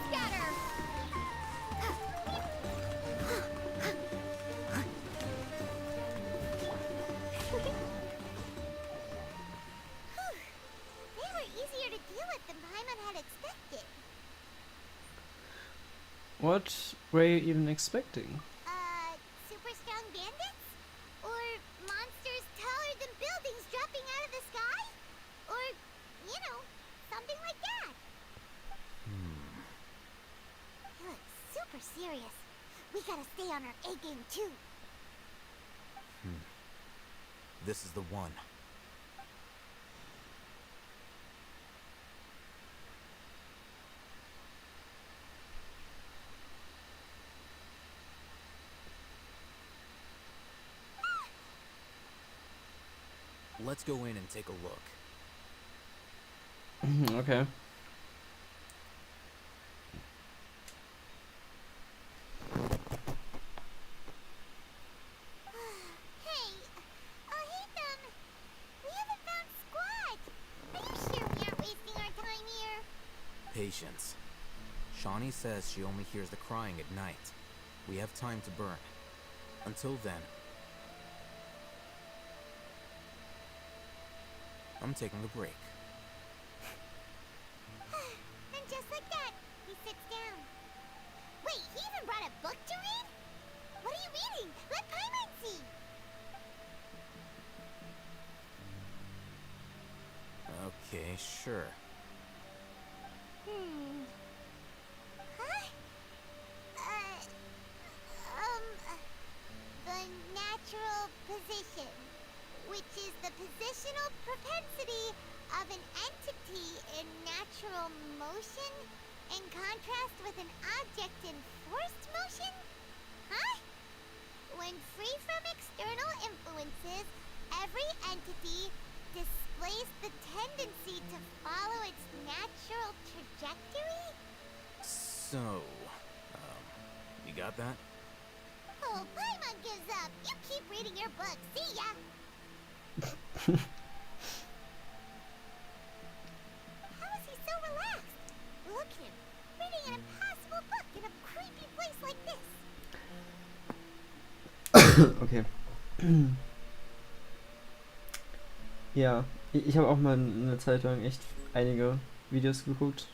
They were easier to deal with than Paimon had expected. What were you even expecting? Super strong bandits? Or monsters taller than buildings dropping out of the sky? Or, you know, something like that. You look super serious. We gotta stay on our A game too. This is the one. Let's go in and take a look. Okay. Hey, Ethan! We haven't found Squad! Are you sure we aren't wasting our time here? Patience. Shawnee says she only hears the crying at night. We have time to burn. Until then, I'm taking a break. And just like that, he sits down. Wait, he even brought a book to read? What are you reading? Let Paimon see! Okay, sure. Huh? The natural position, which is the positional propensity of an entity in natural motion in contrast with an object in forced motion? Huh? When free from external influences, every entity displays the tendency to follow its natural trajectory? So, you got that? Oh, Paimon gives up. You keep reading your book. See ya! How is he so relaxed? Look at him, reading an impossible book in a creepy place like this. Okay. Ja, ich habe auch mal eine Zeit lang echt einige Videos geguckt.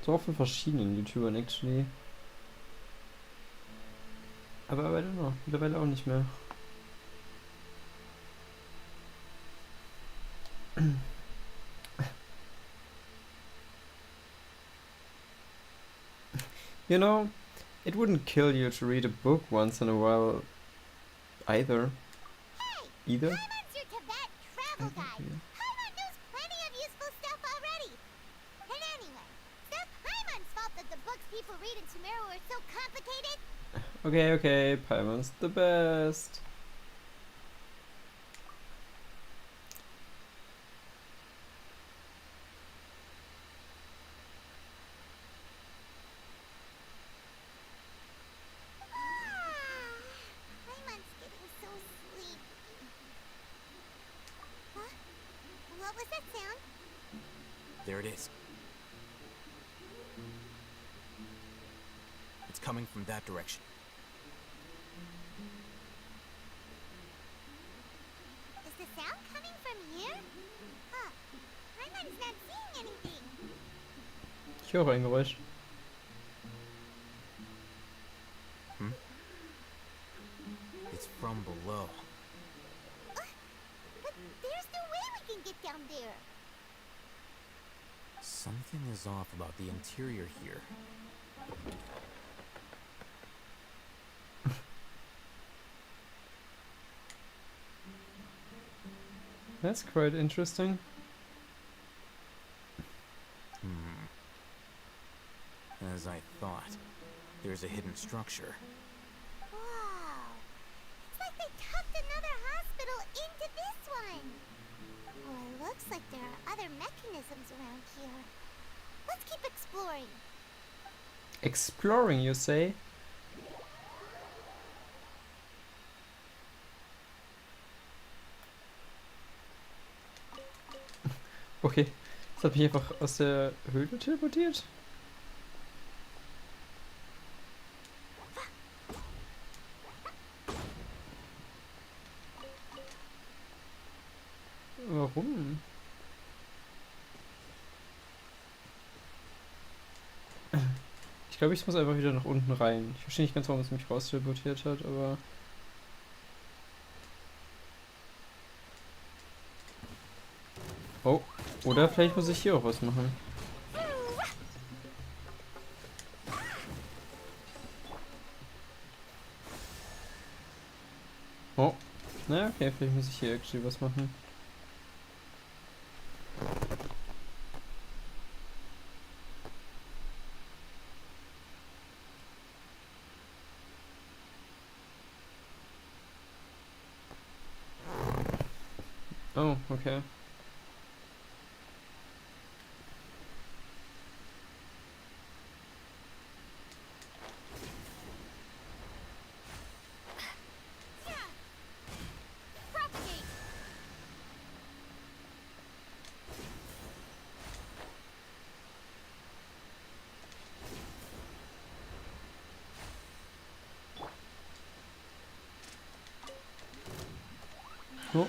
So auch von verschiedenen YouTubern actually. Aber I don't know, mittlerweile auch nicht mehr. You know, it wouldn't kill you to read a book once in a while either. Hey, Either? Paimon's your Tibet travel guide. Paimon knows plenty of useful stuff already. And anyway, it's not Paimon's fault that the books people read in Sumeru are so complicated. Okay, Paimon's the best. Paimon's getting so sleepy. Huh? What was that sound? There it is. It's coming from that direction. Is the sound coming from here? Huh. Paimon's not seeing anything. Ich höre ein Geräusch. It's from below. But there's no way we can get down there. Something is off about the interior here. That's quite interesting. As I thought, there's a hidden structure. Wow. It's like they tucked another hospital into this one. Well, it looks like there are other mechanisms around here. Let's keep exploring. Exploring, you say? Okay, das hat mich einfach aus der Höhle teleportiert. Warum? Ich glaube, ich muss einfach wieder nach unten rein. Ich verstehe nicht ganz, warum es mich raus teleportiert hat, aber... Oh, oder vielleicht muss ich hier auch was machen. Oh, naja, okay, vielleicht muss ich hier actually was machen. Oh, okay. Oh.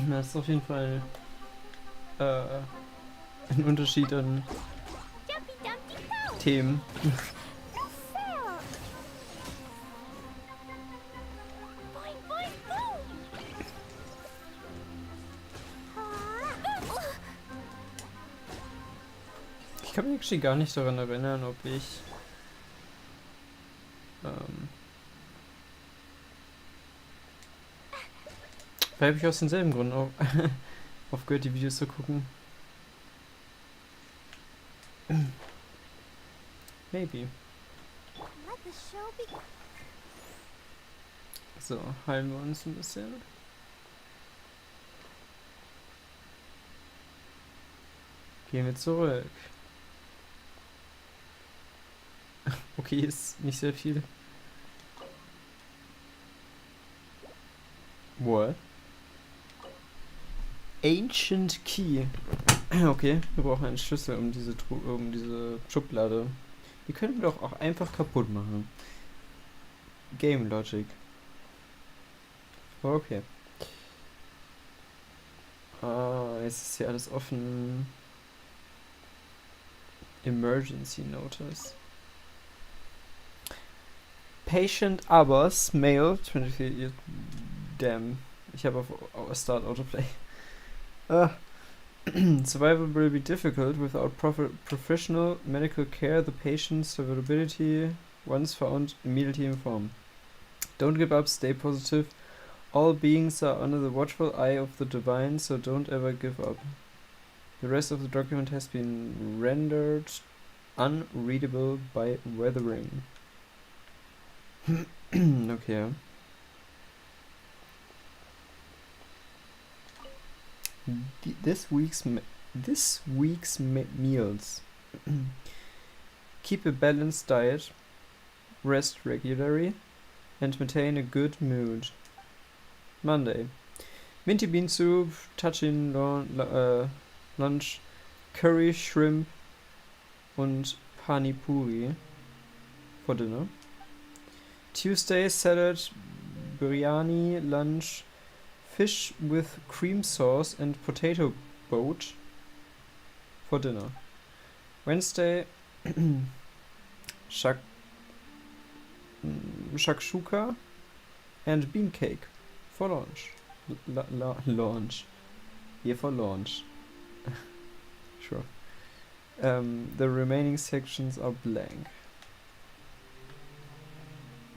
Das ist auf jeden Fall ein Unterschied an Themen. Ich kann mich actually gar nicht daran erinnern, ob ich weil habe ich aus denselben Gründen auch aufgehört, die Videos zu gucken. Maybe. So, heilen wir uns ein bisschen. Gehen wir zurück. Okay, ist nicht sehr viel. What? Ancient Key. Okay, wir brauchen einen Schlüssel um diese Schublade. Die können wir doch auch einfach kaputt machen. Game Logic. Okay. Jetzt ist hier alles offen. Emergency Notice. Patient Abbas, male, 23 years. Damn. Ich habe auf Start Autoplay. Survival will be difficult without professional medical care. The patient's survivability, once found, immediately inform. Don't give up, stay positive. All beings are under the watchful eye of the divine, so don't ever give up. The rest of the document has been rendered unreadable by weathering. Okay. This week's meals. Keep a balanced diet, rest regularly, and maintain a good mood. Monday. Minty bean soup, touching lunch, curry, shrimp und pani puri for dinner. Tuesday, salad, biryani, lunch, fish with cream sauce and potato boat for dinner. Wednesday, shakshuka and bean cake for lunch. Launch. Here for launch. Sure. The remaining sections are blank.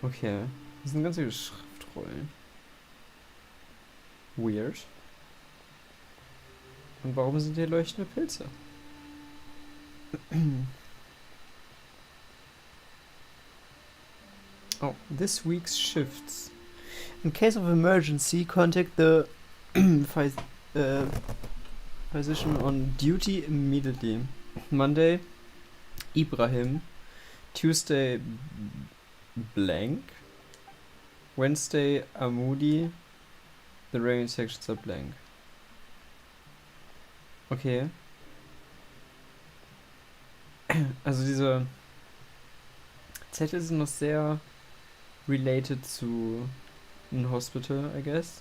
Okay. Das sind ganz viele Schriftrollen. Weird. Und warum sind hier leuchtende Pilze? Oh, this week's shifts. In case of emergency, contact the physician on duty immediately. Monday, Ibrahim. Tuesday, blank. Wednesday, Amudi. The remaining sections are blank. Okay. Also diese Zettel sind noch sehr related zu einem Hospital, I guess.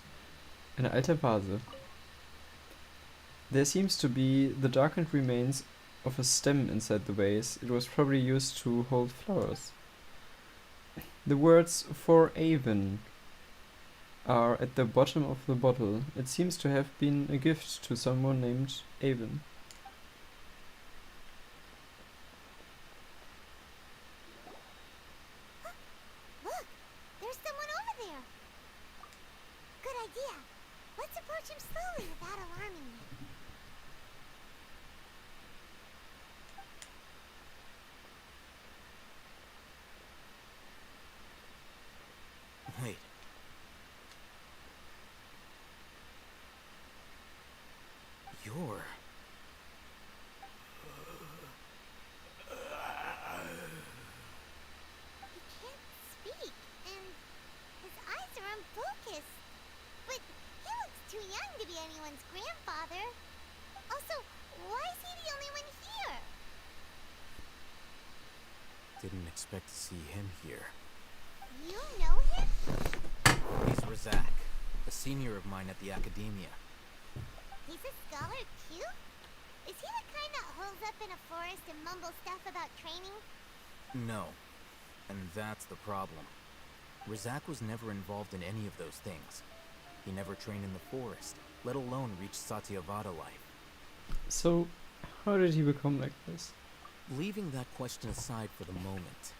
Eine alte Vase. There seems to be the darkened remains of a stem inside the vase. It was probably used to hold flowers. The words "for Avon" are at the bottom of the bottle. It seems to have been a gift to someone named Avon. Look! There's someone over there! Good idea! Let's approach him slowly without alarming him. Wait. You're... He can't speak, and his eyes are unfocused. But he looks too young to be anyone's grandfather. Also, why is he the only one here? Didn't expect to see him here. You know him? He's Razak, a senior of mine at the academia. He's a scholar too? Is he the kind that holds up in a forest and mumbles stuff about training? No. And that's the problem. Razak was never involved in any of those things. He never trained in the forest, let alone reach Satyavada life. So, how did he become like this? Leaving that question aside for the moment,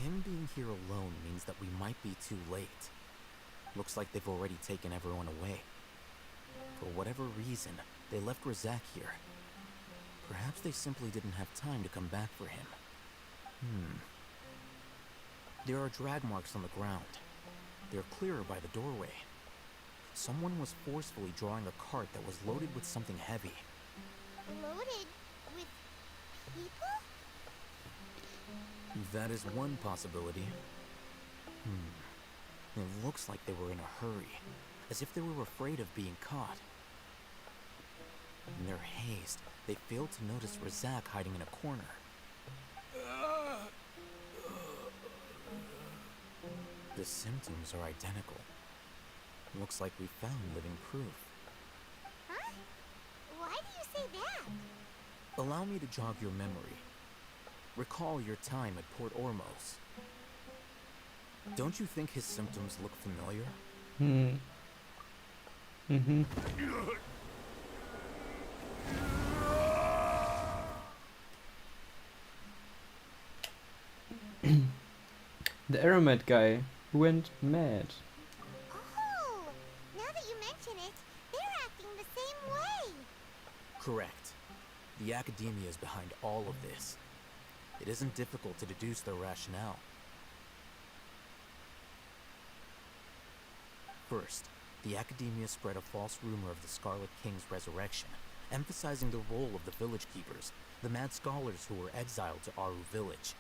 him being here alone means that we might be too late. Looks like they've already taken everyone away. For whatever reason, they left Razak here. Perhaps they simply didn't have time to come back for him. There are drag marks on the ground. They're clearer by the doorway. Someone was forcefully drawing a cart that was loaded with something heavy. Loaded with people? That is one possibility. It looks like they were in a hurry, as if they were afraid of being caught. In their haste, they failed to notice Razak hiding in a corner. The symptoms are identical. Looks like we found living proof. Huh? Why do you say that? Allow me to jog your memory. Recall your time at Port Ormos. Don't you think his symptoms look familiar? The Aromat guy who went mad. Oh, now that you mention it, they're acting the same way. Correct. The academia is behind all of this. It isn't difficult to deduce their rationale. First, the academia spread a false rumor of the Scarlet King's resurrection, emphasizing the role of the village keepers, the mad scholars who were exiled to Aru village.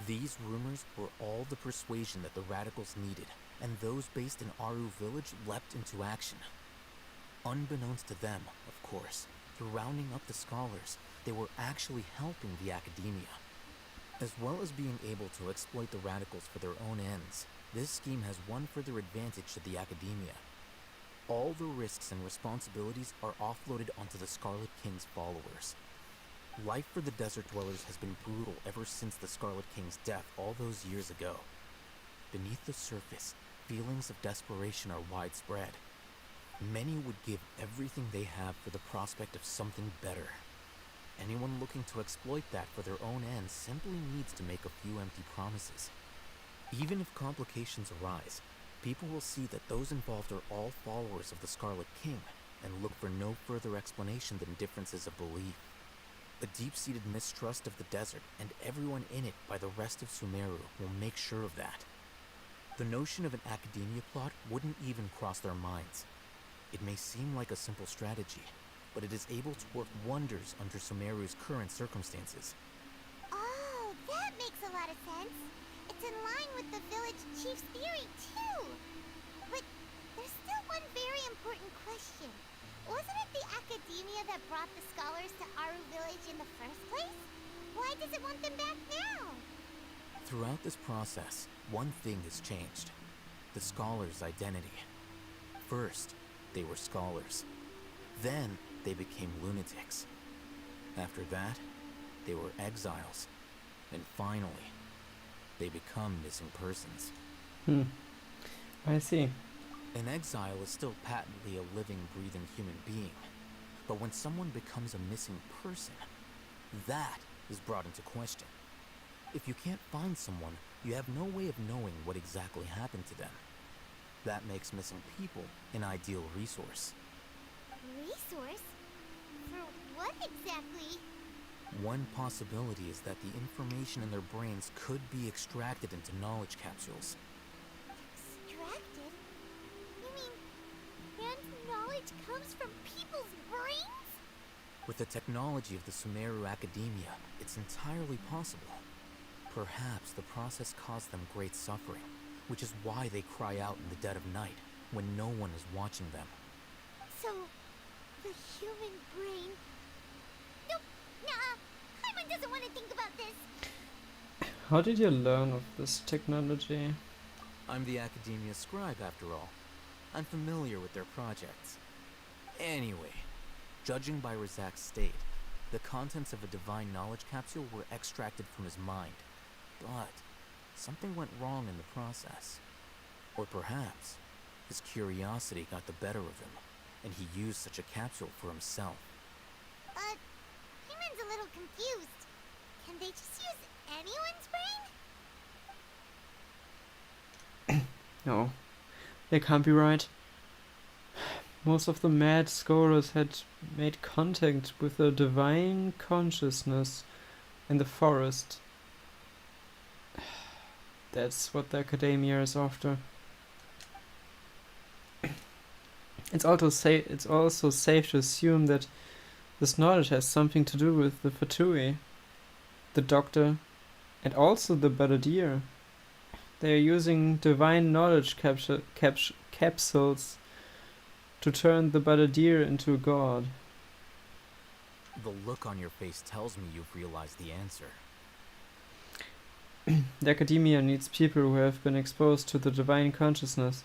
These rumors were all the persuasion that the radicals needed, and those based in Aru village leapt into action. Unbeknownst to them, of course, through rounding up the scholars, they were actually helping the academia. As well as being able to exploit the radicals for their own ends, this scheme has one further advantage to the academia. All the risks and responsibilities are offloaded onto the Scarlet King's followers. Life for the desert dwellers has been brutal ever since the Scarlet King's death all those years ago. Beneath the surface, feelings of desperation are widespread. Many would give everything they have for the prospect of something better. Anyone looking to exploit that for their own ends simply needs to make a few empty promises. Even if complications arise, people will see that those involved are all followers of the Scarlet King and look for no further explanation than differences of belief. A deep-seated mistrust of the desert and everyone in it by the rest of Sumeru will make sure of that. The notion of an academia plot wouldn't even cross their minds. It may seem like a simple strategy, but it is able to work wonders under Sumeru's current circumstances. Oh, that makes a lot of sense. It's in line with the village chief's theory, too. But there's still one very important question. Wasn't it the academia that brought the scholars to Aru village in the first place? Why does it want them back now? Throughout this process, one thing has changed. The scholars' identity. First, they were scholars. Then, they became lunatics. After that, they were exiles. And finally, they become missing persons. I see. An exile is still patently a living, breathing human being. But when someone becomes a missing person, that is brought into question. If you can't find someone, you have no way of knowing what exactly happened to them. That makes missing people an ideal resource. Resource? For what exactly? One possibility is that the information in their brains could be extracted into knowledge capsules. Extracted? You mean, and knowledge comes from people's brains? With the technology of the Sumeru Academia, it's entirely possible. Perhaps the process caused them great suffering, which is why they cry out in the dead of night, when no one is watching them. So, the human brain... Nope, nah, Paimon doesn't want to think about this. How did you learn of this technology? I'm the Academia scribe, after all. I'm familiar with their projects. Anyway, judging by Razak's state, the contents of a divine knowledge capsule were extracted from his mind. But something went wrong in the process. Or perhaps his curiosity got the better of him, and he used such a capsule for himself. Paimon's a little confused. Can they just use anyone's brain? No, they can't be right. Most of the mad scholars had made contact with the divine consciousness in the forest. That's what the academia is after. It's also safe to assume that this knowledge has something to do with the Fatui, the doctor, and also the badyherz. They are using divine knowledge capsules to turn the badyherz into a god. The look on your face tells me you've realized the answer. The academia needs people who have been exposed to the divine consciousness.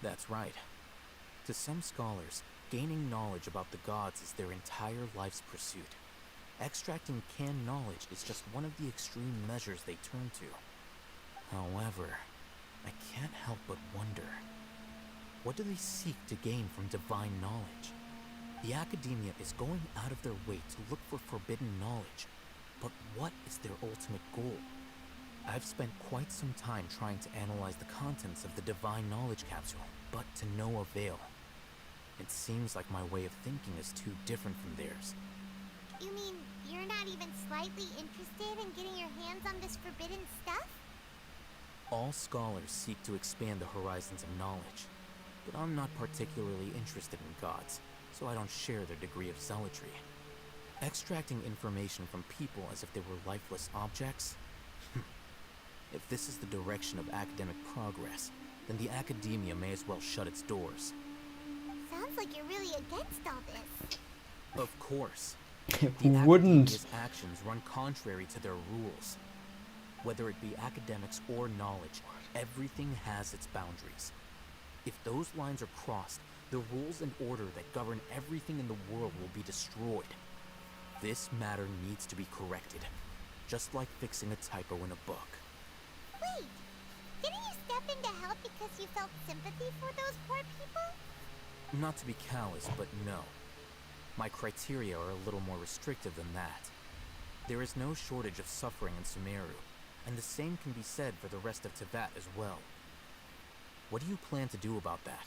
That's right. To some scholars, gaining knowledge about the gods is their entire life's pursuit. Extracting canned knowledge is just one of the extreme measures they turn to. However, I can't help but wonder, what do they seek to gain from divine knowledge? The academia is going out of their way to look for forbidden knowledge, but what is their ultimate goal? I've spent quite some time trying to analyze the contents of the divine knowledge capsule, but to no avail. It seems like my way of thinking is too different from theirs. You mean you're not even slightly interested in getting your hands on this forbidden stuff? All scholars seek to expand the horizons of knowledge, but I'm not particularly interested in gods, so I don't share their degree of zealotry. Extracting information from people as if they were lifeless objects? If this is the direction of academic progress, then the academia may as well shut its doors. Sounds like you're really against all this. Of course. Who wouldn't? Academia's actions run contrary to their rules. Whether it be academics or knowledge, everything has its boundaries. If those lines are crossed, the rules and order that govern everything in the world will be destroyed. This matter needs to be corrected, just like fixing a typo in a book. Wait, didn't you step in to help because you felt sympathy for those poor people? Not to be callous, but no. My criteria are a little more restrictive than that. There is no shortage of suffering in Sumeru, and the same can be said for the rest of Teyvat as well. What do you plan to do about that?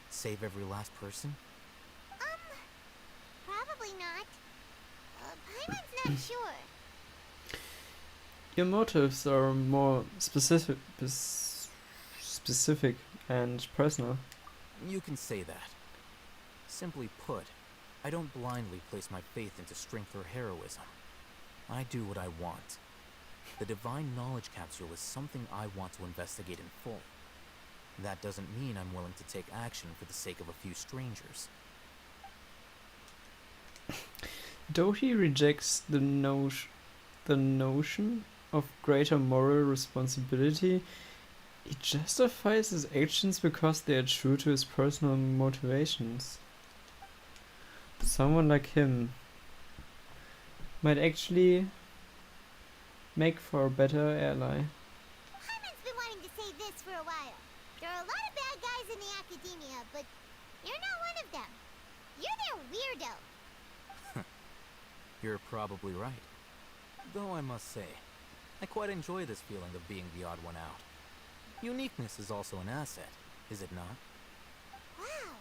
Save every last person? Probably not. Paimon's not sure. Your motives are more specific and personal. You can say that. Simply put, I don't blindly place my faith into strength or heroism. I do what I want. The divine knowledge capsule is something I want to investigate in full. That doesn't mean I'm willing to take action for the sake of a few strangers. Though he rejects the notion of greater moral responsibility, he justifies his actions because they are true to his personal motivations. Someone like him might actually make for a better ally. Paimon's been wanting to say this for a while. There are a lot of bad guys in the academia, but you're not one of them. You're their weirdo. You're probably right. Though I must say, I quite enjoy this feeling of being the odd one out. Uniqueness is also an asset, is it not? Wow,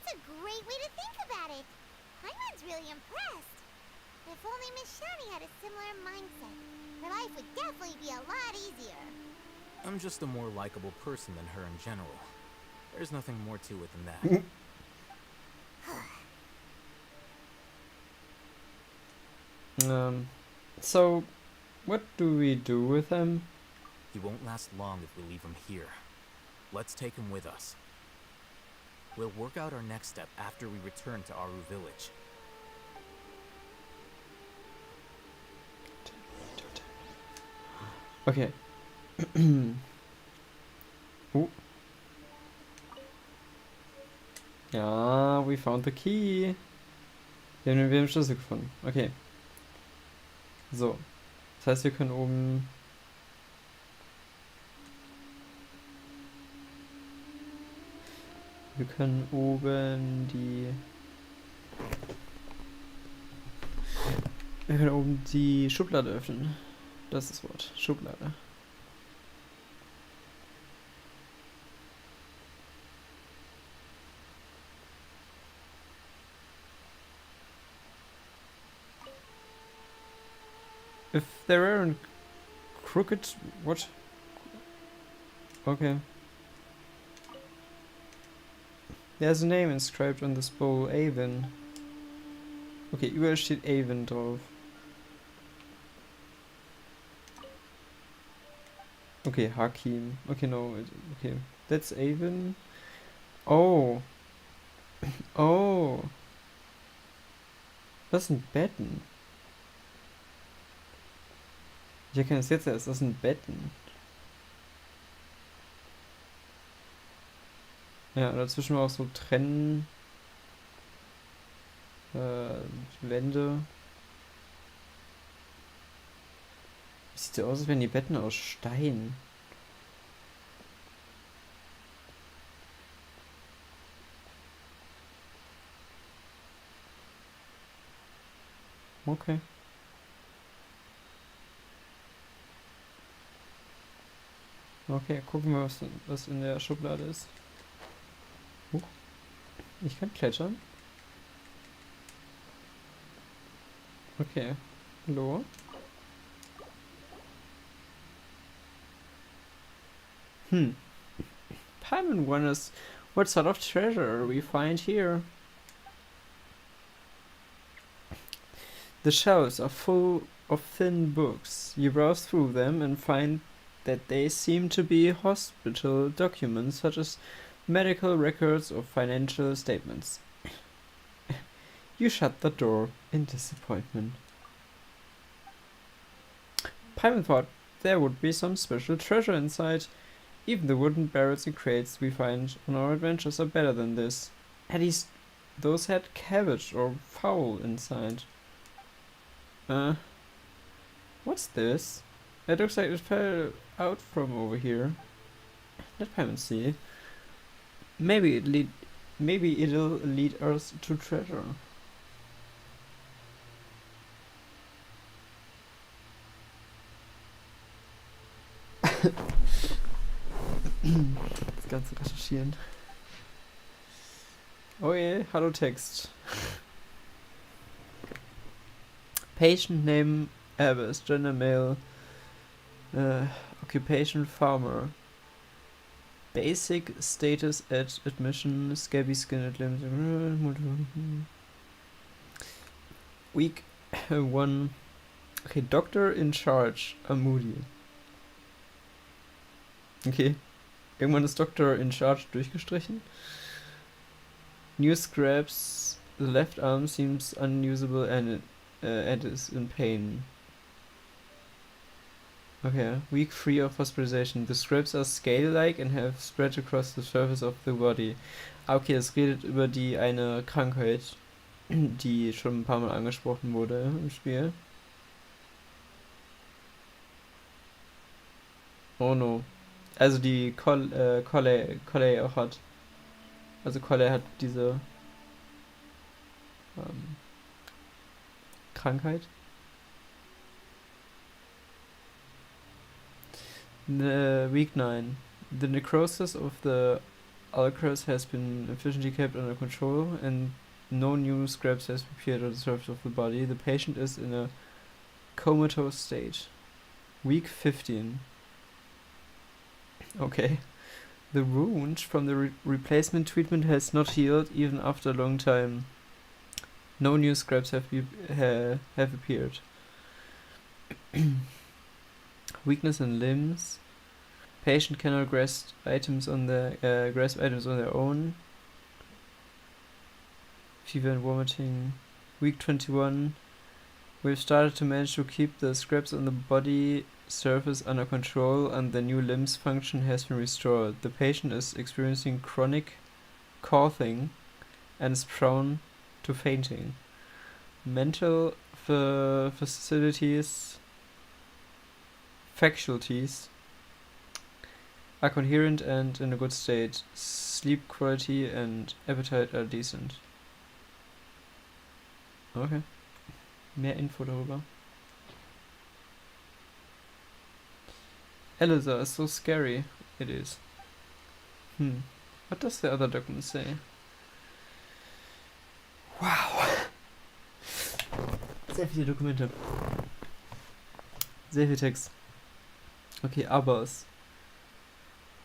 that's a great way to think about it. Paimon's really impressed. If only Miss Shani had a similar mindset, her life would definitely be a lot easier. I'm just a more likable person than her in general. There's nothing more to it than that. So, what do we do with him? He won't last long if we leave him here. Let's take him with us. We'll work out our next step after we return to Aru village. Okay. Ja, we found the key. Wir haben den Schlüssel gefunden. Okay. So. Das heißt, wir können oben... Wir können oben die... Wir können oben die Schublade öffnen. Das ist das Wort. Schublade. If there aren't crooked... What? Okay. There's a name inscribed on this bowl, Avon. Okay, überall steht Avon drauf. Okay, Hakim. Okay, no. Okay, that's Avon. Oh. Oh. Das sind Betten. Ich erkenne es jetzt erst. Das sind Betten. Ja, dazwischen war auch so Wände. Sieht so aus, als wären die Betten aus Stein. Okay. Okay, gucken wir, was in der Schublade ist. Huch. Ich kann klettern. Okay. Hallo? Paimon wonders what sort of treasure we find here. The shelves are full of thin books. You browse through them and find that they seem to be hospital documents such as medical records or financial statements. You shut the door in disappointment. Paimon thought there would be some special treasure inside. Even the wooden barrels and crates we find on our adventures are better than this. At least those had cabbage or fowl inside. What's this? It looks like it fell out from over here. Let Paimon see. Maybe it'll lead us to treasure. Das Ganze recherchieren. Oh je, hallo Text. Patient name Abbas, gender male, occupation farmer. Basic status at admission, scabby skin at limit. Week 1. Okay, doctor in charge, Moody. Okay. Irgendwann ist Doctor in Charge durchgestrichen. New scraps. The left arm seems unusable and is in pain. Okay. Week 3 of hospitalization. The scraps are scale-like and have spread across the surface of the body. Okay, es redet über die eine Krankheit, die schon ein paar Mal angesprochen wurde im Spiel. Oh no. Also die Colley auch hat. Also Colley hat diese Krankheit. Week 9. The necrosis of the ulcers has been efficiently kept under control and no new scraps has appeared on the surface of the body. The patient is in a comatose state. Week 15. Okay. The wound from the replacement treatment has not healed even after a long time. No new scraps have appeared. Weakness in limbs. Patient cannot grasp items on their own. Fever and vomiting. Week 21. We've started to manage to keep the scraps on the body surface under control and the new limbs function has been restored. The patient is experiencing chronic coughing and is prone to fainting. Mental faculties are coherent and in a good state. Sleep quality and appetite are decent. Okay. Mehr Info darüber. Eliza is so scary. It is. What does the other document say? Wow. Sehr viele Dokumente. Sehr viel Text. Okay, Abbas.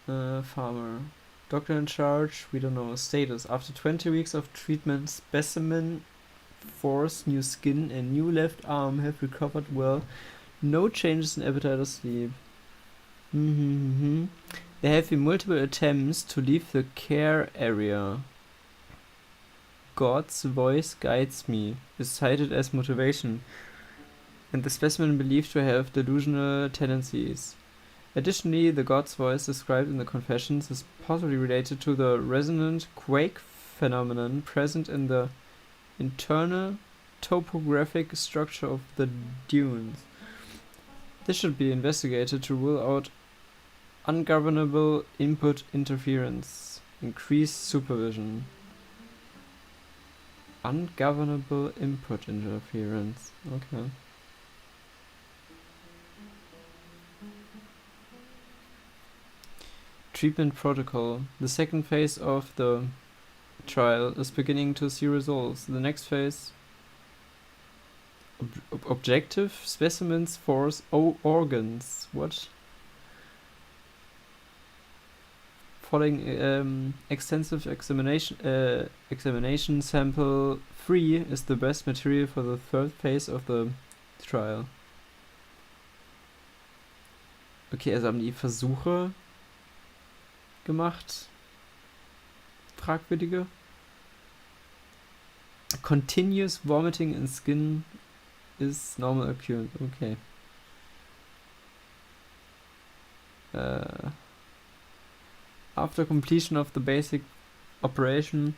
Farmer. Doctor in charge, we don't know. Status. After 20 weeks of treatment, specimen force, new skin and new left arm have recovered well. No changes in appetite or sleep. There have been multiple attempts to leave the care area. God's voice guides me is cited as motivation, and the specimen believed to have delusional tendencies. Additionally, the God's voice described in the confessions is possibly related to the resonant quake phenomenon present in the internal topographic structure of the dunes. This should be investigated to rule out ungovernable input interference. Increased supervision. Ungovernable input interference. Okay. treatment protocol. The second phase of the trial is beginning to see results. The next phase, objective specimens for organs. What? Following extensive examination, sample 3 is the best material for the third phase of the trial. Okay, also haben die Versuche gemacht. Fragwürdige. Continuous vomiting in skin is normal occurrence. Okay. After completion of the basic operation,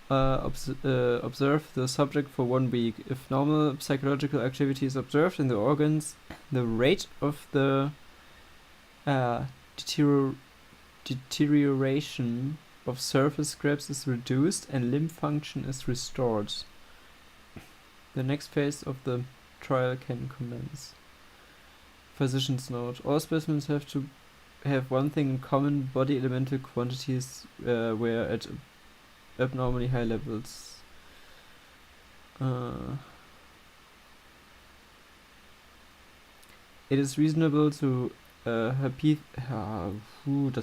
observe the subject for 1 week. If normal psychological activity is observed in the organs, the rate of the deterioration of surface scraps is reduced and limb function is restored. The next phase of the trial can commence. Physician's note. All specimens have to have one thing in common: body elemental quantities were at abnormally high levels. It is reasonable to das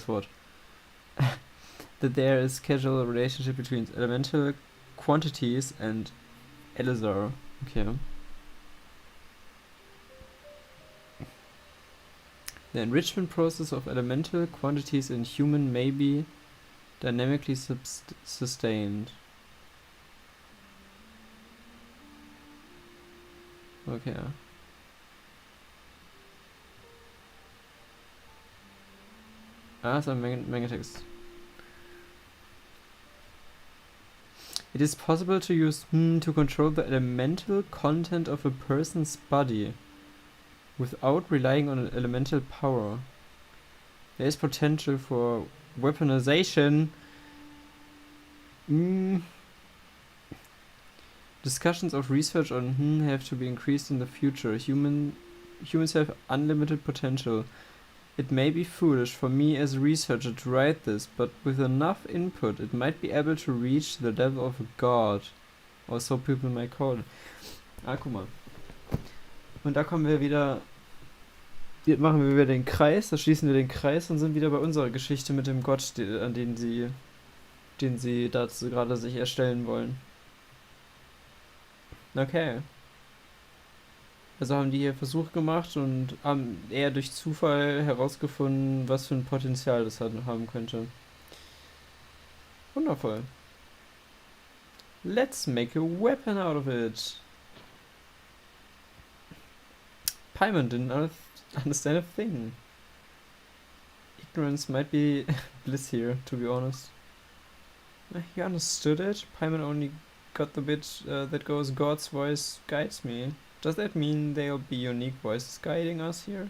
Wort. That there is causal relationship between elemental quantities and Elazar. Okay. The enrichment process of elemental quantities in human may be dynamically sustained. Okay. Some Menge Text. It is possible to use to control the elemental content of a person's body without relying on an elemental power. There is potential for weaponization. Discussions of research on have to be increased in the future. Humans have unlimited potential. It may be foolish for me as a researcher to write this, but with enough input it might be able to reach the level of a god. Or so people may call it. Guck mal. Und da kommen wir wieder... Hier machen wir wieder den Kreis, da schließen wir den Kreis und sind wieder bei unserer Geschichte mit dem Gott, an den sie dazu gerade sich erstellen wollen. Okay. Also haben die hier Versuch gemacht und haben eher durch Zufall herausgefunden, was für ein Potenzial das haben könnte. Wundervoll. Let's make a weapon out of it. Paimon didn't understand a thing. Ignorance might be bliss here, to be honest. He understood it. Paimon only got the bit that goes, God's voice guides me. Does that mean there'll be unique voices guiding us here?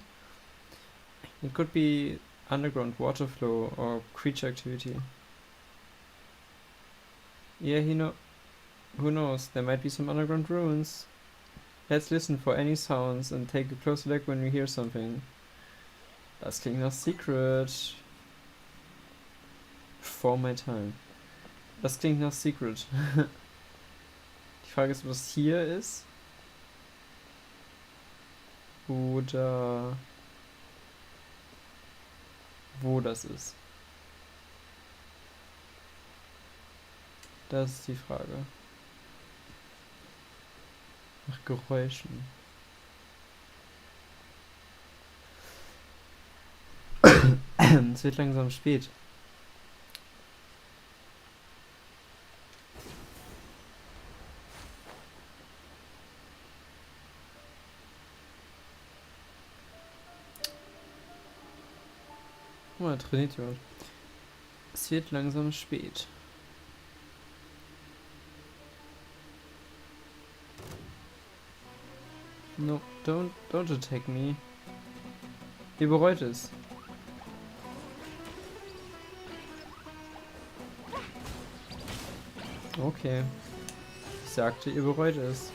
It could be underground water flow or creature activity. Yeah, who knows? There might be some underground ruins. Let's listen for any sounds and take a closer look when we hear something. Das klingt nach Secret. Before my time. Das klingt nach Secret. Die Frage ist, was hier ist. Oder wo das ist. Das ist die Frage. Nach Geräuschen. Es wird langsam spät. Guck mal, trainiert jemand. Es wird langsam spät. No, don't attack me. Ihr bereut es. Okay. Ich sagte, ihr bereut es.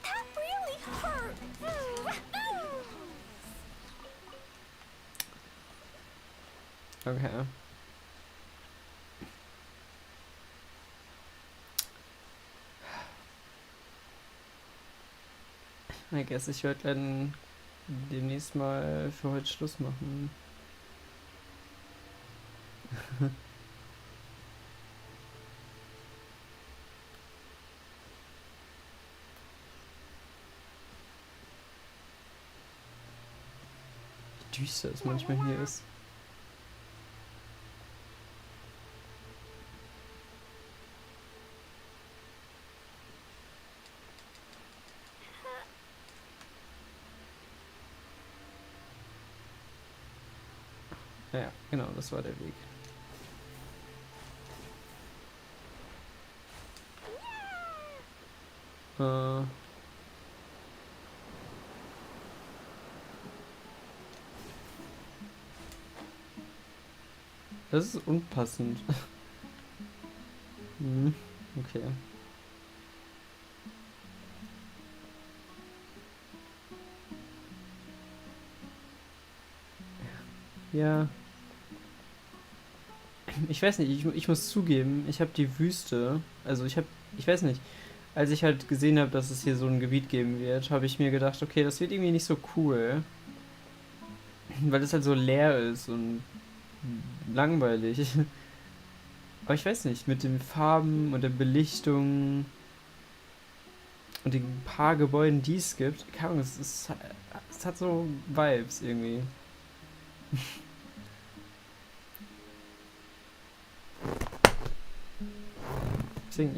That really hurt. Okay. I guess ich werde dann demnächst mal für heute Schluss machen. Wie düster es manchmal hier ist. Ja, genau, das war der Weg. Das ist unpassend. Okay. Ja. Ich weiß nicht, ich muss zugeben, ich habe die Wüste, also ich weiß nicht, als ich halt gesehen habe, dass es hier so ein Gebiet geben wird, habe ich mir gedacht, okay, das wird irgendwie nicht so cool, weil es halt so leer ist und langweilig. Aber ich weiß nicht, mit den Farben und der Belichtung und den paar Gebäuden, die es gibt, keine Ahnung, es hat so Vibes irgendwie. Deswegen,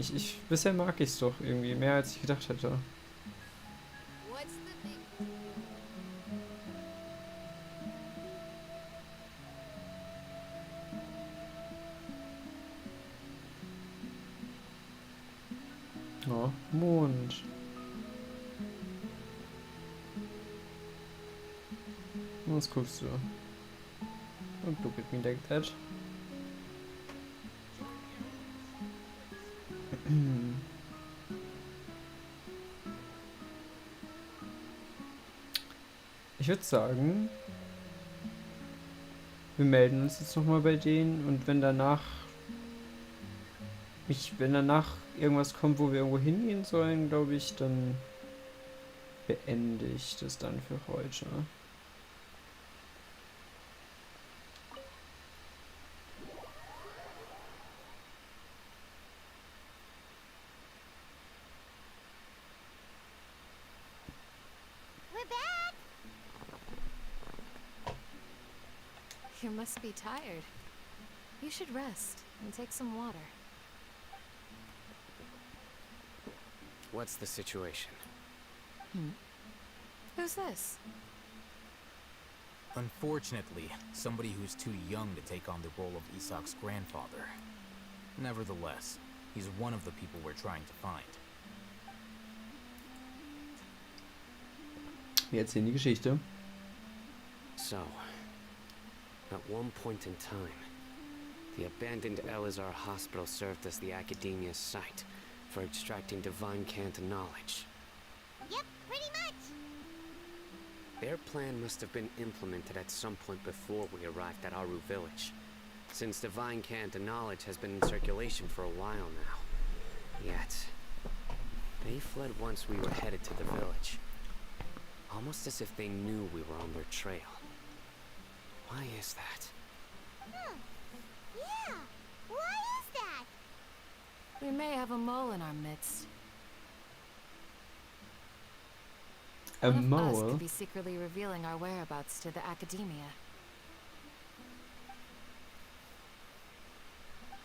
bisher mag ich es doch irgendwie mehr, als ich gedacht hätte. Oh, Mond. Was guckst du? Und look at me like that. Ich würde sagen, wir melden uns jetzt nochmal bei denen und wenn danach irgendwas kommt, wo wir irgendwo hingehen sollen, glaube ich, dann beende ich das dann für heute. We're back! You must be tired. You should rest and take some water. What's the situation? Who's this? Unfortunately, somebody who's too young to take on the role of Isak's grandfather. Nevertheless, he's one of the people we're trying to find. Wir erzählen die Geschichte. So, at one point in time, the abandoned Elazar hospital served as the Academia's site for extracting divine cant knowledge. Yep, pretty much. Their plan must have been implemented at some point before we arrived at Aru village, since divine cant knowledge has been in circulation for a while now. Yet, they fled once we were headed to the village, almost as if they knew we were on their trail. Why is that? Yeah, why is that? We may have a mole in our midst. A One of us mole? could be secretly revealing our whereabouts to the Academia.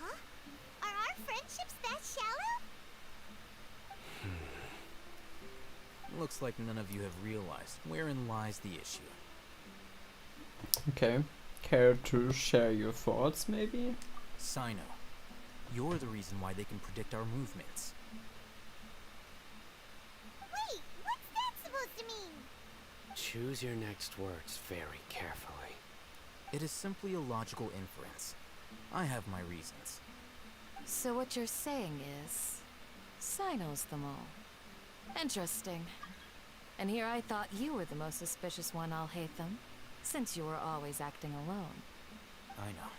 Huh? Are our friendships that shallow? Looks like none of you have realized wherein lies the issue. Okay. Care to share your thoughts, maybe? Sino, you're the reason why they can predict our movements. Wait, what's that supposed to mean? Choose your next words very carefully. It is simply a logical inference. I have my reasons. So what you're saying is, Sino's the mole. Interesting. And here I thought you were the most suspicious one, Al-Haytham, since you were always acting alone. I know.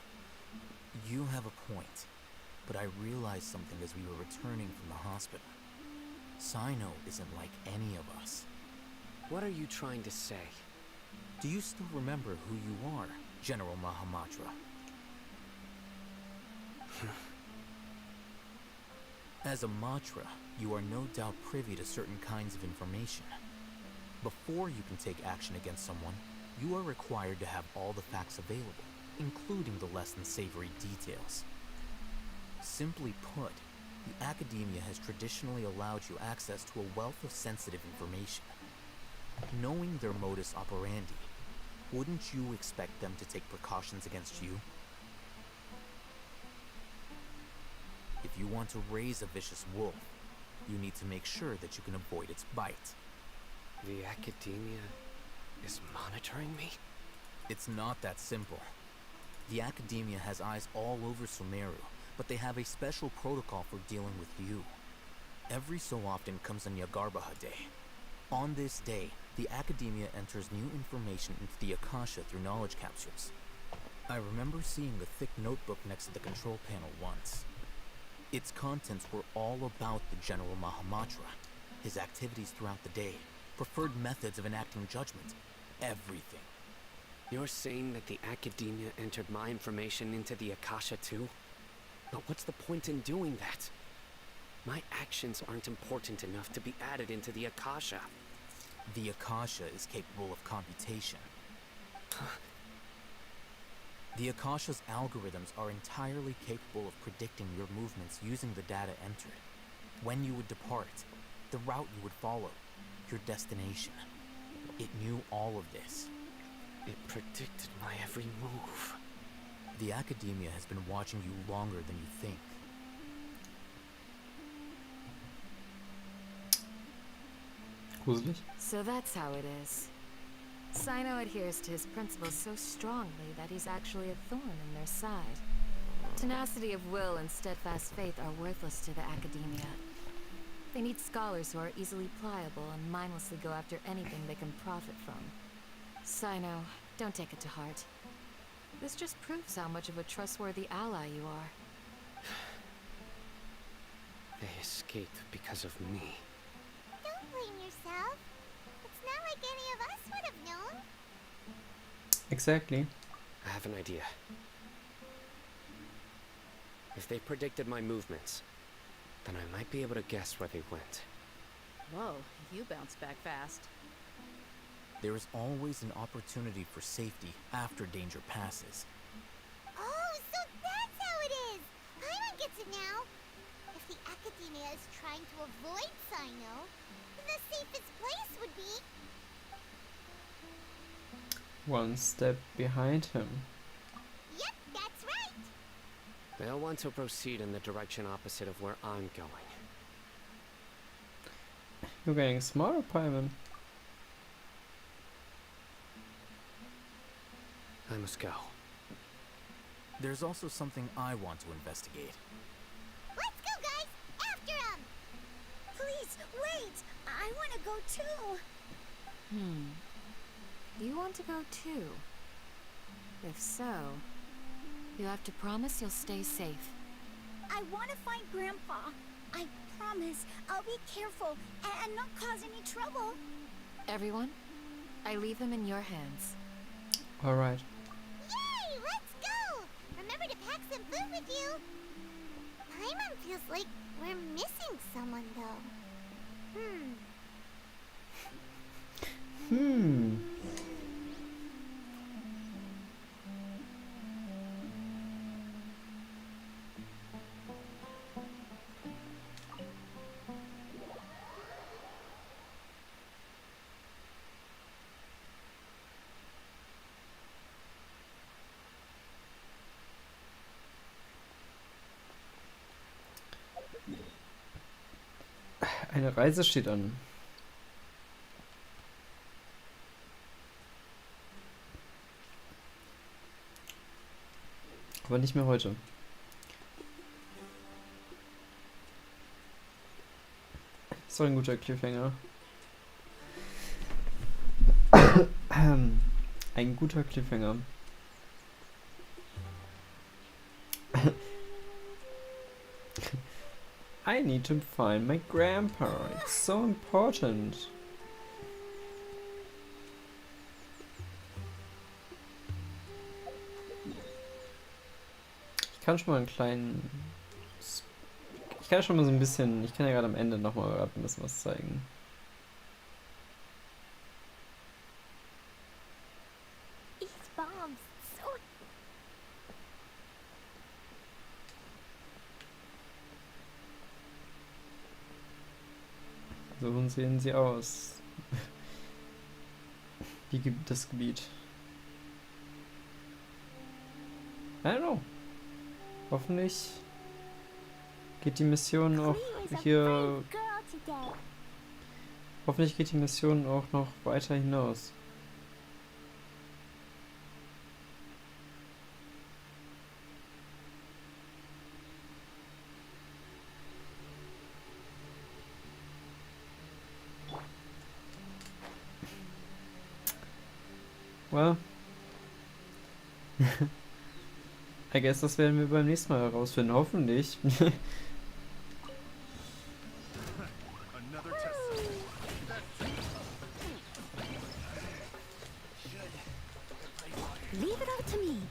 You have a point, but I realized something as we were returning from the hospital. Sino isn't like any of us. What are you trying to say? Do you still remember who you are, General Mahamatra? As a Matra, you are no doubt privy to certain kinds of information. Before you can take action against someone, you are required to have all the facts available, including the less than savory details. Simply put, the academia has traditionally allowed you access to a wealth of sensitive information. Knowing their modus operandi, wouldn't you expect them to take precautions against you? If you want to raise a vicious wolf, you need to make sure that you can avoid its bite. The academia is monitoring me? It's not that simple. The academia has eyes all over Sumeru, but they have a special protocol for dealing with you. Every so often comes a Nyagarbaha Day. On this day, the academia enters new information into the Akasha through knowledge capsules. I remember seeing a thick notebook next to the control panel once. Its contents were all about the General Mahamatra, his activities throughout the day, preferred methods of enacting judgment, everything. You're saying that the academia entered my information into the Akasha too? But what's the point in doing that? My actions aren't important enough to be added into the Akasha. The Akasha is capable of computation. The Akasha's algorithms are entirely capable of predicting your movements using the data entered. When you would depart, the route you would follow, your destination. It knew all of this. It predicted my every move. The academia has been watching you longer than you think. Gruselig. So that's how it is. Sino adheres to his principles so strongly that he's actually a thorn in their side. Tenacity of will and steadfast faith are worthless to the academia. They need scholars who are easily pliable and mindlessly go after anything they can profit from. Sino, don't take it to heart. This just proves how much of a trustworthy ally you are. They escaped because of me. Don't blame yourself. It's not like any of us would have known. Exactly. I have an idea. If they predicted my movements, then I might be able to guess where they went. Whoa, you bounced back fast. There is always an opportunity for safety after danger passes. Oh, so that's how it is! Paimon gets it now! If the academia is trying to avoid Sino, then the safest place would be... One step behind him. Yep, that's right! They'll want to proceed in the direction opposite of where I'm going. You're getting smarter, Paimon. I must go. There's also something I want to investigate. Let's go, guys! After him! Please, wait! I want to go too! You want to go too? If so, you have to promise you'll stay safe. I want to find Grandpa. I promise I'll be careful and not cause any trouble. Everyone, I leave him in your hands. Alright. Yay! Let's go! Remember to pack some food with you! Paimon feels like we're missing someone, though. Eine Reise steht an. Aber nicht mehr heute. Das war ein guter Cliffhanger. Ein guter Cliffhanger. I need to find my grandpa. It's so important. Ich kann schon mal einen kleinen... Ich kann schon mal so ein bisschen... Ich kann ja gerade am Ende nochmal gerade ein bisschen was zeigen. So sehen sie aus. Das Gebiet. I don't know. Hoffentlich geht die Mission auch hier... Hoffentlich geht die Mission auch noch weiter hinaus. Well, I guess das werden wir beim nächsten Mal herausfinden, hoffentlich. Leave it up to me.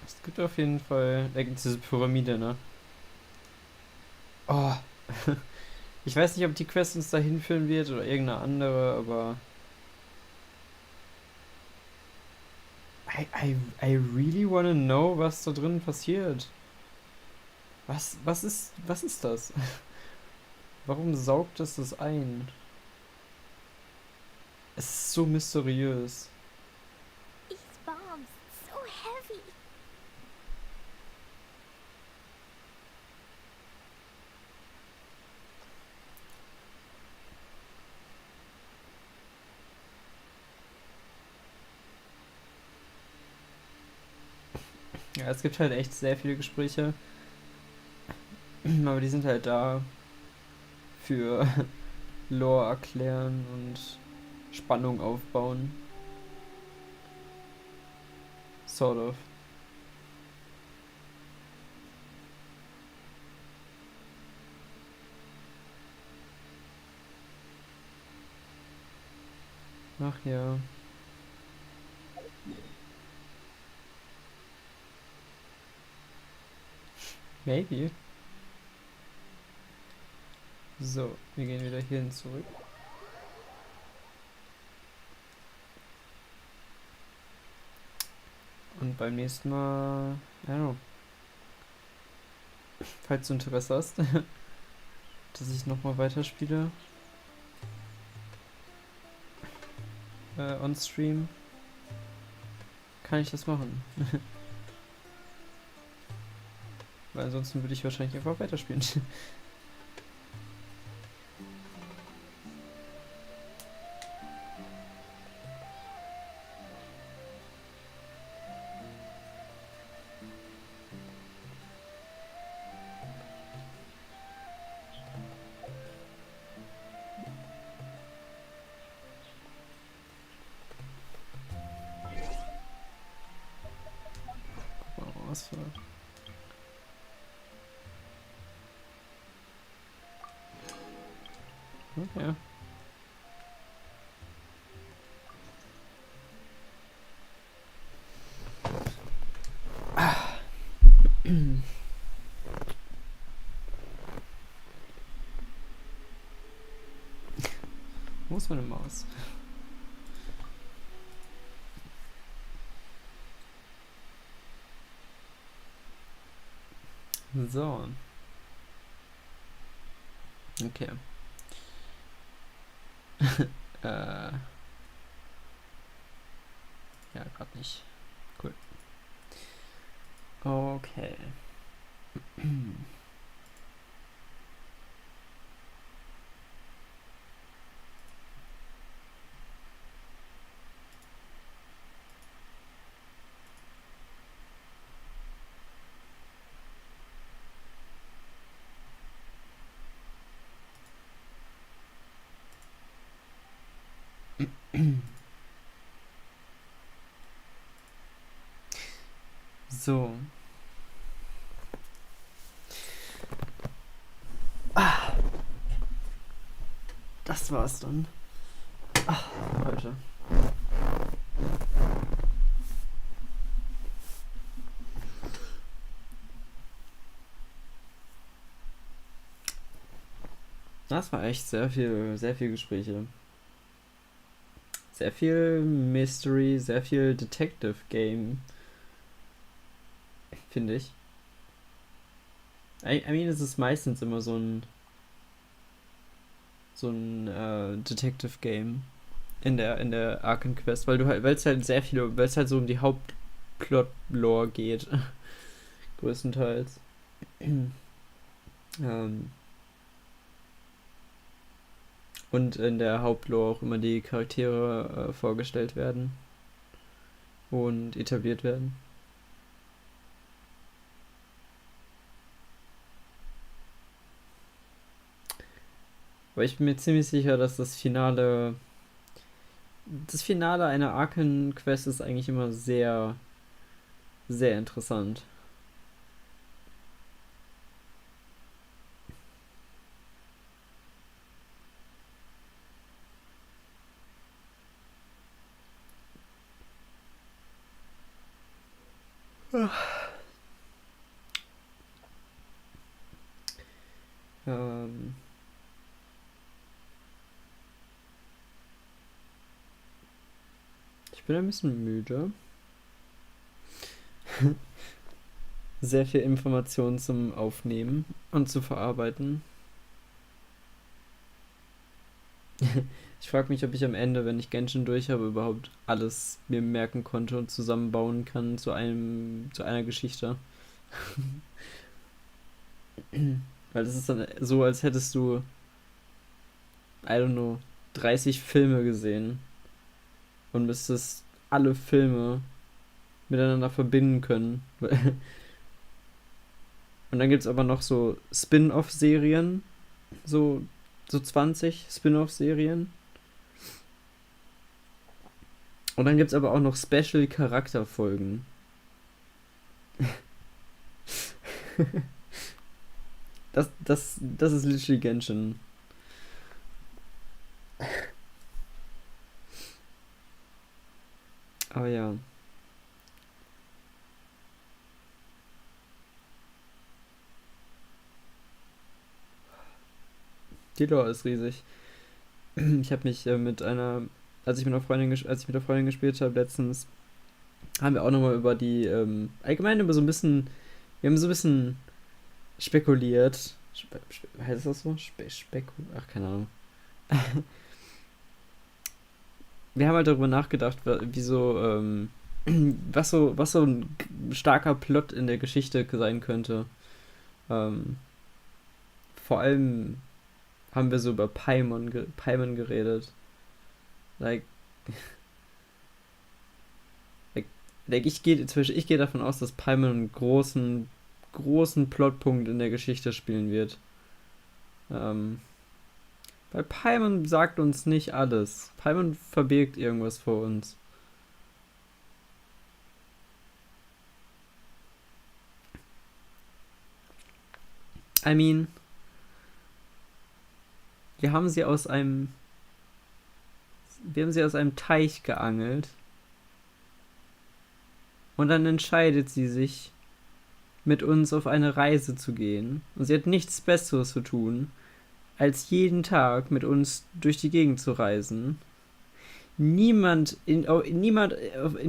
Es gibt auf jeden Fall... Da gibt es diese Pyramide, ne? Oh. Ich weiß nicht, ob die Quest uns dahin führen wird oder irgendeine andere, aber... I really wanna know, was da drin passiert. Was ist das? Warum saugt es das ein? Es ist so mysteriös. These bombs, so heavy. Ja, es gibt halt echt sehr viele Gespräche. Aber die sind halt da für Lore erklären und Spannung aufbauen. Sort of. Ach ja. Maybe. So, wir gehen wieder hierhin zurück. Und beim nächsten Mal, I don't know, falls du Interesse hast, dass ich nochmal weiterspiele, on Stream, kann ich das machen. Weil ansonsten würde ich wahrscheinlich einfach weiterspielen. Was für... Okay. Wo ist meine Maus? So. Okay. Ja, gerade nicht. Cool. Okay. So. Das war's dann. Heute. Das war echt sehr viel Gespräche. Sehr viel Mystery, sehr viel Detective Game. Finde ich. I mean, es ist meistens immer so ein Detective Game in der Arkham Quest, weil es halt so um die Hauptplot-Lore geht. Größtenteils. Und in der Hauptlore auch immer die Charaktere vorgestellt werden und etabliert werden. Aber ich bin mir ziemlich sicher, dass das Finale einer Arkham Quest ist eigentlich immer sehr, sehr interessant. Ich bin ein bisschen müde. Sehr viel Information zum Aufnehmen und zu verarbeiten. Ich frage mich, ob ich am Ende, wenn ich Genshin durch habe, überhaupt alles mir merken konnte und zusammenbauen kann zu einer Geschichte. Weil das ist dann so, als hättest du, I don't know, 30 Filme gesehen und müsstest alle Filme miteinander verbinden können. Und dann gibt es aber noch so Spin-off-Serien, so 20 Spin-off-Serien. Und dann gibt es aber auch noch Special-Charakterfolgen. Das ist literally Genshin. Aber ja. Die Lore ist riesig. Ich habe mich als ich mit der Freundin gespielt habe letztens, haben wir auch nochmal über die, allgemein über so ein bisschen, wir haben so ein bisschen spekuliert. Heißt das so? Ach, keine Ahnung. Wir haben halt darüber nachgedacht, wieso, was so ein starker Plot in der Geschichte sein könnte. Vor allem haben wir so über Paimon geredet. Like, ich gehe davon aus, dass Paimon einen großen Plotpunkt in der Geschichte spielen wird. Weil Paimon sagt uns nicht alles. Paimon verbirgt irgendwas vor uns. I mean, wir haben sie aus einem Teich geangelt. Und dann entscheidet sie sich, mit uns auf eine Reise zu gehen. Und sie hat nichts Besseres zu tun, als jeden Tag mit uns durch die Gegend zu reisen. Niemand in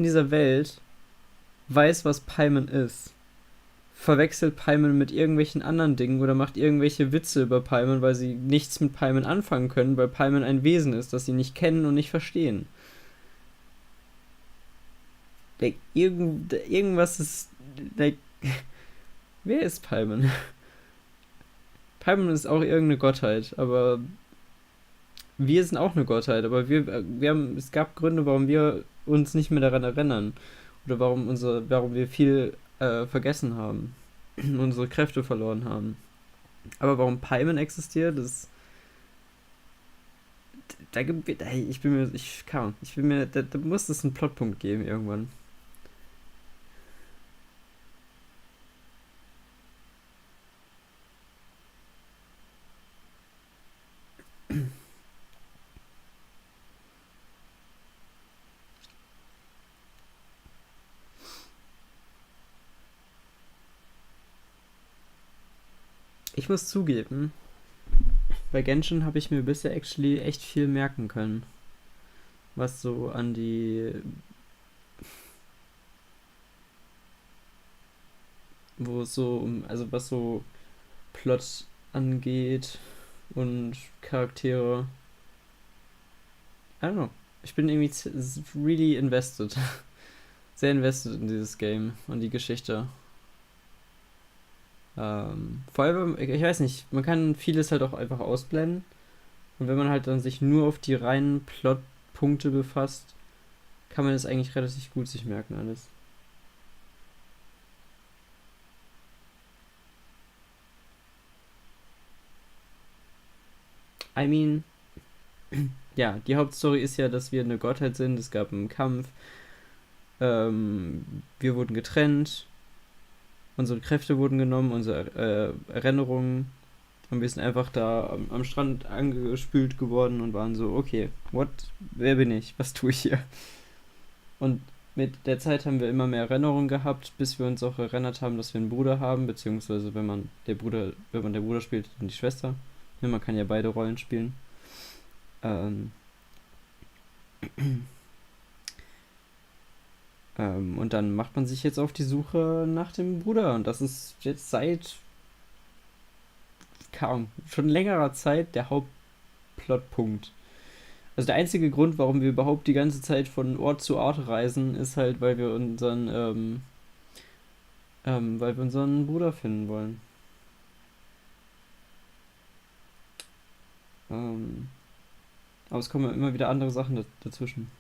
dieser Welt weiß, was Paimon ist. Verwechselt Paimon mit irgendwelchen anderen Dingen oder macht irgendwelche Witze über Paimon, weil sie nichts mit Paimon anfangen können, weil Paimon ein Wesen ist, das sie nicht kennen und nicht verstehen. Like, irgendwas ist, like, Wer ist Paimon? Paimon ist auch irgendeine Gottheit, aber wir sind auch eine Gottheit, aber es gab Gründe, warum wir uns nicht mehr daran erinnern. Oder warum wir viel vergessen haben. Unsere Kräfte verloren haben. Aber warum Paimon existiert, da muss es einen Plotpunkt geben irgendwann. Ich muss zugeben, bei Genshin habe ich mir bisher actually echt viel merken können. Was so an die. Wo es so also was so Plot angeht und Charaktere. I don't know. Ich bin irgendwie really invested. Sehr invested in dieses Game und die Geschichte. Vor allem, ich weiß nicht, man kann vieles halt auch einfach ausblenden. Und wenn man halt dann sich nur auf die reinen Plotpunkte befasst, kann man das eigentlich relativ gut sich merken alles. I mean, ja, die Hauptstory ist ja, dass wir eine Gottheit sind, es gab einen Kampf, wir wurden getrennt, unsere Kräfte wurden genommen, unsere Erinnerungen, und wir sind einfach da am Strand angespült geworden und waren so, okay, wer bin ich, was tue ich hier? Und mit der Zeit haben wir immer mehr Erinnerungen gehabt, bis wir uns auch erinnert haben, dass wir einen Bruder haben, beziehungsweise wenn man der Bruder spielt, dann die Schwester. Ja, man kann ja beide Rollen spielen. Und dann macht man sich jetzt auf die Suche nach dem Bruder. Und das ist jetzt seit schon längerer Zeit der Hauptplotpunkt. Also der einzige Grund, warum wir überhaupt die ganze Zeit von Ort zu Ort reisen, ist halt, weil wir unseren Bruder finden wollen. Aber es kommen immer wieder andere Sachen dazwischen.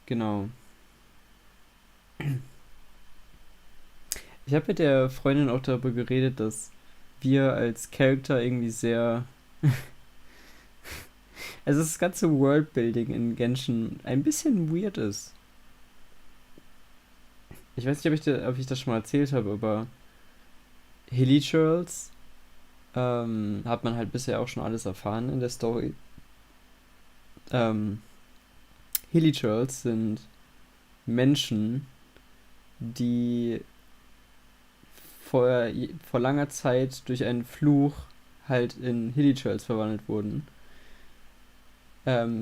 Genau. Ich habe mit der Freundin auch darüber geredet, dass wir als Charakter irgendwie sehr... also das ganze Worldbuilding in Genshin ein bisschen weird ist. Ich weiß nicht, ob ich das schon mal erzählt habe, aber Hilichurls hat man halt bisher auch schon alles erfahren in der Story. Hilichurls sind Menschen, die vor langer Zeit durch einen Fluch halt in Hilichurls verwandelt wurden.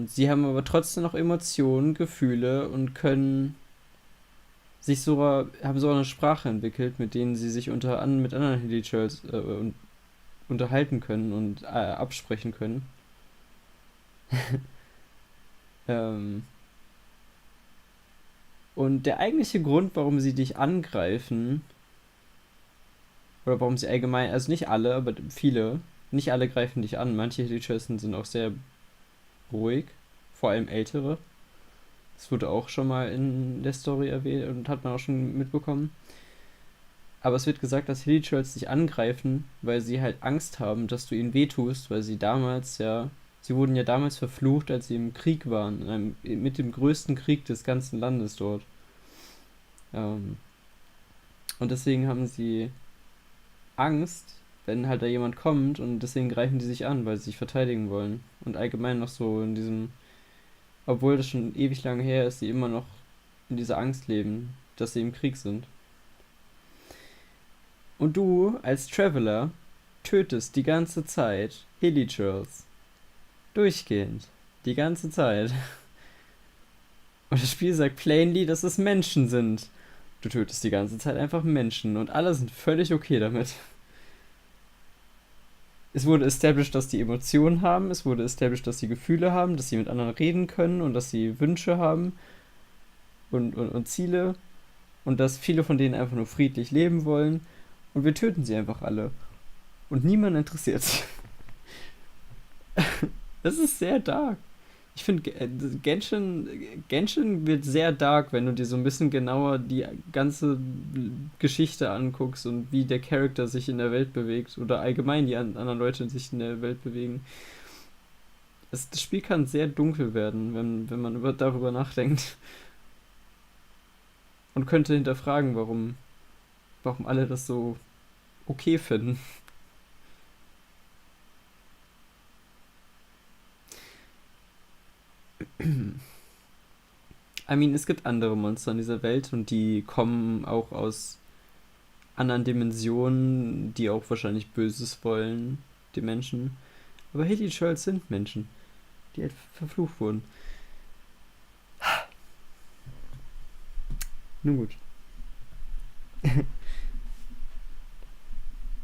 Sie haben aber trotzdem noch Emotionen, Gefühle und können haben so eine Sprache entwickelt, mit denen sie sich mit anderen Hilichurls unterhalten können und absprechen können. Und der eigentliche Grund, warum sie dich angreifen, oder warum sie allgemein, also nicht alle, aber viele, nicht alle greifen dich an. Manche Hilichurls sind auch sehr ruhig, vor allem ältere. Das wurde auch schon mal in der Story erwähnt und hat man auch schon mitbekommen. Aber es wird gesagt, dass Hilichurls dich angreifen, weil sie halt Angst haben, dass du ihnen wehtust, weil sie wurden ja damals verflucht, als sie im Krieg waren, mit dem größten Krieg des ganzen Landes dort. Und deswegen haben sie Angst, wenn halt da jemand kommt, und deswegen greifen die sich an, weil sie sich verteidigen wollen. Und allgemein noch so in diesem, obwohl das schon ewig lange her ist, die immer noch in dieser Angst leben, dass sie im Krieg sind. Und du, als Traveler, tötest die ganze Zeit Hilichurls. Durchgehend. Die ganze Zeit. Und das Spiel sagt plainly, dass es Menschen sind. Du tötest die ganze Zeit einfach Menschen und alle sind völlig okay damit. Es wurde established, dass die Emotionen haben, es wurde established, dass sie Gefühle haben, dass sie mit anderen reden können und dass sie Wünsche haben und Ziele. und dass viele von denen einfach nur friedlich leben wollen und wir töten sie einfach alle. Und niemand interessiert sich. Das ist sehr dark. Ich finde, Genshin wird sehr dark, wenn du dir so ein bisschen genauer die ganze Geschichte anguckst und wie der Charakter sich in der Welt bewegt oder allgemein die anderen Leute sich in der Welt bewegen. Das Spiel kann sehr dunkel werden, wenn man darüber nachdenkt. Und könnte hinterfragen, warum alle das so okay finden. I mean, es gibt andere Monster in dieser Welt und die kommen auch aus anderen Dimensionen, die auch wahrscheinlich Böses wollen, die Menschen. Aber hey, die Trolls sind Menschen, die halt verflucht wurden. Nun gut.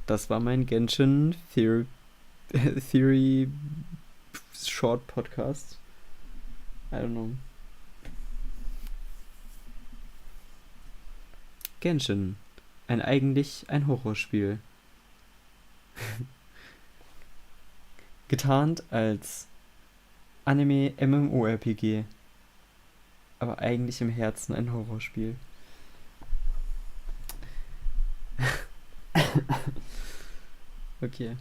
Das war mein Genshin Theory Short Podcast. I don't know. Genshin. Eigentlich ein Horrorspiel. Getarnt als Anime MMORPG. Aber eigentlich im Herzen ein Horrorspiel. Okay.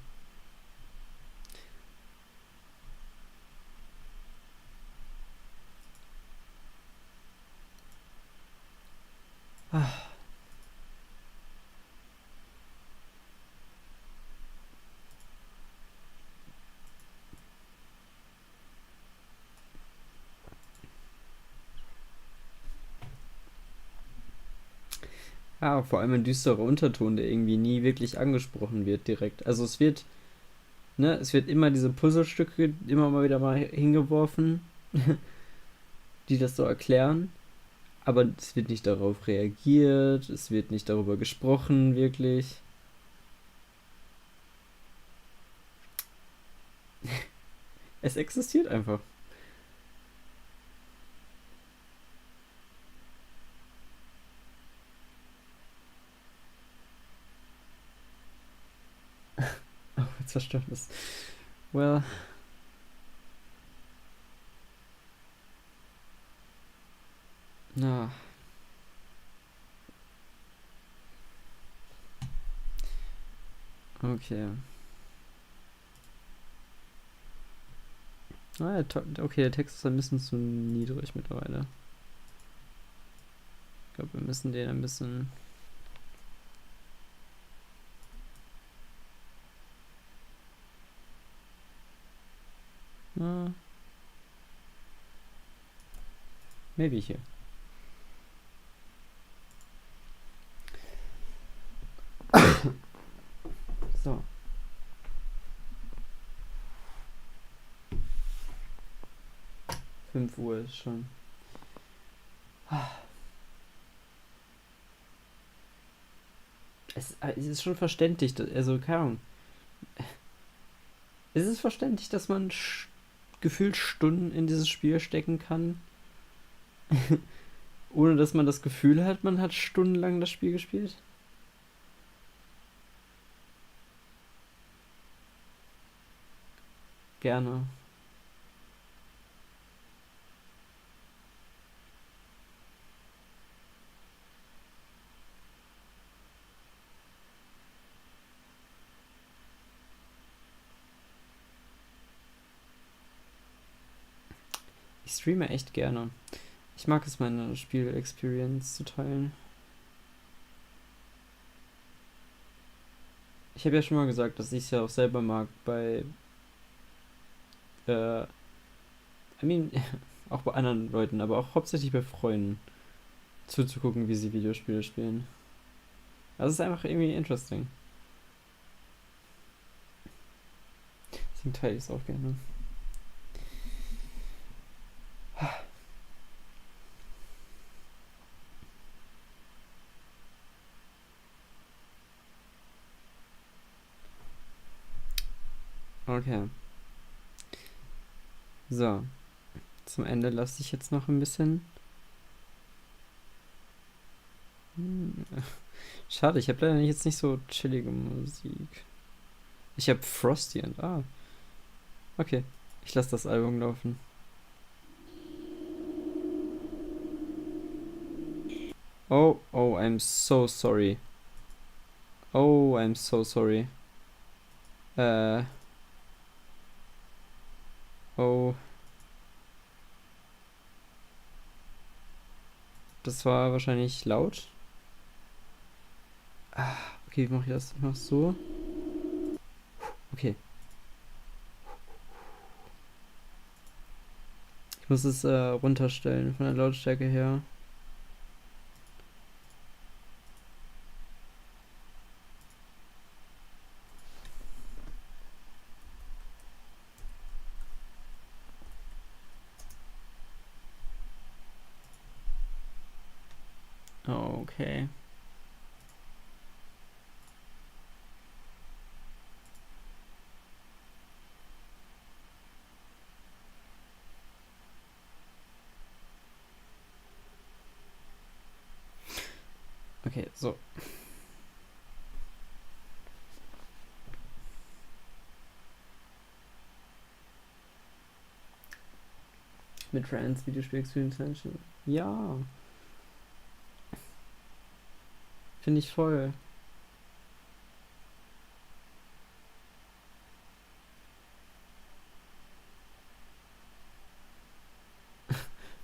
Ja, vor allem ein düsterer Unterton, der irgendwie nie wirklich angesprochen wird direkt. Also es wird immer diese Puzzlestücke immer mal wieder mal hingeworfen, die das so erklären, aber es wird nicht darauf reagiert, es wird nicht darüber gesprochen, wirklich. Es existiert einfach. Oh, jetzt zerstört es. Well. Na. Okay. Okay, der Text ist ein bisschen zu niedrig mittlerweile. Ich glaube, wir müssen den ein bisschen... Maybe here. So. Fünf Uhr ist schon. Es ist schon verständlich, also keine Ahnung. Es ist verständlich, dass man gefühlt Stunden in dieses Spiel stecken kann, ohne dass man das Gefühl hat, man hat stundenlang das Spiel gespielt. Gerne. Ich streame echt gerne. Ich mag es, meine Spiel-Experience zu teilen. Ich habe ja schon mal gesagt, dass ich es ja auch selber mag bei auch bei anderen Leuten, aber auch hauptsächlich bei Freunden zuzugucken, wie sie Videospiele spielen. Also es ist einfach irgendwie interesting. Deswegen teile ich es auch gerne. Okay. So. Zum Ende lasse ich jetzt noch ein bisschen Schade, ich habe leider jetzt nicht so chillige Musik. Ich habe Frosty und okay. Ich lasse das Album laufen. Oh, I'm so sorry. Oh, I'm so sorry. Oh. Das war wahrscheinlich laut. Okay, wie mache ich das? Ich mach so. Okay. Ich muss es runterstellen von der Lautstärke her. Okay. Okay, so. Mit Trans Videospiel Experience. Ja. Finde ich voll.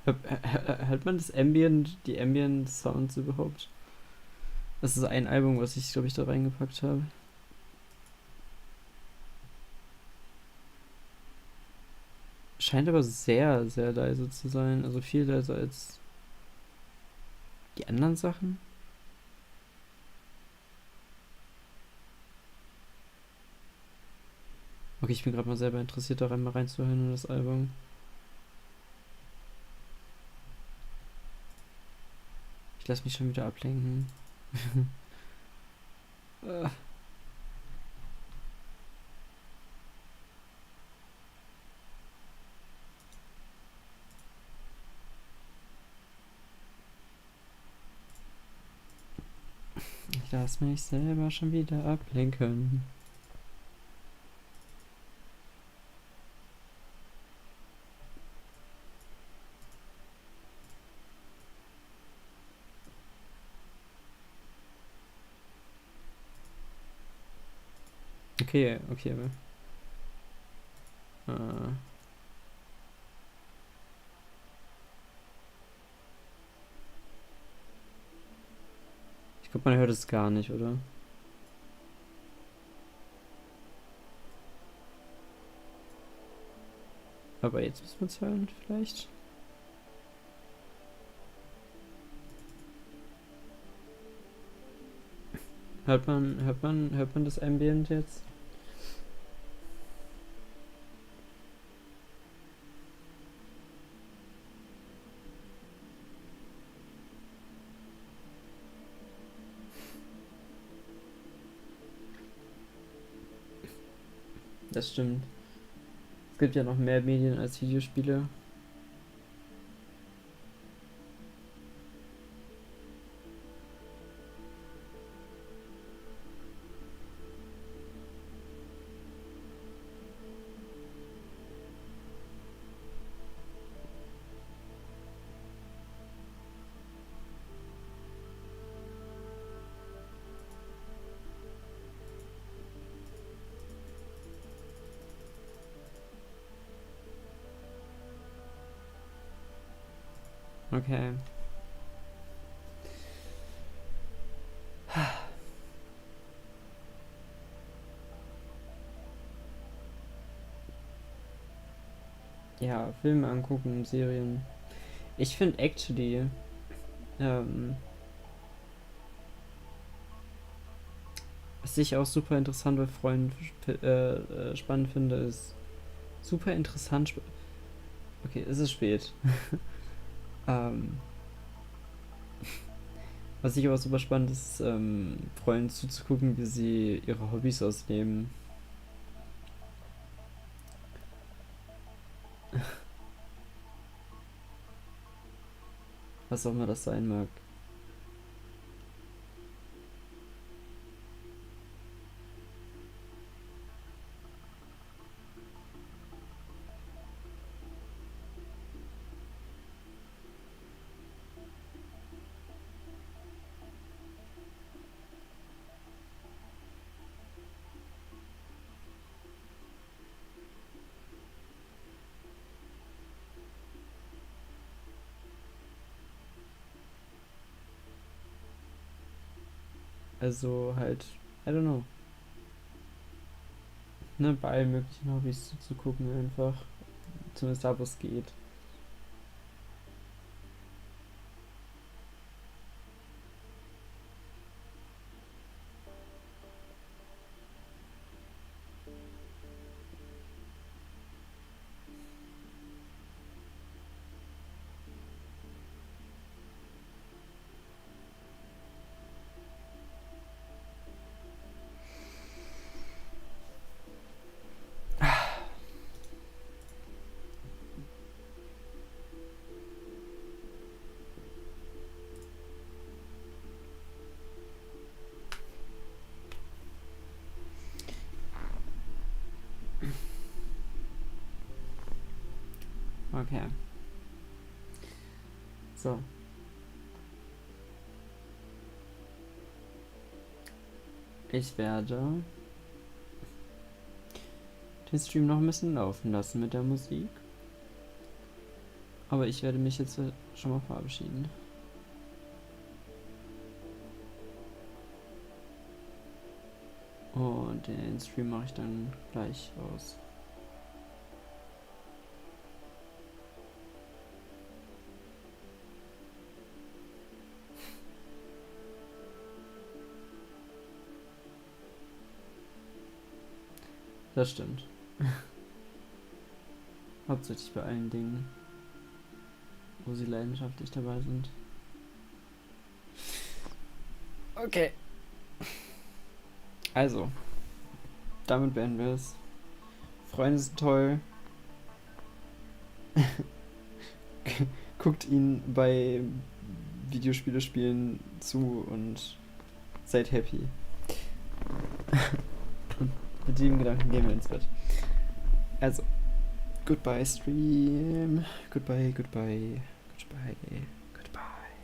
Hört man die Ambient Sounds überhaupt? Das ist ein Album, was ich, glaube ich, da reingepackt habe. Scheint aber sehr, sehr leise zu sein. Also viel leiser als die anderen Sachen. Okay, ich bin gerade mal selber interessiert, da mal reinzuhören in das Album. Ich lasse mich schon wieder ablenken. Ich lasse mich selber schon wieder ablenken. Okay. Ich glaube, man hört es gar nicht, oder? Aber jetzt müssen wir es hören, vielleicht. Hört man das Ambient jetzt? Das stimmt. Es gibt ja noch mehr Medien als Videospiele. Okay. Ja, Filme angucken, Serien. Ich finde actually, was ich auch super interessant bei Freunden spannend finde, ist super interessant. Okay, es ist spät. Was ich aber super spannend ist, Freunden zuzugucken, wie sie ihre Hobbys ausleben. Was auch immer das sein mag. Also halt, I don't know. Ne, bei allen möglichen Hobbys zu gucken einfach. Zumindest da, wo es geht. Okay. So. Ich werde den Stream noch ein bisschen laufen lassen mit der Musik. Aber ich werde mich jetzt schon mal verabschieden. Und den Stream mache ich dann gleich aus. Das stimmt. Hauptsächlich bei allen Dingen, wo sie leidenschaftlich dabei sind. Okay. Also, damit beenden wir es. Freunde sind toll. Guckt ihnen bei Videospiele spielen zu und seid happy. Und mit diesem Gedanken gehen wir ins Bett. Also, goodbye Stream. Goodbye, goodbye, goodbye, goodbye.